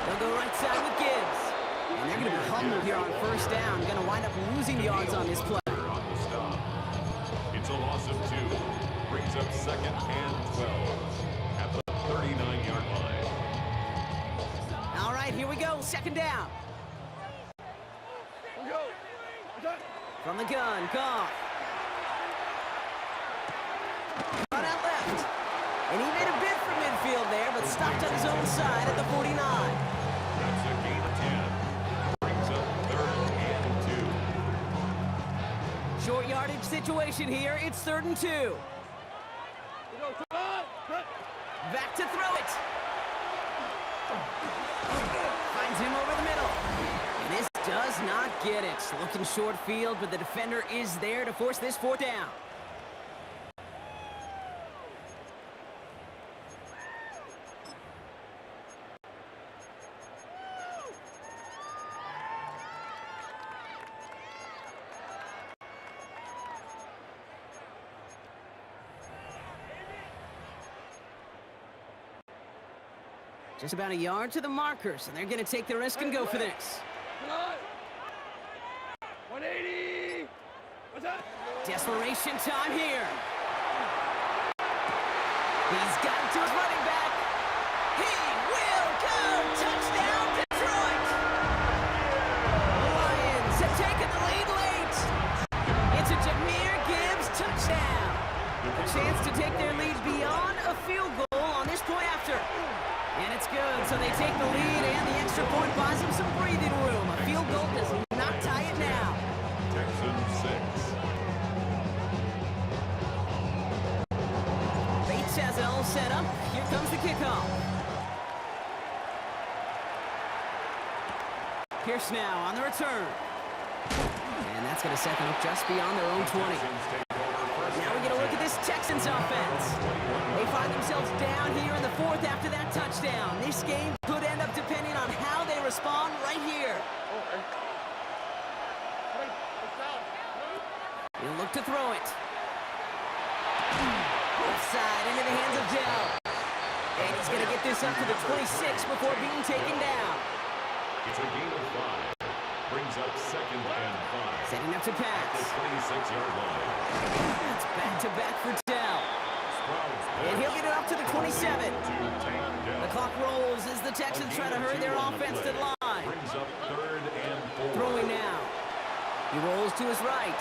They'll go right side with Gibbs. And they're going to be humbled here on first down. Going to wind up losing yards on this play. On the stop. It's a loss of 2. Brings up 2nd and 12 at the 39-yard line. All right, here we go. 2nd down. Here we go. What's up? From the gun, Goff. Run out left. And he made a bid for midfield there, but stopped on his own side at the 49. That's a gain of 10. Brings up 3rd and 2. Short yardage situation here. It's 3rd and 2. Here we go. Come on. Back to throw it. Finds him over the middle. And this does not get it. Looking short field, but the defender is there to force this 4th down. Just about a yard to the markers, and they're going to take the risk and go for this. 180. What's up? Desperation time here. He's got it to his running back. He will go. Touchdown, Detroit. The Lions have taken the lead late. It's a Jahmyr Gibbs touchdown. A chance to take their lead beyond a field goal on this play after. And it's good, so they take the lead, and the extra point buys them some breathing room. A field goal does not tie it now. Texans 6. Bates has it all set up. Here comes the kickoff. Pierce now on the return. And that's going to set them up just beyond their own 20. Now we get a look at this Texans offense. They find themselves down here in the 4th after that touchdown. This game could end up depending on how they respond right here. look to throw it. Offside into the hands of Dell. And he's going to get this up to the 26 before being taken down. It's a gain of 5. Brings up 2nd and 5. Setting up to The pass. 26-yard line. That's back-to-back for Dell. And he'll get it up to the 27. The clock rolls as the Texans try to hurry their offense to the line. Brings up 3rd and 4. Throwing now. He rolls to his right.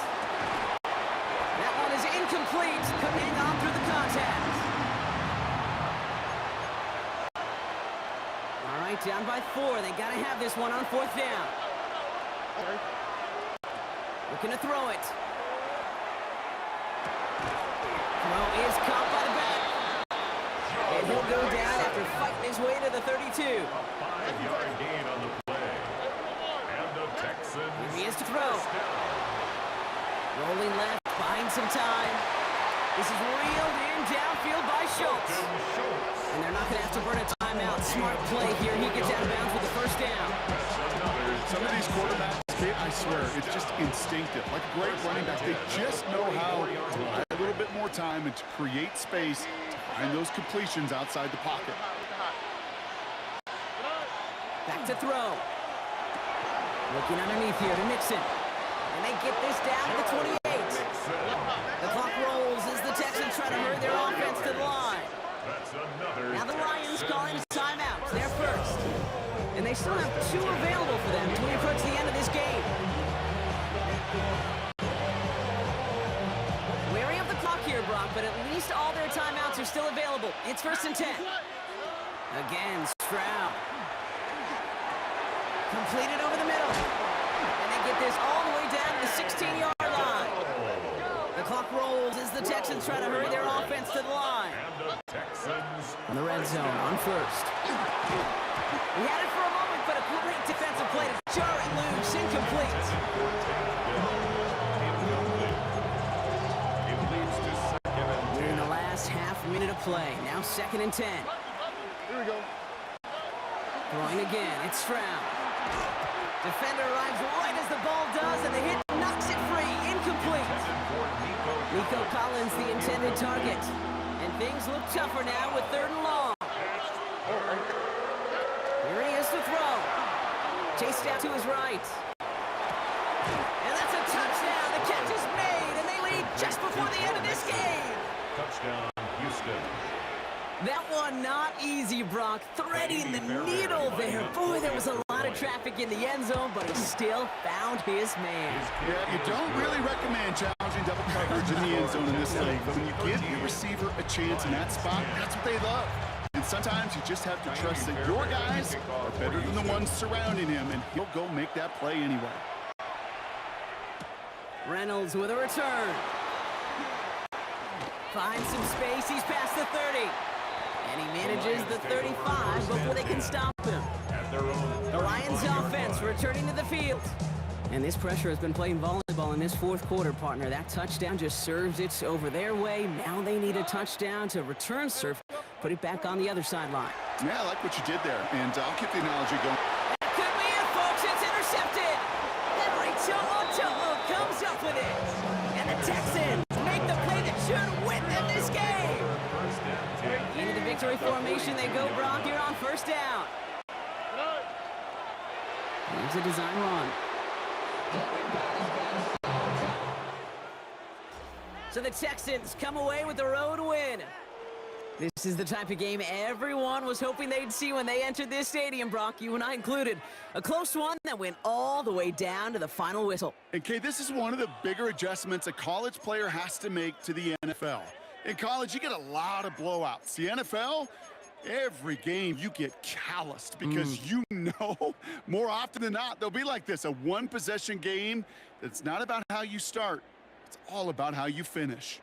That one is incomplete. Couldn't hang on through the contact. All right, down by 4. They got to have this one on 4th down. Looking to throw it. Throw is caught by the back. And he'll go down after fighting his way to the 32. A 5-yard gain on the play. And the Texans. Here he is to throw. first down. Rolling left, buying some time. This is reeled in downfield by Schultz. And they're not going to have to burn a timeout. Smart play here. He gets out of bounds with the first down. Some of these quarterbacks, Kate, I swear, it's just instinctive. Like great running backs, they just know how to buy a little bit more time and to create space to find those completions outside the pocket. Back to throw. Looking underneath here to Mixon. And they get this down to the 28. The clock rolls as the Texans try to hurry their offense to the line. Now the Lions calling timeouts. They're first. And they still have 2 available for them as we approach the end of this game. Wary of the clock here, Brock, but at least all their timeouts are still available. It's 1st and 10. Again, Stroud. Completed over the middle. And they get this all the way down to the 16-yard line. The clock rolls as the Texans try to hurry their offense to the line. In the red zone on 1st. We had it for a moment, but a great defensive play to jar it loose, incomplete. We're in the last half minute of play. Now 2nd and 10. Here we go. Throwing again, it's Stroud. Defender arrives right as the ball does, and the hit knocks it free, incomplete. Nico Collins, the intended target. And things look tougher now with 3rd and long. Here he is to throw. Chased out to his right. And that's a touchdown. The catch is made, and they lead just before the end of this game. Touchdown, Houston. That one not easy, Brock. Threading the needle there. Boy, there was a lot of traffic in the end zone, but he still found his man. Yeah, you don't really recommend challenging double coverage in the end zone in this league, but when you give your receiver a chance in that spot, that's what they love. And sometimes you just have to trust that your guys are better than the ones surrounding him, and he'll go make that play anyway. Reynolds with a return. Finds some space. He's past the 30. And he manages the 35 before they can stop him. The Lions offense returning to the field. And this pressure has been playing volleyball in this 4th quarter, partner. That touchdown just serves it over their way. Now they need a touchdown to return serve. Put it back on the other sideline. Yeah, I like what you did there, and I'll keep the analogy going. That could be it, folks. It's intercepted. Henry To'o comes up with it. And the Texans make the play that should win them this game. Into the victory formation they go, Brock, here on 1st down. Here's a design run. So the Texans come away with the road win. This is the type of game everyone was hoping they'd see when they entered this stadium, Brock, you and I included. A close one that went all the way down to the final whistle. And Kay, this is one of the bigger adjustments a college player has to make to the NFL. In college, you get a lot of blowouts. The NFL, every game you get calloused because you know more often than not they'll be like this, a one-possession game that's not about how you start. It's all about how you finish.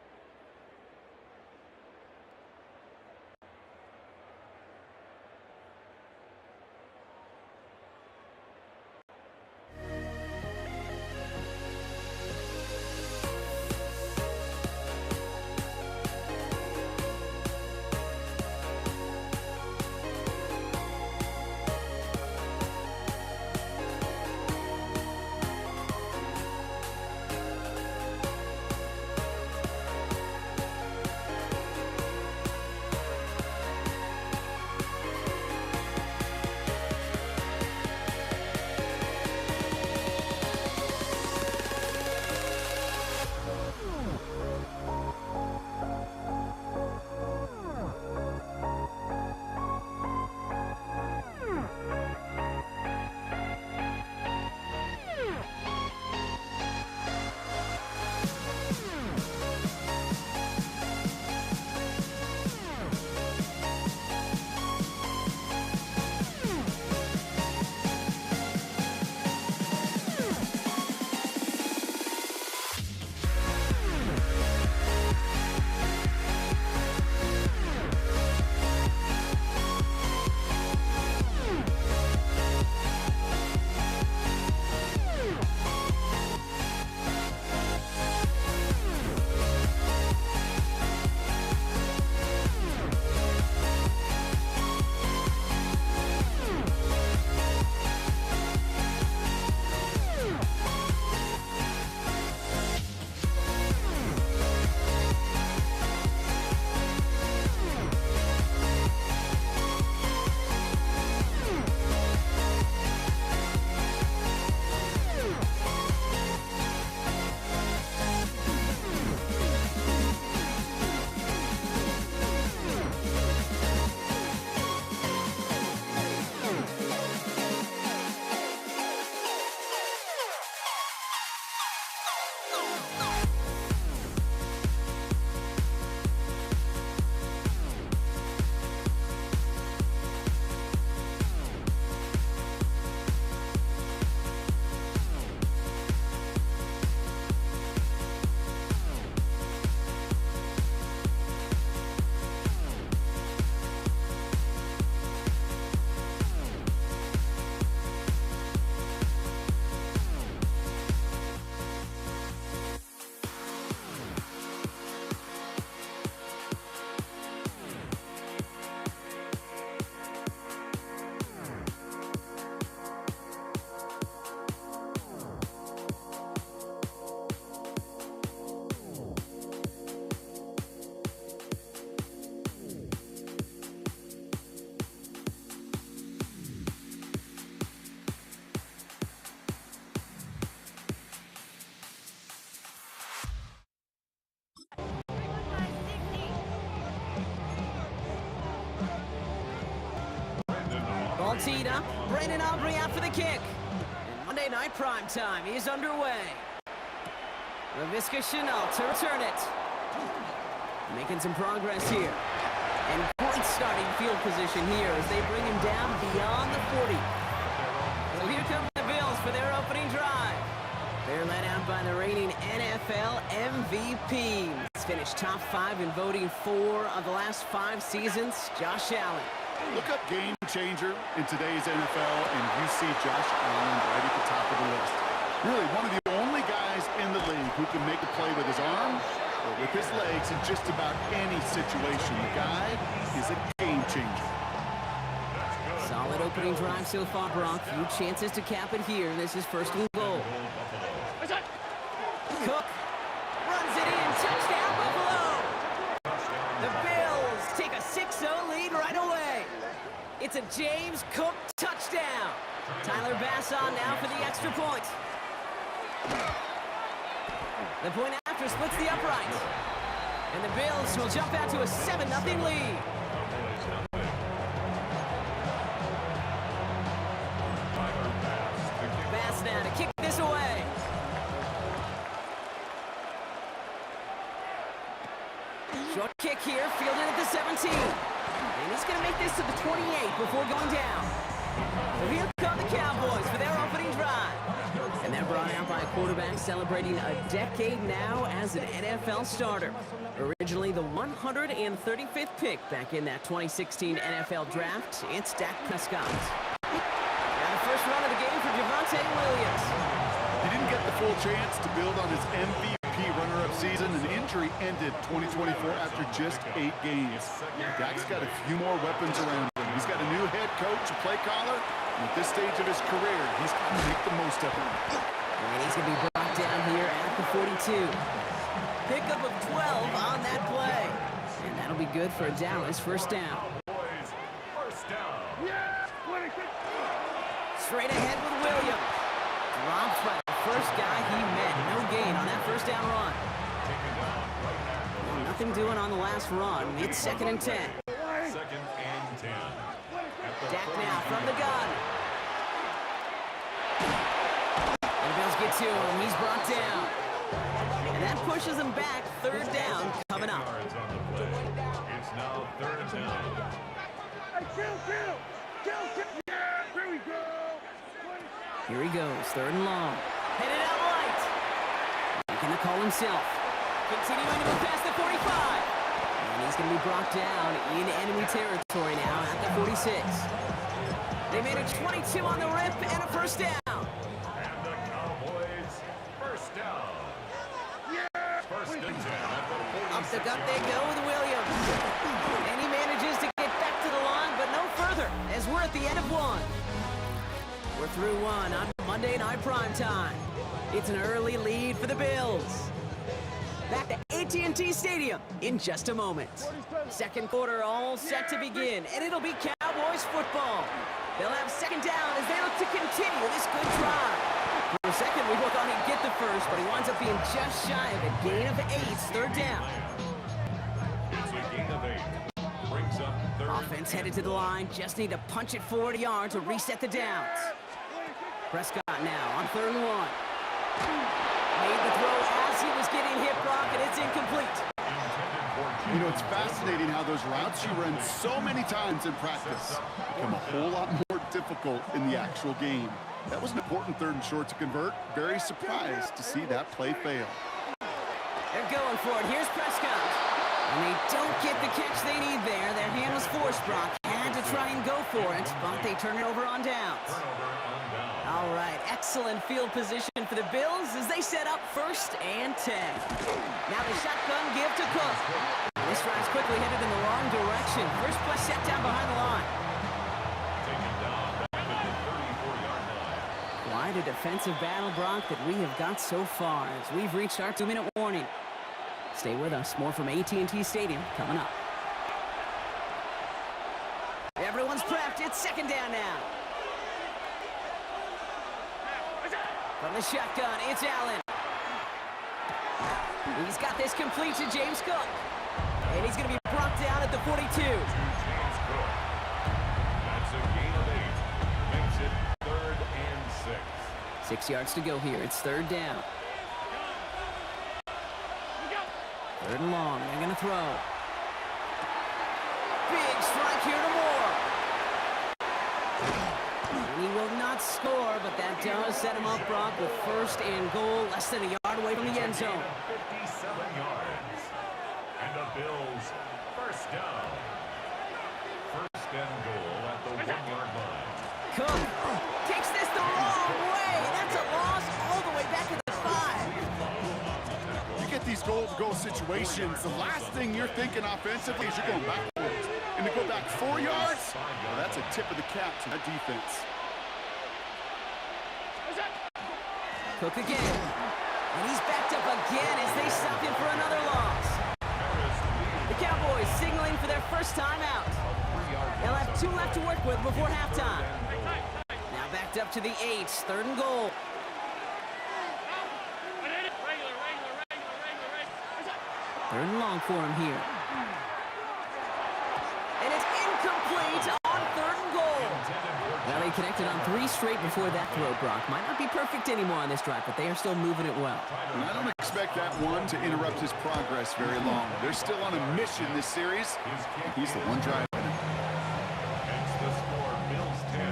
Ball teed up. Brandon Aubrey out for the kick. And Monday Night Prime Time is underway. Laviska Shenault to return it. Making some progress here. And great starting field position here as they bring him down beyond the 40. So here come the Bills for their opening drive. They're led out by the reigning NFL MVP. He's finished top 5 in voting 4 of the last 5 seasons, Josh Allen. Look up game changer in today's NFL, and you see Josh Allen right at the top of the list. Really, one of the only guys in the league who can make a play with his arm or with his legs in just about any situation. The guy is a game changer. Solid opening drive so far, Brock. Few chances to cap it here. This is first and goal. Cook runs it in. Touchdown, Buffalo. The Bills take a 6-0 lead right away. It's a James Cook touchdown. Tyler Bass on now for the extra point. The point after splits the uprights. And the Bills will jump out to a 7-0 lead. Bass now to kick this away. Short kick here, fielded at the 17. And he's going to make this to the 28 before going down. So here come the Cowboys for their opening drive. And they're brought out by a quarterback celebrating a decade now as an NFL starter. Originally the 135th pick back in that 2016 NFL Draft, it's Dak Prescott. Now the first run of the game for Javonte Williams. He didn't get the full chance to build on his MVP runner-up season. An injury ended 2024 after just 8 games. Dak's got a few more weapons around him. He's got a new head coach, a play caller, and at this stage of his career, he's going to make the most of it. And he's going to be brought down here at the 42. Pickup of 12 on that play. And that'll be good for Dallas first down. First down. Straight ahead with Williams. Drops by the first guy he met. No gain on that first down run. Well, nothing doing on the last run. It's 2nd and 10. 2nd and 10. Dak now from the gun. And the Bills get to him. He's brought down. And that pushes him back. 3rd down coming up. Yards on the play. It's now 3rd down. Here we go. Here he goes, 3rd and long. Headed out right. Making the call himself. Continuing to move past the 45. And he's going to be brought down in enemy territory now at the 46. They made a 22 on the rip and a first down. And the Cowboys, first down. First and 10 at the 46. Up the gut they go with Williams. And he manages to get back to the line, but no further, as we're at the end of 1. We're through 1 on Monday Night Prime Time. It's an early lead for the Bills. Back to AT&T Stadium in just a moment. Second quarter all set to begin, and it'll be Cowboys football. They'll have 2nd down as they look to continue this good drive. For a second, we thought he'd get the first, but he winds up being just shy of a gain of 8. 3rd down. It's a gain of 8. Brings up 3rd. Offense headed to the line. Just need to punch it 40 yards to reset the downs. Prescott now on 3rd and 1. Made the throw as he was getting hit, Brock, and it's incomplete. You know, it's fascinating how those routes you run so many times in practice become a whole lot more difficult in the actual game. That was an important 3rd and short to convert. Very surprised to see that play fail. They're going for it. Here's Prescott. And they don't get the catch they need there. Their hand was forced, Brock. Had to try and go for it, but they turn it over on downs. All right, excellent field position for the Bills as they set up 1st and 10. Now the shotgun give to Cook. This drive's quickly headed in the wrong direction. First play set down behind the line. Taken down back at the 34-yard line. Quite a defensive battle, Brock, that we have got so far as we've reached our 2-minute warning. Stay with us. More from AT&T Stadium coming up. Everyone's prepped. It's 2nd down now. From the shotgun, it's Allen. He's got this complete to James Cook. And he's going to be brought down at the 42. James Cook. That's a gain of 8. 6 yards to go here. It's third down. Third and long. They're going to throw. Big strike here to Moore. And he will not score, but that does set him up, Brock, with first and goal, less than a yard away from the end zone. 57 yards. And the Bills first down. First and goal at the 1-yard line. Cook takes this the wrong way. That's a loss all the way back to the 5. You get these goal-to-goal situations, the last thing you're thinking offensively is you're going backwards. And to go back 4 yards, well, that's a tip of the cap to that defense. Cook again. And he's backed up again as they stop him for another loss. The Cowboys signaling for their first time out. They'll have 2 left to work with before halftime. Now backed up to the 8, third and goal. Third and long for him here. And it's incomplete on third and goal. Well, they connected on 3 straight before that throw, Brock. Might not be perfect anymore on this drive, but they are still moving it well. And I don't expect that one to interrupt his progress very long. They're still on a mission this series. He's the one driving it. Hence the score, Bills 10,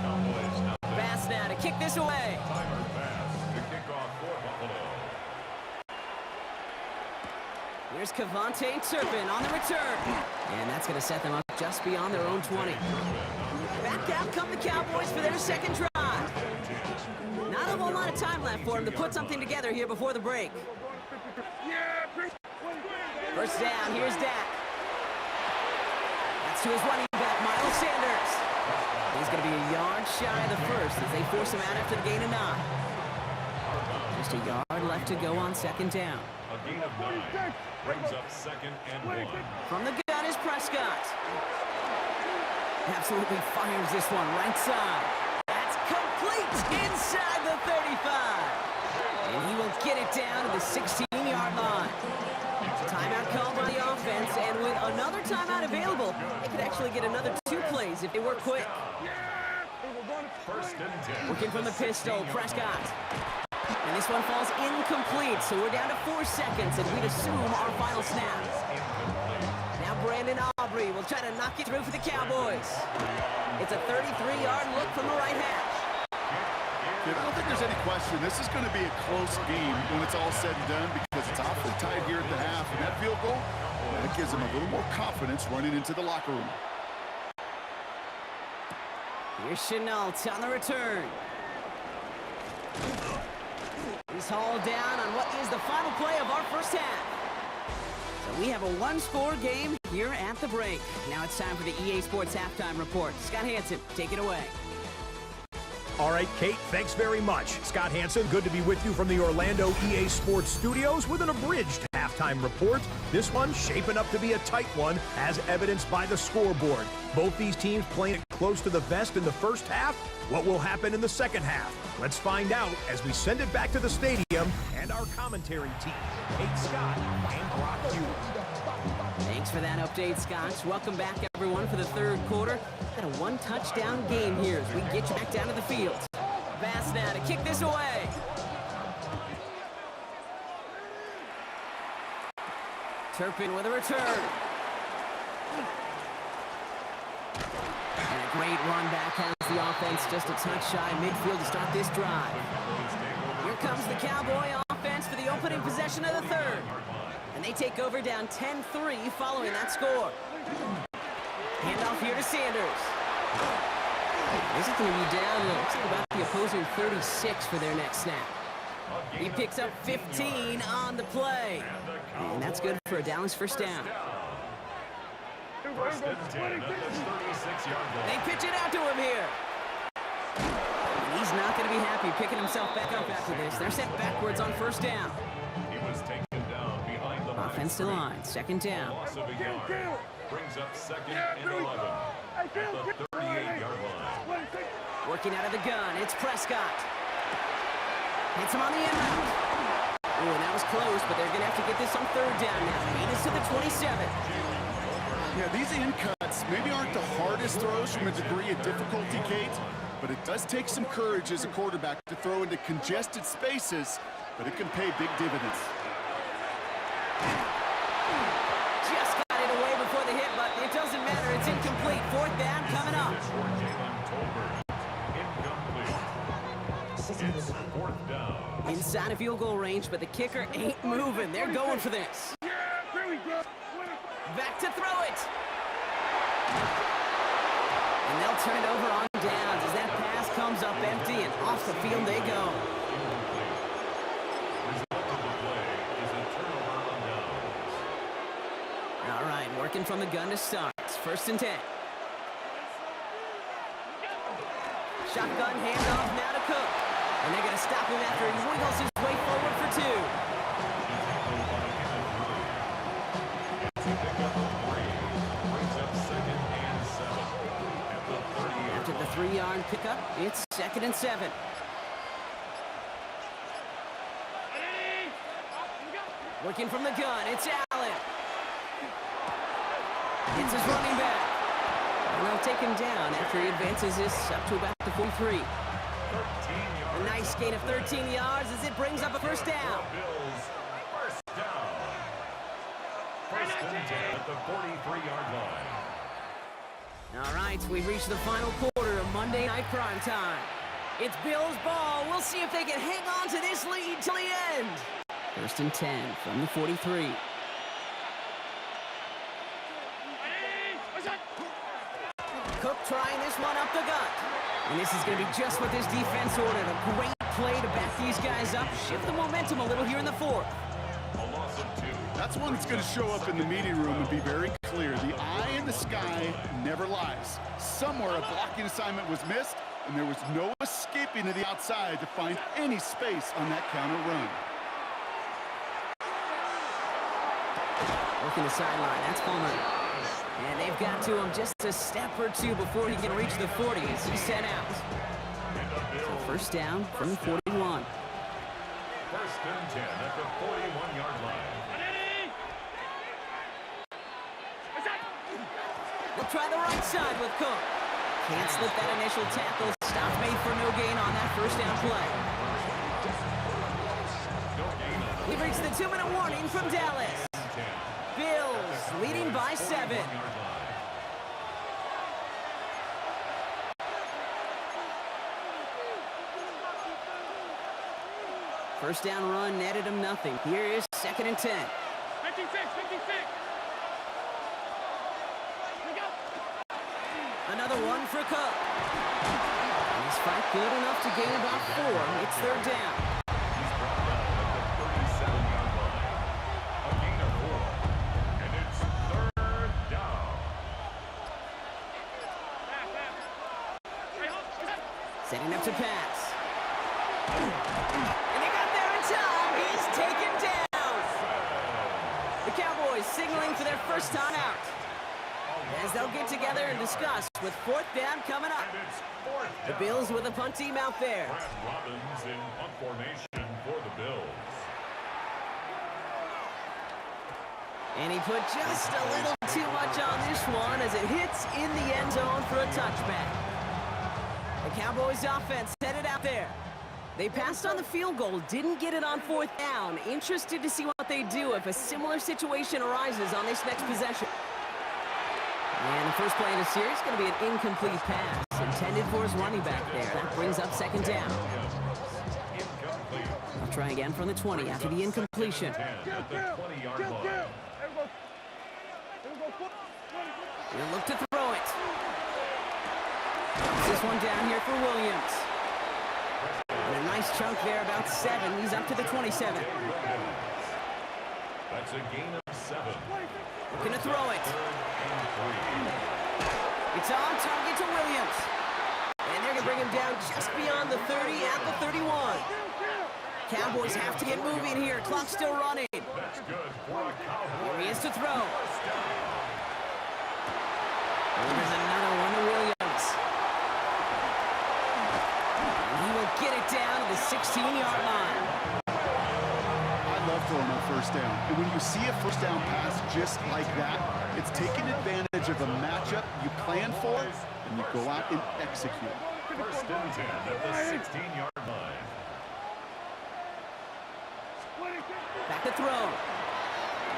Cowboys nothing. Bass now to kick this away. Tyler Bass to kick off for Buffalo. Here's Cavante Turpin on the return. And that's going to set them up just beyond their own 20. Back out come the Cowboys for their second drive. Not a whole lot of time left for them to put something together here before the break. First down, here's Dak. That's to his running back, Miles Sanders. He's going to be a yard shy of the first as they force him out after the gain of 9. Just a yard left to go on second down. A gain of 9 brings up second and 1. From the gun is Prescott. Absolutely fires this one right side. That's complete inside the 35. And he will get it down to the 16-yard line. Timeout called by the offense, and with another timeout available, they could actually get another 2 plays if they work quick. First and 10. Working from the pistol, Prescott. And this one falls incomplete, so we're down to 4 seconds, and we'd assume our final snap. Now Brandon Aubrey will try to knock it through for the Cowboys. It's a 33-yard look from the right hash. I don't think there's any question. This is going to be a close game when it's all said and done because it's awfully tight here at the half. And that field goal, that gives them a little more confidence running into the locker room. Here's Chenault on the return. He's hauled down on what is the final play of our first half. So we have a 1-score game here at the break. Now it's time for the EA Sports Halftime Report. Scott Hansen, take it away. All right, Kate, thanks very much. Scott Hansen, good to be with you from the Orlando EA Sports Studios with an abridged halftime report. This one shaping up to be a tight one, as evidenced by the scoreboard. Both these teams playing it close to the vest in the first half. What will happen in the second half? Let's find out as we send it back to the stadium and our commentary team, Kate Scott and Brock Hughes. Thanks for that update, Scott. Welcome back, everyone, for the third quarter. Got a 1-touchdown game here as we get you back down to the field. Bass now to kick this away. Turpin with a return. And a great run back has the offense just a touch shy midfield to start this drive. Here comes the Cowboy offense for the opening possession of the third. And they take over down 10-3 following that score. Handoff here to Sanders. This is going to be down, looks like about the opposing 36 for their next snap. He picks up 15 on the play. And that's good for a Dallas first down. First and 10 at the 36-yard line. They pitch it out to him here. And he's not going to be happy picking himself back up after this. They're set backwards on first down. He was taken down behind the Offense to line, second down. loss of a yard. Brings up second and 11 at the 38-yard line. Working out of the gun, it's Prescott. Hits him on the end route. Oh, and that was close, but they're going to have to get this on third down now. Beat us to the 27. Yeah, these in cuts maybe aren't the hardest throws from a degree of difficulty, Kate, but it does take some courage as a quarterback to throw into congested spaces, but it can pay big dividends. Just got it away before the hit, but it doesn't matter. It's incomplete. Fourth down coming up. It's fourth down. Inside of field goal range, but the kicker ain't moving. They're going for this. Back to throw it. And they'll turn it over on downs as that pass comes up empty and off the field they go. All right, working from the gun to start. It's 1st and 10. Shotgun handoff now to Cook. And they're going to stop him after he wiggles his way forward for 2. After the 3-yard pickup, it's 2nd and 7. Working from the gun, it's Allen. It's his running back. And they'll take him down after he advances this up to about the 43. A nice gain of 13 yards as it brings up a 1st down. First down. 1st and 10 at the 43-yard line. All right, we've reached the final quarter of Monday Night Prime Time. It's Bills ball. We'll see if they can hang on to this lead till the end. 1st and 10 from the 43. Cook trying this one up the gut. And this is going to be just what this defense ordered. A great play to back these guys up, shift the momentum a little here in the 4th. A loss of 2. That's one that's going to show up in the meeting room and be very clear. The eye in the sky never lies. Somewhere a blocking assignment was missed, and there was no escaping to the outside to find any space on that counter run. Working the sideline, that's Palmer. And they've got to him just a step or 2 before he can reach the 40 as he's set out. So 1st down from the 41. 1st and 10 at the 41-yard line. They'll try the right side with Cook. Can't slip that initial tackle. Stop made for no gain on that 1st down play. We've reached the 2-minute warning from Dallas. Bills leading by 7. First down run netted him nothing. Here is 2nd and 10. 56. Another one for Cook. And he's fight good enough to gain about 4. It's 3rd down. He's brought down at the 37-yard line. A gain of 4. And it's 3rd down. Setting up to pass. And he got there in time. He's taken down. The Cowboys signaling for their 1st time out. As they'll get together and discuss with 4th down coming up. And it's 4th down. The Bills with a punt team out there. Brad Robbins in punt formation for the Bills. And he put just a little too much on this one as it hits in the end zone for a touchback. The Cowboys offense headed out there. They passed on the field goal, didn't get it on 4th down. Interested to see what they do if a similar situation arises on this next possession. And the first play of the series is going to be an incomplete pass intended for his running back there. That brings up 2nd down. I'll try again from the 20 after the incompletion. At the 20-yard line. He'll look to throw it. This one down here for Williams. And a nice chunk there, about 7. He's up to the 27. That's a gain of 7. Looking to throw it. It's on target to Williams. And they're going to bring him down just beyond the 30 at the 31. Cowboys have to get moving here. Clock's still running. That's good for a Cowboy. Here he is to throw. First down. And there's another one to Williams. And he will get it down to the 16-yard line. I love throwing on 1st down. And when you see a 1st down pass just like that, it's taking advantage of a matchup you plan for, and you go out and execute. First and 10 at the 16-yard line. Back to throw.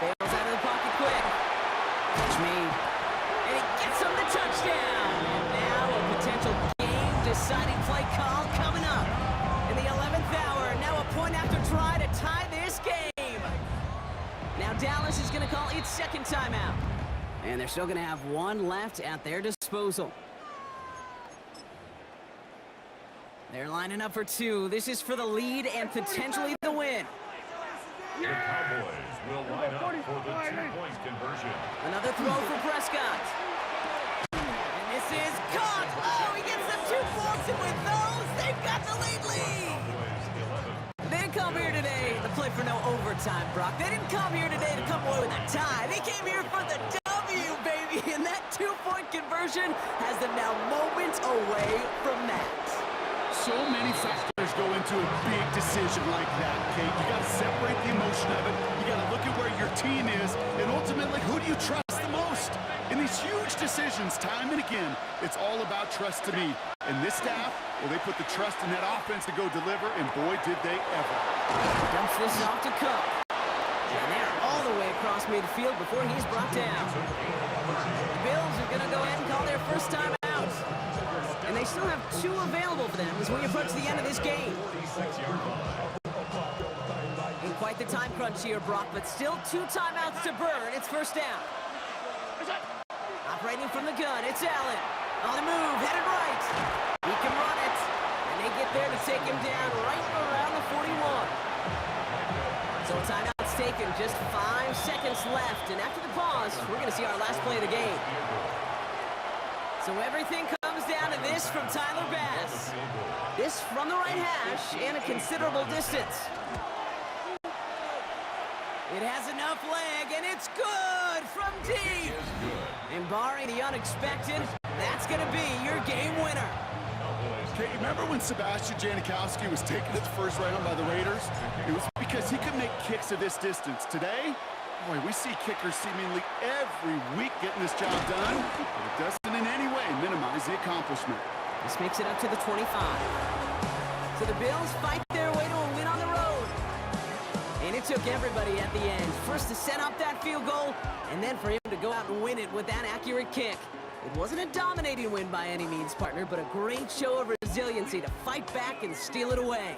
Bails out of the pocket quick. Catch made. And he gets him the touchdown. And now a potential game-deciding play call coming up. In the 11th hour, now a point after try to tie this game. Now Dallas is going to call its second timeout. And they're still going to have one left at their disposal. They're lining up for two. This is for the lead and potentially the win. The Cowboys will line up for the two-point conversion. Another throw for Prescott. And this is caught. Oh, he gets them 2 points, and with those, they've got the lead. Cowboys 11. They didn't come here today to play for no overtime, Brock. They didn't come here today to come away with a tie. They came here for the W, baby. And that 2-point conversion has them now moments away from that. So many factors go into a big decision like that, Kate. You got to separate the emotion of it. You got to look at where your team is, and ultimately, who do you trust the most? In these huge decisions, time and again, it's all about trust to me. And this staff, well, they put the trust in that offense to go deliver, and boy, did they ever. Dumps this off to Cup. And they're all the way across midfield before he's brought down. The Bills are going to go ahead and call their first time out. And they still have 2 available for them as we approach the end of this game. In quite the time crunch here, Brock, but still 2 timeouts to burn. It's first down. Operating from the gun, it's Allen. On the move, headed right. He can run it. And they get there to take him down right around the 41. So a timeout's taken, just 5 seconds left. And after the pause, we're going to see our last play of the game. So everything comes down to this from Tyler Bass. This from the right hash and a considerable distance. It has enough leg, and it's good from deep. And barring the unexpected, that's going to be your game winner. Okay, remember when Sebastian Janikowski was taken at the first round by the Raiders? It was because he could make kicks of this distance. Today, boy, we see kickers seemingly every week getting this job done, but it doesn't in any way minimize the accomplishment. This makes it up to the 25. So the Bills fight their way to a win on the road. And it took everybody at the end. First to set up that field goal, and then for him to go out and win it with that accurate kick. It wasn't a dominating win by any means, partner, but a great show of resiliency to fight back and steal it away.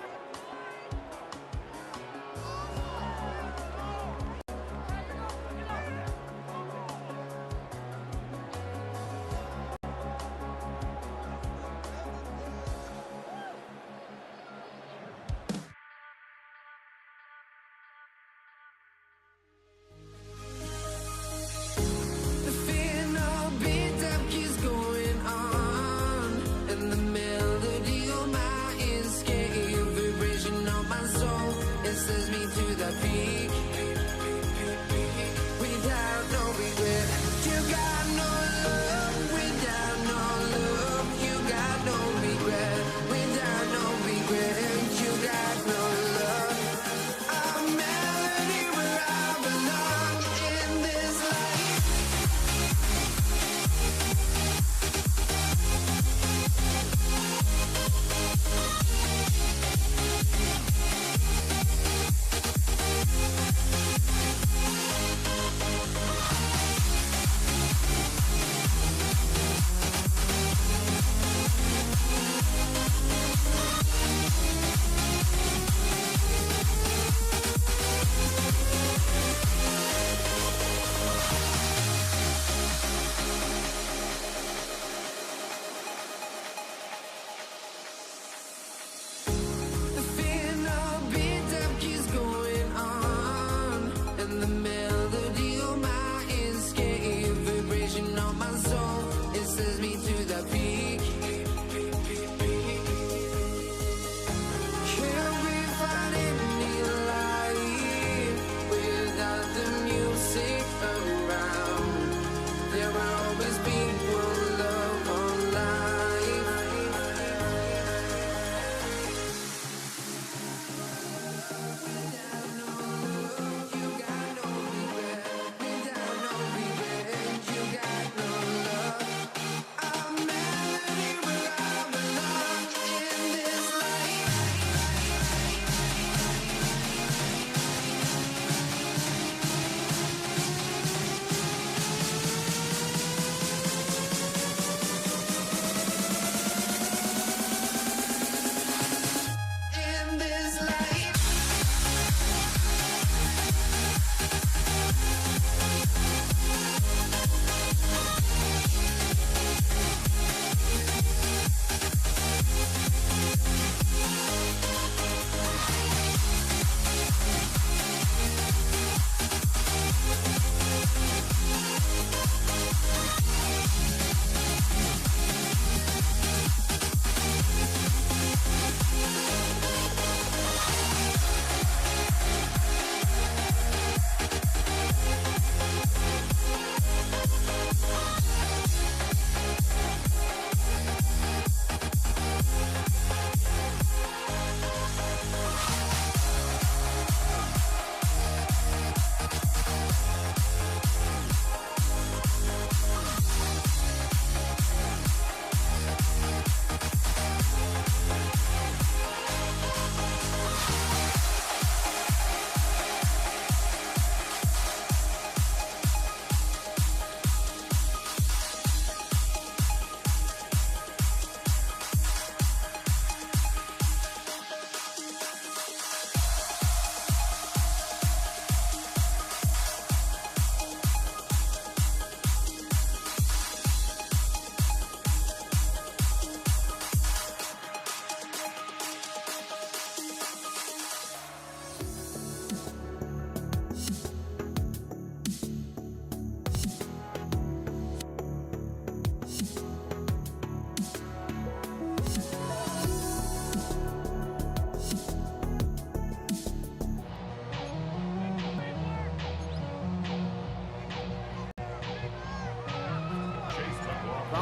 Going on, and the melody of my escape.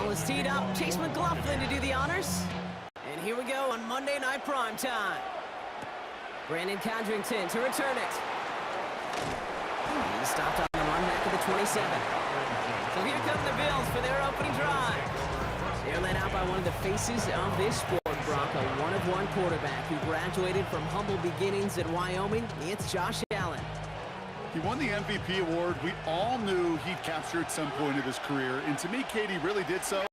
Ball is teed up. Chase McLaughlin to do the honors. And here we go on Monday Night Prime Time. Brandon Condrington to return it. He stopped on the run back at the 27. So here come the Bills for their opening drive. They're led out by one of the faces of this sport, Brock, a one-of-one quarterback who graduated from humble beginnings at Wyoming. It's Josh Allen. He won the MVP award. We all knew he'd capture at some point of his career. And to me, Katie really did so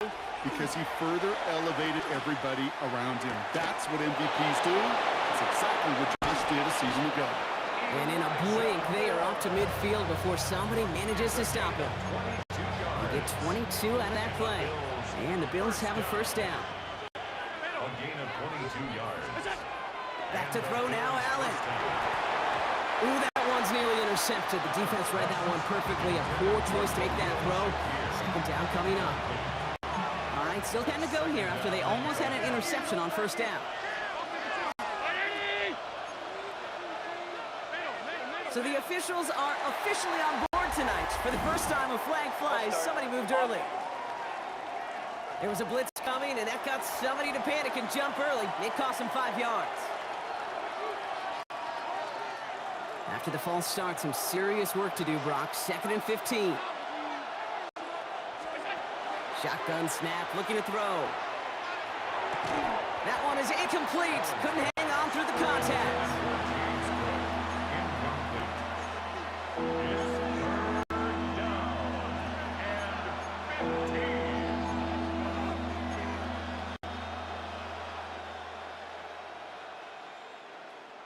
because he further elevated everybody around him. That's what MVPs do. That's exactly what Josh did a season ago. And in a blink, they are up to midfield before somebody manages to stop him. They get 22 out of that play. And the Bills have a first down. A gain of 22 yards. Back to throw now, Allen. Ooh, that one's nearly intercepted. The defense read that one perfectly. A poor choice to make that throw. Second down coming up. All right, still kind of go here after they almost had an interception on first down. So the officials are officially on board tonight. For the first time, a flag flies. Somebody moved early. There was a blitz coming, and that got somebody to panic and jump early. It cost them 5 yards. After the false start, some serious work to do, Brock. 2nd and 15. Shotgun snap, looking to throw. That one is incomplete. Couldn't hang on through the contact.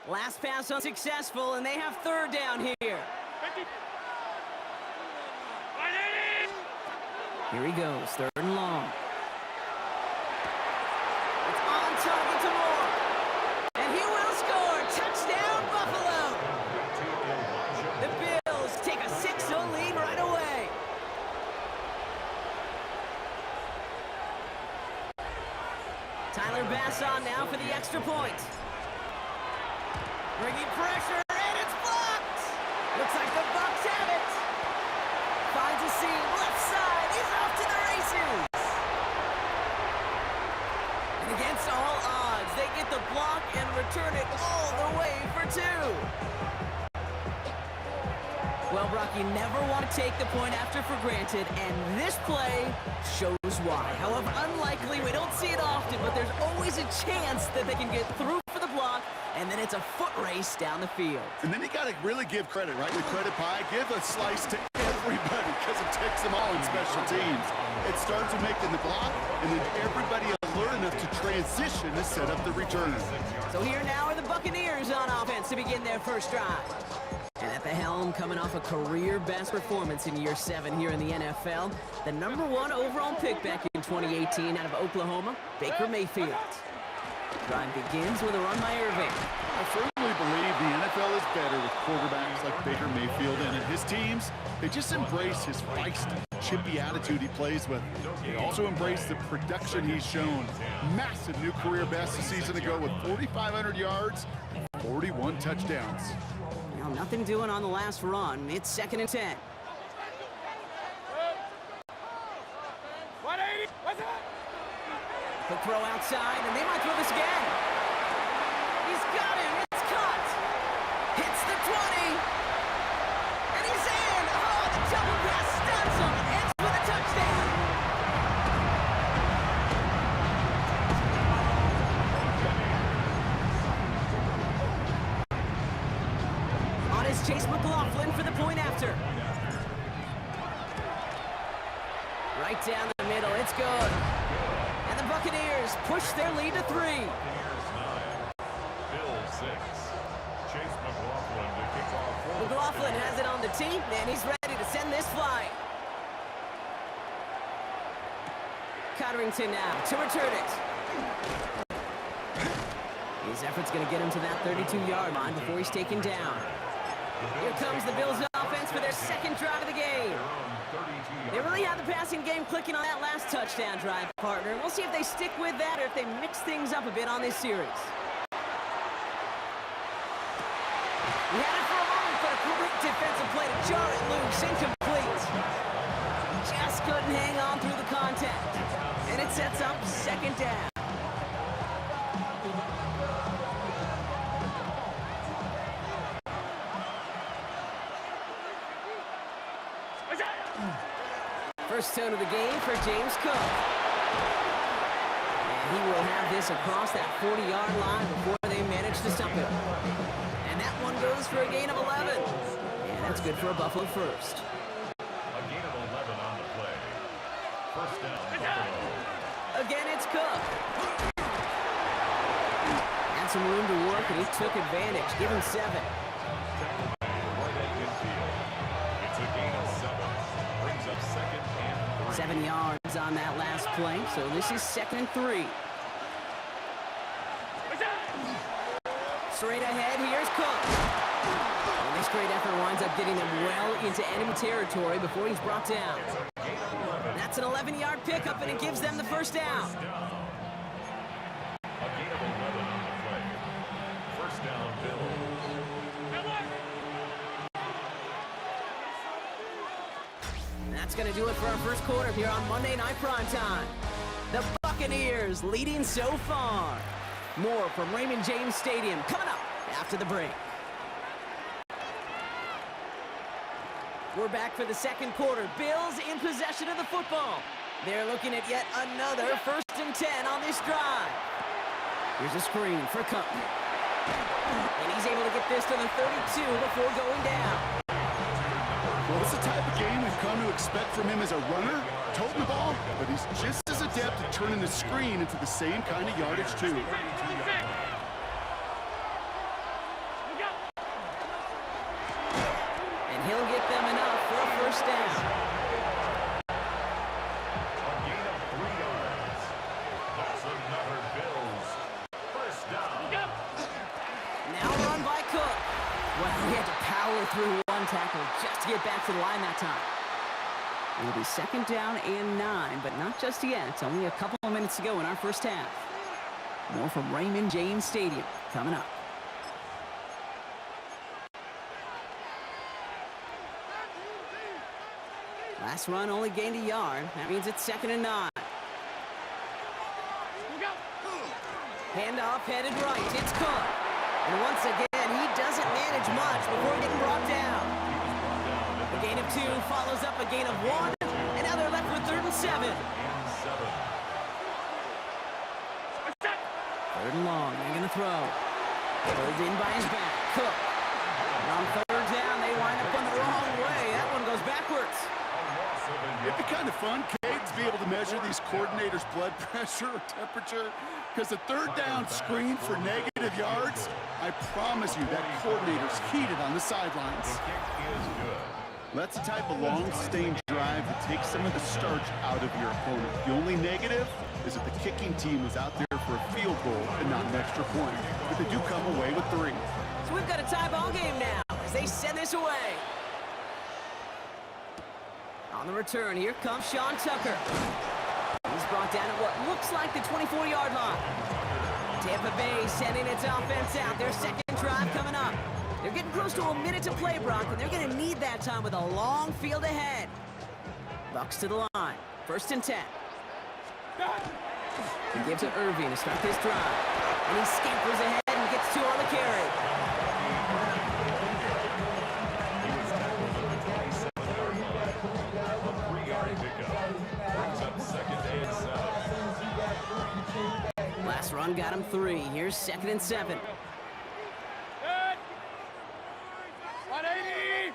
Last pass unsuccessful, and they have third down here. Here he goes, 3rd and long. It's on target to Moore. And he will score. Touchdown, Buffalo. The Bills take a 6-0 lead right away. Tyler Bass on now for the extra point. Bringing pressure, and it's blocked! Looks like the Bucs have it. Finds a seam, left side, he's off to the races! And against all odds, they get the block and return it all the way for 2. Well, Brock, you never want to take the point after for granted, and this play shows why. However unlikely, we don't see it often, but there's always a chance that they can get through for the block, and then it's a foot race down the field. And then you got to really give credit, right? The credit pie, give a slice to everybody because it takes them all in special teams. It starts with making the block, and then everybody alert enough to transition to set up the return. So here now are the Buccaneers on offense to begin their first drive. And at the helm, coming off a career-best performance in year 7 here in the NFL, the #1 overall pick back in 2018 out of Oklahoma, Baker Mayfield. Drive begins with a run by Irving. I firmly believe the NFL is better with quarterbacks like Baker Mayfield in it. His teams, they just embrace his feisty, chippy attitude he plays with. They also embrace the production he's shown. Massive new career best a season ago with 4,500 yards and 41 touchdowns. Now, nothing doing on the last run. It's 2nd and 10. Quick throw outside, and they might throw this again. He's got him. It's caught. Hits the 20. And he's in. Oh, the double pass stuns him and ends with a touchdown. On is Chase McLaughlin for the point after. Right down the middle. It's good. And the Buccaneers push their lead to 3. Buccaneers 9, Bills 6. Chase McLaughlin to kick off. McLaughlin has it on the tee, and he's ready to send this flying. Cotterington now to return it. His effort's going to get him to that 32-yard line before he's taken down. Here comes the Bills offense for their 2nd drive of the game. They really have the passing game clicking on that last touchdown drive, partner. We'll see if they stick with that or if they mix things up a bit on this series. We had it for a moment, but a great defensive play to jar it loose. Incomplete. Just couldn't hang on on through the contact. And it sets up second down. First tone of the game for James Cook. And he will have this across that 40-yard line before they manage to stop him. And that one goes for a gain of 11. And that's good for a Buffalo first. A gain of 11 on the play. First down, Buffalo. Again, it's Cook. Had some room to work, and he took advantage. Give him 7. Right at midfield. It's a gain of 7. Brings up second and 3. 7 yards on that last play, so this is 2nd and 3. Straight ahead, here's Cook. And this great effort winds up getting them well into enemy territory before he's brought down. That's an 11-yard pickup, and it gives them the first down. A gain of 11 on the play. First down, Bills. That's going to do it for our first quarter here on Monday Night Primetime. The Buccaneers leading so far. More from Raymond James Stadium coming up after the break. We're back for the second quarter. Bills in possession of the football. They're looking at yet another 1st and 10 on this drive. Here's a screen for Cook. And he's able to get this to the 32 before going down. Well, it's the type of game we've come to expect from him as a runner, toting the ball, but he's just as adept at turning the screen into the same kind of yardage, too. And he'll get them enough for a first down. A gain of 3 yards. That's another Bills. First down. Now run by Cook. Well, he had to power through one tackle just to get back to the line that time. It'll be 2nd down and 9, but not just yet. It's only a couple of minutes to go in our first half. More from Raymond James Stadium coming up. Last run only gained a yard. That means it's 2nd and 9. Handoff headed right. It's Cook. And once again, he doesn't manage much before getting brought down. A gain of 2 follows up a gain of 1. And now they're left with 3rd and 7. 3rd and long. They're going to throw. Pulled in by his back. Cook. And on 3rd down, they wind up on the wrong way. That one goes backwards. It'd be kind of fun, Kate, to be able to measure these coordinators' blood pressure or temperature, because the 3rd down screen for negative yards, I promise you that coordinator's heated on the sidelines. That's the type of long, sustained drive that takes some of the starch out of your opponent. The only negative is that the kicking team was out there for a field goal and not an extra point, but they do come away with 3. So we've got a tie ball game now as they send this away. On the return, here comes Sean Tucker. He's brought down at what looks like the 24-yard line. Tampa Bay sending its offense out. Their second drive coming up. They're getting close to a minute to play, Brock, and they're going to need that time with a long field ahead. Bucks to the line. 1st and 10. He gives it Irving to start this drive. And he scampers ahead and gets 2 on the carry. Last run got him 3. Here's 2nd and 7. 180!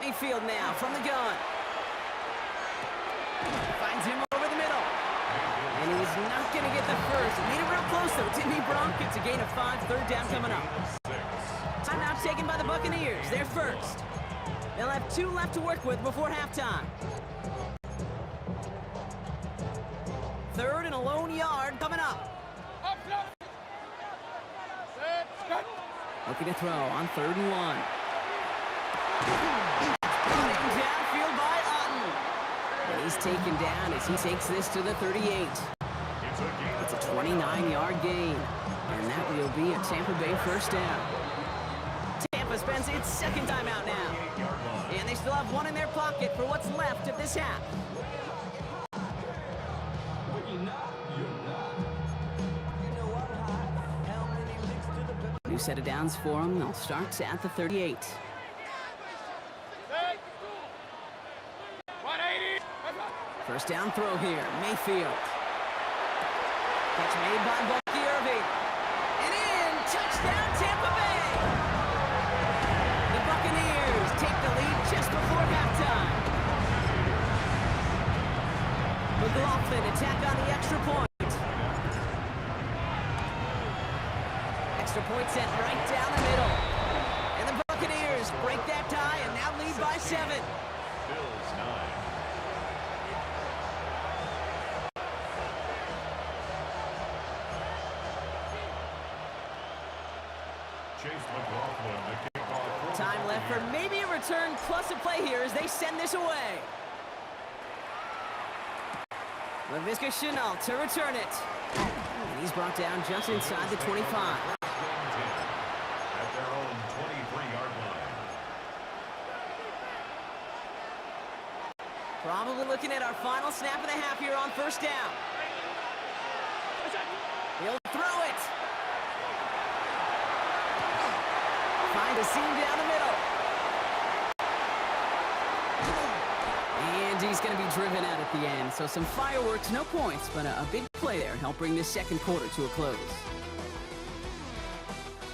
Mayfield now from the gun. Finds him over the middle. And he's not going to get the first. Made it real close, though, didn't he, Bronk? It's a gain of 5, 3rd down coming up. Timeout taken by the Buccaneers. They're first. They'll have 2 left to work with before halftime. 3rd and a lone yard coming up. Looking to throw on 3rd and 1. Downfield by Otten. And he's taken down as he takes this to the 38. It's a 29-yard gain. And that will be a Tampa Bay first down. Tampa spends its 2nd time out now. And they still have have one in their pocket for what's left of this half. New set of downs for them. They'll start at the 38. First down throw here, Mayfield. Catch made by Bucky Irving. And in, touchdown Tampa Bay! The Buccaneers take the lead just before halftime. McLaughlin attack on the extra point. Extra point sent right down the middle. And the Buccaneers break that tie and now lead by 7. Bills 9. Chase McLaughlin, the kickoff. Time left for maybe a return plus a play here as they send this away. LaVisca Chenault to return it. And he's brought down just inside the 25. At their own 23-yard line. Probably looking at our final snap of the half here on first down. He'll throw it. Find a seam down the middle. And he's going to be driven out at the end. So some fireworks, no points, but a big play there helped bring this second quarter to a close.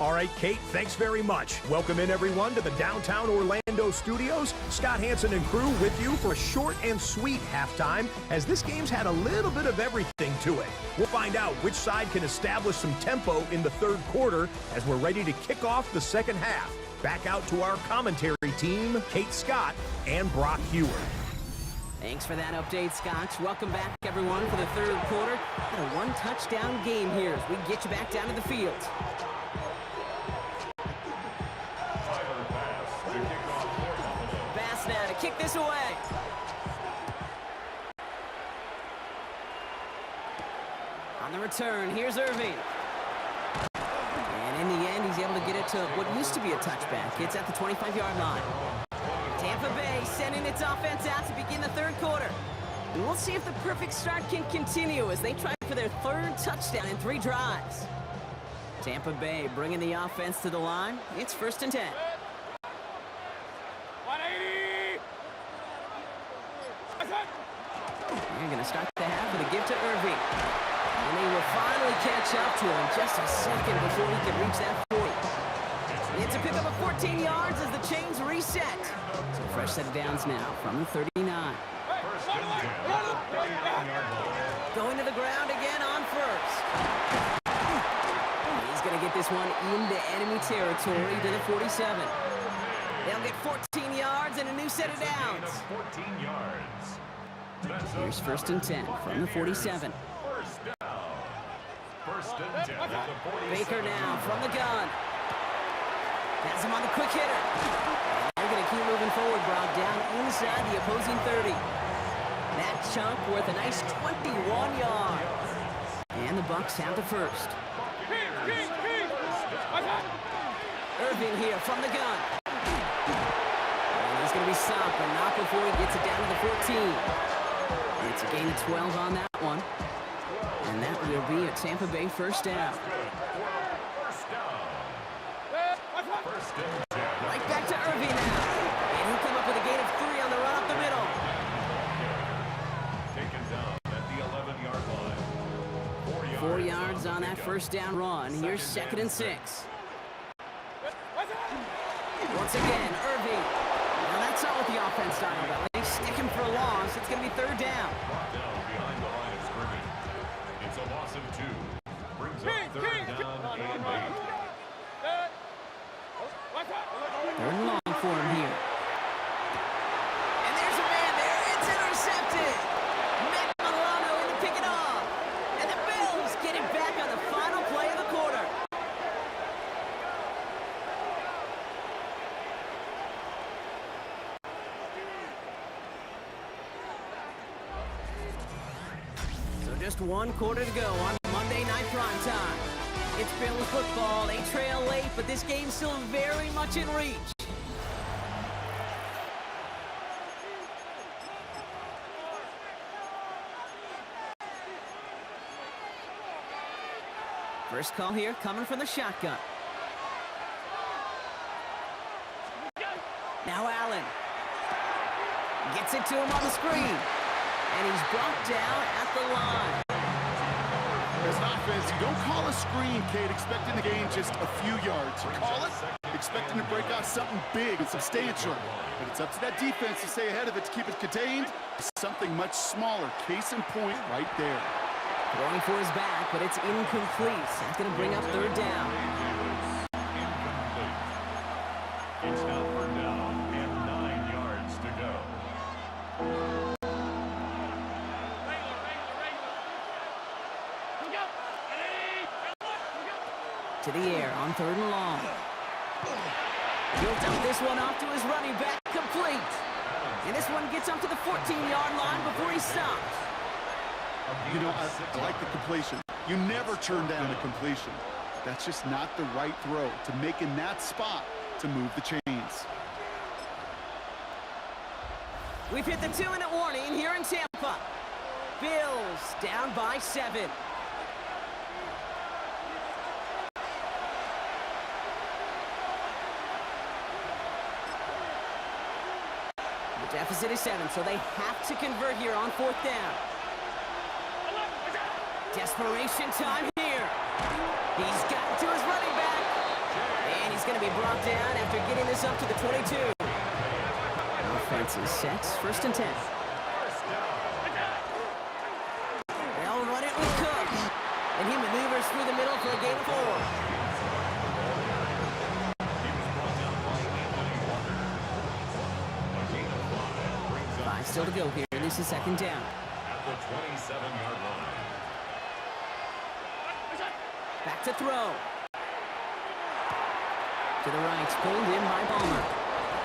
All right, Kate, thanks very much. Welcome in, everyone, to the downtown Orlando studios. Scott Hanson and crew with you for a short and sweet halftime, as this game's had a little bit of everything to it. We'll find out which side can establish some tempo in the third quarter as we're ready to kick off the second half. Back out to our commentary team, Kate Scott and Brock Hewer. Thanks for that update, Scott. Welcome back, everyone, for the third quarter. Got a one-touchdown game here as we get you back down to the field. Bass now to kick this away. On the return, here's Irving. And in the end, he's able to get it to what used to be a touchback. It's at the 25-yard line. Tampa Bay sending its offense out to begin the third quarter. And we'll see if the perfect start can continue as they try for their third touchdown in 3 drives. Tampa Bay bringing the offense to the line. It's 1st and 10. 180! They're going to start the half with a give to Irving. And they will finally catch up to him just a second before he can reach that 40. It's a pickup of 14 yards as the chains reset. So fresh set of downs now from the 39. Going to the ground again on first. He's going to get this one into enemy territory to the 47. They'll get 14 yards and a new set of downs. 14 yards. Here's 1st and 10 from the 47. First down. 1st and 10 at the 47. Baker now from the gun. Has him on the quick hitter. They're going to keep moving forward, Brock, down inside the opposing 30. That chunk worth a nice 21 yards. And the Bucs have the first. Irving here from the gun. And he's going to be stopped, but not before he gets it down to the 14. It's a gain of 12 on that one. And that will be a Tampa Bay first down. Right back to Irving now. And he'll come up with a gain of 3 on the run up the middle. Taken down at the 11-yard line. 4 yards on that first down run. Here's 2nd and 6. Once again, Irving. Now that's not what the offense talking about. They stick him for a loss. It's going to be 3rd down. Brought down behind the line of scrimmage. It's a loss of 2. Brings up 3rd down and 8. 3rd and long for him here. And there's a man there. It's intercepted. Matt Milano in to pick it off. And the Bills get it back on the final play of the quarter. So just 1 quarter to go on Monday Night Primetime. It's Bills football. They trail late, but this game's still very much in reach. First call here coming from the shotgun. Now Allen. Gets it to him on the screen. And he's brought down at the line. As an offense, you don't call a screen, Kate, expecting to gain just a few yards. You call it expecting to break out something big and substantial. But it's up to that defense to stay ahead of it to keep it contained. Something much smaller. Case in point right there. Going for his back, but it's incomplete. That's going to bring up third down. It's now third down and 9 yards to go. To the air on third and long. He'll dump this one off to his running back, complete. And this one gets up to the 14-yard line before he stops. You know, I like the completion. You never turn down a completion. That's just not the right throw to make in that spot to move the chains. We've hit the 2-minute warning here in Tampa. Bills down by 7. The deficit is 7, so they have to convert here on fourth down. Desperation time here. He's got it to his running back. And he's going to be brought down after getting this up to the 22. Offense is set. First and 10. They'll run it with Cook. And he maneuvers through the middle for a gain of 4. Still to go here. This is second down. At the 27-yard line. Back to throw. To the right. Pulled in by Balmer.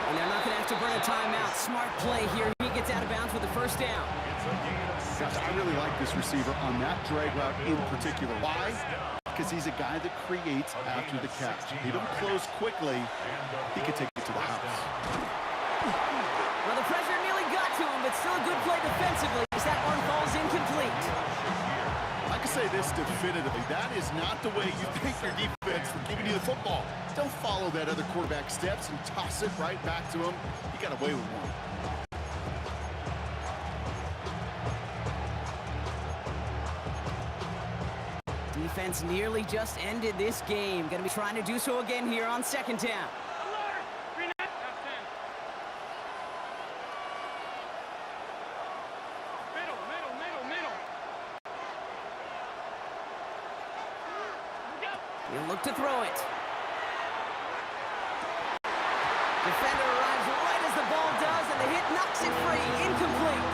And they're not going to have to burn a timeout. Smart play here. He gets out of bounds with the first down. Gosh, I really like this receiver on that drag route in particular. Why? Because he's a guy that creates after the catch. He don't close quickly. He can take it to the house. Well, the pressure nearly got to him, but still a good play defensively as that one falls incomplete. I can say this definitively. That is not the way you thank your defense for giving you the football. Don't follow that other quarterback steps and toss it right back to him. He got away with one. Defense nearly just ended this game. Going to be trying to do so again here on second down. He'll look to throw it. Defender arrives right as the ball does, and the hit knocks it free. Incomplete.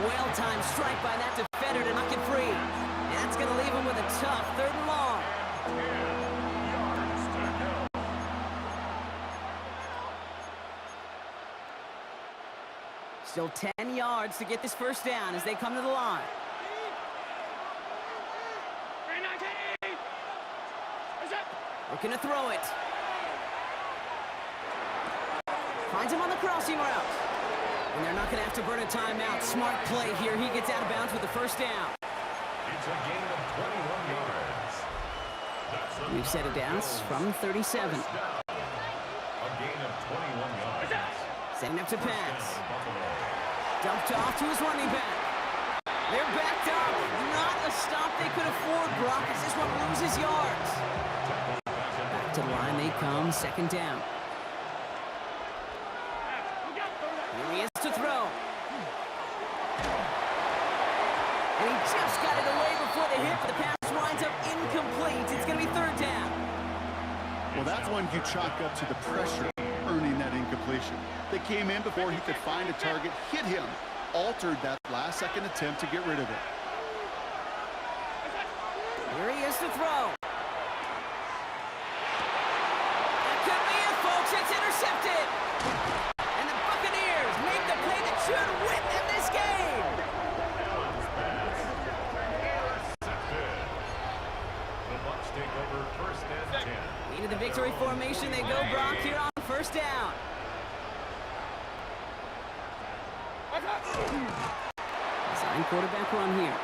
Well-timed strike by that defender to knock it free. And that's going to leave him with a tough third and long. Still 10 yards to get this first down as they come to the line. Looking to throw it. Finds him on the crossing route. And they're not going to have to burn a timeout. Smart play here. He gets out of bounds with the first down. It's a gain of 21 yards. We've set it down from 37. A gain of 21 yards. Setting up to pass. Dumped off to his running back. They're backed up. Not a stop they could afford, Brock, as this one loses yards. Back to the line they come, second down. Here he is to throw. And he just got it away before the hit, but the pass winds up incomplete. It's going to be third down. Well, that's one you chalk up to the pressure earning that incompletion. They came in before he could find a target, hit him, altered that last-second attempt to get rid of it. Here he is to throw. That could be it, folks. It's intercepted. And the Buccaneers make the play that should win them this game. The Bucs take over first and 10. Into the victory formation they go, Brock, here on first down. Design quarterback run here.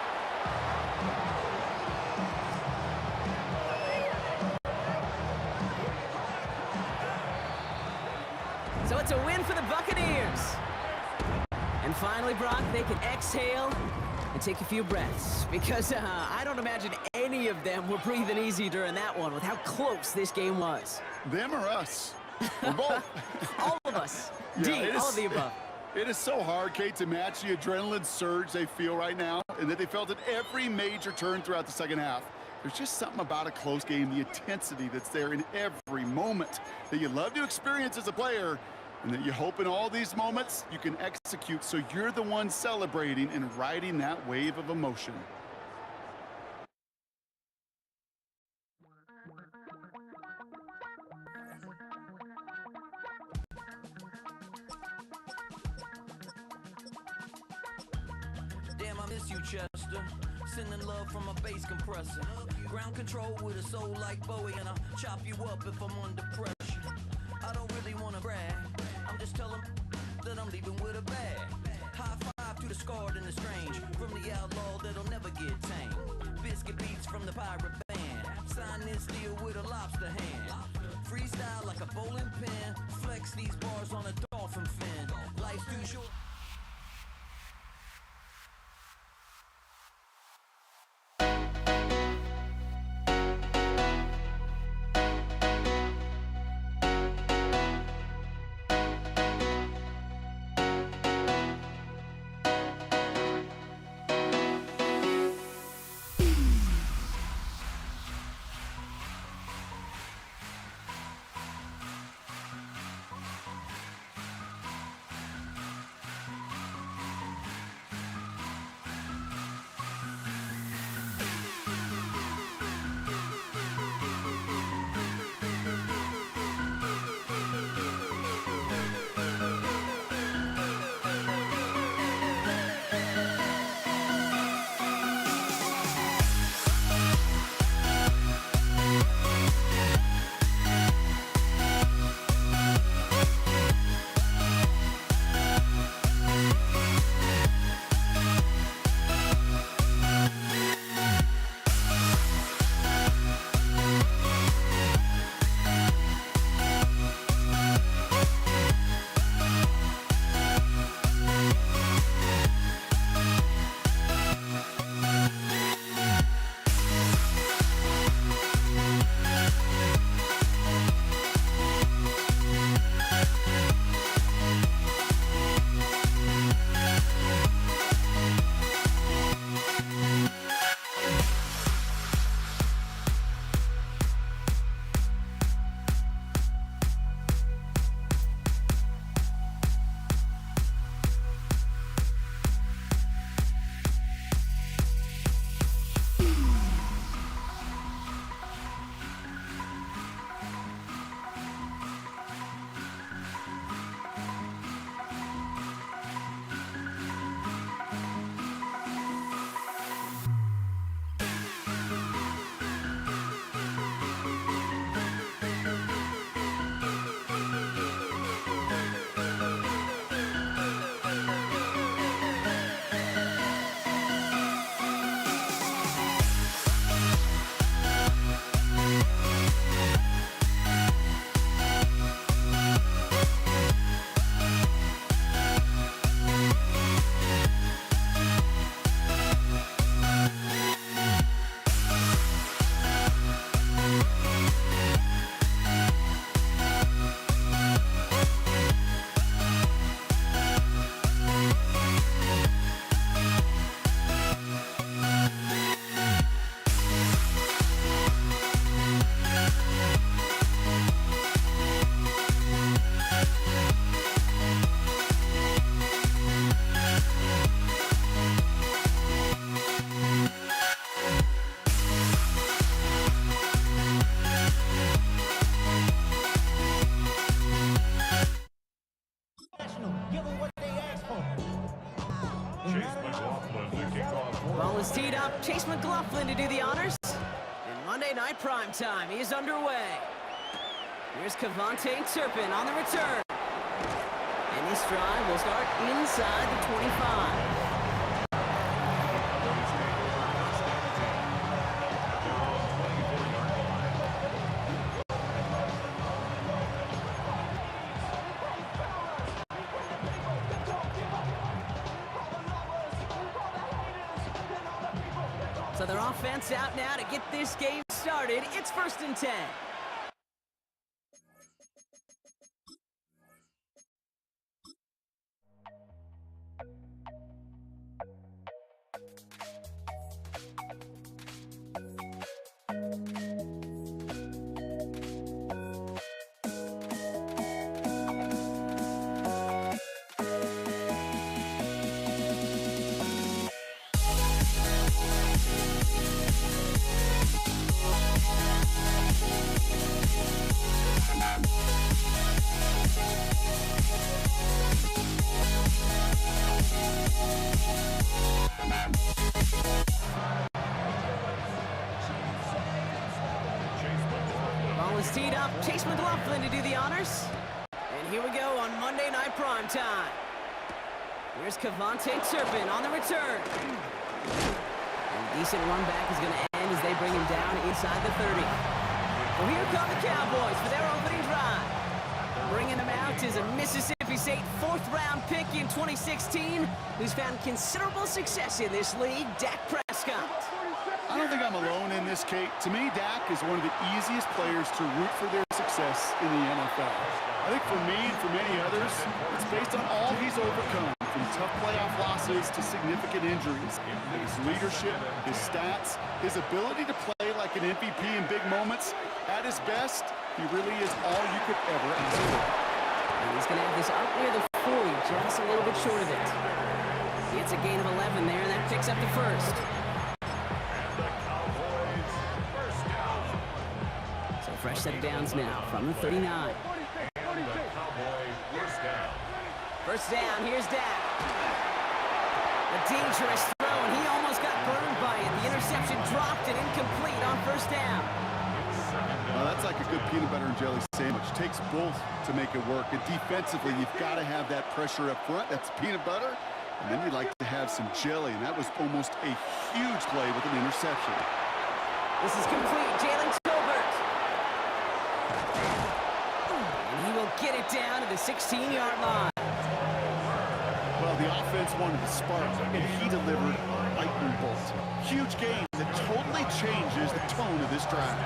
It's a win for the Buccaneers. And finally, Brock, they can exhale and take a few breaths, because I don't imagine any of them were breathing easy during that one with how close this game was. Them or us? Or both? All of us. Yeah, All of the above. It is so hard, Kate, to match the adrenaline surge they feel right now, and that they felt at every major turn throughout the second half. There's just something about a close game, the intensity that's there in every moment that you love to experience as a player, and that you hope in all these moments you can execute so you're the one celebrating and riding that wave of emotion. Damn, I miss you, Chester. Sending love from a bass compressor. Ground control with a soul like Bowie, and I'll chop you up if I'm under pressure. I don't really want to brag. I'm just telling that I'm leaving with a bag. High five to the scarred and the strange. From the outlaw that'll never get tamed. Biscuit beats from the pirate band. Sign this deal with a lobster hand. Freestyle like a bowling pin. Flex these bars on a dolphin fin. Life's too short. Ball is teed up. Chase McLaughlin to do the honors. And Monday Night Primetime is underway. Here's Cavante Turpin on the return. And this drive will start inside the 25. So their offense out now to get this game started. It's 1st and 10. Ball is teed up. Chase McLaughlin to do the honors. And here we go on Monday Night Primetime. Here's Cavante Turpin on the return. And a decent run back is going to end as they bring him down inside the 30. Well, here come the Cowboys for their opening drive. Bringing them out is a Mississippi State 4th-round pick in 2016 who's found considerable success in this league, Dak Prescott. I don't think I'm alone in this, Kate. To me, Dak is one of the easiest players to root for their success in the NFL. I think for me and for many others, it's based on all he's overcome, from tough playoff losses to significant injuries. His leadership, his stats, his ability to play like an MVP in big moments. At his best, he really is all you could ever ask for. And he's going to have this up near the 40, just a little bit short of it. He gets a gain of 11 there, and that picks up the first. So fresh set of downs now from the 39. First down, here's Dak. A dangerous throw, and he almost got burned by it. The interception dropped and incomplete on first down. Well, that's like a good peanut butter and jelly sandwich. Takes both to make it work. And defensively, you've got to have that pressure up front. That's peanut butter. And then you'd like to have some jelly. And that was almost a huge play with an interception. This is complete. Jalen Tolbert. And he will get it down to the 16-yard line. Well, the offense wanted to spark, and he delivered a lightning bolt. Huge game that totally changes the tone of this drive.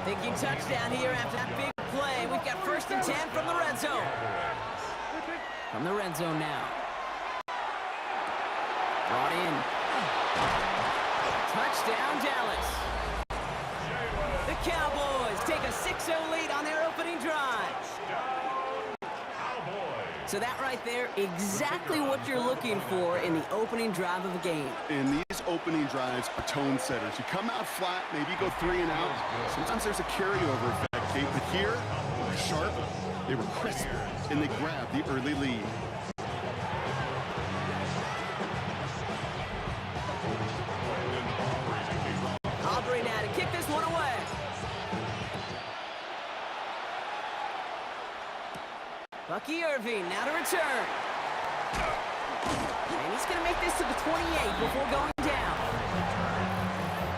Thinking touchdown here after that big play. We've got 1st and 10 from the red zone. From the red zone now. Brought in. Touchdown, Dallas. The Cowboys take a 6-0 lead on their opening drive. So that right there, exactly what you're looking for in the opening drive of a game. And these opening drives are tone setters. You come out flat, maybe you go 3 and out. Sometimes there's a carryover effect, Kate, but here, they were sharp, they were crisp, and they grabbed the early lead. Aubrey now to kick this one away. Bucky Irving now to return. And he's going to make this to the 28 before going down.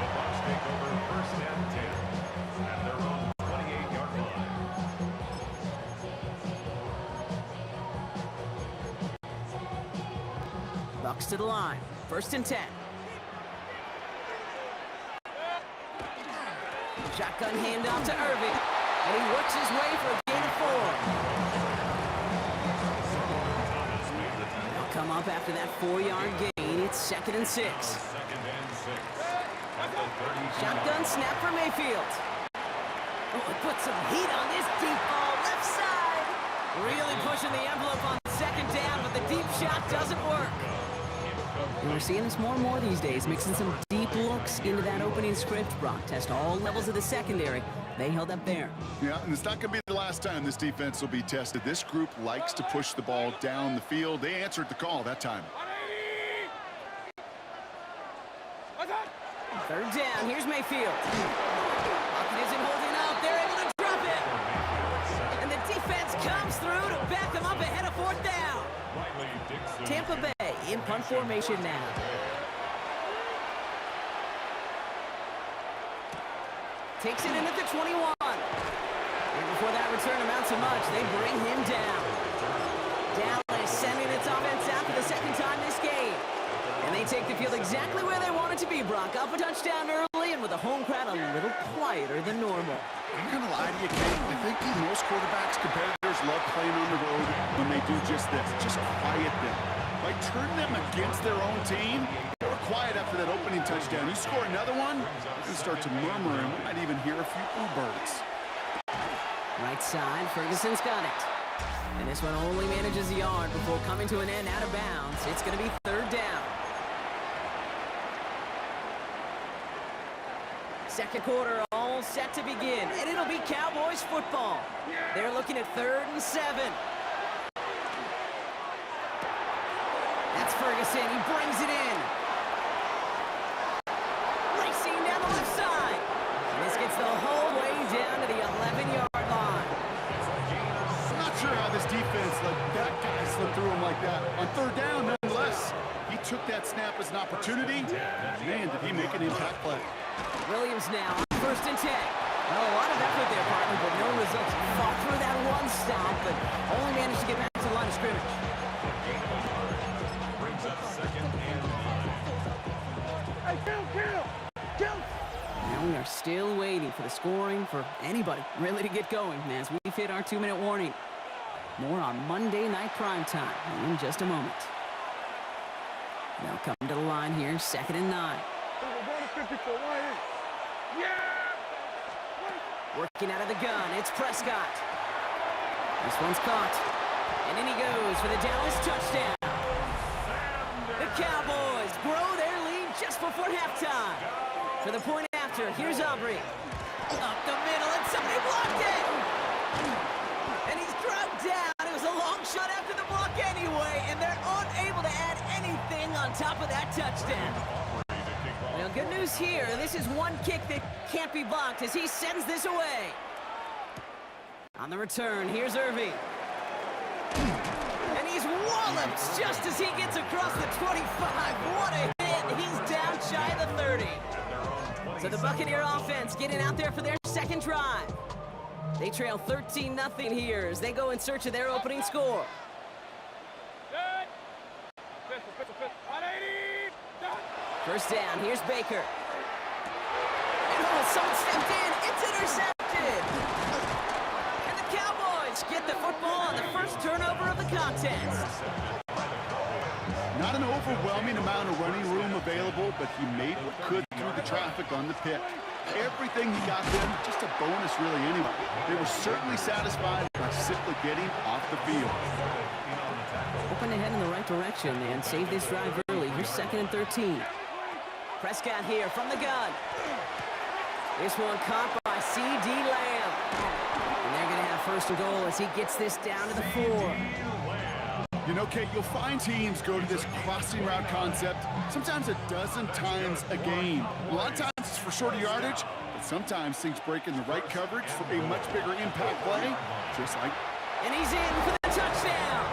The Bucs take over 1st and 10 at their own 28-yard line. Bucs to the line. 1st and 10. Shotgun handoff to Irving. And he works his way for a gain of 4. Come up after that 4-yard gain. It's 2nd and 6. Shotgun snap for Mayfield. Oh, he put some heat on this deep ball left side. Really pushing the envelope on 2nd down, but the deep shot doesn't work. And we're seeing this more and more these days, mixing some deep looks into that opening script. Brock test all levels of the secondary. They held up there. Yeah, and it's not going to be the last time this defense will be tested. This group likes to push the ball down the field. They answered the call that time. 3rd down. Here's Mayfield. Hopkins isn't holding up. They're able to drop it. And the defense comes through to back them up ahead of 4th down. Tampa Bay in punt formation now. Takes it in at the 21. And before that return amounts to much, they bring him down. Dallas sending its offense out for the 2nd time this game. And they take the field exactly where they want it to be, Brock. Up a touchdown early and with the home crowd a little quieter than normal. I'm going to lie to you, Kate. I think most quarterbacks, competitors love playing on the road when they do just this. Just quiet them. By turning them against their own team, they were quiet after that opening touchdown. You score another one, you start to murmur, and we might even hear a few bluebirds. Right side, Ferguson's got it. And this one only manages a yard before coming to an end out of bounds. It's going to be third down. Second quarter all set to begin, and it'll be Cowboys football. They're looking at 3rd and 7. That's Ferguson. He brings it in. Racing down the left side. And this gets the whole way down to the 11-yard line. I'm not sure how this defense let that guy slip through him like that. On 3rd down, nonetheless, he took that snap as an opportunity. Man, did he make an impact play. Williams now on 1st and 10. Well, a lot of effort there, partner, but no results. Fought through that one stop, but only managed to get back to the line of scrimmage. Brings up 2nd and 9. Hey, kill! Now we are still waiting for the scoring for anybody really to get going as we've hit our 2-minute warning. More on Monday Night Primetime in just a moment. Now coming to the line here, 2nd and 9. Working out of the gun, it's Prescott. This one's caught. And in he goes for the Dallas touchdown. The Cowboys grow their lead just before halftime. For the point after, here's Aubrey. Up the middle, and somebody blocked it! And he's drugged down. It was a long shot after the block anyway, and they're unable to add anything on top of that touchdown. Well, good news here. This is one kick that can't be blocked as he sends this away. On the return, here's Irving. And he's walloped just as he gets across the 25. What a hit. He's down shy of the 30. So the Buccaneer offense getting out there for their second drive. They trail 13-0 here as they go in search of their opening score. First down, here's Baker. And someone stepped in, it's intercepted! And the Cowboys get the football on the first turnover of the contest. Not an overwhelming amount of running room available, but he made what could through the traffic on the pick. Everything he got them, just a bonus really anyway. They were certainly satisfied by simply getting off the field. Hoping to head in the right direction and save this drive early. Here's 2nd and 13. Prescott here from the gun. This one caught by C.D. Lamb. And they're going to have 1st and goal as he gets this down to the 4. You know, Kate, you'll find teams go to this crossing route concept sometimes a dozen times a game. A lot of times it's for shorter yardage, but sometimes things break in the right coverage for a much bigger impact play, just like... And he's in for the touchdown!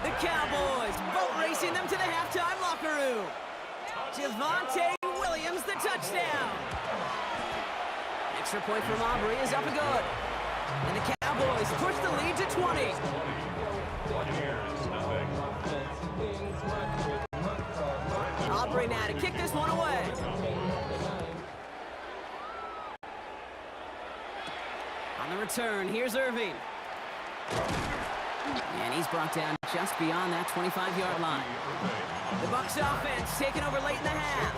The Cowboys boat racing them to the halftime locker room. Javonte Williams, the touchdown. Extra point from Aubrey is up and good. And the Cowboys push the lead to 20. Aubrey now to kick this one away. On the return, here's Irving. And he's brought down just beyond that 25-yard line. The Bucs offense taking over late in the half.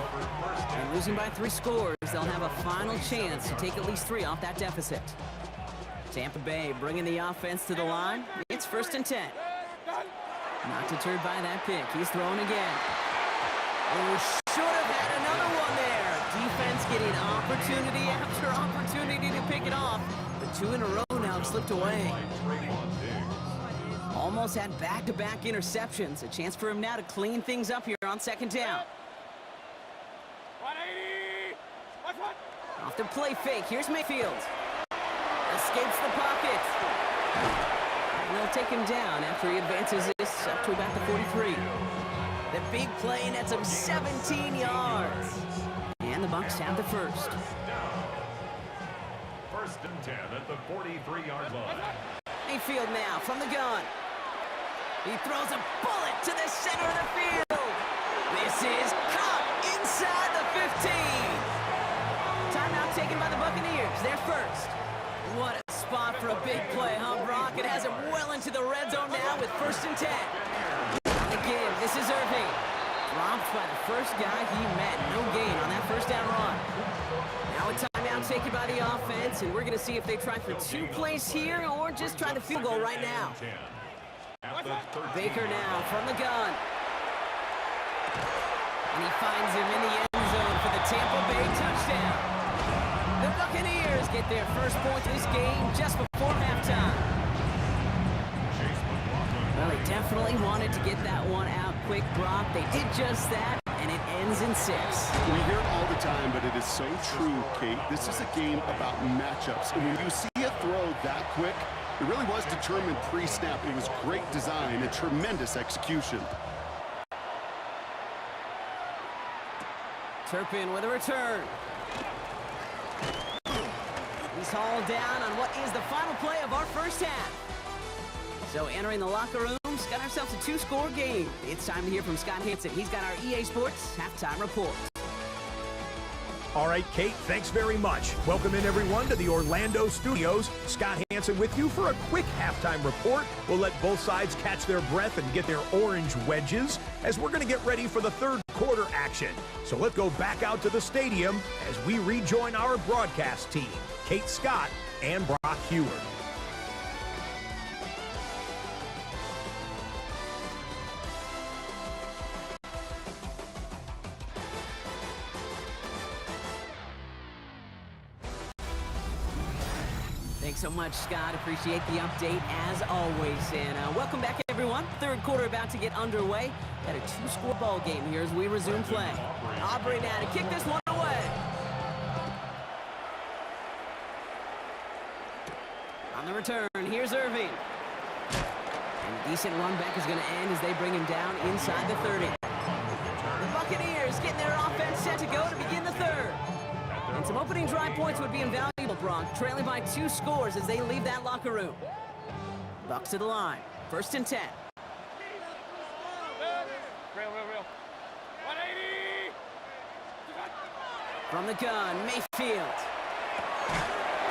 And losing by 3 scores, they'll have a final chance to take at least 3 off that deficit. Tampa Bay bringing the offense to the line. It's 1st and 10. Not deterred by that pick. He's throwing again. Oh, should have had another one there. Defense getting opportunity after opportunity to pick it off. But 2 in a row now have slipped away. Almost had back-to-back interceptions. A chance for him now to clean things up here on 2nd down. Off the play fake, here's Mayfield. Escapes the pocket. And they'll take him down after he advances this up to about the 43. The big play nets him 17 yards. And the Bucs have the 1st. 1st and 10 at the 43-yard line. Mayfield now from the gun. He throws a bullet to the center of the field. The This is caught inside the 15. Timeout taken by the Buccaneers. They're first. What a spot for a big play, huh, Brock? It has him well into the red zone now with 1st and 10. Again, this is Irving. Dropped by the first guy he met. No gain on that first down run. Now a timeout taken by the offense, and we're going to see if they try for 2 plays here or just try the field goal right now. Baker now from the gun. And he finds him in the end zone for the Tampa Bay touchdown. The Buccaneers get their first point this game just before halftime. Well, they definitely wanted to get that one out quick, Brock. They did just that, and it ends in 6. We hear it all the time, but it is so true, Kate. This is a game about matchups. And when you see a throw that quick, it really was determined pre-snap. It was great design and tremendous execution. Turpin with a return. He's hauled down on what is the final play of our first half. So entering the locker rooms, got ourselves a 2-score game. It's time to hear from Scott Hanson. He's got our EA Sports halftime report. All right, Kate, thanks very much. Welcome in, everyone, to the Orlando studios. Scott Hanson with you for a quick halftime report. We'll let both sides catch their breath and get their orange wedges as we're going to get ready for the third quarter action. So let's go back out to the stadium as we rejoin our broadcast team, Kate Scott and Brock Hewer. Thanks so much, Scott. Appreciate the update as always. And welcome back, everyone. Third quarter about to get underway. Got a 2-score ball game here as we resume play. Aubrey now to kick this one away. On the return, here's Irving. And a decent run back is going to end as they bring him down inside the 30. The Buccaneers getting their offense set to go to begin the third. And some opening drive points would be invaluable, Brock, trailing by 2 scores as they leave that locker room. Bucks to the line. 1st and 10. Real. 180! From the gun, Mayfield.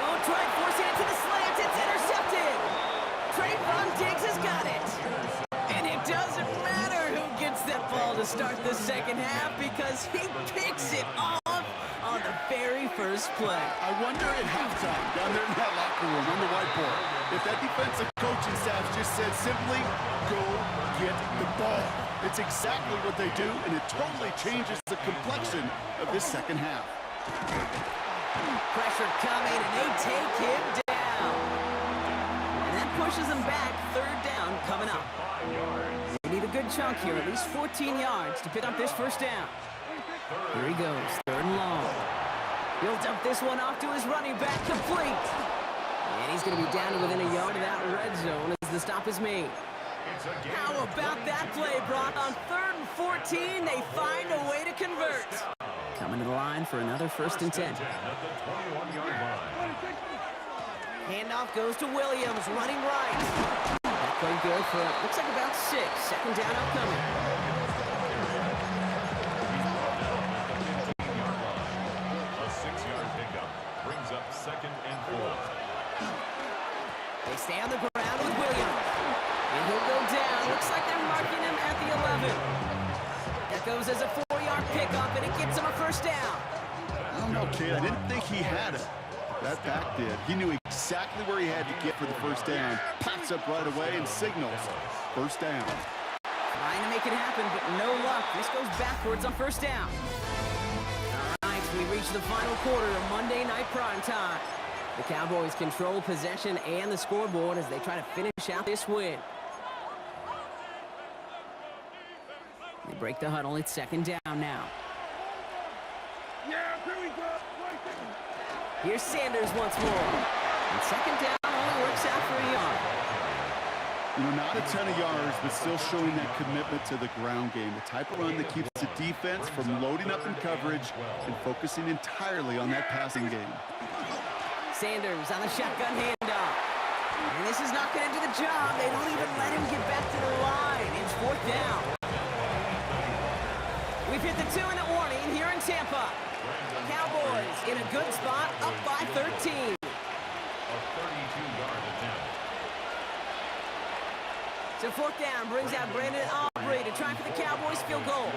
Oh, tried forcing it to the slant. It's intercepted. Trayvon Diggs has got it. And it doesn't matter who gets that ball to start the second half because he picks it off on the very first play. I wonder at halftime, down there in that locker room on the whiteboard, if that defensive coaching staff just said simply, go get the ball. It's exactly what they do, and it totally changes the complexion of this second half. Pressure coming, and they take him down. And that pushes them back. 3rd down coming up. They need a good chunk here, at least 14 yards to pick up this first down. Here he goes, 3rd and long. He'll dump this one off to his running back, complete. And he's going to be down to within a yard of that red zone as the stop is made. How about that play, Brock? On 3rd and 14, they find a way to convert. Coming to the line for another 1st and 10. Handoff goes to Williams, running right. That play good for, looks like about 6. 2nd down upcoming. They stay on the ground with Williams. And he'll go down. Looks like they're marking him at the 11. That goes as a 4-yard pickup, and it gets him a 1st down. I don't know, kid. I didn't think he had it. That back did. He knew exactly where he had to get for the 1st down. Pops up right away and signals 1st down. Trying to make it happen, but no luck. This goes backwards on 1st down. All right, we reach the final quarter of Monday Night Prime Time. The Cowboys control possession and the scoreboard as they try to finish out this win. They break the huddle. It's 2nd down now. Yeah, here we go. Here's Sanders once more. And 2nd down only works out for a yard. You know, not a ton of yards, but still showing that commitment to the ground game. The type of run that keeps the defense from loading up in coverage and focusing entirely on that passing game. Sanders on the shotgun handoff. And this is not going to do the job. They don't even let him get back to the line. It's 4th down. We we've hit the 2-minute warning here in Tampa. Cowboys in a good spot, up by 13. A 32-yard attempt. So fourth down brings out Brandon Aubrey to try for the Cowboys field goal.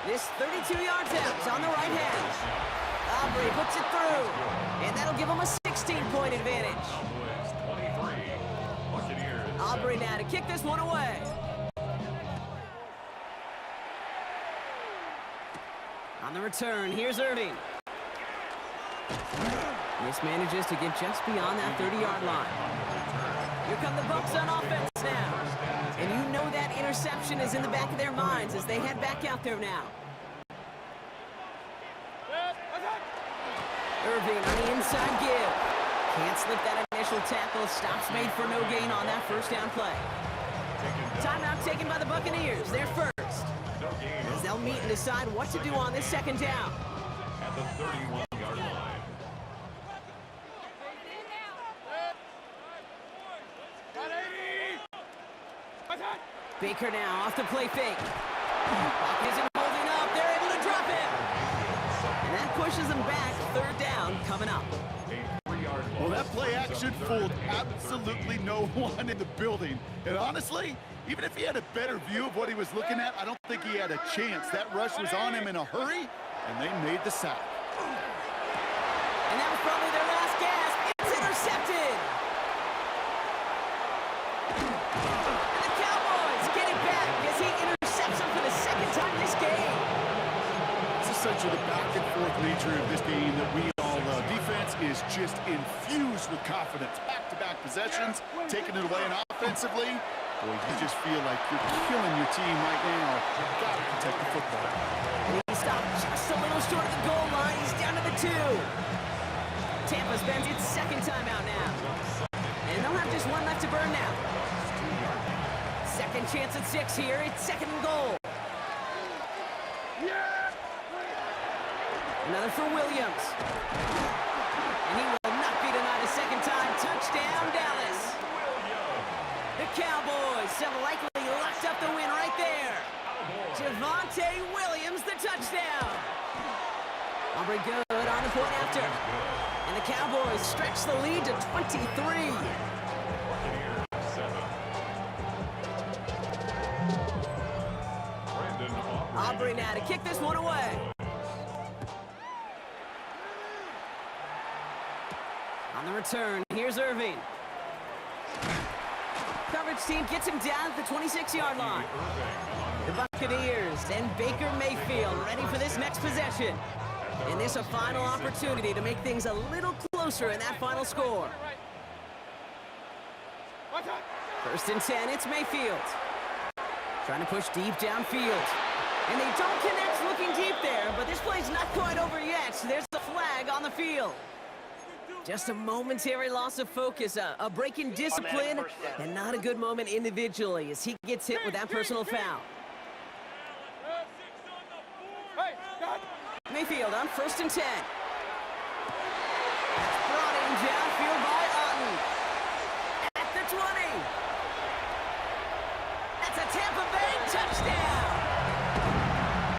This 32-yard attempt's on the right hand. Aubrey puts it through, and that'll give him a 16-point advantage. Cowboys 23, Buccaneers Aubrey now to kick this one away. On the return, here's Irving. This manages to get just beyond that 30-yard line. Here come the Bucs on offense now. And you know that interception is in the back of their minds as they head back out there now. Irving on the inside give. Can't slip that initial tackle. Stops made for no gain on that first down play. Timeout taken by the Buccaneers. They're first. As they'll meet and decide what to do on this second down. at the 31-yard line. Baker now off the play fake. Clock isn't holding up. They're able to drop it. And that pushes them back. Third down coming up. Well, that play action fooled absolutely no one in the building. And honestly, even if he had a better view of what he was looking at, I don't think he had a chance. That rush was on him in a hurry, and they made the sack. And that was probably their last gasp. It's intercepted. And the Cowboys get it back as he intercepts him for the second time this game. It's essentially the back-and-forth nature of this game that we all love. Defense is just infused with confidence. Back-to-back possessions, taking it away, and offensively, boy, you just feel like you're killing your team right now. You've got to protect the football. And he stopped just a little short of the goal line. He's down to the 2. Tampa spends its second timeout now. And they'll have just one left to burn now. Second chance at 6 here. It's second and goal. Another for Williams. And he will not be denied a second time. Touchdown, Dallas. The Cowboys have likely locked up the win right there. Javonte Williams, the touchdown. Aubrey good on the point after. And the Cowboys stretch the lead to 23. Aubrey now to kick this one away. On the return, here's Irving. Coverage team gets him down at the 26-yard line. The Buccaneers and Baker Mayfield ready for this next possession. And this a final opportunity to make things a little closer in that final score. First and 10, it's Mayfield. Trying to push deep downfield. And they don't connect looking deep there, but this play's not quite over yet. There's a flag on the field. Just a momentary loss of focus, a break in discipline, and not a good moment individually as he gets hit with that personal foul. Mayfield on first and 10. That's brought in downfield by Otten. At the 20. That's a Tampa Bay touchdown.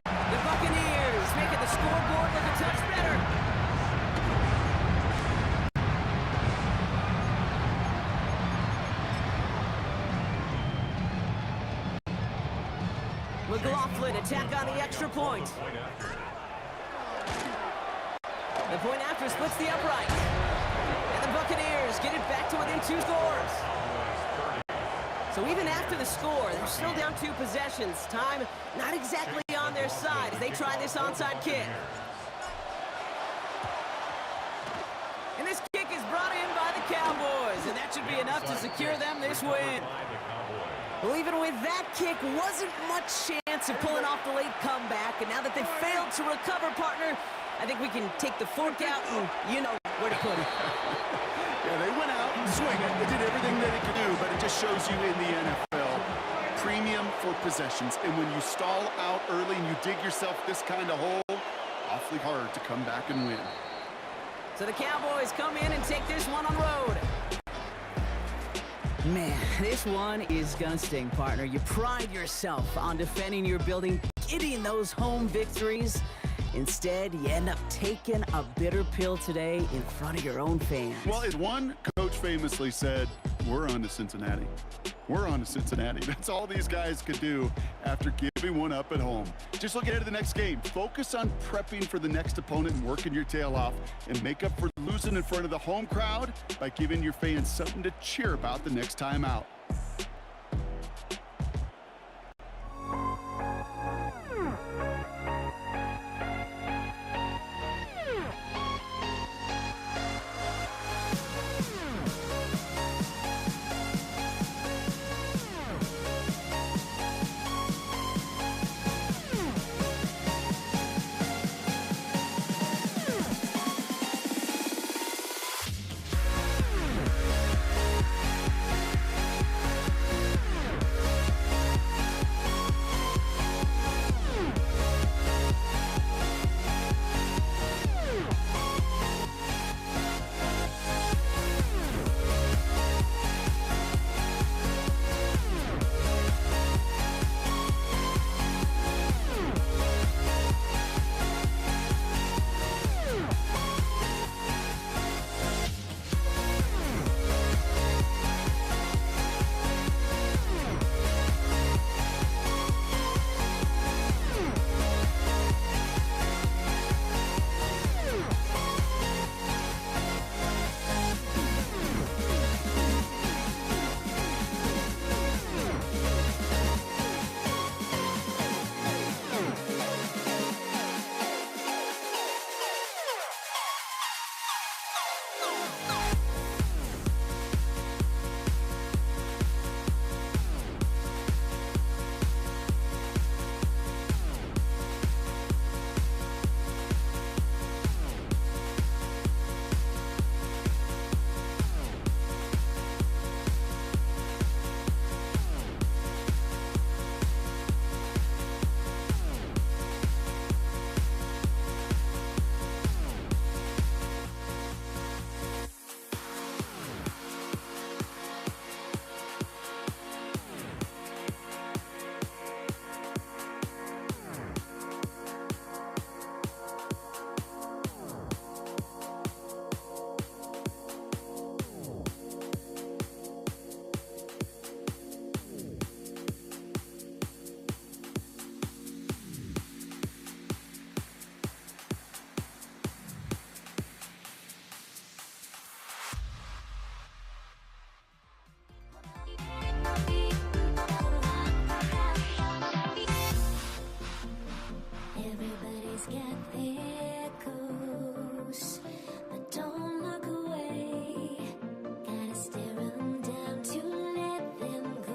The Buccaneers making the scoreboard look a touch better. McLaughlin attack on the extra point. The point after splits the upright. And the Buccaneers get it back to within 2 scores. So even after the score, they're still down 2 possessions. Time not exactly on their side as they try this onside kick. And this kick is brought in by the Cowboys, and that should be enough to secure them this win. Well, even with that kick, wasn't much chance of pulling off the late comeback. And now that they've failed to recover, partner, I think we can take the fork out and you know where to put it. Yeah, they went out and swing it. They did everything that they could do, but it just shows you in the NFL, premium for possessions. And when you stall out early and you dig yourself this kind of hole, awfully hard to come back and win. So the Cowboys come in and take this one on road. Man, this one is gonna sting, partner. You pride yourself on defending your building getting those home victories. Instead, you end up taking a bitter pill today in front of your own fans. Well, as one coach famously said, we're on to Cincinnati. We're on to Cincinnati. That's all these guys could do after giving one up at home. Just look ahead to the next game. Focus on prepping for the next opponent and working your tail off, and make up for losing in front of the home crowd by giving your fans something to cheer about the next time out. Everybody's got their goals, but don't look away. Gotta stare 'em down to let them go.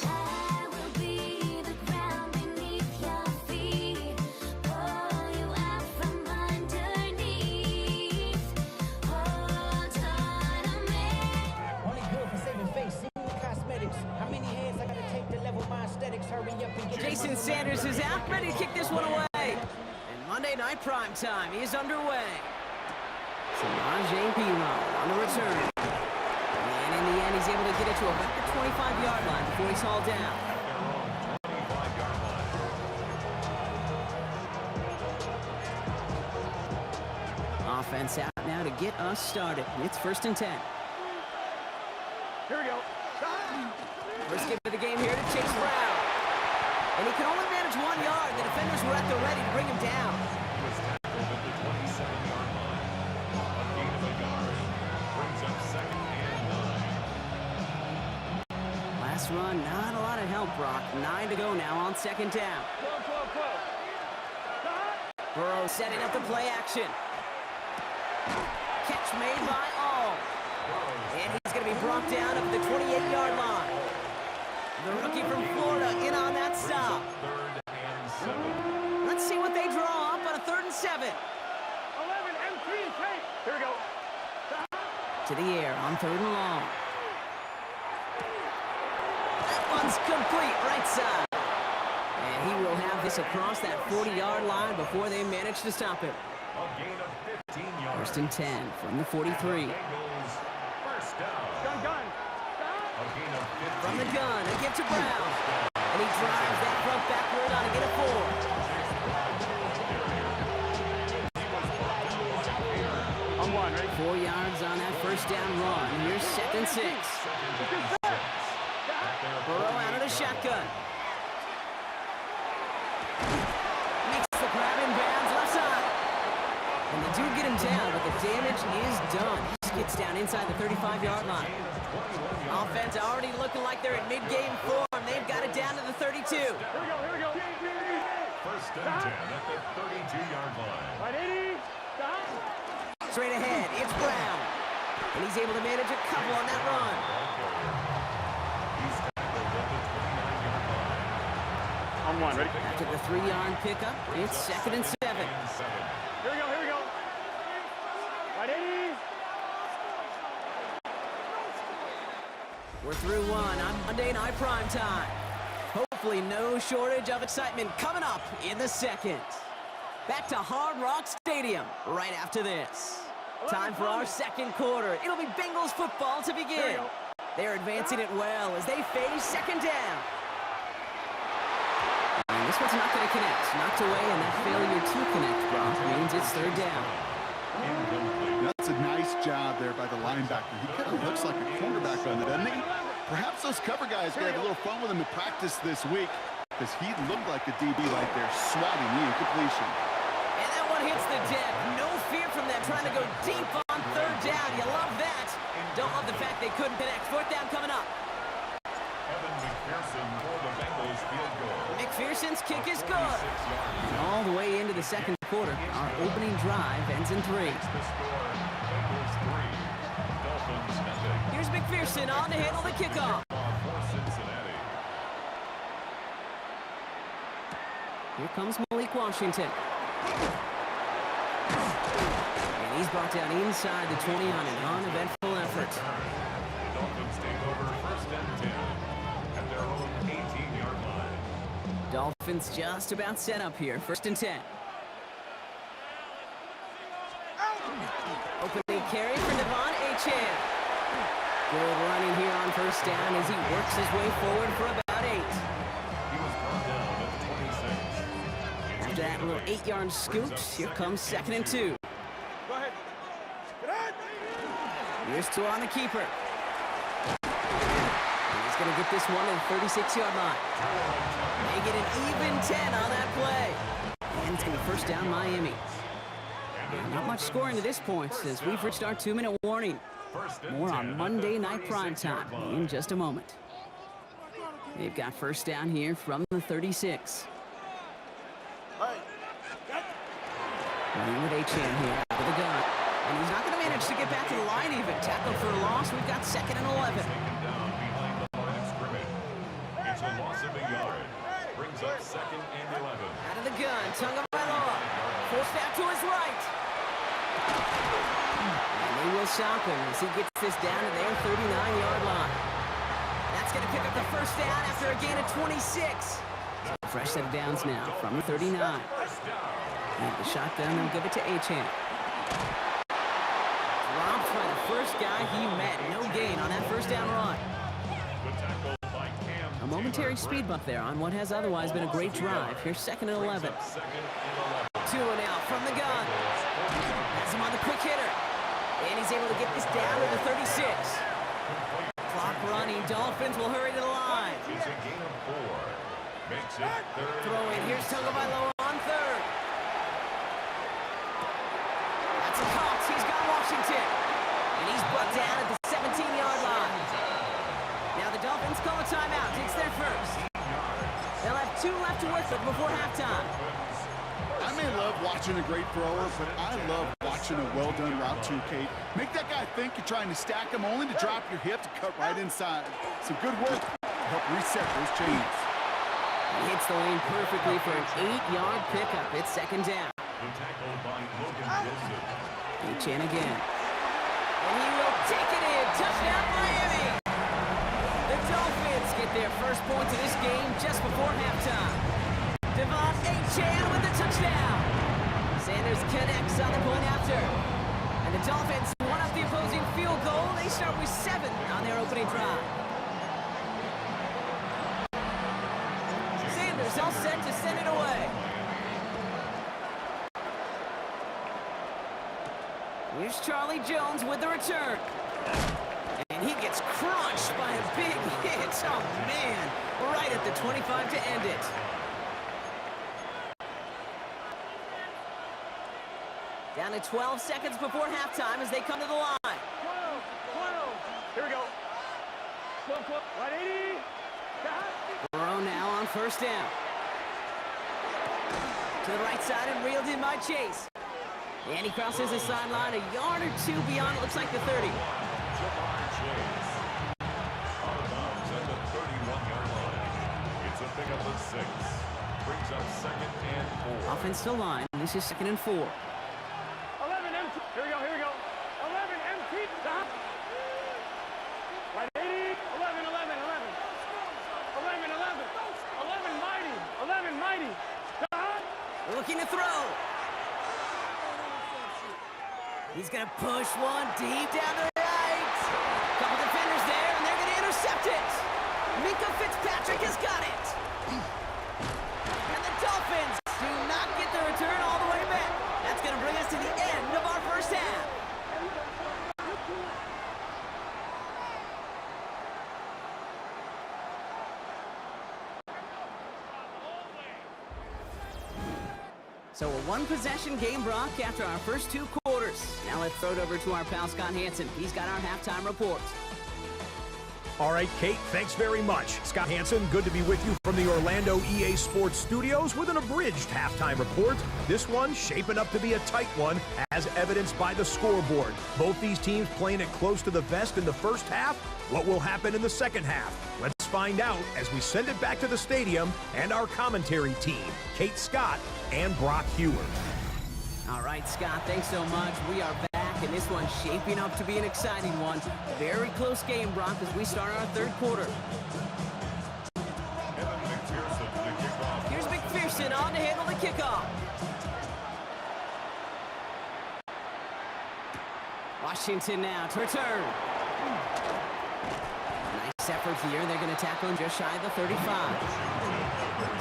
I will be the ground beneath your feet, pull you out from underneath. Hold on a minute. Only good for saving face, Sigma Cosmetics. How many hands I gotta take to level my aesthetics? Hurry up and get Jason Sanders is out, ready to kick this one away. And Monday Night Prime Time is underway. Samaje Perine on the return. And in the end, he's able to get it to about the 25-yard line before he's hauled down. Offense out now to get us started. It's 1st and 10. Here we go. First kick of the game here to Chase Brown. And he can only manage 1 yard. The defenders were at the ready to bring him down. Was tackled at the 27-yard line. A gain of a yard. Brings up 2nd and 9. Last run, not a lot of help, Brock. 9 to go now on 2nd down. Burrow setting up the play action. Catch made by All. And he's going to be brought down at the 28-yard line. The rookie from Florida in on that stop. 3rd and 7. Let's see what they draw up on a 3rd and 7. 11 MT tape. Here we go. To the air on 3rd and long. That one's complete right side. And he will have this across that 40-yard line before they manage to stop him. A gain of 15 yards. 1st and 10 from the 43. Bengals, first down. Gun. A gain of 15. From the gun, a give to Brown. And he drives that front backward on to get a 4. On one, ready? 4 yards on that first down run. Here's 2nd and 6. Burrow out of the shotgun. Makes the grab in bounds left side. And they do get him down, but the damage is done. He skids down inside the 35-yard line. Offense already looking like they're in mid-game form. They've got it down to the 32. Here we go. First and 10 at the 32-yard line. Right, 80. Stop. Straight ahead, it's Brown. And he's able to manage a couple on that run. He's tackled at the 29-yard line. On one, ready? After the 3-yard pickup, it's 2nd and 7. Here we go. Right, 80. We're through one on Monday Night Primetime. Hopefully no shortage of excitement coming up in the second. Back to Hard Rock Stadium right after this. Time for our second quarter. It'll be Bengals football to begin. They're advancing it well as they face second down. And this one's not going to connect. Knocked away, and that failure to connect, Brock, means it's third down. That's a nice job there by the linebacker. He kind of looks like a cornerback on it, doesn't he? Perhaps those cover guys got a little fun with him in practice this week because he looked like a DB right there, swatting the incompletion. And that one hits the deck. No fear from them trying to go deep on third down. You love that. Don't love the fact they couldn't connect. Fourth down coming up. Evan McPherson for the Bengals field goal. McPherson's kick is good. And all the way into the second quarter, our opening drive ends in 3. The score, Bengals 3, Dolphins nothing. Here's McPherson on to handle the kickoff. For Cincinnati. Here comes Malik Washington. And he's brought down inside the 20 on an uneventful effort. Dolphins take over first and 10 at their own 18-yard line. Dolphins just about set up here. First and 10. Opening carry for Devon Achane. Good running here on first down as he works his way forward for about 8. He was brought down at 26. After that little 8-yard scoot, here comes 2nd and 2. Go ahead. Here's 2 on the keeper. And he's going to get this one to the 36-yard line. They get an even 10 on that play. And it's going to be first down Miami. Not much scoring to this point as we've reached our 2-minute warning. More on Monday Night Primetime in just a moment. They've got first down here from the 36. Running with Achane here with the gun. And he's not going to manage to get back to the line even. Tackle for a loss. We've got 2nd and 11. Taken down behind the line of scrimmage. It's a loss of a yard. Brings up 2nd and 11. Out of the gun, Tagovailoa. Forced out to his right. And they will stop him as he gets this down to their 39-yard line. That's going to pick up the first down after a gain of 26. Fresh set of downs now from the 39. And the shotgun, they'll give it to Achane. Dropped by the first guy he met. No gain on that first down run. The tackle by Cam. A momentary speed bump there on what has otherwise been a great drive. Here's 2nd and 11. 2 now from the gun. Has him on the quick hitter. And he's able to get this down to the 36. Clock running. Dolphins will hurry to the line. It's a gain of 4. Makes it third. Throw in. Here's Tagovailoa on third. That's a Cox. He's got Washington. And he's brought down at the 17-yard line. Now the Dolphins call a timeout. It's their first. They'll have 2 left to work with before halftime. I may love watching a great thrower, but I love watching a well-done route too, Kate. Make that guy think you're trying to stack him only to drop your hip to cut right inside. Some good work to help reset those chains. He hits the lane perfectly for an 8-yard pickup. It's 2nd down. The tackle by Logan Wilson. Achane again. And he will take it in. Touchdown Miami! The Dolphins get their first points of this game just before halftime. Devon Achane with the touchdown. Sanders connects on the point after. And the Dolphins won up the opposing field goal. They start with 7 on their opening drive. is all set to send it away. Here's Charlie Jones with the return. And he gets crushed by a big hit. Oh, man. Right at the 25 to end it. Down to 12 seconds before halftime as they come to the line. 12. Here we go. 12. Right 80. Burrow now on first down. To the right side and reeled in by Chase. And he crosses the sideline a yard or two beyond, it looks like the 30. Jamar Chase. Out of bounds at the 31-yard line. It's a pickup of 6. Brings up 2nd and 4. Offense to line. This is 2nd and 4. 11 empty. Here we go. 11 empty. Right 80. 11 mighty. 11 mighty. Looking to throw. He's going to push one deep down to the right. Couple defenders there, and they're going to intercept it. Minkah Fitzpatrick has got it. And the Dolphins do not get the return all the way back. That's going to bring us to the end of our first half. So a one-possession game, Brock, after our first 2 quarters. Now let's throw it over to our pal Scott Hanson. He's got our halftime report. All right, Kate, thanks very much. Scott Hanson, good to be with you from the Orlando EA Sports Studios with an abridged halftime report. This one shaping up to be a tight one, as evidenced by the scoreboard. Both these teams playing it close to the vest in the first half. What will happen in the second half? Let's find out as we send it back to the stadium and our commentary team, Kate Scott and Brock Huard. All right, Scott, thanks so much. We are back, and this one's shaping up to be an exciting one. Very close game, Brock, as we start our third quarter. Here's McPherson on to handle the kickoff. Washington now to return. Nice effort here. They're going to tackle him just shy of the 35.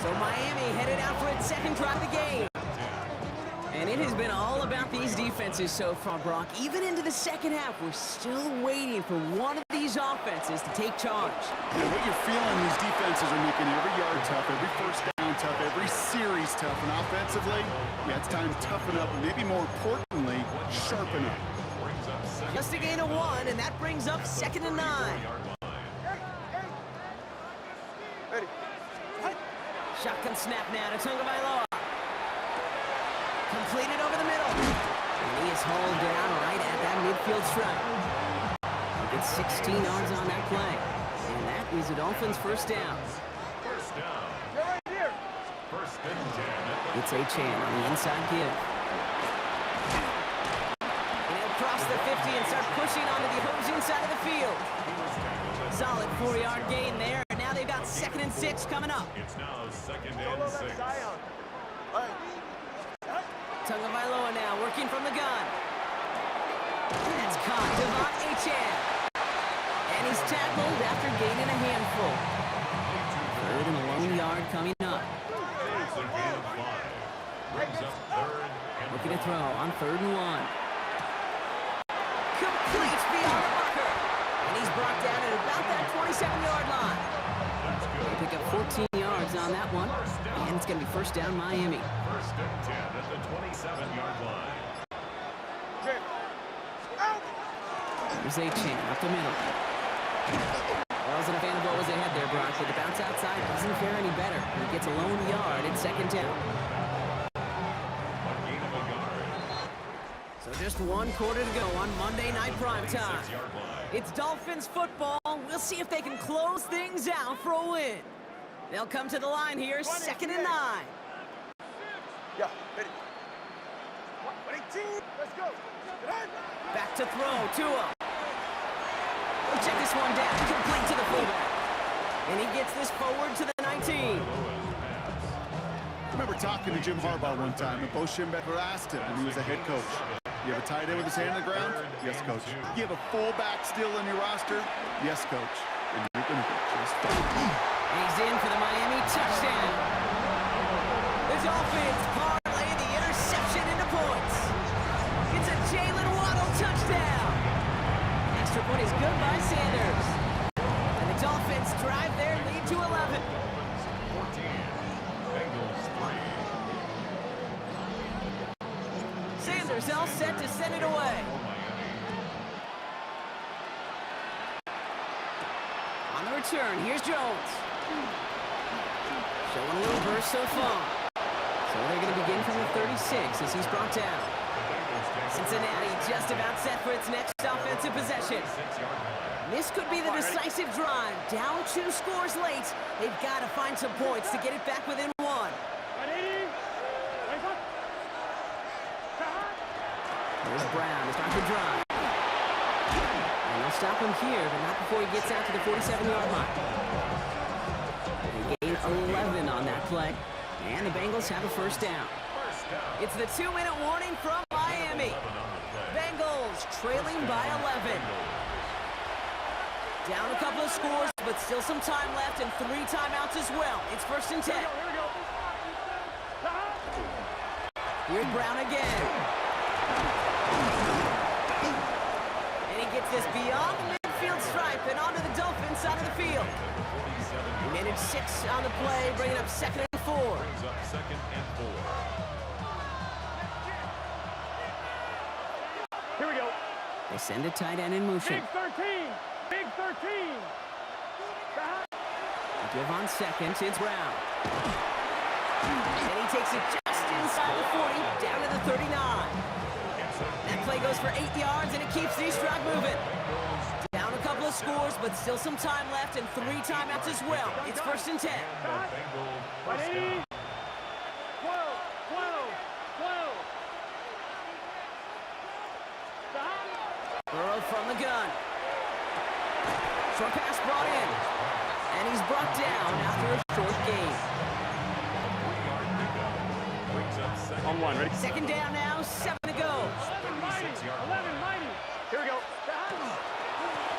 So Miami headed out for its second drive of the game. And it has been all about these defenses so far, Brock. Even into the second half, we're still waiting for one of these offenses to take charge. You know, what you're feeling, these defenses are making every yard tough, every first down tough, every series tough. And offensively, yeah, it's time to toughen up, and maybe more importantly, sharpen up. Just a gain of 1, and that brings up 2nd and 9. Ready. Shotgun snap now to Tagovailoa. Completed over the middle. And he is hauled down right at that midfield stripe. He gets 16 yards on that play. And that is the Dolphins' first down. First down. You're right here. 1st and 10. It's Achane on the inside give. And he'll cross the 50 and start pushing onto the opposing side of the field. Solid 4-yard gain there. And now they've got 2nd and 6 coming up. It's now 2nd and 6. Tagovailoa now working from the gun. That's caught. Devon Achane. And he's tackled after gaining a handful. 3rd and a long yard coming up. It's a gain of 5. Brings up 3rd and Looking to throw on 3rd and 1. Complete beyond the marker. And he's brought down at about that 27-yard line. They pick up 14 yards on that one. And it's going to be first down Miami. 1st and 10 at the 27-yard line. Here's Achane up the middle. Wasn't a fan of what was ahead there, Brock, but the bounce outside doesn't fare any better. He gets a lone yard at 2nd down. A gain of a yard. So just 1 quarter to go on Monday Night Primetime. 6-yard line. It's Dolphins football. We'll see if they can close things out for a win. They'll come to the line here, 2nd and 9. Yeah, ready. 22. Let's go. Back to throw, Tua. We'll check this one down, complete to the fullback. And he gets this forward to the 19. I remember talking to Jim Harbaugh one time, and Bo Schembechler asked him when he was a head coach, you have a tight end with his hand on the ground? Yes, coach. You have a fullback still in your roster? Yes, coach. And you're going to get just fine. He's in for the Miami touchdown. Dolphins parlay the interception into points. It's a Jalen Waddle touchdown. Extra point is good by Sanders. And the Dolphins drive their lead to 11. 14. Bengals 3. Sanders all set to send it away. On the return, here's Jones. Showing a little burst so far. So they're going to begin from the 36 as he's brought down. Cincinnati just about set for its next offensive possession. This could be the decisive drive. Down 2 scores late. They've got to find some points to get it back within 1. There's Brown to start the drive. And they'll stop him here, but not before he gets out to the 47-yard line. They gain 11 on that play. And the Bengals have a first down. It's the 2-minute warning from Miami. Bengals trailing by 11. Down a couple of scores, but still some time left and 3 timeouts as well. It's 1st and 10. Here's Brown again. And he gets this beyond the midfield stripe and onto the Dolphins side of the field. Minute 6 on the play, bringing up 2nd and 4. Brings up 2nd and 4. Here we go. They send a tight end in motion. Big 13. Big 13. Give on 2nd, it's Brown. And he takes it just inside the 40, down to the 39. That play goes for 8 yards, and it keeps the drive moving. Down a couple of scores, but still some time left, and 3 timeouts as well. It's 1st and 10. Burrow from the gun. Short pass brought in. And he's brought down after a short gain. On 1, ready? 2nd down now, 7 to go. 11 mighty. Here we go.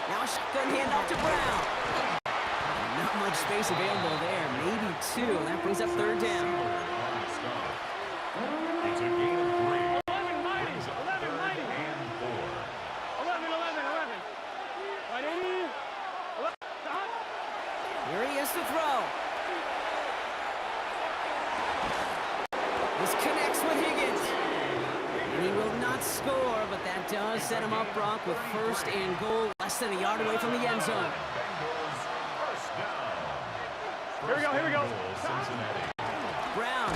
Now a shotgun handoff to Brown. Not much space available there, maybe 2, and that brings up 3rd down. It's a gain of 3. 11 mighty. 11 mighty. And 4. 11. Mighty. Here he is to throw. This connects with Higgins. And he will not score, but that does set him up, Brock, with 1st and goal, less than a yard away from the end zone. First down. Here we go. Cincinnati. Brown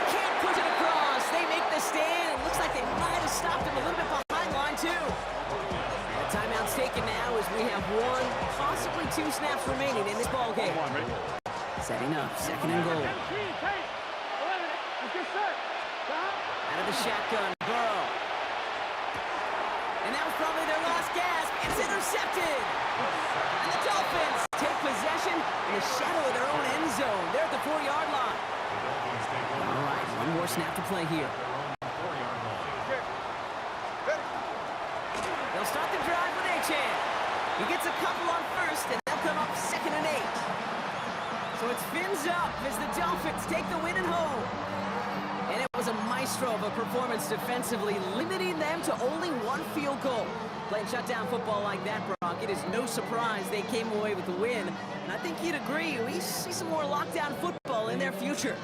can't push it across. They make the stand. It looks like they might have stopped him a little bit behind line, too. The timeout's taken now as we have 1, possibly 2 snaps remaining in this ball game. Setting up, 2nd and goal. Out of the shotgun, Burrow. And that was probably their last gasp. It's intercepted. And the Dolphins take possession in the shadow of their own end zone. They're at the 4-yard line. All right, 1 more snap to play here. They'll start the drive with Achane. He gets a couple on 1st, and they'll come up 2nd and 8. So it's fins up as the Dolphins take the win at home. And it was a maestro of a performance defensively, limiting them to only 1 field goal. Playing shutdown football like that, Brock, it is no surprise they came away with the win. And I think you'd agree, we see some more lockdown football in their future.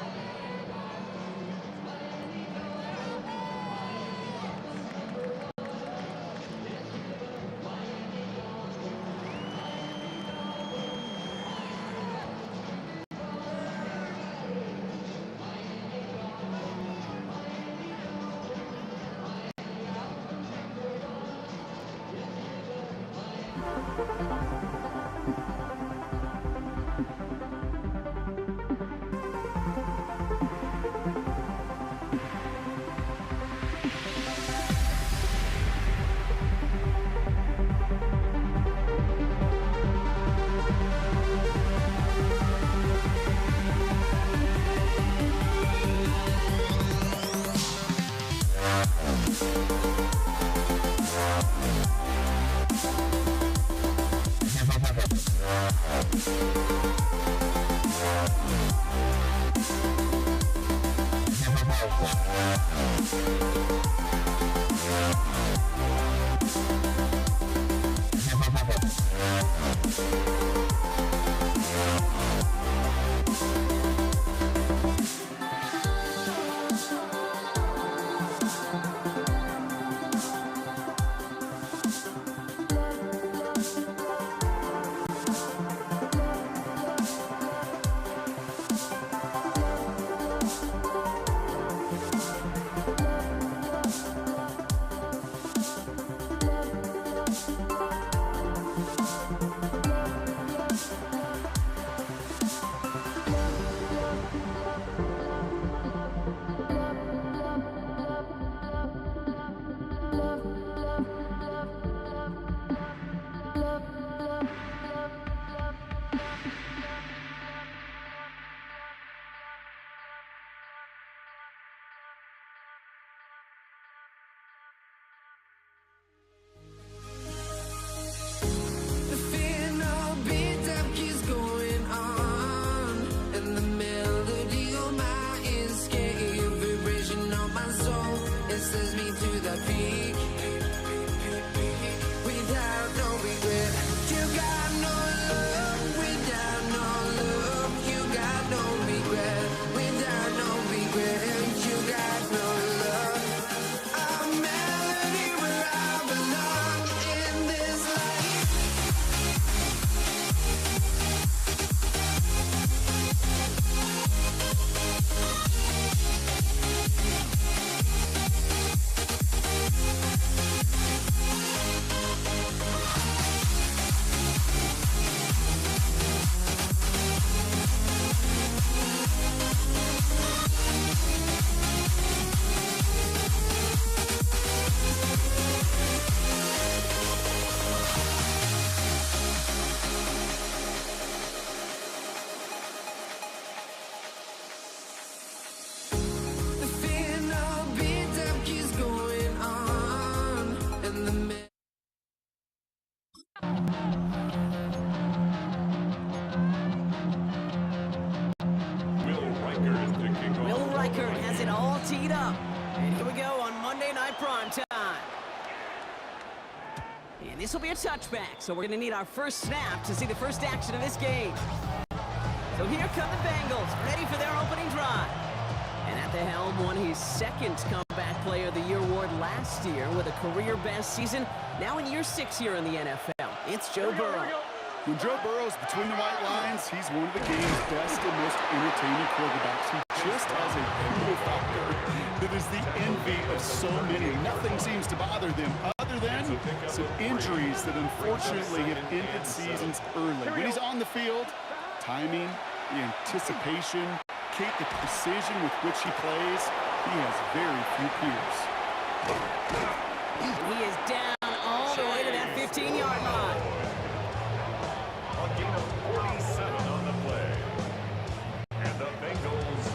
teed up. And here we go on Monday Night Primetime. And this will be a touchback, so we're going to need our first snap to see the first action of this game. So here come the Bengals, ready for their opening drive. And at the helm won his second Comeback Player of the Year award last year with a career-best season, now in year 6 here in the NFL. It's Joe Burrow. When Joe Burrow's between the white lines, he's one of the game's best and most entertaining quarterbacks. He just has a cool factor that is the envy of so many. Nothing seems to bother them other than some injuries that unfortunately have ended seasons early. When he's on the field, timing, the anticipation, the precision with which he plays, he has very few peers. He is down all the way to that 15-yard line. A gain of 47 on the play. And the Bengals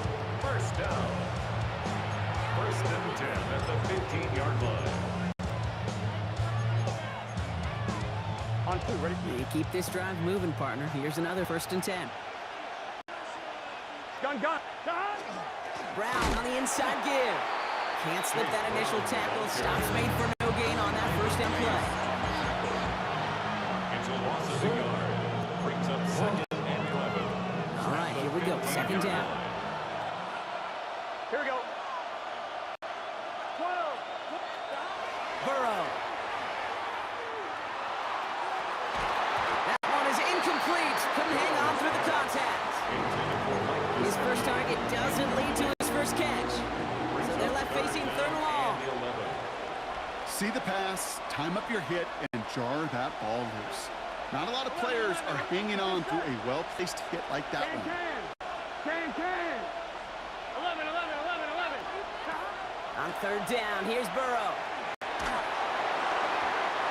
first down. First and 10 at the 15-yard line. On two, ready? You keep this drive moving, partner. Here's another 1st and 10. Gun. Brown on the inside give. Can't slip that initial tackle. Stops made for no gain on that first down play. It's a loss of a yard. Brings up 2nd and 11. All right, here we go. 2nd down. Here we go. 12. Burrow. That one is incomplete. Couldn't hang on through the contact. His first target doesn't lead to his first catch. So they're left facing 3rd and long. See the pass, time up your hit, and jar that ball loose. Not a lot of players are hanging on through a well-placed hit like that one. 10. 11. On 3rd down, here's Burrow.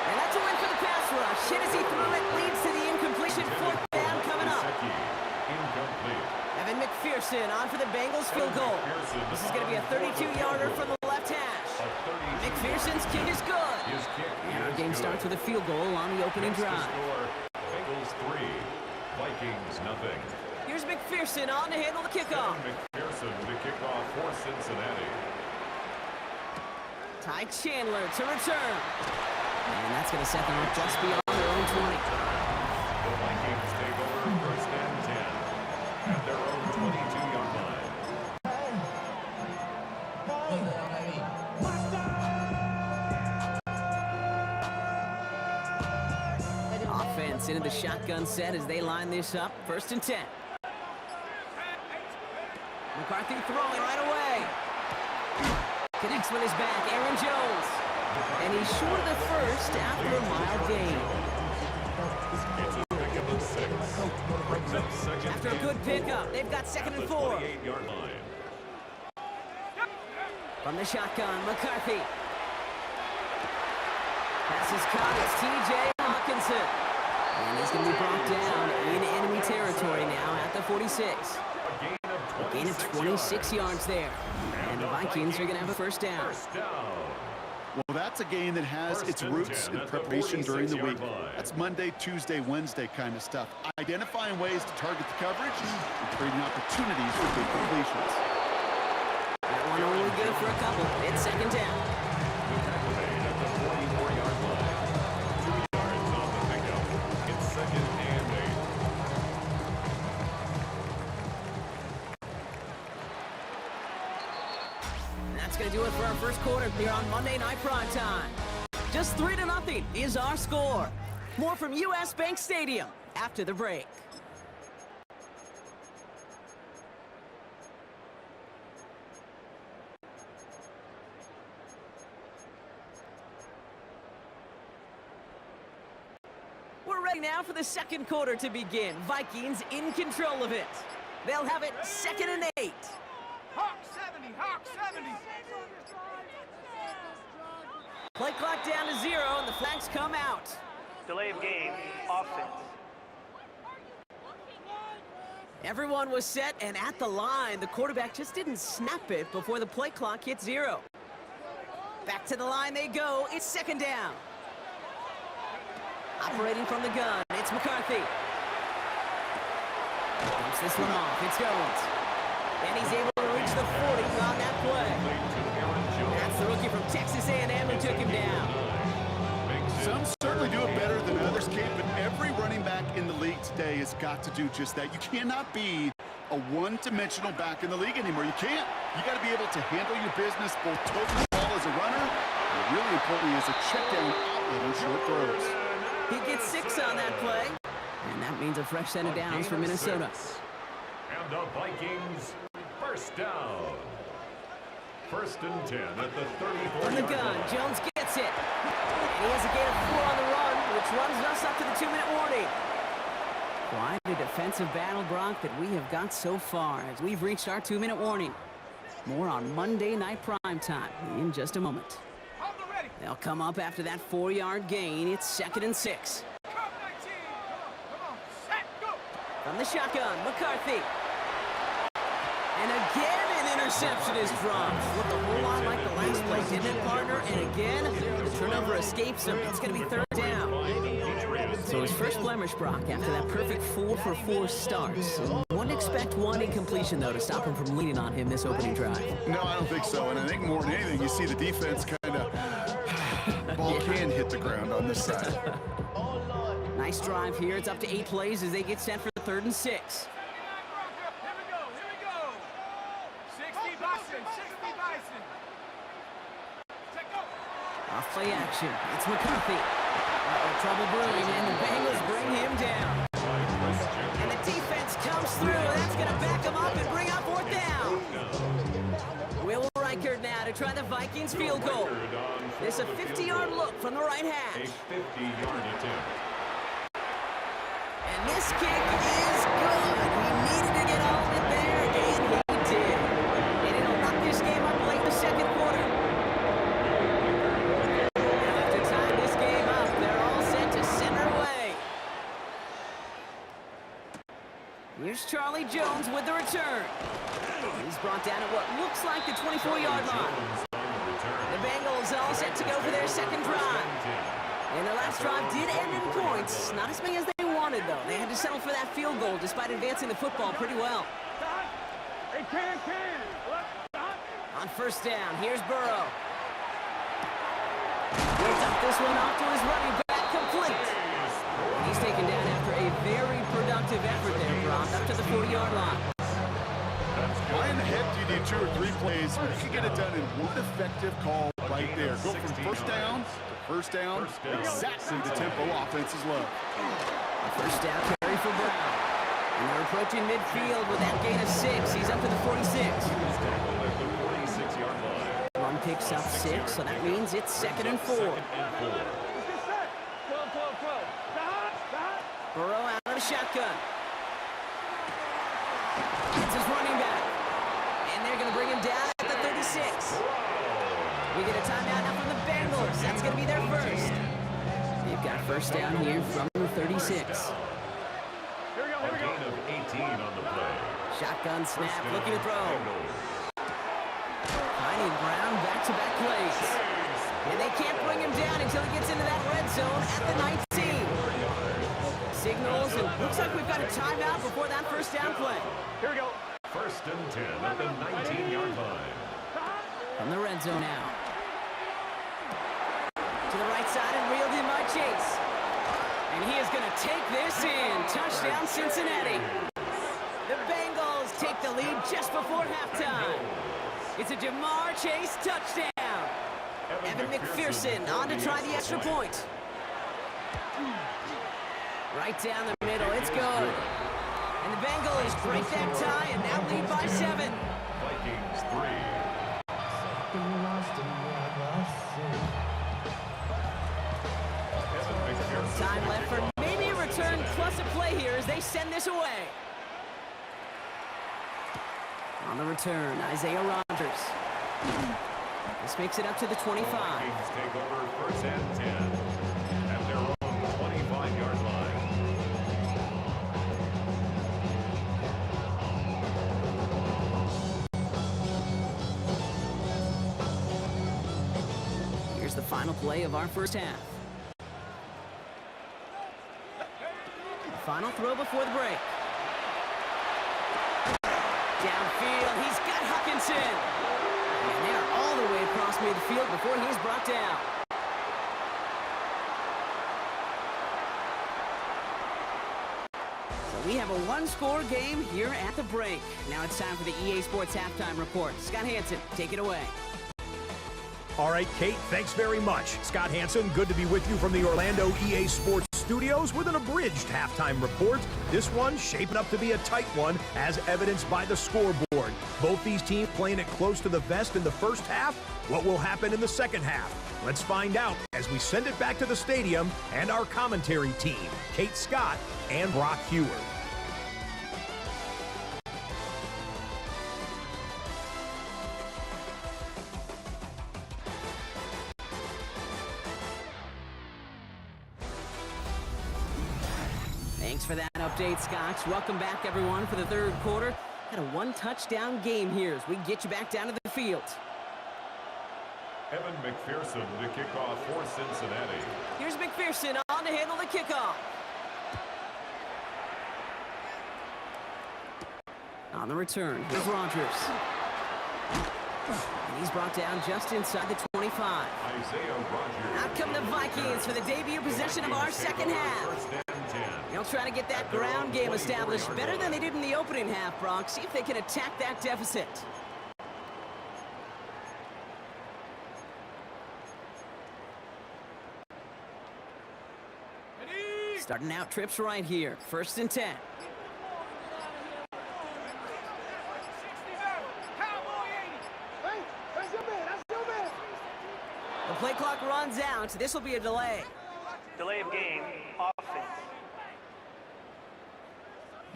And that's a win for the pass rush. Hit as he threw it, leads to the incompletion. 4th down coming up. Incomplete. Evan McPherson on for the Bengals field goal. This is going to be a 32-yarder from the left hash. McPherson's kick is good. And our game starts with a field goal on the opening drive. Bengals 3, Vikings nothing. Here's McPherson on to handle the kickoff. Carson to kick off for Cincinnati. Ty Chandler to return. And that's going to set them up just beyond their own 20. The Vikings take over first and 10 at their own 22-yard line. Offense into the shotgun set as they line this up. First and 10. McCarthy throwing right away. Connects with his back, Aaron Jones. And he's short of the first after a mild gain. It's a pickup of 6. Brings up second. After a good pickup, they've got second and 4. 28-yard line. From the shotgun, McCarthy. Pass is caught. It's T.J. Hawkinson. And he's going to be brought down in enemy territory now at the 46. A gain of 26 yards there. And the Vikings are going to have a first down. Well, that's a game that has its roots in preparation during the week. That's Monday, Tuesday, Wednesday kind of stuff. Identifying ways to target the coverage and creating opportunities for big completions. That one only good for a couple. It's second down. The tackle made at the 44-yard line. 2 yards on the pickup. It's second and 8. That's going to do it for our first quarter here on Monday Night Primetime. Just 3-0 is our score. More from U.S. Bank Stadium after the break. We're ready now for the second quarter to begin. Vikings in control of it. They'll have it second and 8. Hawk 70, Hawk 70. Play clock down to 0, and the flags come out. Delay of game, offense. Everyone was set and at the line. The quarterback just didn't snap it before the play clock hit 0. Back to the line they go. It's second down. Operating from the gun, it's McCarthy. Dumps this one off. It's Jones. And he's able to reach the 40 on that play. That's the rookie from Texas A&M who took him down. Some certainly do it better than others, Kate, but every running back in the league today has got to do just that. You cannot be a one-dimensional back in the league anymore. You can't. You got to be able to handle your business, both toting the ball as a runner, and really importantly as a check-down outlet on short throws. He gets 6 on that play, and that means a fresh set of downs for Minnesota. And the Vikings first down. First and 10 at the 34-yard From the gun, line. Jones gets it. And he has a gain of 4 on the run, which runs us up to the 2-minute warning. Quite a defensive battle, Brock, that we have got so far as we've reached our 2-minute warning. More on Monday Night Primetime in just a moment. They'll come up after that 4-yard gain. It's second and 6. From the shotgun, McCarthy. And again, an interception is dropped. Looked a whole lot like the last play, didn't it, partner? And again, the turnover escapes him. It's going to be third down. So his first blemish, Brock, after that perfect 4-for-4 start. Wouldn't expect one incompletion, though, to stop him from leaning on him this opening drive. No, I don't think so. And I think more than anything, you see the defense kind of ball can hit the ground on this side. Nice drive here. It's up to 8 plays as they get set for third and 6. Off play action. It's McCarthy. Trouble brewing, and the Bengals bring him down. And the defense comes through. That's going to back him up and bring up 4th down. Will Reichard now to try the Vikings field goal. This a 50-yard look from the right hash. A 50-yard attempt. And this kick is good. He needed to get all of it there, and he did. And it'll knock this game up late in the second quarter. Now to time this game up, they're all set to center away. Here's Charlie Jones with the return. He's brought down at what looks like the 24-yard line. The Bengals all set to go for their second drive. And their last drive did end in points. Not as many as they wanted, though. They had to settle for that field goal despite advancing the football pretty well. Hey, can. On first down, here's Burrow. He'll dump this one off to his running back, complete. And he's taken down after a very productive effort there, Brock, up to the 40-yard line. Plan ahead, you need 2 or 3 plays, but you can get it done in one effective call right there. Go from first down to first down, exactly the tempo offenses love. A first down carry for Brown. And they're approaching midfield with that gain of 6. He's up to the 46. One picks up 6, so that means it's 2nd and 4. Burrow out of the shotgun. It's his running back. And they're going to bring him down at the 36. We get a timeout now from the Bengals. That's going to be their first. They've got first down here from the 36. A gain of 18 on the play. Shotgun snap, looking to throw. Heine and Brown back-to-back plays. And they can't bring him down until he gets into that red zone at the 19. Signals, and looks like we've got a timeout before that first down play. Here we go. First and 10 at the 19-yard line. From the red zone now. To the right side and reeled in by Chase. And he is going to take this in. Touchdown, Cincinnati. The Bengals take the lead just before halftime. It's a Jamar Chase touchdown. Evan McPherson on to try the extra point. Right down the middle, it's good. And the Bengals break that tie and now lead by 7. Vikings 3. Time left for maybe a return plus a play here as they send this away. On the return, Isaiah Rodgers. This makes it up to the 25. Vikings take over first and 10 at their own 25-yard line. Here's the final play of our first half. Final throw before the break. Downfield, he's got Hutchinson. And they're all the way across midfield before he's brought down. So we have a one-score game here at the break. Now it's time for the EA Sports Halftime Report. Scott Hanson, take it away. All right, Kate, thanks very much. Scott Hanson, good to be with you from the Orlando EA Sports Studios with an abridged halftime report. This one shaping up to be a tight one, as evidenced by the scoreboard. Both these teams playing it close to the vest in the first half. What will happen in the second half? Let's find out as we send it back to the stadium and our commentary team, Kate Scott and Brock Huard. Thanks for that update, Scotch. Welcome back, everyone, for the third quarter. Got a one-touchdown game here as we get you back down to the field. Evan McPherson to kick off for Cincinnati. Here's McPherson on to handle the kickoff. On the return, here's Rodgers. And he's brought down just inside the 25. Isaiah Rodgers. Out come the Vikings for the debut possession of our second half. They'll try to get that ground game established better than they did in the opening half, Brock. See if they can attack that deficit. Starting out trips right here. First and 10. The play clock runs out. This will be a delay. Delay of game, offense.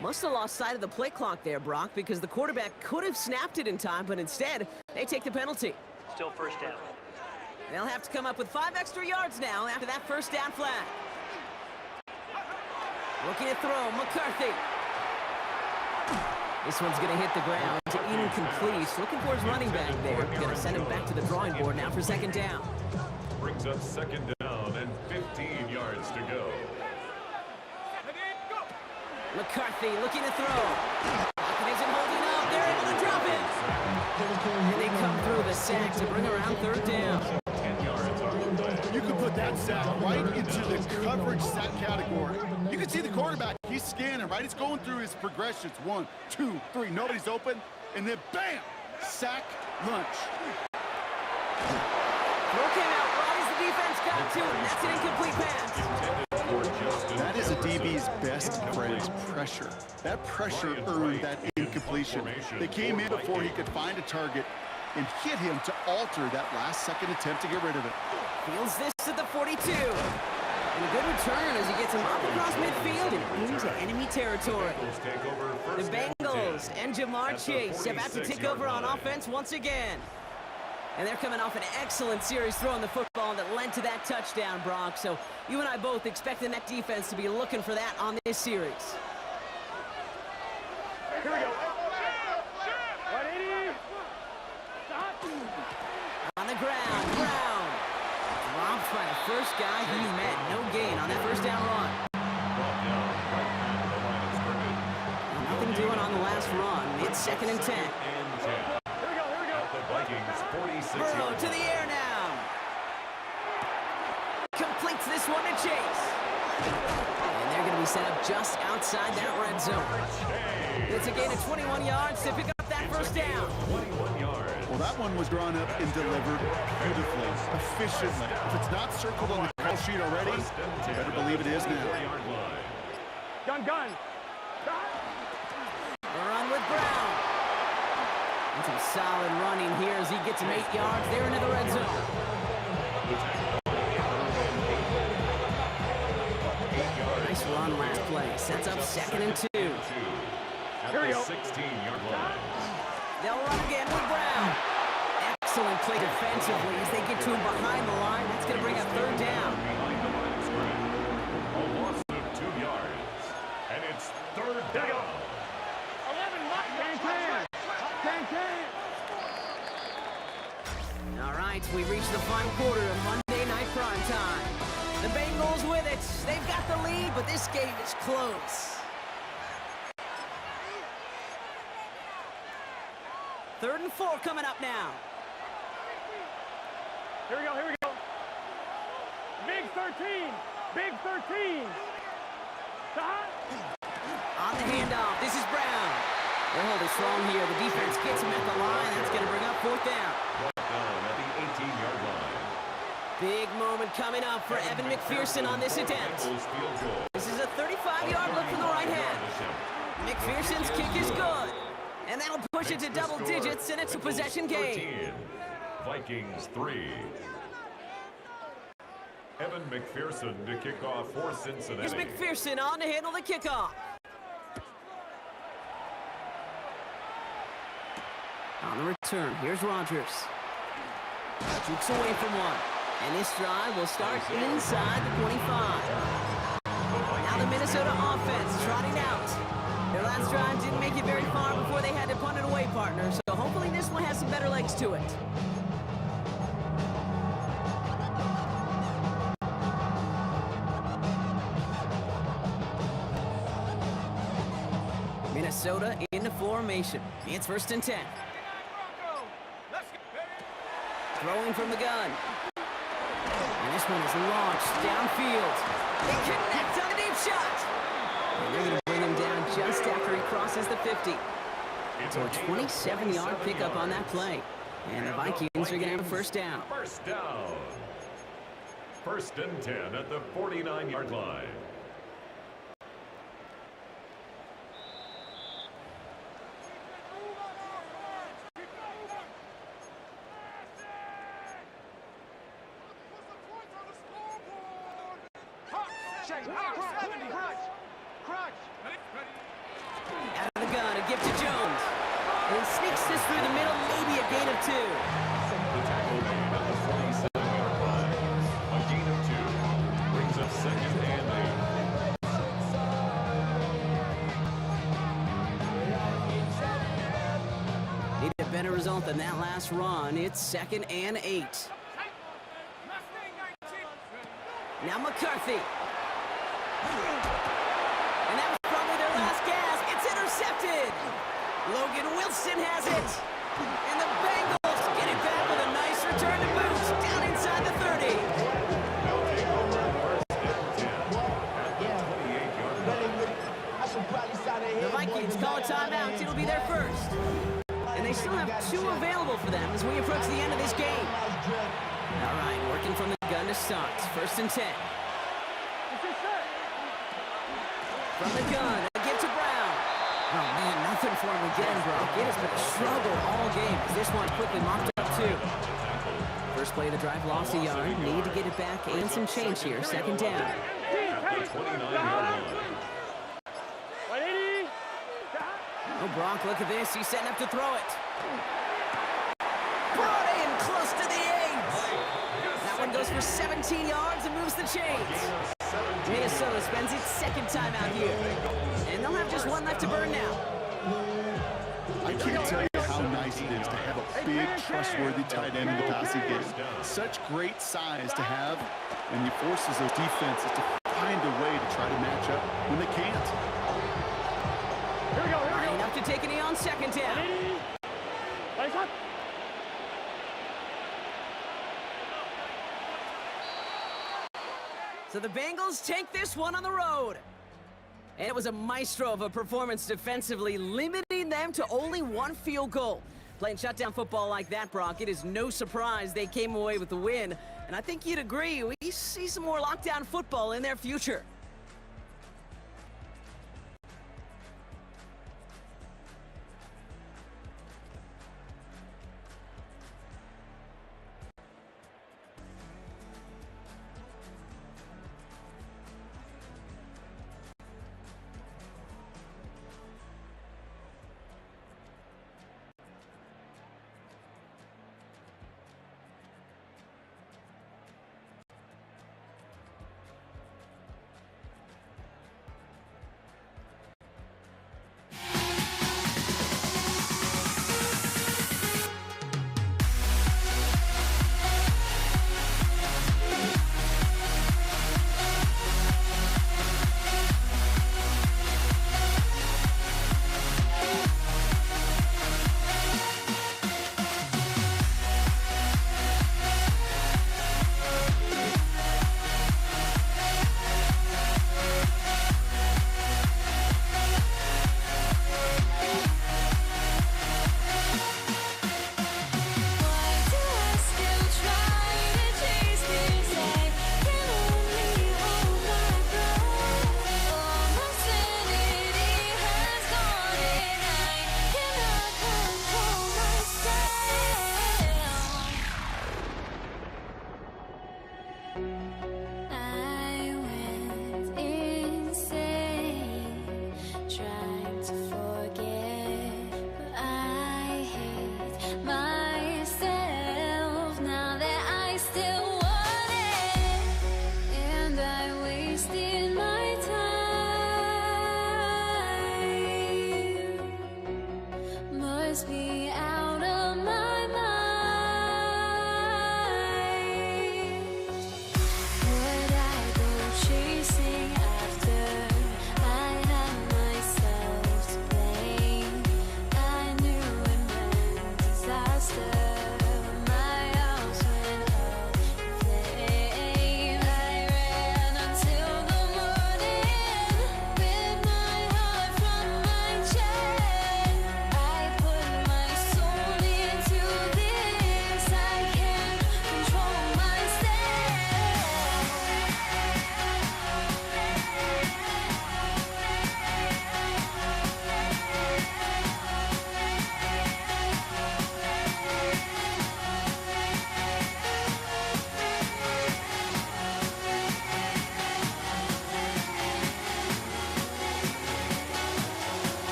Must have lost sight of the play clock there, Brock, because the quarterback could have snapped it in time, but instead, they take the penalty. Still first down. They'll have to come up with 5 extra yards now after that first down flag. Looking to throw, McCarthy. This one's going to hit the ground. Incomplete. Looking for his running back there. Going to send him back to the drawing board now for second down. Brings up second down and 15 yards to go. McCarthy looking to throw. Hawkins isn't holding up. They're able to drop third down. 10 yards on the play. You can put that sack right into the coverage sack category. You can see the quarterback. He's scanning, right? He's going through his progressions. 1, 2, 3. Nobody's open. And then, bam! Sack lunch. Throw came out right as the defense got to him. That's an incomplete pass. That is a DB's best friend, pressure. That pressure earned that incompletion. They came in before he could find a target and hit him to alter that last-second attempt to get rid of it. Fields this at the 42. And a good return as he gets him up across midfield and into enemy territory. The Bengals and Jamar Chase about to take over on offense once again. And they're coming off an excellent series throwing the football that led to that touchdown, Brock. So you and I both expect the net defense to be looking for that on this series. Here we go. 180. On the ground, Brown. Dropped by the first guy he met. No gain on that first down run. Nothing doing on the last run. It's 2nd and 10. Burrow to the air now. Completes this one to Chase. And they're going to be set up just outside that red zone. It's a gain of 21 yards to pick up that first down. 21 yards. Well, that one was drawn up and delivered beautifully, efficiently. If it's not circled on the call sheet already, you better believe it is now. Gun. A run with Brown. And some solid running here as he gets him 8 yards there into the red zone. Nice run last play. Sets up 2nd and 2. Here we go. 16-yard line. They'll run again with Brown. Excellent play defensively as they get to him behind the line. That's going to bring up 3rd down. Behind the line of scrimmage. A loss of 2 yards. And it's 3rd down. 10. All right, we reached the final quarter of Monday Night Prime Time. The Bengals with it. They've got the lead, but this game is close. 3rd and 4 coming up now. Here we go. Big 13. On the handoff, this is Brown. They're holding strong here. The defense gets him at the line. That's going to bring up 4th down. Down at the 18-yard line. Big moment coming up for Evan McPherson on this attempt. This is a 35-yard look from the right hand. McPherson's kick is good. And that'll push it to double digits, and it's a possession gain. Vikings 3. Evan McPherson to kick off for Cincinnati. Here's McPherson on to handle the kickoff. On the return, here's Rodgers. Jukes away from one. And this drive will start inside the 25. Now the Minnesota offense trotting out. Their last drive didn't make it very far before they had to punt it away, partner. So hopefully this one has some better legs to it. Minnesota into formation. It's 1st and 10. Throwing from the gun. And this one is launched downfield. They connect on the deep shot. And they're going to bring him down just after he crosses the 50. So a 27-yard pickup on that play. And the Vikings are going to have a 1st down. 1st down. 1st and 10 at the 49-yard line. Out of the gun, a gift to Jones. And he sneaks this through the middle, maybe a gain of 2. The tackle made at the 47-yard line. A gain of 2 brings up 2nd and 8. Need a better result than that last run. It's 2nd and 8. Now McCarthy. And that was probably their last gasp. It's intercepted. Logan Wilson has it. And the Bengals get it back with a nice return to Falcons call a timeout. It'll be their first. And they still have 2 available for them as we approach the end of this game. All right, working from the gun to start. 1st and 10. From the gun, a give to Brown. Oh, man, nothing for him again, Brock. It has been a struggle all game as this one quickly mopped up, too. First play of the drive, lost a yard. Need to get it back and some change here. 2nd down. Oh, Brock, look at this. He's setting up to throw it. Brought in close to the 8. That one goes for 17 yards and moves the chains. Minnesota spends its 2nd timeout here. And they'll have just 1 left to burn now. I can't tell you how nice it is to have a big, trustworthy tight end in the passing game. Such great size to have, and he forces those defenses to find a way to try to match up when they can't. Here we go. Lining up to take a knee on 2nd down. So the Bengals take this one on the road. And it was a maestro of a performance defensively, limiting them to only 1 field goal. Playing shutdown football like that, Brock, it is no surprise they came away with the win. And I think you'd agree, we see some more lockdown football in their future.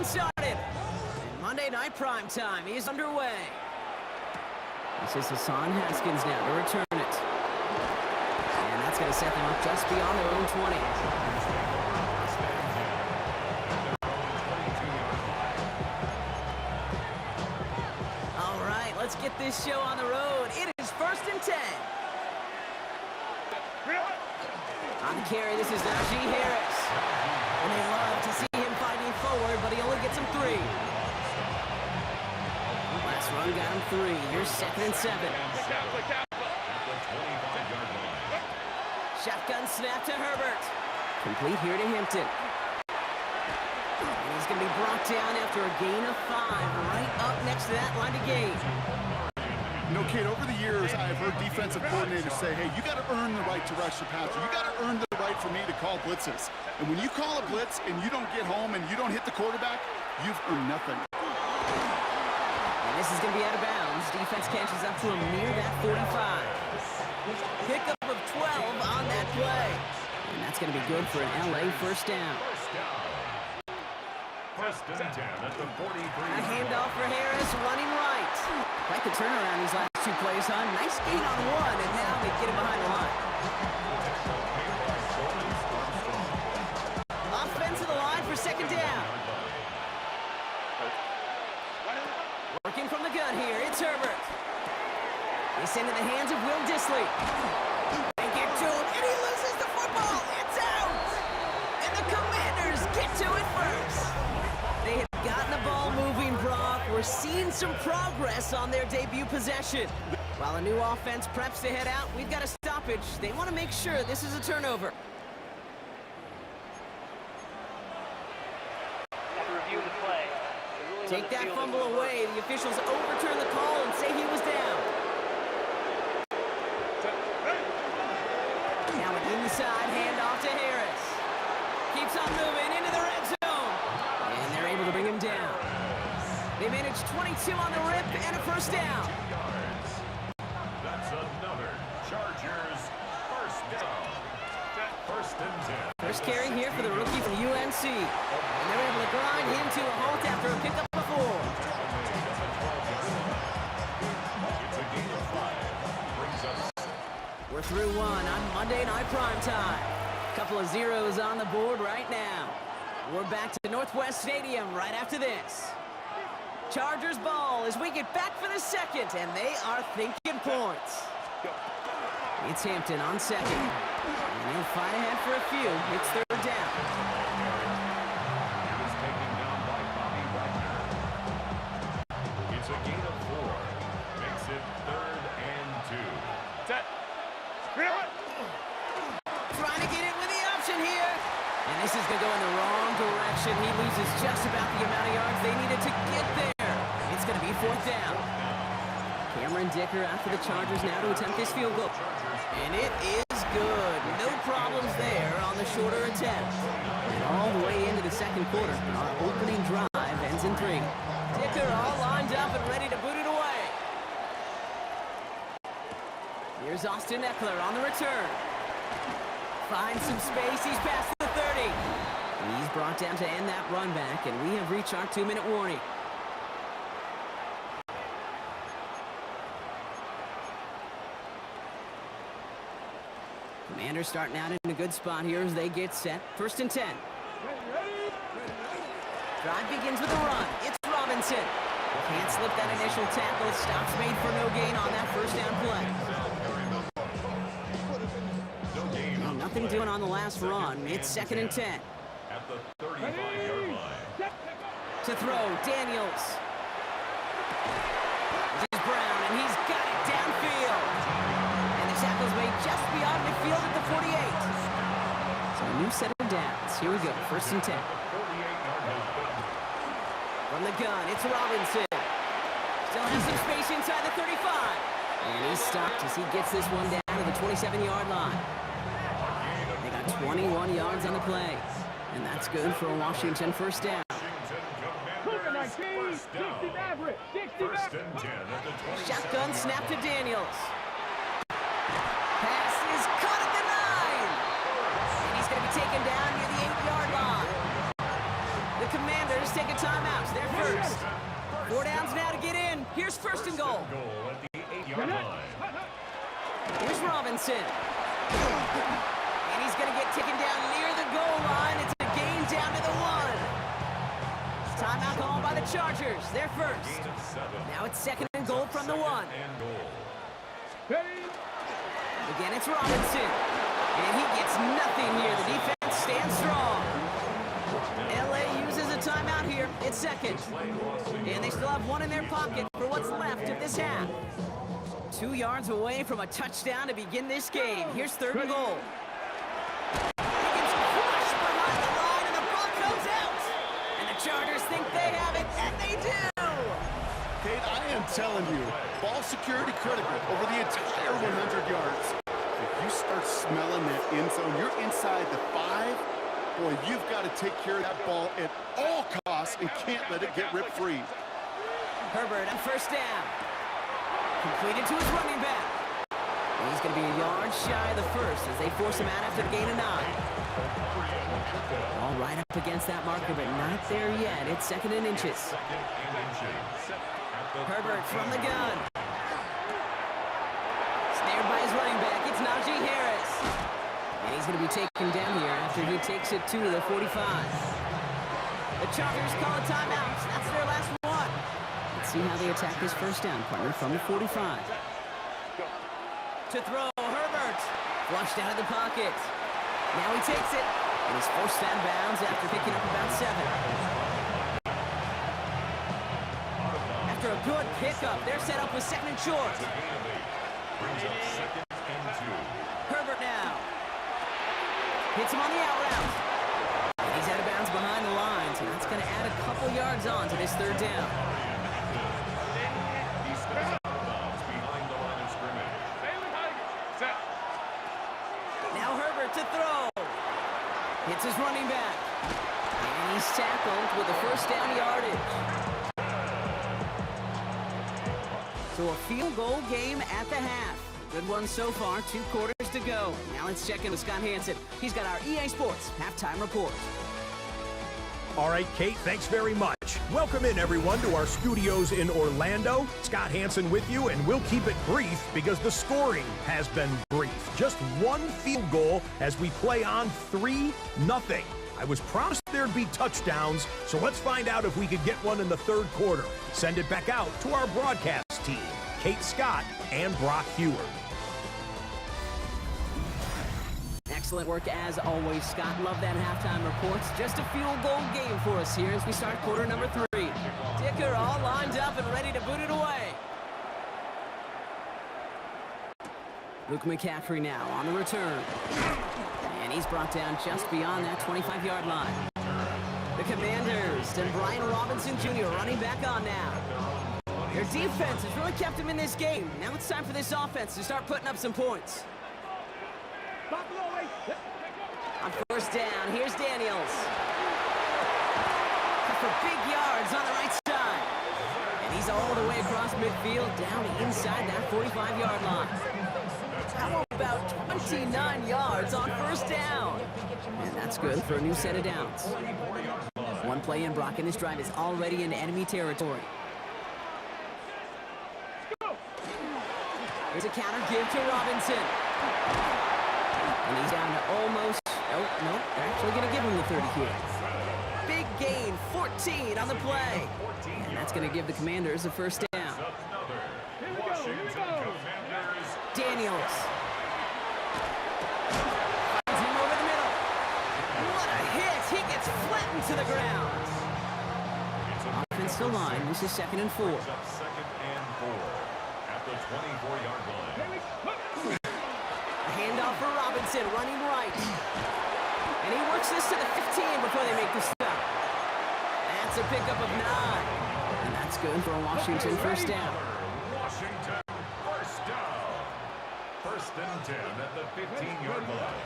started. And Monday Night Primetime is underway. This is Hassan Haskins now to return it. And that's going to set them up just beyond their own 20. All right, let's get this show on the road. It is 1st and 10. On the carry, this is Najee Harris. And they love to see him fighting forward, but he only gets him 3. Last run got him 3. Here's 2nd and 7. Shotgun snap to Herbert. Complete here to Hampton. And he's going to be brought down after a gain of 5, right up next to that line of gain. You know, Kate, over the years, I've heard defensive coordinators say, hey, you got to earn the right to rush the passer. You got to earn the right for me to call blitzes. And when you call a blitz and you don't get home and you don't hit the quarterback, you've earned nothing. And this is going to be out of bounds. Defense catches up to him near that 45. Pickup of 12 on that play. And that's going to be good for an LA first down. First and 10 at the 43. A handoff for Harris, running right. Quite the turnaround these last 2 plays, huh? Nice gain on 1, and now they get him behind the line. Offense to the line for 2nd down. Working from the gun here, it's Herbert. He's into the hands of Will Dissly. They get to him, and he loses the football. It's out! And the Commanders get to it first. They have gotten the ball moving, Brock. We're seeing some progress on their debut possession. While a new offense preps to head out, we've got a stoppage. They want to make sure this is a turnover. After reviewing the play, Take that fumble away. The officials overturn the call and say he was down. Now an inside handoff to Harris. Keeps on moving into the red zone. And they're able to bring him down. They managed 22 on the rip and a first down. That's another Chargers first down. First and 10. First carry here for the rookie from UNC. And they're able to grind him to a halt after a pickup of 4. It's a gain of 5. Brings us. We're through 1 on Monday Night Primetime. Couple of zeros on the board right now. We're back to Northwest Stadium right after this. Chargers ball as we get back for the 2nd, and they are thinking points. It's Hampton on 2nd. And he'll fight ahead for a few. It's 3rd down. He was taken down by Bobby Wagner. It's a gain of 4. Makes it 3rd and 2. Set. Trying to get it with the option here. And this is going to go in the wrong direction. He loses just about the amount of yards they needed to get there. It's going to be 4th down. Cameron Dicker out for the Chargers now to attempt this field goal. And it is good. No problems there on the shorter attempt. And all the way into the 2nd quarter, our opening drive ends in 3. Dicker all lined up and ready to boot it away. Here's Austin Eckler on the return. Finds some space. He's past the 30. He's brought down to end that run back, and we have reached our 2-minute warning. Commanders starting out in a good spot here as they get set. 1st and 10. Drive begins with a run. It's Robinson. Can't slip that initial tackle. Stops made for no gain on that first down play. Well, nothing doing on the last run. It's 2nd and 10. At the 35-yard line. To throw, Daniels. This is Brown, and he's got it downfield. And the tackle's made just beyond midfield at the 48. So a new set of downs. Here we go, 1st and 10. From the gun, it's Robinson. Still has some space inside the 35. And he's stopped as he gets this one down to the 27-yard line. They got 21 yards on the play. And that's good for a Washington first down. First and 10 at the 20. Shotgun snap to Daniels. Pass is caught at the 9. And he's going to be taken down near the 8-yard line. The Commanders Commanders take a timeout. They're first. 4 downs now to get in. Here's first and goal. Goal at the 8-yard line. Here's Robinson. And he's going to get taken down near the goal line. It's a gain down to the 1. Timeout called by the Chargers. They're first. Gain of 7. Now it's second and goal from the 1. And goal. Again, it's Robinson. And he gets nothing here. The defense stands strong. LA uses a timeout here. It's second. And they still have 1 in their pocket for what's left of this half. 2 yards away from a touchdown to begin this game. Here's third and goal. He gets crushed behind the line, and the ball comes out. And the Chargers think they have it, and they do. Kate, I am telling you, ball security critical over the entire 100 yards. If you start smelling that end zone, you're inside the 5. Boy, you've got to take care of that ball at all costs and can't let it get ripped free. Herbert on first down. Completed to his running back. And he's going to be a yard shy of the first as they force him out after the gain of 9. All right up against that marker, but not there yet. It's second and inches. Herbert from the gun. Snared by his running back. It's Najee Harris. And he's going to be taken down here after he takes it to the 45. The Chargers call a timeout. That's their last one. Let's see how they attack this first down, partner, from the 45. To throw, Herbert. Flushed out of the pocket. Now he takes it. And he's forced out of bounds after picking up about 7. After a good pickup, they're set up with second and short. Brings up second and 2. Herbert now. Hits him on the out route. And he's out of bounds behind the lines, and that's going to add a couple yards on to this third down. He steps out of bounds behind the line of scrimmage. Now Herbert to throw. Hits his running back. And he's tackled with a first down yardage. So a field goal game at the half. Good one so far, 2 quarters to go. Now let's check in with Scott Hanson. He's got our EA Sports halftime report. All right, Kate, thanks very much. Welcome in, everyone, to our studios in Orlando. Scott Hanson with you, and we'll keep it brief because the scoring has been brief. Just 1 field goal as we play on 3-0. I was promised there'd be touchdowns, so let's find out if we could get one in the third quarter. Send it back out to our broadcast team, Kate Scott and Brock Hewer. Excellent work as always, Scott. Love that halftime report. Just a field goal game for us here as we start quarter number 3. Dicker all lined up and ready to boot it away. Luke McCaffrey now on the return. And he's brought down just beyond that 25-yard line. The Commanders and Brian Robinson Jr. running back on now. Their defense has really kept them in this game. Now it's time for this offense to start putting up some points. On first down, here's Daniels. For big yards on the right side. And he's all the way across midfield, down inside that 45-yard line. How about 29 yards on first down? And that's good for a new set of downs. 1 play in, Brock, and this drive is already in enemy territory. Here's a counter give to Robinson. And he's down to almost, nope, they're actually going to give him the 30 here. Big gain, 14 on the play. And that's going to give the Commanders a first down. Daniels. Finds him over the middle. What a hit. He gets flattened to the ground. Offensive line, this is second and 4. Second and 4 at the 24-yard line. Handoff for Robinson, running right. And he works this to the 15 before they make the stop. That's a pickup of 9. And that's good for a Washington first down. Washington first down. First and 10 at the 15-yard line.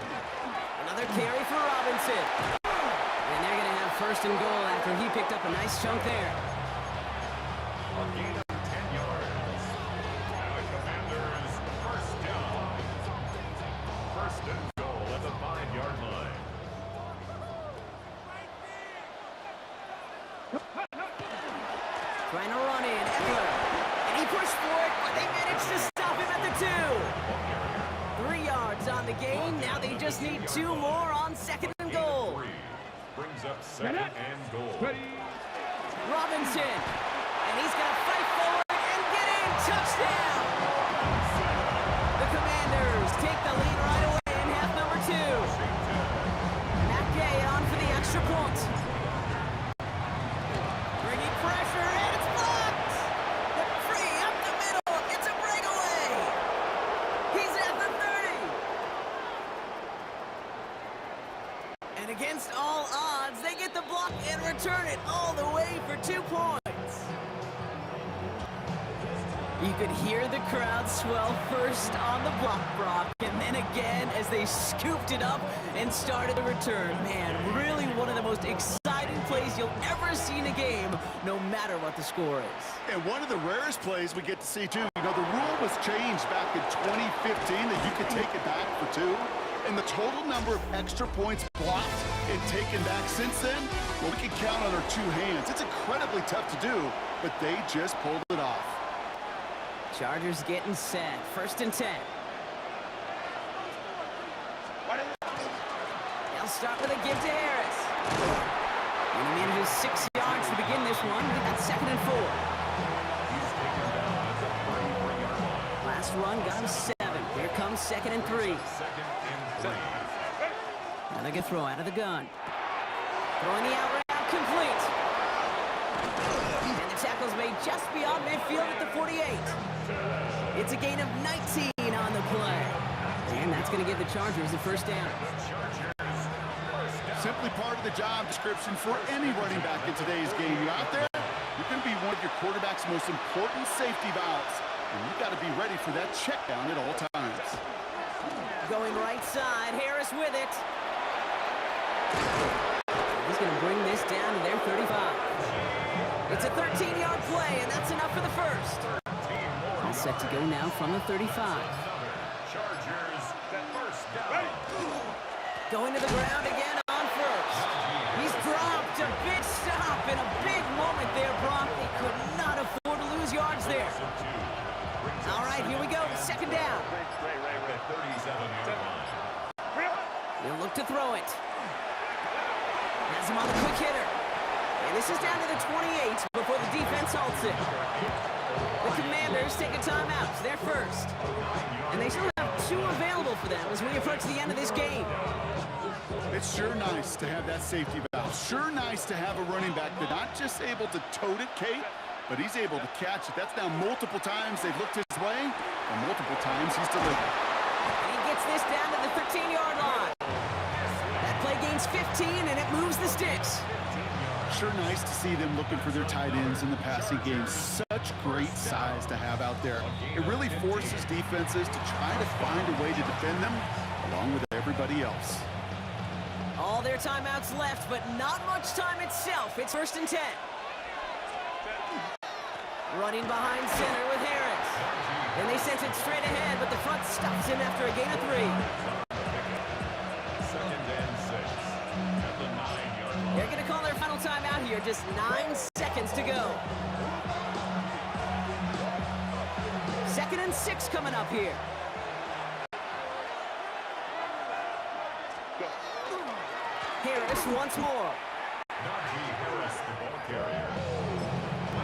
Another carry for Robinson. And they're going to have first and goal after he picked up a nice chunk there. A gain of 10 yards. And the Commanders first down. First and goal at the 5-yard line. yards on the game. Now they just need 2 more on 2nd and goal. Brings up 2nd and goal. Robinson, and he's going to fight forward and get in. Touchdown! The Commanders take the lead right away in half number 2. Matt Gay on for the extra point. Bringing pressure, and it's blocked! Free up the middle, it's a breakaway! He's at the 30! And against all odds, they get the block and return it all the way for 2 points. You could hear the crowd swell first on the block, Brock, and then again as they scooped it up and started the return. Man, really one of the most exciting plays you'll ever see in a game, no matter what the score is. And one of the rarest plays we get to see, too. You know, the rule was changed back in 2015 that you could take it back for 2. And the total number of extra points blocked and taken back since then, well, we can count on our 2 hands. It's incredibly tough to do, but they just pulled it off. Chargers getting set. 1st and 10. They'll start with a give to Harris. And he manages 6 yards to begin this one. We got 2nd and 4. Last run got him 7. Here comes 2nd and 3. Another good throw out of the gun. Throwing the out route complete. And the tackle's made just beyond midfield at the 48. It's a gain of 19 on the play. And that's going to give the Chargers a 1st down. Simply part of the job description for any running back in today's game. You're out there, you're going to be one of your quarterback's most important safety valves. And you've got to be ready for that check down at all times. Going right side, Harris with it. He's going to bring this down to their 35. It's a 13-yard play, and that's enough for the 1st. All set to go now from the 35. Chargers, that 1st down. Going to the ground again on 1st. He's dropped a big stop and a big moment there, Brock. They could not afford to lose yards there. All right, here we go. 2nd down. He'll look to throw it. Has him on the quick hitter. And this is down to the 28 before the defense halts it. The Commanders take a timeout. It's their 1st. And they still have 2 available for them as we approach the end of this game. It's sure nice to have that safety valve. Sure nice to have a running back that's not just able to tote it, Kate, but he's able to catch it. That's now multiple times they've looked his way, and multiple times he's delivered. And he gets this down to the 13-yard line. That play gains 15, and it moves the sticks. Sure nice to see them looking for their tight ends in the passing game. Such great size to have out there. It really forces defenses to try to find a way to defend them along with everybody else. All their timeouts left, but not much time itself. It's 1st and 10. Running behind center with Harris. And they sent it straight ahead, but the front stops him after a gain of 3. 2nd and 6 at the 9-yard line. They're going to call their final timeout here. Just 9 seconds to go. 2nd and 6 coming up here. Harris once more. Najee Harris, the ball carrier.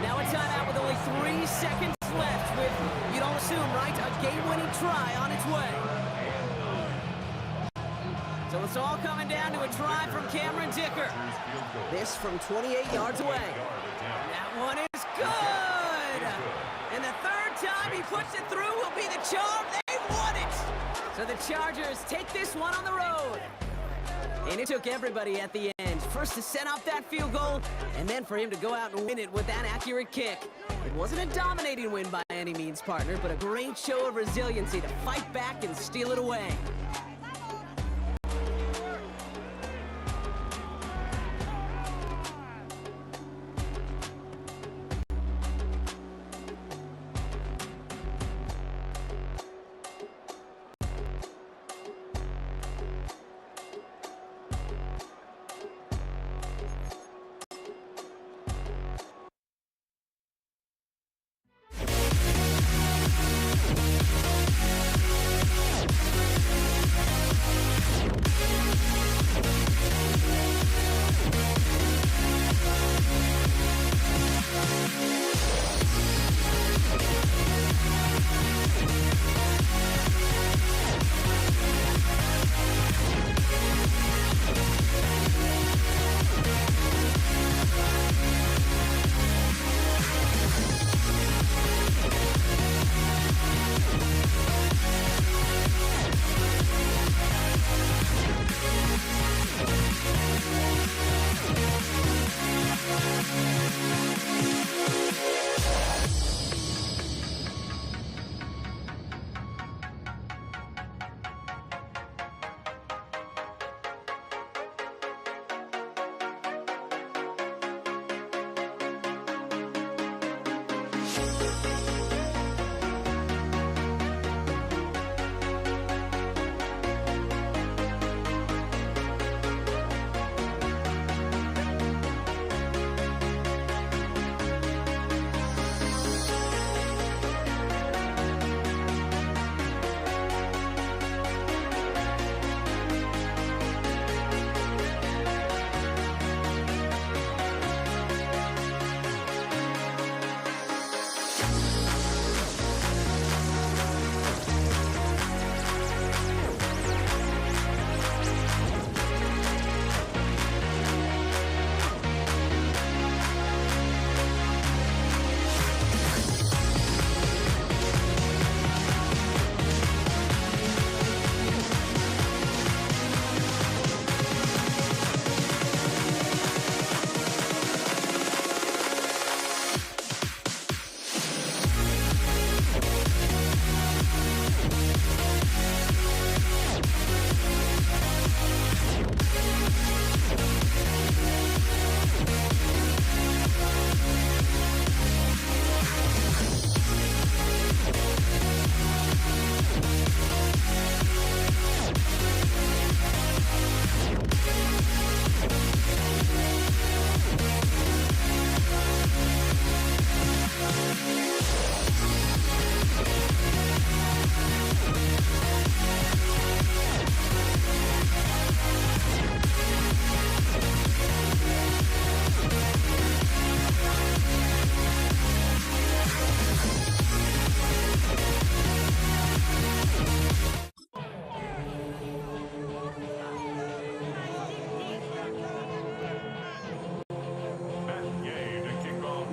Now a timeout with only 3 seconds left with, you don't assume, right, a game-winning try on its way. So it's all coming down to a try from Cameron Dicker. This from 28 yards away. That one is good! And the 3rd time he puts it through will be the charm. They won it! So the Chargers take this one on the road. And it took everybody at the end. First to set up that field goal, and then for him to go out and win it with that accurate kick. It wasn't a dominating win by any means, partner, but a great show of resiliency to fight back and steal it away.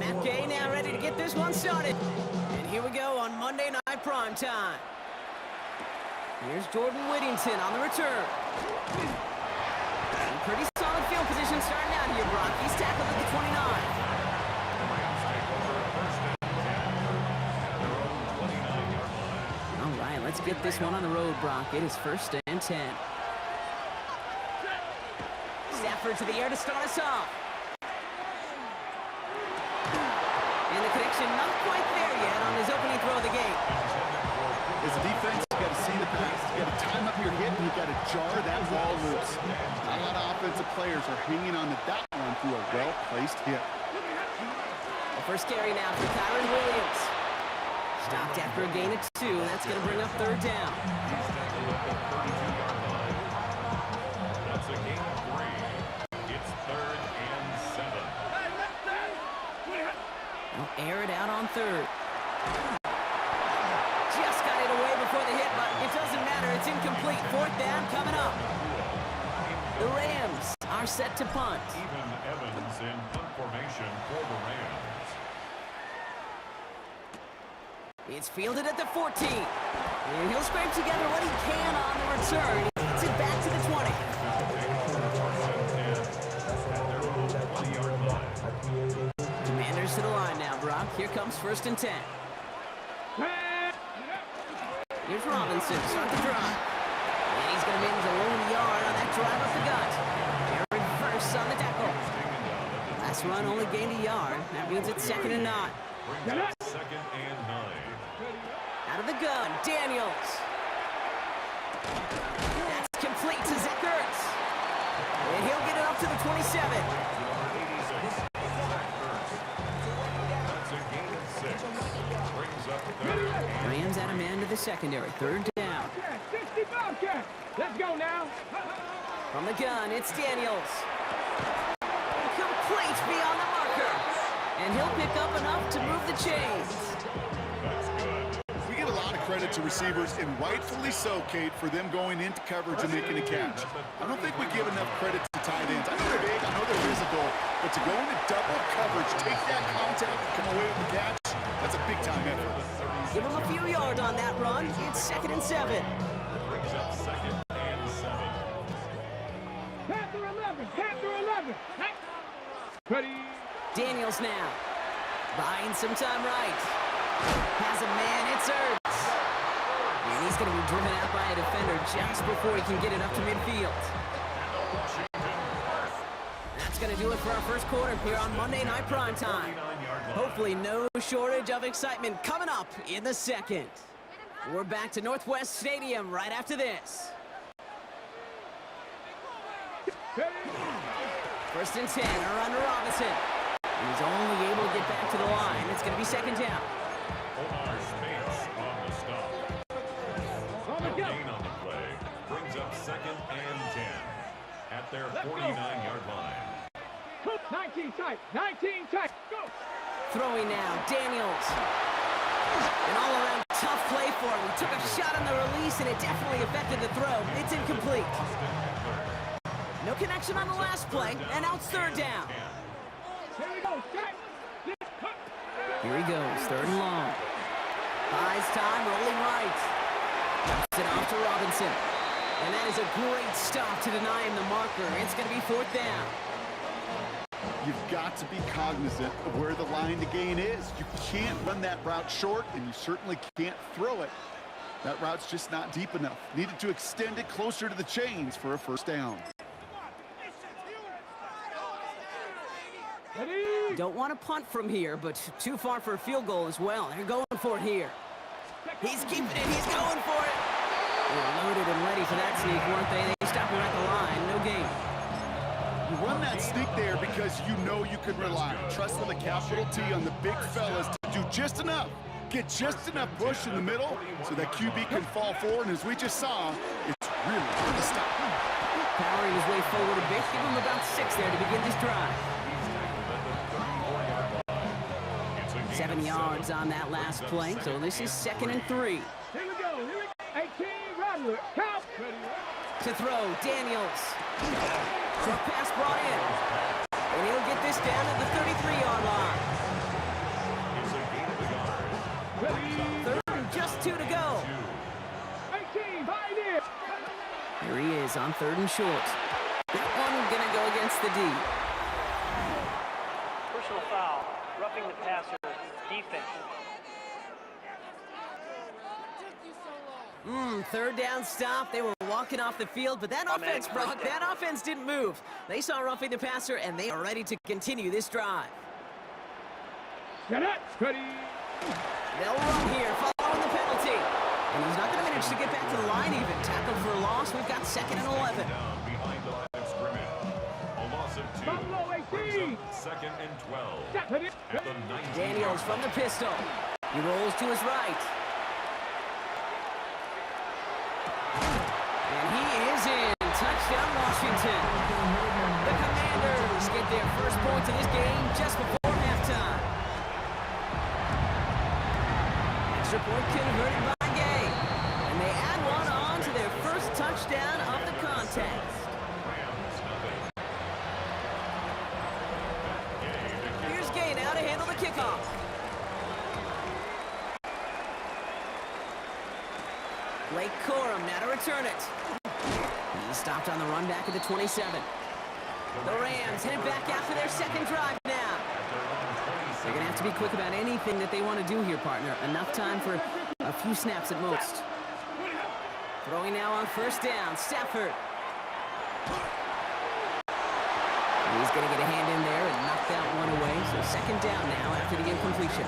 Matt Gay now ready to get this one started. And here we go on Monday Night Primetime. Here's Jordan Whittington on the return. Pretty solid field position starting out here, Brock. He's tackled at the 29. All right, let's get this one on the road, Brock. It is 1st and 10. Stafford to the air to start us off. And the connection not quite there yet on his opening throw of the game. As a defense, you got to see the pass. You got to time up your hit, and you got to jar that ball loose. Not a lot of offensive players are hanging on to that one through a well-placed hit. The first carry now for Kyron Williams. Stopped after a gain of 2. That's going to bring up 3rd down. That's a gain of 3. It's 3rd and 7. They'll air it out on 3rd. Just got it away before the hit, but it doesn't matter. It's incomplete. 4th down coming up. The Rams are set to punt. Even Evans in punt formation for the Rams. It's fielded at the 14. And he'll scrape together what he can on the return. He gets it back to the 20. Commanders to the line now, Brock. Here comes 1st and 10. Here's Robinson to start the drive. And he's going to manage a lone yard on that drive up the gut. Aaron first on the tackle. Last run only gained a yard. That means it's 2nd and 9. Brings up 2nd and 9. Out of the gun, Daniels. That's complete to Zach Ertz. And he'll get it up to the 27. That's a gain of 6. Brings up 3rd. Rams out a man to the secondary. 3rd down. 65 catch. Let's go now. From the gun, it's Daniels. Complete beyond the marker. And he'll pick up enough to move the chains. That's good. We give a lot of credit to receivers, and rightfully so, Kate, for them going into coverage and making a catch. I don't think we give enough credit to tight ends. I know they're big, I know they're physical, but to go into double coverage, take that contact, and come away with the catch, that's a big-time effort. Give him a few yards on that run. It's 2nd and 7. Brings up 2nd and 7. Panther 11. Panther 11. Ready. Daniels now. Buying some time right. Has a man, it's Ertz. And he's going to be driven out by a defender just before he can get it up to midfield. That's going to do it for our first quarter here on Monday Night Primetime. Hopefully no shortage of excitement coming up in the 2nd. We're back to Northwest Stadium right after this. 1st and 10, a run to Robinson. He's only able to get back to the line. It's going to be 2nd down. Omar Speights on the stop. No gain on the play. Brings up 2nd and 10 at their 49-yard line. 19 tight. 19 tight. Go. Throwing now, Daniels. An all-around tough play for him. He took a shot on the release, and it definitely affected the throw. It's incomplete. No connection on the last play, and now it's 3rd down. Here we go. Here he goes, 3rd and long. Buys time, rolling right. Dumps it off to Robinson. And that is a great stop to deny him the marker. It's going to be 4th down. You've got to be cognizant of where the line to gain is. You can't run that route short, and you certainly can't throw it. That route's just not deep enough. Needed to extend it closer to the chains for a 1st down. Don't want to punt from here, but too far for a field goal as well. They're going for it here. He's keeping it. He's going for it. They were loaded and ready for that sneak, weren't they? They stopped him at the line. No gain. You run that sneak there because you know you can rely. Trust on the capital T on the big fellas to do just enough. Get just enough push in the middle so that QB can fall forward. And as we just saw, it's really hard to stop. Powering his way forward a bit. Give him about 6 there to begin this drive. 7 yards on that last play, so this is 2nd and 3. Here we go. 18, Roderick. Count. To throw, Daniels. Short pass brought in. And he'll get this down at the 33-yard line. Third and just 2 to go. 18, bind it. Here he is on 3rd and short. That one gonna go against the D. Personal foul. Roughing the passer. Defense. 3rd down stop. They were walking off the field, but that offense, Brock, that offense didn't move. They saw roughing the passer, and they are ready to continue this drive. Get it. Ready. They'll run here, following the penalty. And he's not going to manage to get back to the line even. Tackled for a loss. We've got 2nd and 11. Down behind the line of scrimmage. A loss of 2. Buffalo 18. 2nd and 12. Step it. At the 19. Daniels from the pistol. He rolls to his right. And he is in. Touchdown, Washington. The Commanders get their first points of this game just before halftime. Extra point converted by Gay. And they add one on to their first touchdown of the contest. Here's Gay now to handle the kickoff. Blake Corum now to return it. He stopped on the run back at the 27. The Rams headed back after their 2nd drive now. They're going to have to be quick about anything that they want to do here, partner. Enough time for a few snaps at most. Throwing now on 1st down, Stafford. He's going to get a hand in there and knock that one away. So 2nd down now after the incompletion.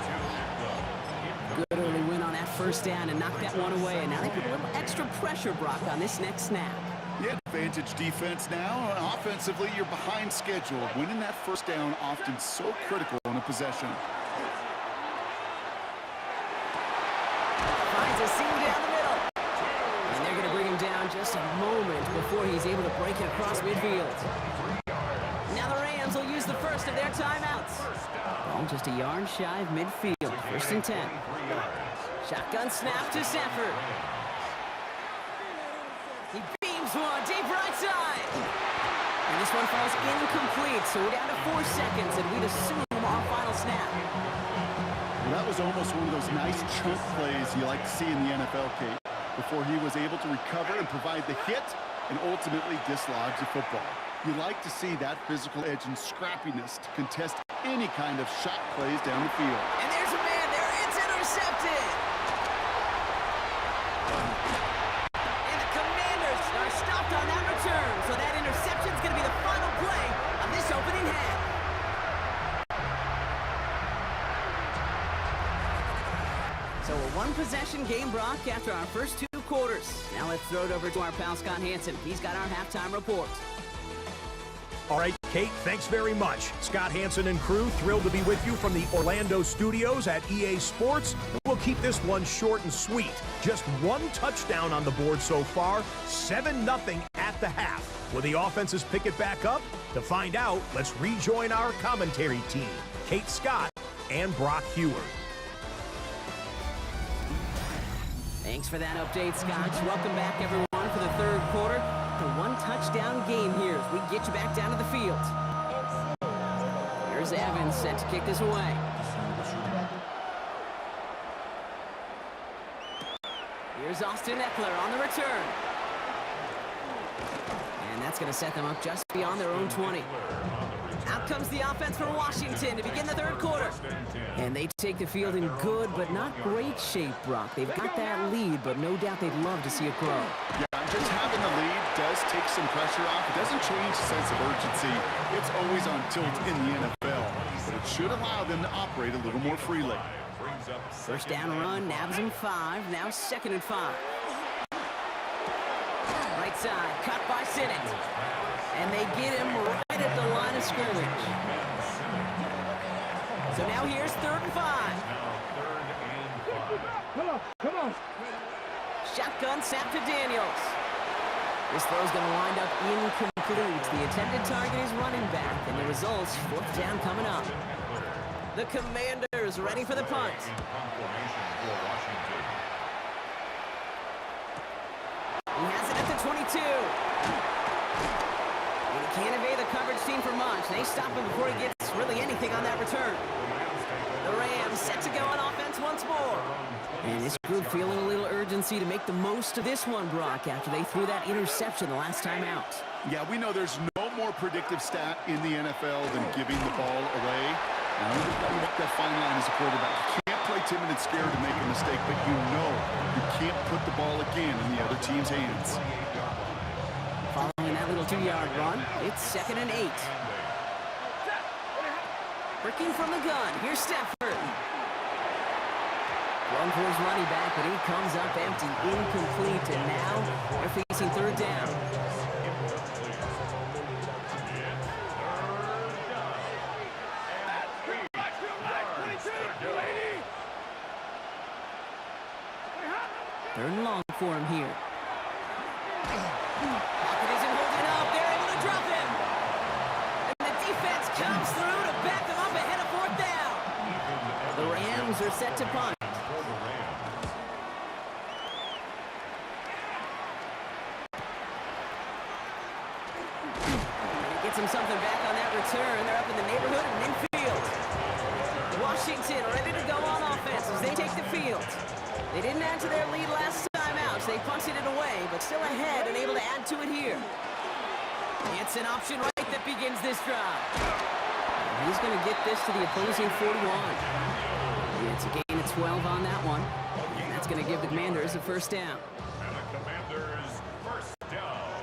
Good early win on that 1st down and knock that one away. And now they put a little extra pressure, Brock, on this next snap. Yeah, advantage defense now. Offensively, you're behind schedule. Winning that 1st down often so critical in a possession. Finds a seam down the middle. And they're going to bring him down just a moment before he's able to break it across midfield. Now the Rams will use the first of their timeouts. Ball just a yard shy of midfield. 1st and 10. Shotgun snap to Stafford. He beams one deep right side. And this one falls incomplete, so we're down to 4 seconds, and we'd assume our final snap. Well, that was almost one of those nice chunk plays you like to see in the NFL, Kate, before he was able to recover and provide the hit and ultimately dislodge the football. You like to see that physical edge and scrappiness to contest any kind of shot plays down the field. And there's a man there. It's intercepted. And the Commanders are stopped on that return. So that interception is going to be the final play of this opening half. So a one-possession game, Brock, after our first 2 quarters. Now let's throw it over to our pal Scott Hanson. He's got our halftime report. All right, Kate, thanks very much. Scott Hanson and crew, thrilled to be with you from the Orlando studios at EA Sports. We'll keep this one short and sweet. Just 1 touchdown on the board so far, 7-0 at the half. Will the offenses pick it back up? To find out, let's rejoin our commentary team, Kate Scott and Brock Huard. Thanks for that update, Scott. Welcome back, everyone, for the 3rd quarter. The 1-touchdown game here as we get you back down to the field. Here's Evans set to kick this away. Here's Austin Eckler on the return. And that's going to set them up just beyond their own 20. Out comes the offense for Washington to begin the 3rd quarter. And they take the field in good but not great shape, Brock. They've got that lead, but no doubt they'd love to see it grow. Yeah, just having the lead does take some pressure off. It doesn't change the sense of urgency. It's always on tilt in the NFL, but it should allow them to operate a little more freely. 1st down run, nabs him 5, now 2nd and 5. Right side, cut by Sinnott. And they get him right at the line of scrimmage. So now here's 3rd and 5. Come on. Shotgun snap to Daniels. This throw's going to wind up incomplete. The intended target is running back, and the results, 4th down coming up. The Commanders ready for the punt. He has it at the 22. And he can't evade the coverage team for much. They stop him before he gets really anything on that return. The Rams set to go on offense once more. And this group feeling a little urgency to make the most of this one, Brock, after they threw that interception the last time out. Yeah, we know there's no more predictive stat in the NFL than giving the ball away. Now, you walk that fine line as a quarterback. You can't play timid and scared to make a mistake, but you know you can't put the ball again in the other team's hands. Following that little 2-yard run, it's 2nd and 8. Breaking from the gun, here's Stafford. One for his running back, but he comes up empty, incomplete, and now they're facing 3rd down. Third and long for him here. Pocket isn't holding up. They're able to drop him. And the defense comes through to back them up ahead of 4th down. The Rams are set to punt. And he gets him something back on that return. They're up in the neighborhood of midfield. Washington ready to go on offense as they take the field. They didn't add to their lead last time out, so they punted it away, but still ahead and able to add to it here. It's an option right that begins this drive. He's going to get this to the opposing 41. It's a gain of 12 on that one. And that's going to give the Commanders a 1st down. And the Commanders first down.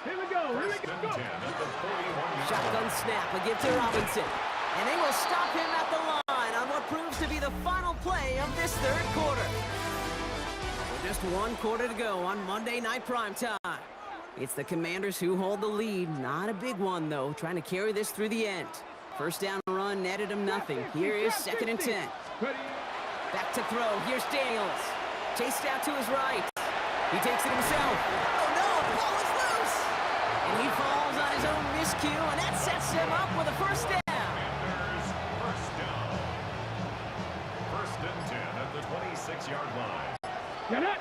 Here we go. Here we go. 10 at the 41. Shotgun snap, a give to Robinson. And they will stop him at the line on what proves to be the final play of this 3rd quarter. So just 1 quarter to go on Monday Night Primetime. It's the Commanders who hold the lead. Not a big one, though, trying to carry this through the end. 1st down run netted him nothing. Here is 2nd and 10. Back to throw. Here's Daniels. Chased out to his right. He takes it himself. Oh, no, the ball is loose. And he falls on his own miscue, and that sets him up with a 1st down. First and 10 at the 26-yard line. Get it.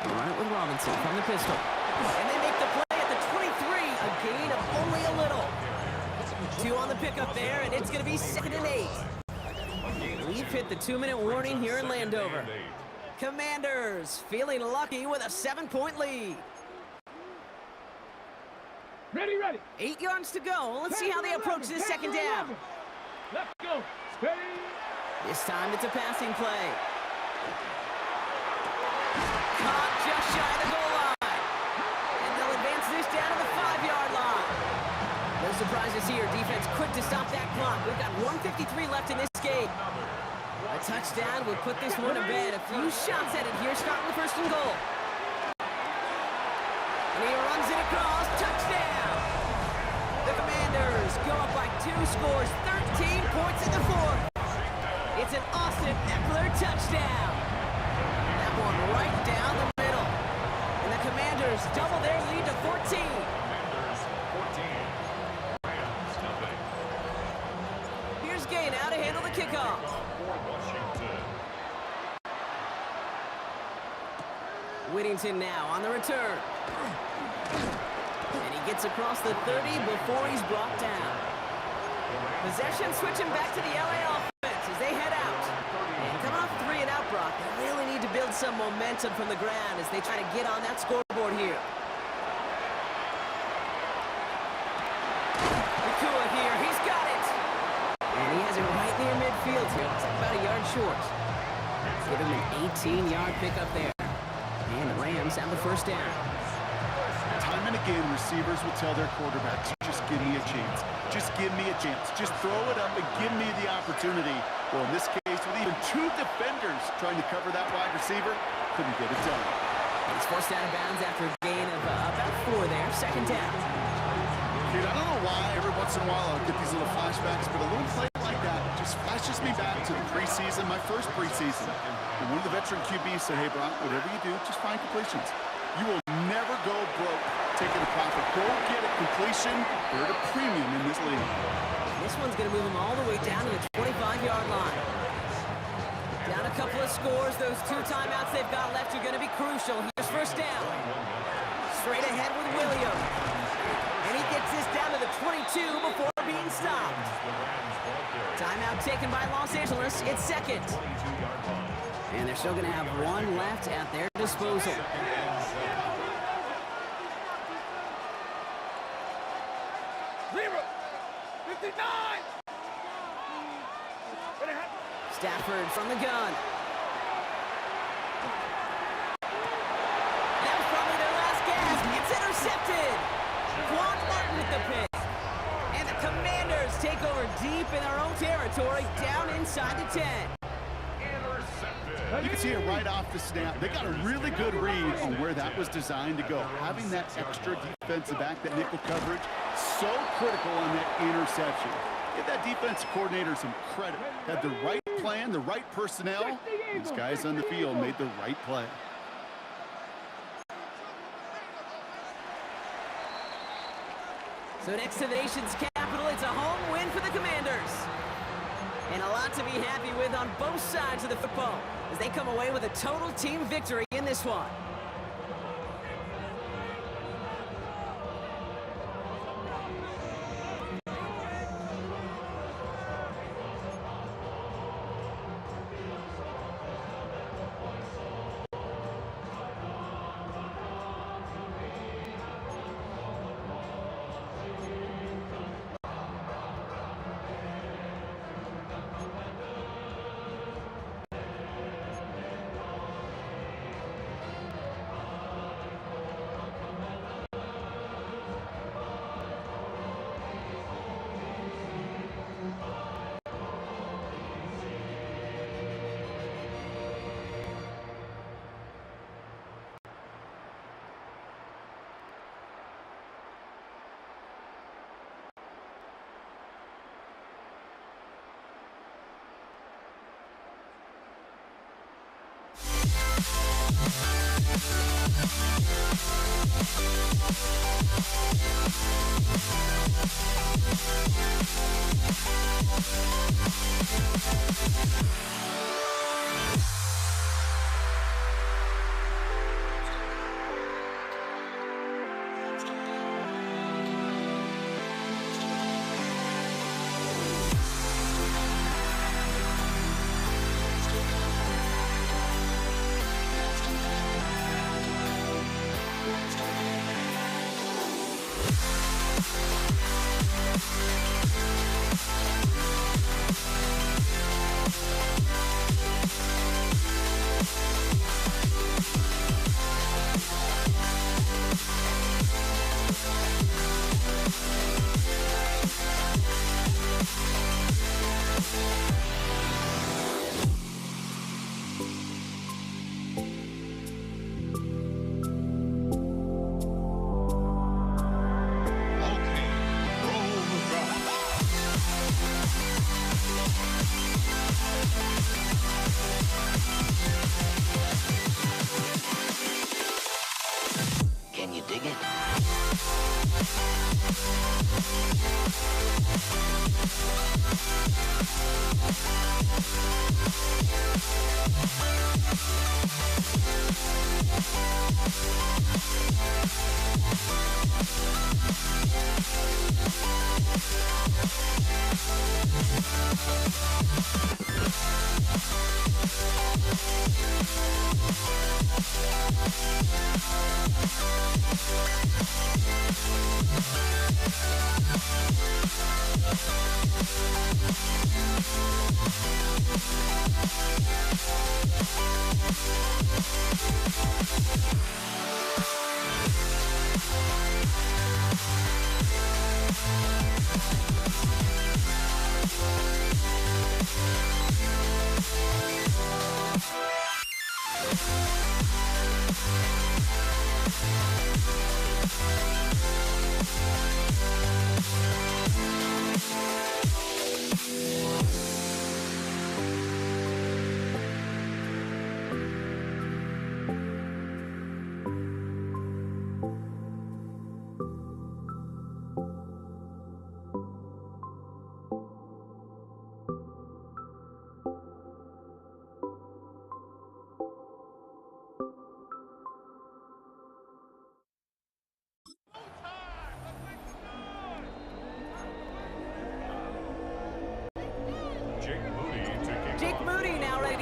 All right with Robinson from the pistol. And they make the play at the 23. A gain of only a little. 2 on the pickup there, and it's going to be 2nd and 8. We've hit the 2-minute warning here in Landover. Commanders feeling lucky with a 7-point lead. Ready, ready. 8 yards to go. Let's see how they approach this 2nd down. Let's go. Steady. This time it's a passing play. Caught just shy of the goal line. And they'll advance this down to the 5-yard line. No surprises here. Defense quick to stop that clock. We've got 1:53 left in this game. A touchdown would put this one to bed. A few shots at it here, starting with 1st and goal. And he runs it across. Touchdown! The Commanders go up by 2 scores, 13 points in the 4th. It's an Austin Eckler touchdown. That one right down the middle. And the Commanders double their lead to 14. Commanders 14. Rams nothing. Here's Gay now to handle the kickoff. For Washington. Whittington now on the return. And he gets across the 30 before he's brought down. Possession switching back to the LA offense as they head out. And coming off 3 and out, Brock, they really need to build some momentum from the ground as they try to get on that scoreboard here. Nakua here, he's got it. And he has it right near midfield here. It's about a yard short. Give him an 18-yard pickup there. And the Rams have the 1st down. Time and again, receivers will tell their quarterbacks, just give me a chance. Just give me a chance. Just throw it up and give me the opportunity. Well, in this case, with even 2 defenders trying to cover that wide receiver, couldn't get it done. He's forced out of bounds after a gain of about 4 there. 2nd down. Dude, I don't know why every once in a while I'll get these little flashbacks, but a little play like that just flashes me back to the preseason, my first preseason. And one of the veteran QBs said, hey, Brock, whatever you do, just find completions. You will never go broke taking a profit. Go get a completion. You're at a premium in this league. This one's going to move them all the way down to the 25-yard line. Down a couple of scores. Those 2 timeouts they've got left are going to be crucial. Here's 1st down. Straight ahead with Williams. And he gets this down to the 22 before being stopped. Timeout taken by Los Angeles. It's second. 22-yard line. And they're still going to have one left at their disposal. Stafford from the gun. That was probably their last gasp. It's intercepted. Quan Martin with the pick. And the Commanders take over deep in their own territory, down inside the 10. You can see it right off the snap. They got a really good read on where that was designed to go. Having that extra defensive back, that nickel coverage, so critical on that interception. Give that defensive coordinator some credit. Had the right plan, the right personnel. These guys on the field made the right play. So next to the nation's capital, it's a home win for the Commanders. And a lot to be happy with on both sides of the football as they come away with a total team victory in this one. Can you dig it?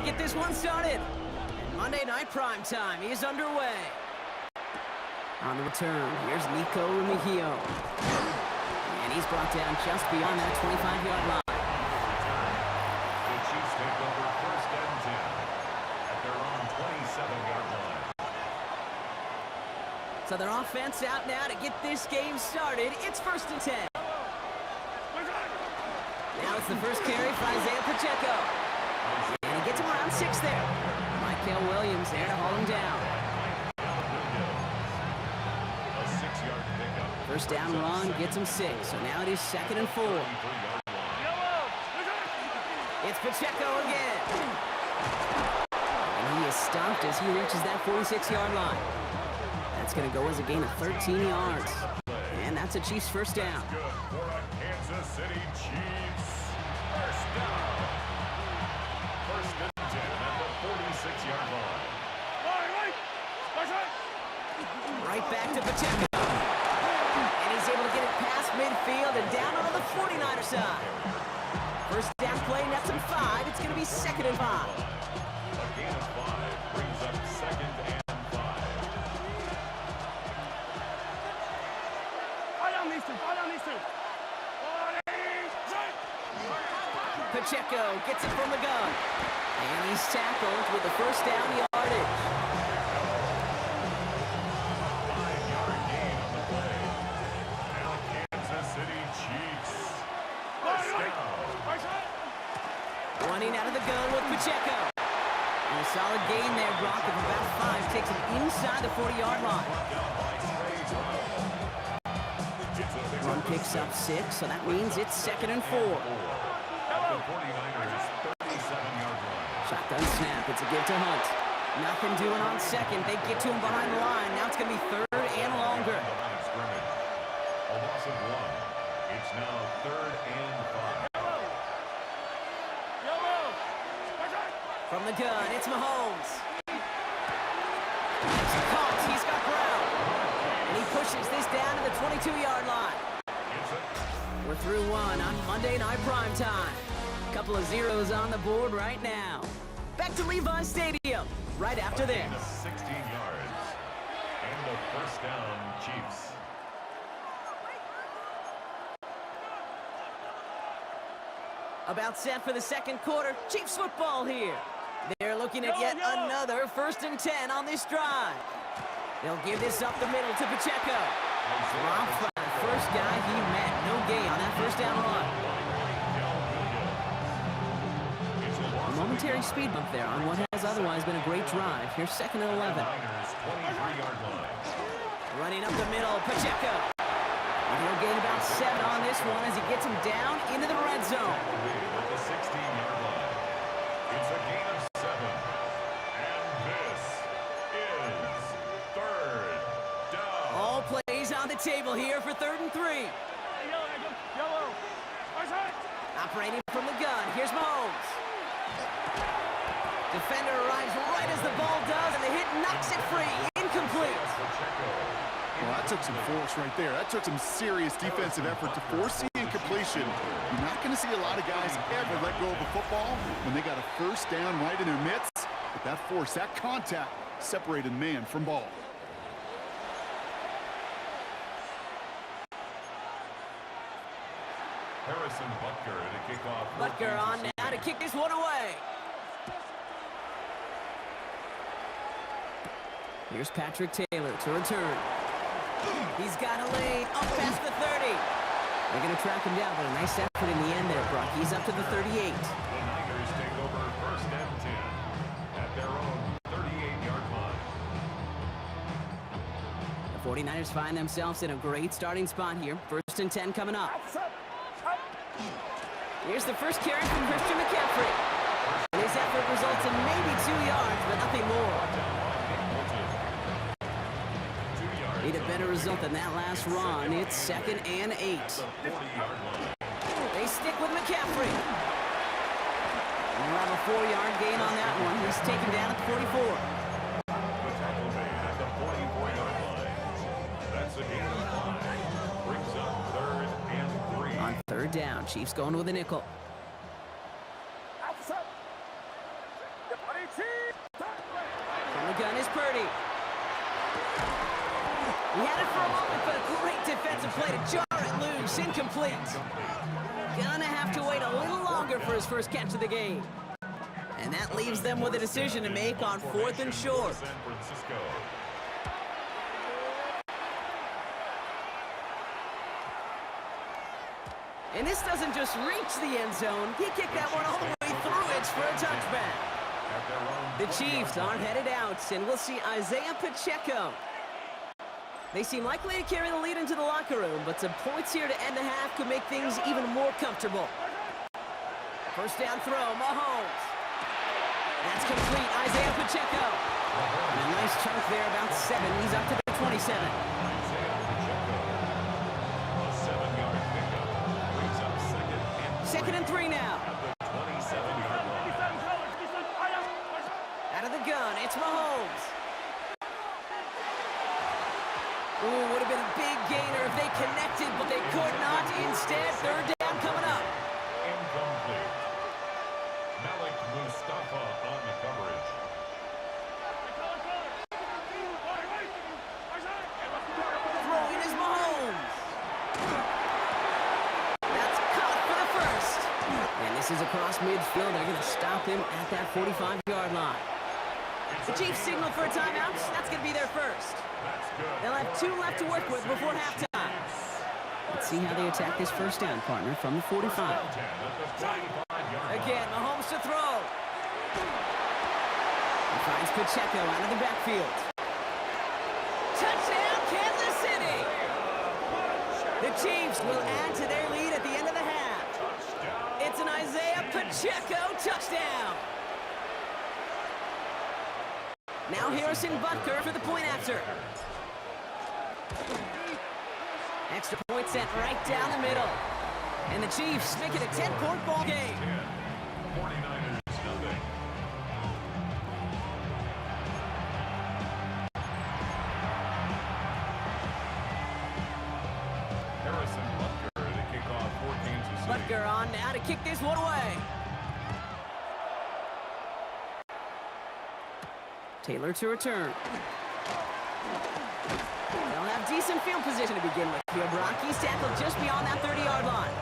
get this one started. And Monday Night Primetime is underway. On the return, here's Nico Remigio. And he's brought down just beyond that 25-yard line. The Chiefs take over first and 10 at their own 27-yard line. So their offense out now to get this game started. It's first and 10. Now it's the first carry for Isaiah Pacheco. And he gets him around 6 there. Michael Williams there to haul him down. A 6-yard pickup. First down run gets him 6. So now it is 2nd and 4. It's Pacheco again. And he is stopped as he reaches that 46-yard line. That's going to go as a gain of 13 yards. And that's a Chiefs first down. Good for a Kansas City Chiefs. First down. First and 10 at the 46-yard line. Right back to Pacheco. And he's able to get it past midfield and down on the 49er side. First down play, nets him 5. It's going to be 2nd and 5. A gain of 5 brings up 2nd and 5. Pacheco gets it from the gun. And he's tackled with the first down yardage. 5-yard gain on the play. Now Kansas City Chiefs. First down. Running out of the gun with Pacheco. And a solid gain there, Brock, of about 5. Takes him inside the 40-yard line. Run picks up 6, so that means it's 2nd and 4. The 49ers 37-yard line. Shotgun snap. It's a give to Hunt. Nothing doing on 2nd. They get to him behind the line. Now it's going to be 3rd and longer. The line of scrimmage. A loss of 1. It's now 3rd and 5. From the gun, it's Mahomes. He's caught. He's got Brown. And he pushes this down to the 22-yard line. We're through 1 on Monday Night Primetime. Couple of zeros on the board right now. Back to Levi Stadium right after A gain this. of 16 yards. And the first down, Chiefs. About set for the second quarter. Chiefs football here. They're looking at yet another 1st and 10 on this drive. They'll give this up the middle to Pacheco. Rob Flat, first guy he met. No gain on that first down run. A momentary speed bump there on what has otherwise been a great drive. Here's 2nd and 11. 23-yard line. Running up the middle, Pacheco. And he'll gain about 7 on this one as he gets him down into the red zone. At the 16-yard line. It's a gain of 7. And this is 3rd down. All plays on the table here for 3rd and 3. Operating from the gun, here's Mahomes. Defender arrives right as the ball does, and the hit knocks it free. Incomplete. Well, that took some force right there. That took some serious defensive effort to force the incompletion. You're not going to see a lot of guys ever let go of a football when they got a first down right in their midst. But that force, that contact, separated man from ball. Harrison Butker to kick off. Butker on now to kick this one away. Here's Patrick Taylor to return. He's got a lane up past the 30. They're going to track him down, but a nice effort in the end there, Brock. He's up to the 38. The Niners take over first and 10 at their own 38-yard line. The 49ers find themselves in a great starting spot here. 1st and 10 coming up. Here's the first carry from Christian McCaffrey. His effort results in maybe 2 yards, but nothing more. Need a better result than that last run. It's 2nd and 8. They stick with McCaffrey. And we'll have a 4-yard gain on that one. He's taken down at the 44. The tackle made at the 44-yard line. That's a gain of 5. Brings up 3rd and 3. On 3rd down, Chiefs going with a nickel. jar it loose, incomplete. Gonna have to wait a little longer for his first catch of the game. And that leaves them with a decision to make on 4th and short. San Francisco. And this doesn't just reach the end zone. He kicked that one all the way through it for a touchback. The Chiefs are headed out, and we'll see Isaiah Pacheco. They seem likely to carry the lead into the locker room, but some points here to end the half could make things even more comfortable. First down throw, Mahomes. That's complete, Isaiah Pacheco. And a nice chunk there, about 7. He's up to the 27. Second and 3 now. Out of the gun, it's Mahomes. Ooh, would have been a big gainer if they connected, but they could not. Instead, third down coming up. Incomplete. Malik Mustafa on the coverage. Throwing is Mahomes. That's caught for the first. And this is across midfield. They're going to stop him at that 45-yard line. The Chiefs signal for a timeout. That's going to be their first. They'll have 2 left to work with before halftime. Let's see how they attack this first down, partner, from the 45. Again, Mahomes to throw. He finds Pacheco out of the backfield. Touchdown, Kansas City! The Chiefs will add to their lead at the end of the half. It's an Isaiah Pacheco touchdown. Now Harrison Butker for the point after. Extra point sent right down the middle. And the Chiefs make it a 10-point ball game. 49ers nothing. Harrison Butker to kick off 4 Kansas City. Butker on now to kick this one away. Taylor to return. They'll have decent field position to begin with here. Brock, he's tackled just beyond that 30-yard line.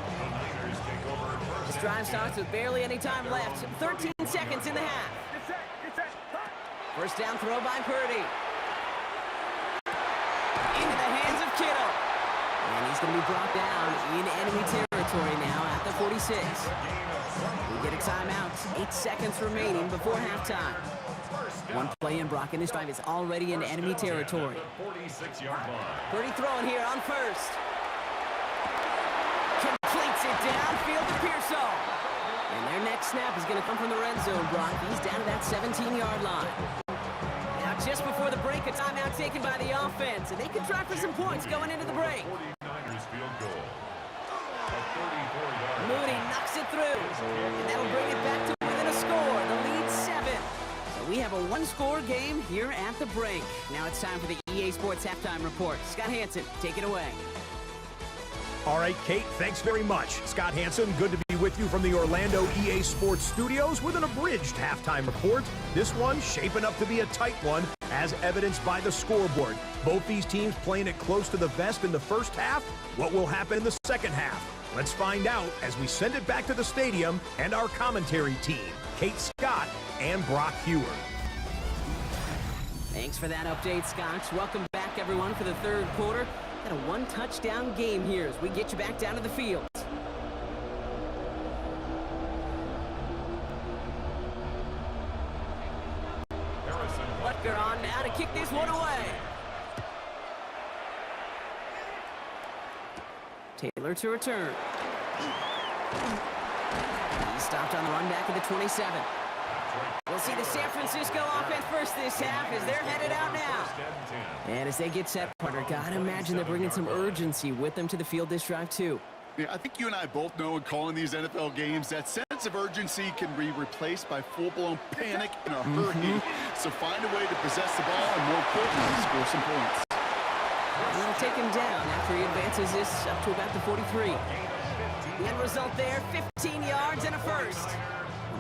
This drive starts with barely any time left. 13 seconds in the half. First down throw by Purdy. Into the hands of Kittle. And he's going to be brought down in enemy territory now at the 46. We get a timeout. 8 seconds remaining before halftime. One play in, Brock, and this drive is already in enemy territory. 46-yard line. Purdy throwing here on first. Completes it downfield to Pearsall. And their next snap is going to come from the red zone, Brock. He's down to that 17-yard line. Now, just before the break, a timeout taken by the offense, and they can try for some points going into the break. 49ers field goal. A 34-yard Mooney knocks it through, and that'll bring it back to within a score. The lead 7. So we have a 1-score game here at the break. Now it's time for the EA Sports Halftime Report. Scott Hanson, take it away. All right, Kate, thanks very much. Scott Hanson, good to be with you from the Orlando EA Sports Studios with an abridged halftime report. This one shaping up to be a tight one, as evidenced by the scoreboard. Both these teams playing it close to the vest in the first half. What will happen in the second half? Let's find out as we send it back to the stadium and our commentary team, Kate Scott and Brock Hewer. Thanks for that update, Scott. Welcome back, everyone, for the third quarter. Got a 1-touchdown game here as we get you back down to the field. Butker on now to kick this one away. Taylor to return. He stopped on the run back at the 27. We'll see the San Francisco offense first this half as they're headed out now. And as they get set, partner, gotta imagine they're bringing some urgency with them to the field this drive too. Yeah, I think you and I both know in calling these NFL games that sense of urgency can be replaced by full-blown panic in a hurry. So find a way to possess the ball and, more importantly, score some points. And they'll take him down after he advances this up to about the 43. The end result there, 15 yards and a first.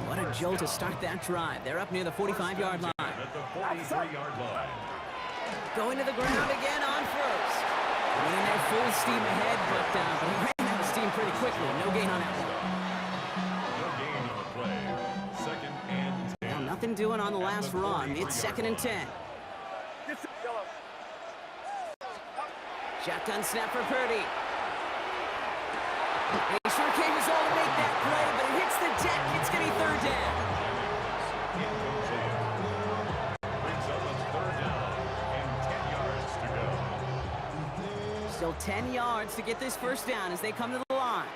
What a jolt to start that drive. They're up near the 45-yard line. At the 43-yard line. Going to the ground again on first. Running there full steam ahead, but he ran out of steam pretty quickly. No gain on that one. No gain on the play. Second and 10. Well, nothing doing on the last run. It's 2nd and 10. Shotgun snap for Purdy. He sure came his all to make that play, but it hits the deck. It's going to be 3rd down. Brings up a 3rd down and 10 yards to go. Still 10 yards to get this 1st down as they come to the line.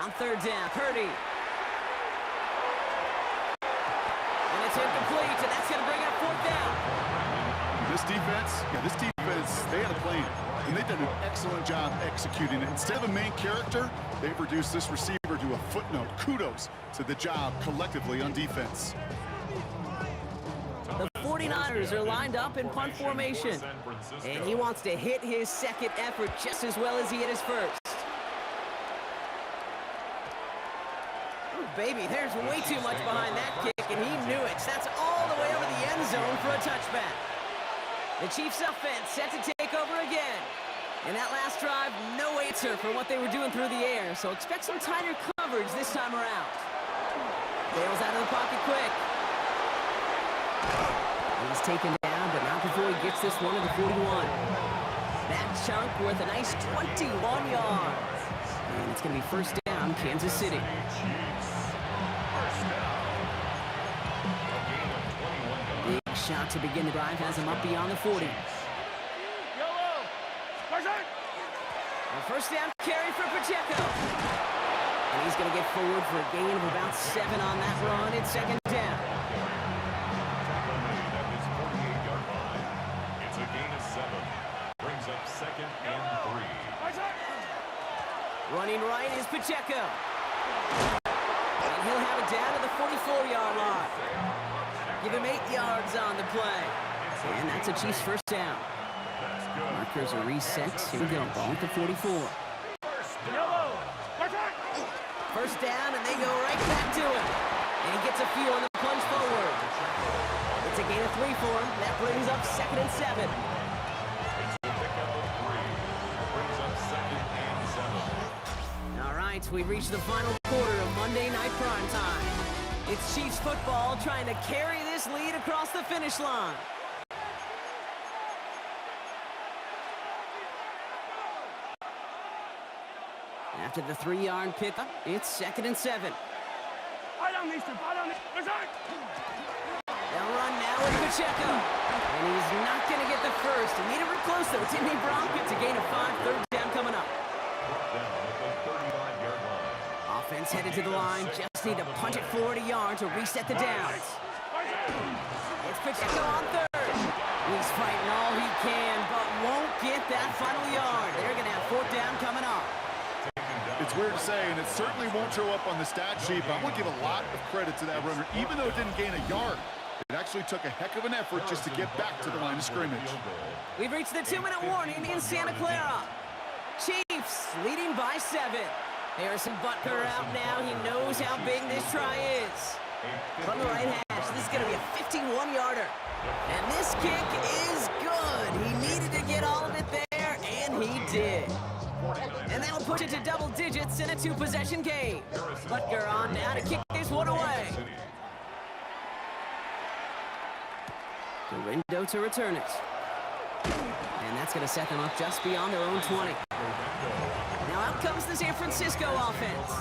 On 3rd down, Purdy. And it's incomplete, and that's going to bring up 4th down. This defense, they had a plan, and they did an excellent job executing it. Instead of a main character, they've reduced this receiver to a footnote. Kudos to the job collectively on defense. The 49ers are lined up in punt formation, and he wants to hit his 2nd effort just as well as he hit his 1st. Ooh, baby, there's way too much behind that kick, and he knew it. That's all the way over the end zone for a touchback. The Chiefs offense set to take over again. And that last drive, no answer for what they were doing through the air, so expect some tighter coverage this time around. Bale's out of the pocket quick. He's taken down, but not before he gets this one to the 41. That chunk worth a nice 21 yards. And it's going to be 1st down, Kansas City. Big shot to begin the drive has him up beyond the 40. A 1st down carry for Pacheco. And he's going to get forward for a gain of about 7 on that run. It's 2nd down. It's a gain of 7. Brings up 2nd and 3. Running right is Pacheco. And he'll have it down to the 44-yard line. Give him 8 yards on the play. And that's a Chiefs 1st down. Markers are reset. Here we go. Ball at the 44. 1st down, and they go right back to him. And he gets a few on the plunge forward. It's a gain of 3 for him. That brings up 2nd and 7. All right, we've reached the final quarter of Monday Night Primetime. It's Chiefs football trying to carry this lead across the finish line. After the 3-yard pickup, it's 2nd and 7. They'll run now with Pacheco. And he's not going to get the 1st. He needed it close, though. Timmy Brown gets a gain of 5. 3rd down coming up. Offense headed to the line. Just need to punch it 40 yards to reset the downs. It's Pacheco on 3rd. He's fighting all he can, but won't get that final yard. They're going to have 4th down coming up. It's weird to say, and it certainly won't show up on the stat sheet, but I want to give a lot of credit to that runner. Even though it didn't gain a yard, it actually took a heck of an effort just to get back to the line of scrimmage. We've reached the 2-minute warning in Santa Clara. Chiefs leading by 7. Harrison Butker out now. He knows how big this try is. From the right hash, this is going to be a 51-yarder. And this kick is good. He needed to get all of it there, and he did. And that'll push it to double digits in a 2-possession game. Butker on now to kick this one away. Dorindo to return it. And that's going to set them up just beyond their own 20. Now out comes the San Francisco offense.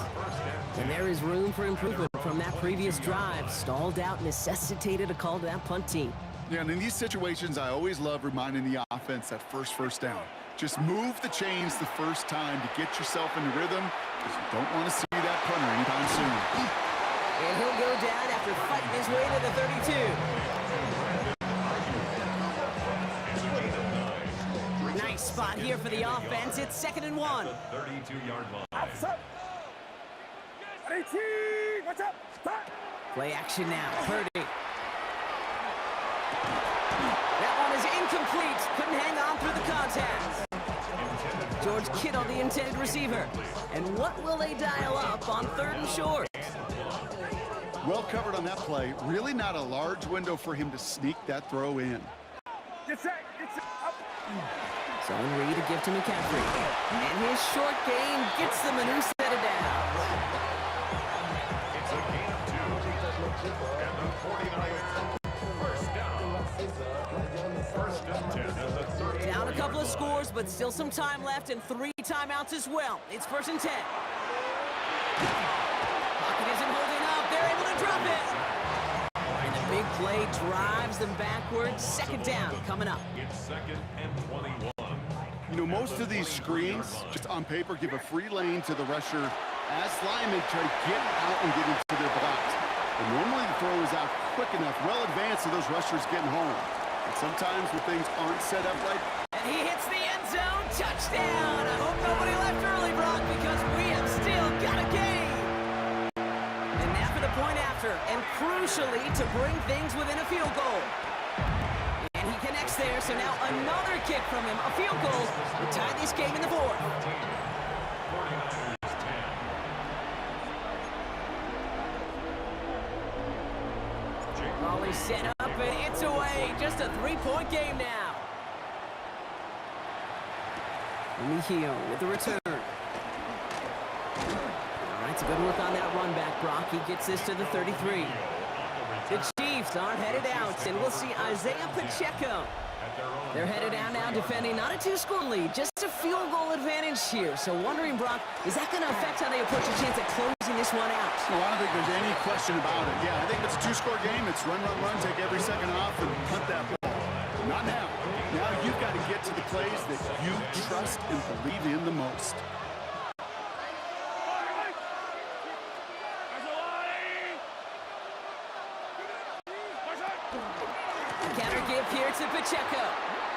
And there is room for improvement from that previous drive. Stalled out, necessitated a call to that punt team. Yeah, and in these situations, I always love reminding the offense that first down. Just move the chains the first time to get yourself into rhythm, because you don't want to see that punter anytime soon. And he'll go down after fighting his way to the 32. Nice spot here for the offense. It's 2nd and 1. 32-yard line. Play action now. Purdy. That one is incomplete. Couldn't hang on through the contact. George Kittle, the intended receiver. And what will they dial up on 3rd and short? Well covered on that play. Really not a large window for him to sneak that throw in. Zone read to give to McCaffrey. And his short game gets them a new set of downs. It's a gain of 2. And the 49ers, first down. First and 10 at the 30. Down a couple of scores, but still some time left and 3 timeouts as well. It's 1st and 10. Pocket isn't holding up. They're able to drop it. And the big play drives them backwards. 2nd down coming up. It's 2nd and 21. You know, most of these screens, just on paper, give a free lane to the rusher as linemen try to get out and get into their blocks. And normally the throw is out quick enough, well advanced, to those rushers getting home. And sometimes when things aren't set up right. And he hits the end zone. Touchdown. I hope nobody left early, Brock, because we have still got a game. And now for the point after, and crucially to bring things within a field goal. And he connects there, so now another kick from him. A field goal to tie this game in the 4th. 49ers 10. Raleigh set up, and it's away. Just a 3-point game now. Mejio with the return. All right, it's a good look on that run back, Brock. He gets this to the 33. The Chiefs are headed out, and we'll see Isaiah Pacheco. They're headed out now defending not a 2-score lead, just a field goal advantage here. So wondering, Brock, is that going to affect how they approach a chance at closing this one out? No, I don't think there's any question about it. Yeah, I think it's a 2-score game. It's run, run, run, take every second off and punt that ball. Not now. Now you've got to get to the plays that you trust and believe in the most. Counter give here to Pacheco.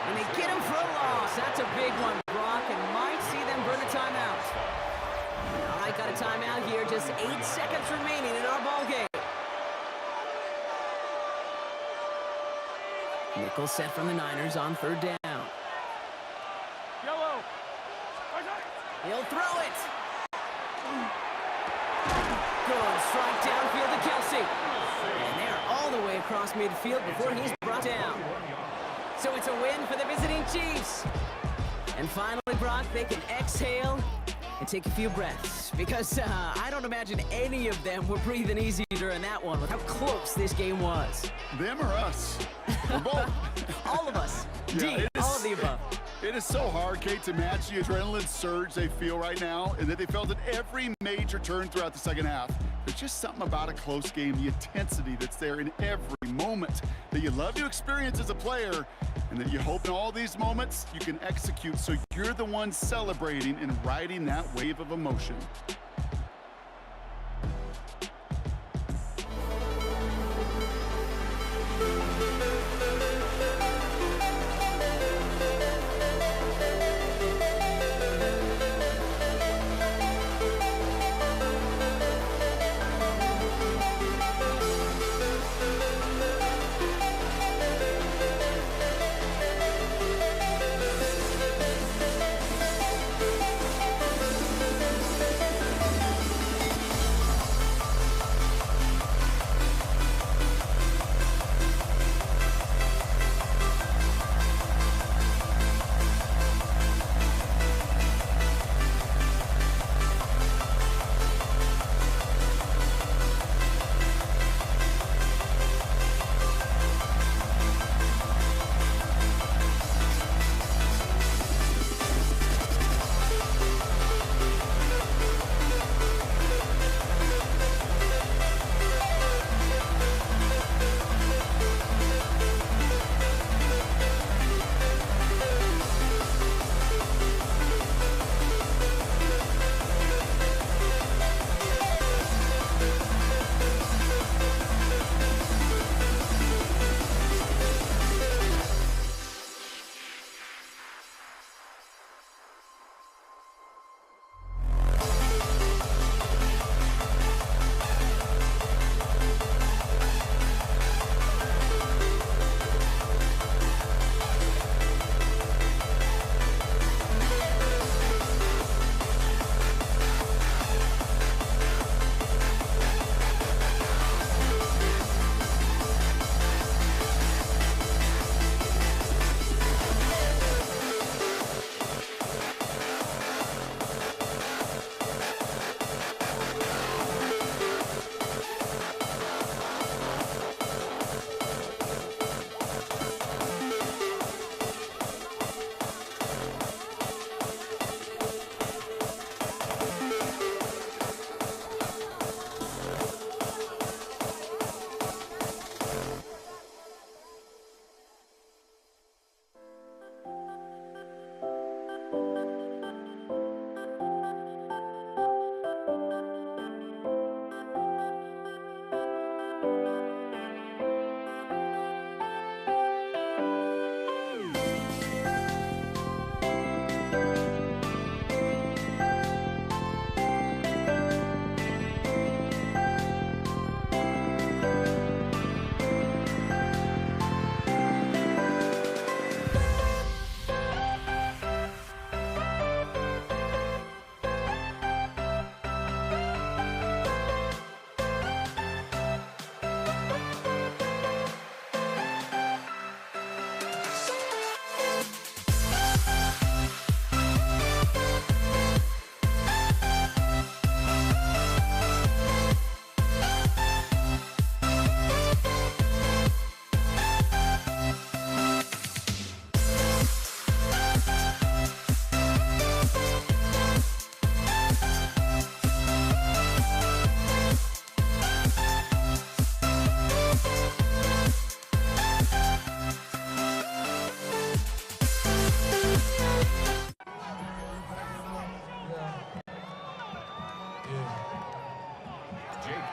And they get him for a loss. That's a big one, Brock, and might see them burn a timeout. All right, got a timeout here. Just 8 seconds remaining in our ball game. Nickel set from the Niners on 3rd down. He'll throw it. Good strike downfield to Kelsey. And they're all the way across midfield before he's brought down. So it's a win for the visiting Chiefs. And finally, Brock, they can exhale and take a few breaths. Because I don't imagine any of them were breathing easy during that one with how close this game was. Them or us? Or both? All of us. Yeah, all of the above. It is so hard, Kate, to match the adrenaline surge they feel right now and that they felt at every major turn throughout the second half. There's just something about a close game, the intensity that's there in every moment that you love to experience as a player and that you hope in all these moments you can execute so you're the one celebrating and riding that wave of emotion.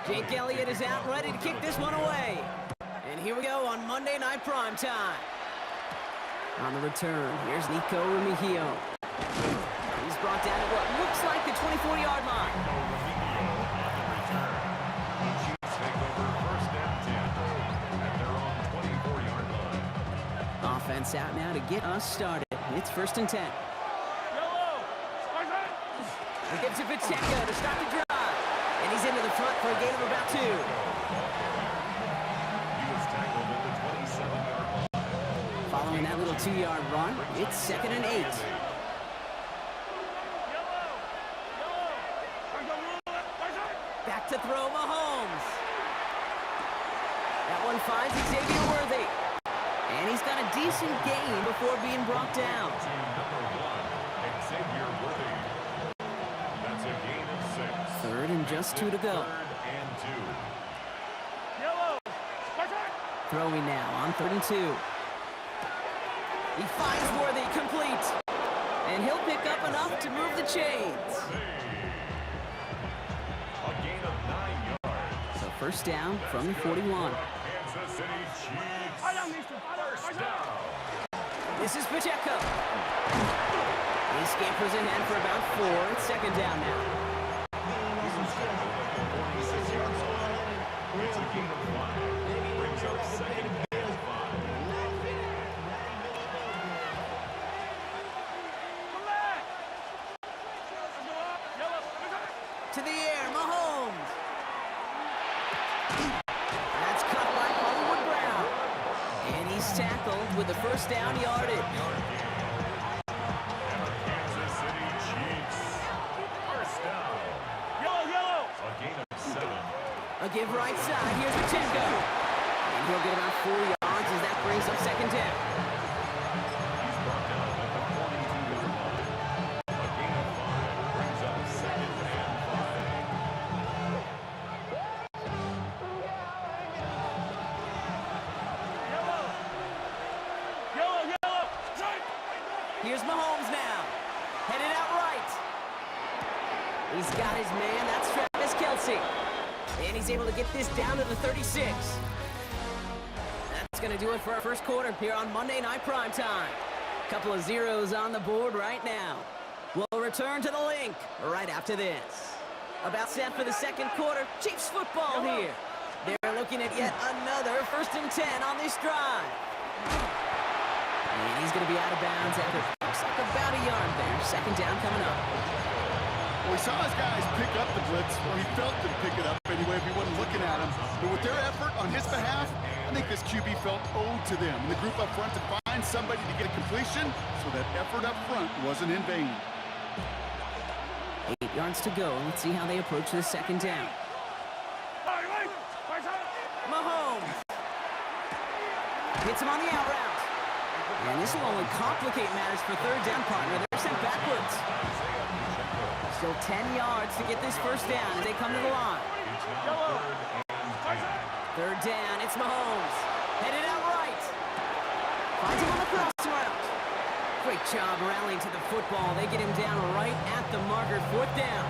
Jake Elliott is out ready to kick this one away. And here we go on Monday Night Primetime. On the return, here's Nico Remigio. He's brought down at what looks like the 24-yard line. Offense out now to get us started. It's 1st and 10. He gives it Pacheco to start the drive. And he's into the front for a gain of about 2. He was tackled at the 27-yard line. Following that little 2-yard run, it's 2nd and 8. Back to throw Mahomes. That one finds Xavier Worthy. And he's got a decent gain before being brought down. Xavier Worthy. That's a gain of 6. 3rd and just 2 to go. 3rd and 2. Throwing now on 3rd and 2. He finds Worthy complete. And he'll pick up enough to move the chains. A gain of 9 yards. So 1st down from the 41. Kansas City Chiefs. First down. This is Pacheco. He scampers ahead for about 4. It's 2nd down now. He was tackled at the 46-yard line. It's a gain of 5. Brings up 2nd and 5. To the air, Mahomes. That's cut by Hollywood Brown. And he's tackled with the 1st down yardage. Kansas City Chiefs. First down. A gain of 7. A give right side. Here's Pacheco. And he'll get about 4 yards as that brings up 2nd down. He's brought down at the 42-yard line. A gain of 5 brings up 2nd and 5. Here's Mahomes now. Headed out right. He's got his man. That's Travis Kelce. And he's able to get this down to the 36. That's going to do it for our 1st quarter here on Monday Night Primetime. Couple of zeros on the board right now. We'll return to the link right after this. About set for the 2nd quarter. Chiefs football here. They're looking at yet another 1st and 10 on this drive. And he's going to be out of bounds after looks like about a yard there. 2nd down coming up. Well, we saw his guys pick up the blitz, or he felt them pick it up anyway if he wasn't looking at him. But with their effort on his behalf, I think this QB felt owed to them and the group up front to find somebody to get a completion, so that effort up front wasn't in vain. 8 yards to go. Let's see how they approach this 2nd down. Mahomes hits him on the out route. And this will only complicate matters for 3rd down, partner. They're sent backwards. Still 10 yards to get this 1st down as they come to the line. 3rd down, it's Mahomes. Headed out right. Finds him on the cross route. Great job rallying to the football. They get him down right at the marker, 4th down.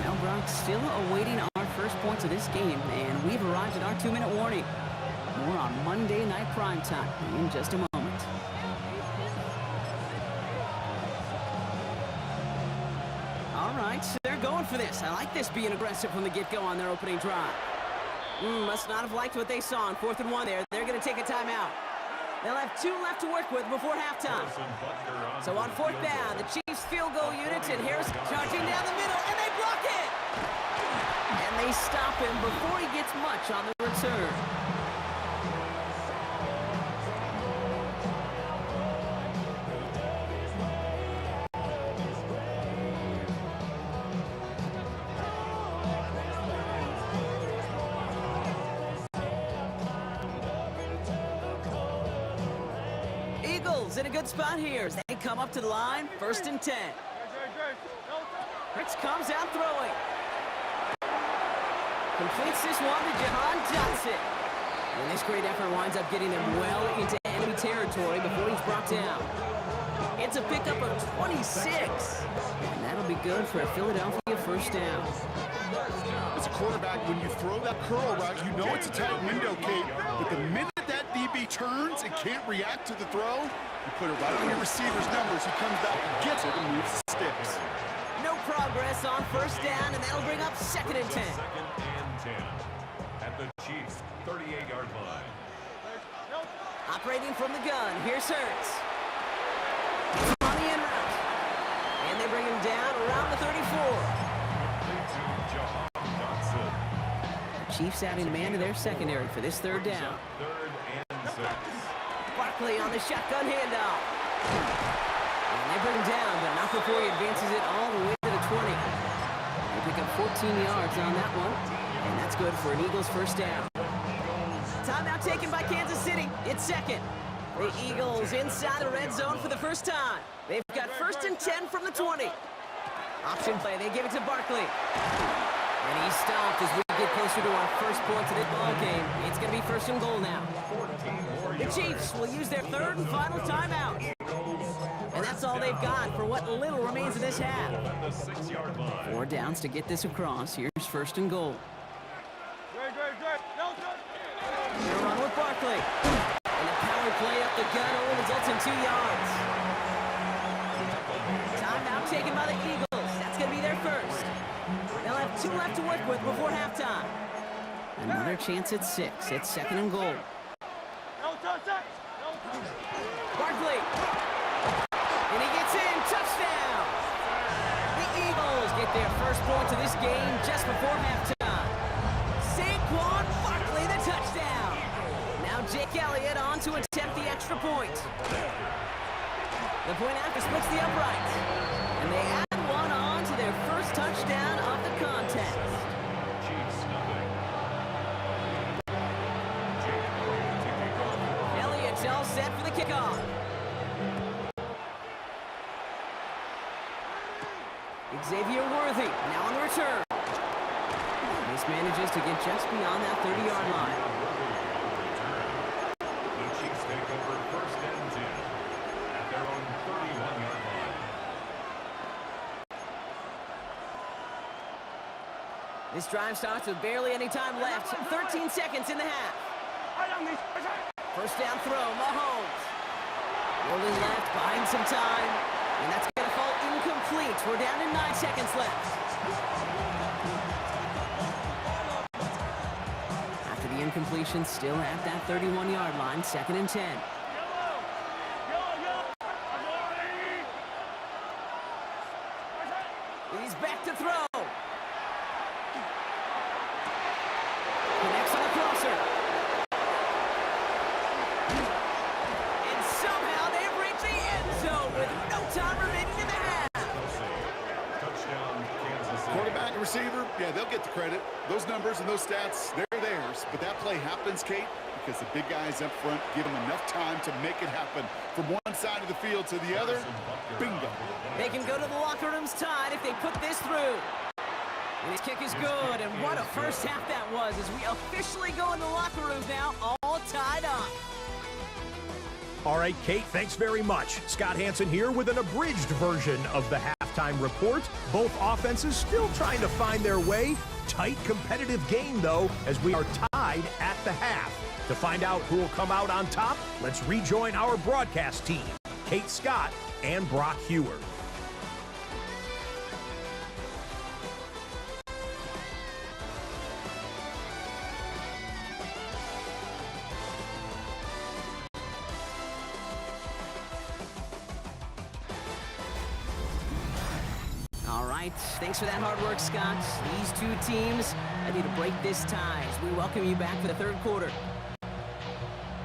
Now Brock still awaiting our 1st points of this game, and we've arrived at our 2-minute warning. More on Monday Night Primetime in just a moment. All right, so they're going for this. I like this being aggressive from the get-go on their opening drive. Must not have liked what they saw on 4th and 1 there. They're going to take a timeout. They'll have 2 left to work with before halftime. So on 4th down, the Chiefs field goal units, and Harris charging down the middle, and they block it! And they stop him before he gets much on the return. In a good spot here as they come up to the line. 1st and 10. Rich comes out throwing. Completes this one to Jahan Johnson. And this great effort winds up getting him well into enemy territory before he's brought down. It's a pickup of 26. And that'll be good for a Philadelphia first down. As a quarterback, when you throw that curl route, you know it's a tight window, Kate. But the minute that DB turns and can't react to the throw, you put it right on your receiver's numbers. He comes back and gets it and moves the sticks. No progress on first down, and that'll bring up 2nd and 10. 2nd and 10 at the Chiefs' 38-yard line. Operating from the gun, here's Hurts. Money en route. And they bring him down around the 34. The Chiefs adding a man to their secondary for this 3rd down. 3rd and 6. Barkley on the shotgun handoff. And they bring him down, but not before he advances it all the way to the 20. They pick up 14 yards on that one, and that's good for an Eagles first down. Timeout taken by Kansas City. It's 2nd. The Eagles inside the red zone for the first time. They've got 1st and 10 from the 20. Option play, they give it to Barkley. And he's stopped as we get closer to our first point of this ball game. It's going to be 1st and goal now. The Chiefs will use their 3rd and final timeout. And that's all they've got for what little remains of this half. 4 downs to get this across. Here's 1st and goal. They'll run with Barkley. And the power play up the gut only results in 2 yards. Timeout taken by the Eagles. That's going to be their first. They'll have 2 left to work with before halftime. Another chance at 6. It's 2nd and goal. Barkley. And he gets in. Touchdown. The Eagles get their first point of this game just before halftime. Saquon Barkley, the touchdown. Now Jake Elliott on to attempt the extra point. The point after splits the upright. And they add one on to their first touchdown of the contest. Elliott's all set for the kickoff. Xavier Worthy now on the return. This manages to get just beyond that 30-yard line. The Chiefs take over 1st and 10 at their own 31-yard line. This drive starts with barely any time left. 13 seconds in the half. First down throw, Mahomes. Rolling left, buying some time. And that's going to fall incomplete. We're down to 9 seconds left. After the incompletion, still at that 31-yard line, 2nd and 10. He's back to throw. Connects on a crosser. And somehow they've reached the end zone with no time remaining in the half. Touchdown, Kansas City. Quarterback and receiver, yeah, they'll get the credit. Those numbers and those stats, they're theirs. But that play happens, Kate, because the big guys up front give them enough time to make it happen. From one side of the field to the other, bingo. They can go to the locker rooms tied if they put this through. And his kick is good, and what a first half that was as we officially go in the locker rooms now, all tied up. All right, Kate, thanks very much. Scott Hanson here with an abridged version of the halftime report. Both offenses still trying to find their way. Tight, competitive game, though, as we are tied at the half. To find out who will come out on top, let's rejoin our broadcast team, Kate Scott and Brock Hewer. Thanks for that hard work, Scott. These two teams ready to break this tie as we welcome you back for the 3rd quarter.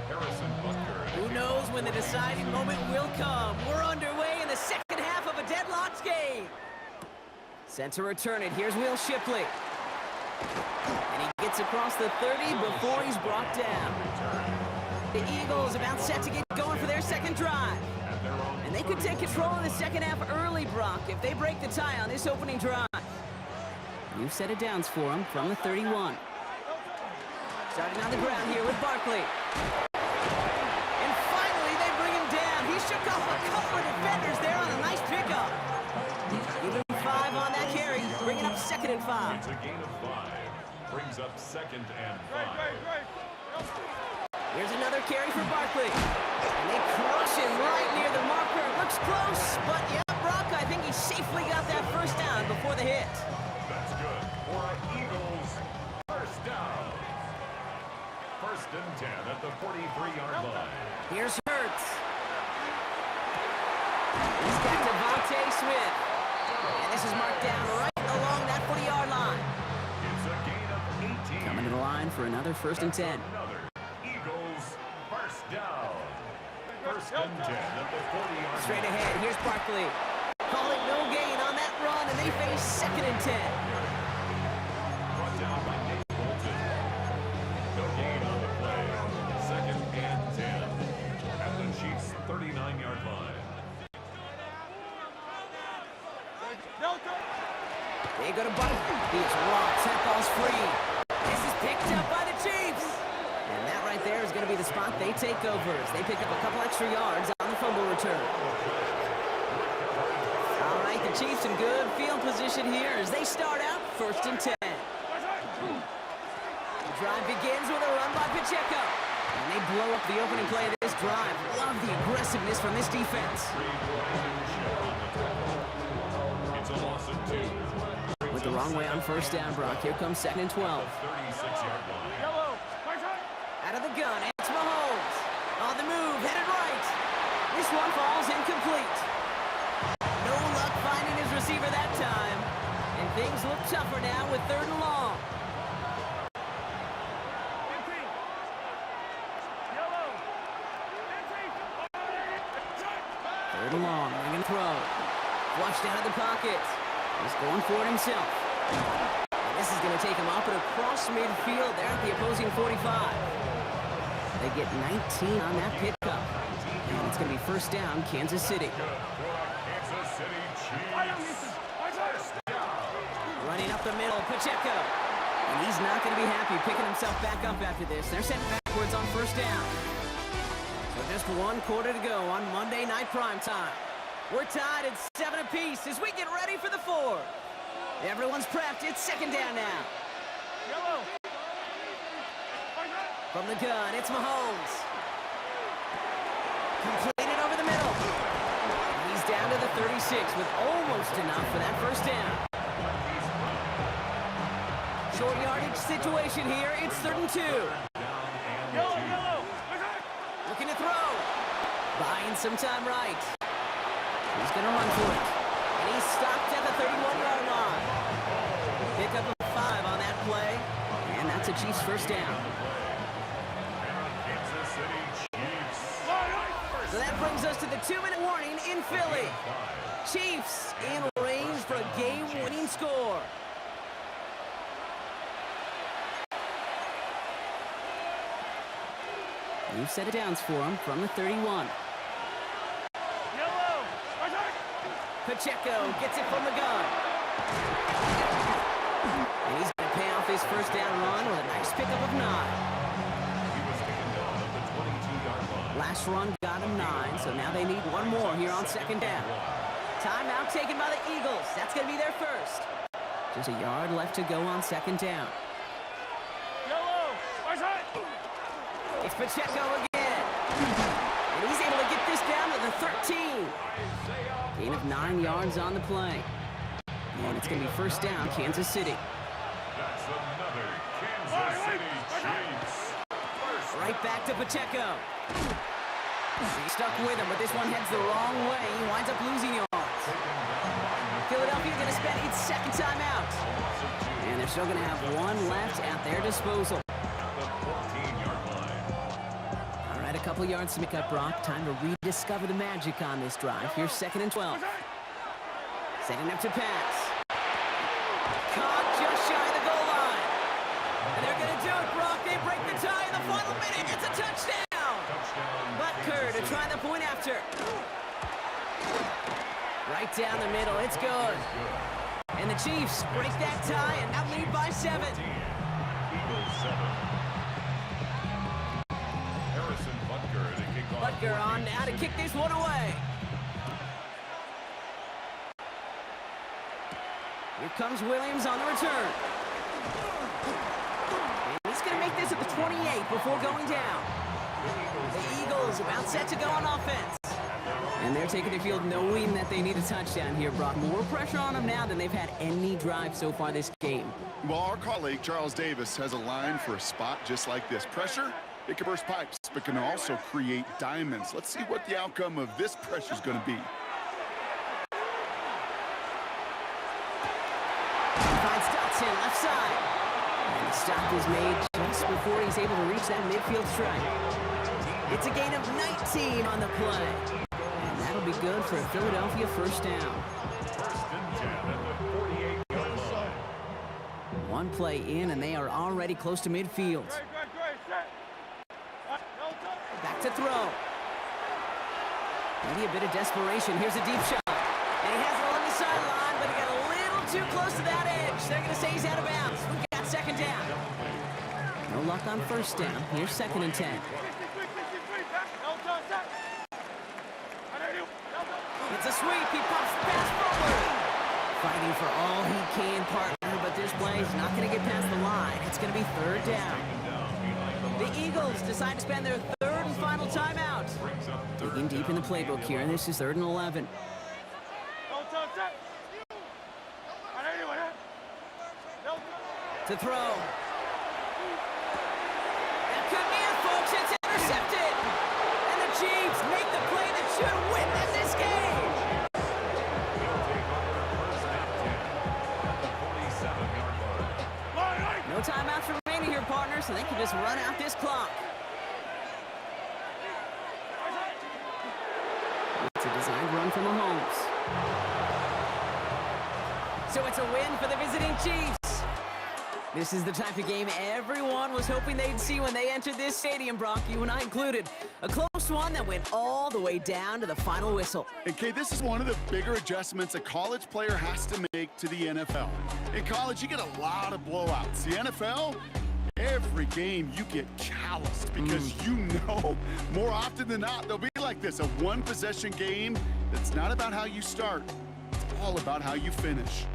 Harrison Butker. Who knows when the deciding moment will come? We're underway in the 2nd half of a deadlocked game. Set to return it. Here's Will Shipley. And he gets across the 30 before he's brought down. The Eagles about set to get going for their 2nd drive. And they could take control of the 2nd half early, Brock, if they break the tie on this opening drive. New set of downs for them from the 31. Starting on the ground here with Barkley. And finally, they bring him down. He shook off a couple of defenders 2nd and 5. It's a gain of 5. Brings up 2nd and 5. Here's another carry for Barkley. And they crush him right near the marker. Looks close, but yeah, Brock, I think he safely got that first down before the hit. That's good for an Eagles first down. 1st and 10 at the 43-yard line. Here's Hurts. He's got Devontae Smith. And this is marked down right along that 40-yard line. It's a gain of 18. Coming to the line for another 1st and 10. Another Eagles first down. 1st and 10 at the 40-yard Straight line. ahead, here's Barkley. Calling no gain on that run, and they face 2nd and 10. Brought down by Nate Bolton. No gain on the play. 2nd and 10 at the Chiefs' 39-yard line. They go to Barkley. He's walks. That ball's free. This is picked up by the Chiefs. And that right there is going to be the spot they take over as they pick up a couple extra yards on the fumble return. All right, the Chiefs in good field position here as they start out 1st and 10. The drive begins with a run by Pacheco. And they blow up the opening play of this drive. Love the aggressiveness from this defense. It's a loss of 2. With the wrong way on 1st down, Brock. Here comes 2nd and 12. 36-yard line. Out of the gun, it's Mahomes. On the move, headed right. This one falls incomplete. No luck finding his receiver that time. And things look tougher now with 3rd and long. 3rd and long, they're going to throw. Flushed out of the pocket. He's going for it himself. And this is going to take him up and across midfield there at the opposing 45. They get 19 on that pickup. And it's going to be 1st down, Kansas City. Kansas City Chiefs. Running up the middle, Pacheco. And he's not going to be happy picking himself back up after this. They're sent backwards on 1st down. So just 1 quarter to go on Monday Night Primetime. We're tied at 7 apiece as we get ready for the 4th. Everyone's prepped. It's 2nd down now. From the gun, it's Mahomes. Completed over the middle. And he's down to the 36 with almost enough for that 1st down. Short yardage situation here. It's 3rd and 2. Looking to throw. Buying some time right. He's going to run for it. And he's stopped at the 31-yard line. Pick up a 5 on that play. And that's a Chiefs 1st down. So that brings us to the 2-minute warning in Philly. Chiefs in range for a game-winning score. New set of downs for him from the 31. Pacheco gets it from the gun. And he's going to pay off his 1st down run with a nice pickup of 9. He was taken down at the 22-yard line. Last run got him 9, so now they need 1 more here on 2nd down. Timeout taken by the Eagles. That's going to be their first. Just a yard left to go on 2nd down. It's Pacheco again. And he's able to get this down to the 13. Gain of 9 yards on the play. And it's going to be 1st down, Kansas City. That's another Kansas City Chiefs. Right back to Pacheco. He's stuck with him, but this one heads the wrong way. He winds up losing yards. Philadelphia going to spend its 2nd time out. And they're still going to have 1 left at their disposal. A couple yards to make up, Brock. Time to rediscover the magic on this drive. Here's 2nd and 12. Setting up to pass. Caught just shy of the goal line. And they're going to do it, Brock. They break the tie in the final minute. It's a touchdown. Butker to try the point after. Right down the middle. It's good. And the Chiefs break that tie and now lead by 7. Eagles 7. Butker on now to kick this one away. Here comes Williams on the return. And he's going to make this at the 28 before going down. The Eagles about set to go on offense. And they're taking the field knowing that they need a touchdown here, Brock. More pressure on them now than they've had any drive so far this game. Well, our colleague, Charles Davis, has a line for a spot just like this. Pressure, it can burst pipes, but can also create diamonds. Let's see what the outcome of this pressure is going to be. Finds Dotson left side. And the stop is made just before he's able to reach that midfield strike. It's a gain of 19 on the play. And that'll be good for a Philadelphia first down. First and 10 at the 48-yard line. One play in, and they are already close to midfield. Back to throw. Maybe a bit of desperation. Here's a deep shot. And he has it along the sideline, but he got a little too close to that edge. They're going to say he's out of bounds. We've got second down. No luck on first down. Here's second and 10. It's a sweep. He pops the pass forward. Fighting for all he can, partner, but this play is not going to get past the line. It's going to be third down. The Eagles decide to spend their third and final timeout. Digging deep in the playbook here, and this is 3rd and 11. To throw. That could be it, folks. It's intercepted. And the Chiefs make the play that should win them this game. No timeouts remaining here, partners, so they can just run out this clock. It's a designed run from Mahomes. So it's a win for the visiting Chiefs. This is the type of game everyone was hoping they'd see when they entered this stadium, Brock, you and I included. A close one that went all the way down to the final whistle. And Kay, this is one of the bigger adjustments a college player has to make to the NFL. In college, you get a lot of blowouts. The NFL, every game you get calloused because you know more often than not they'll be like this, a one-possession game that's not about how you start. It's all about how you finish.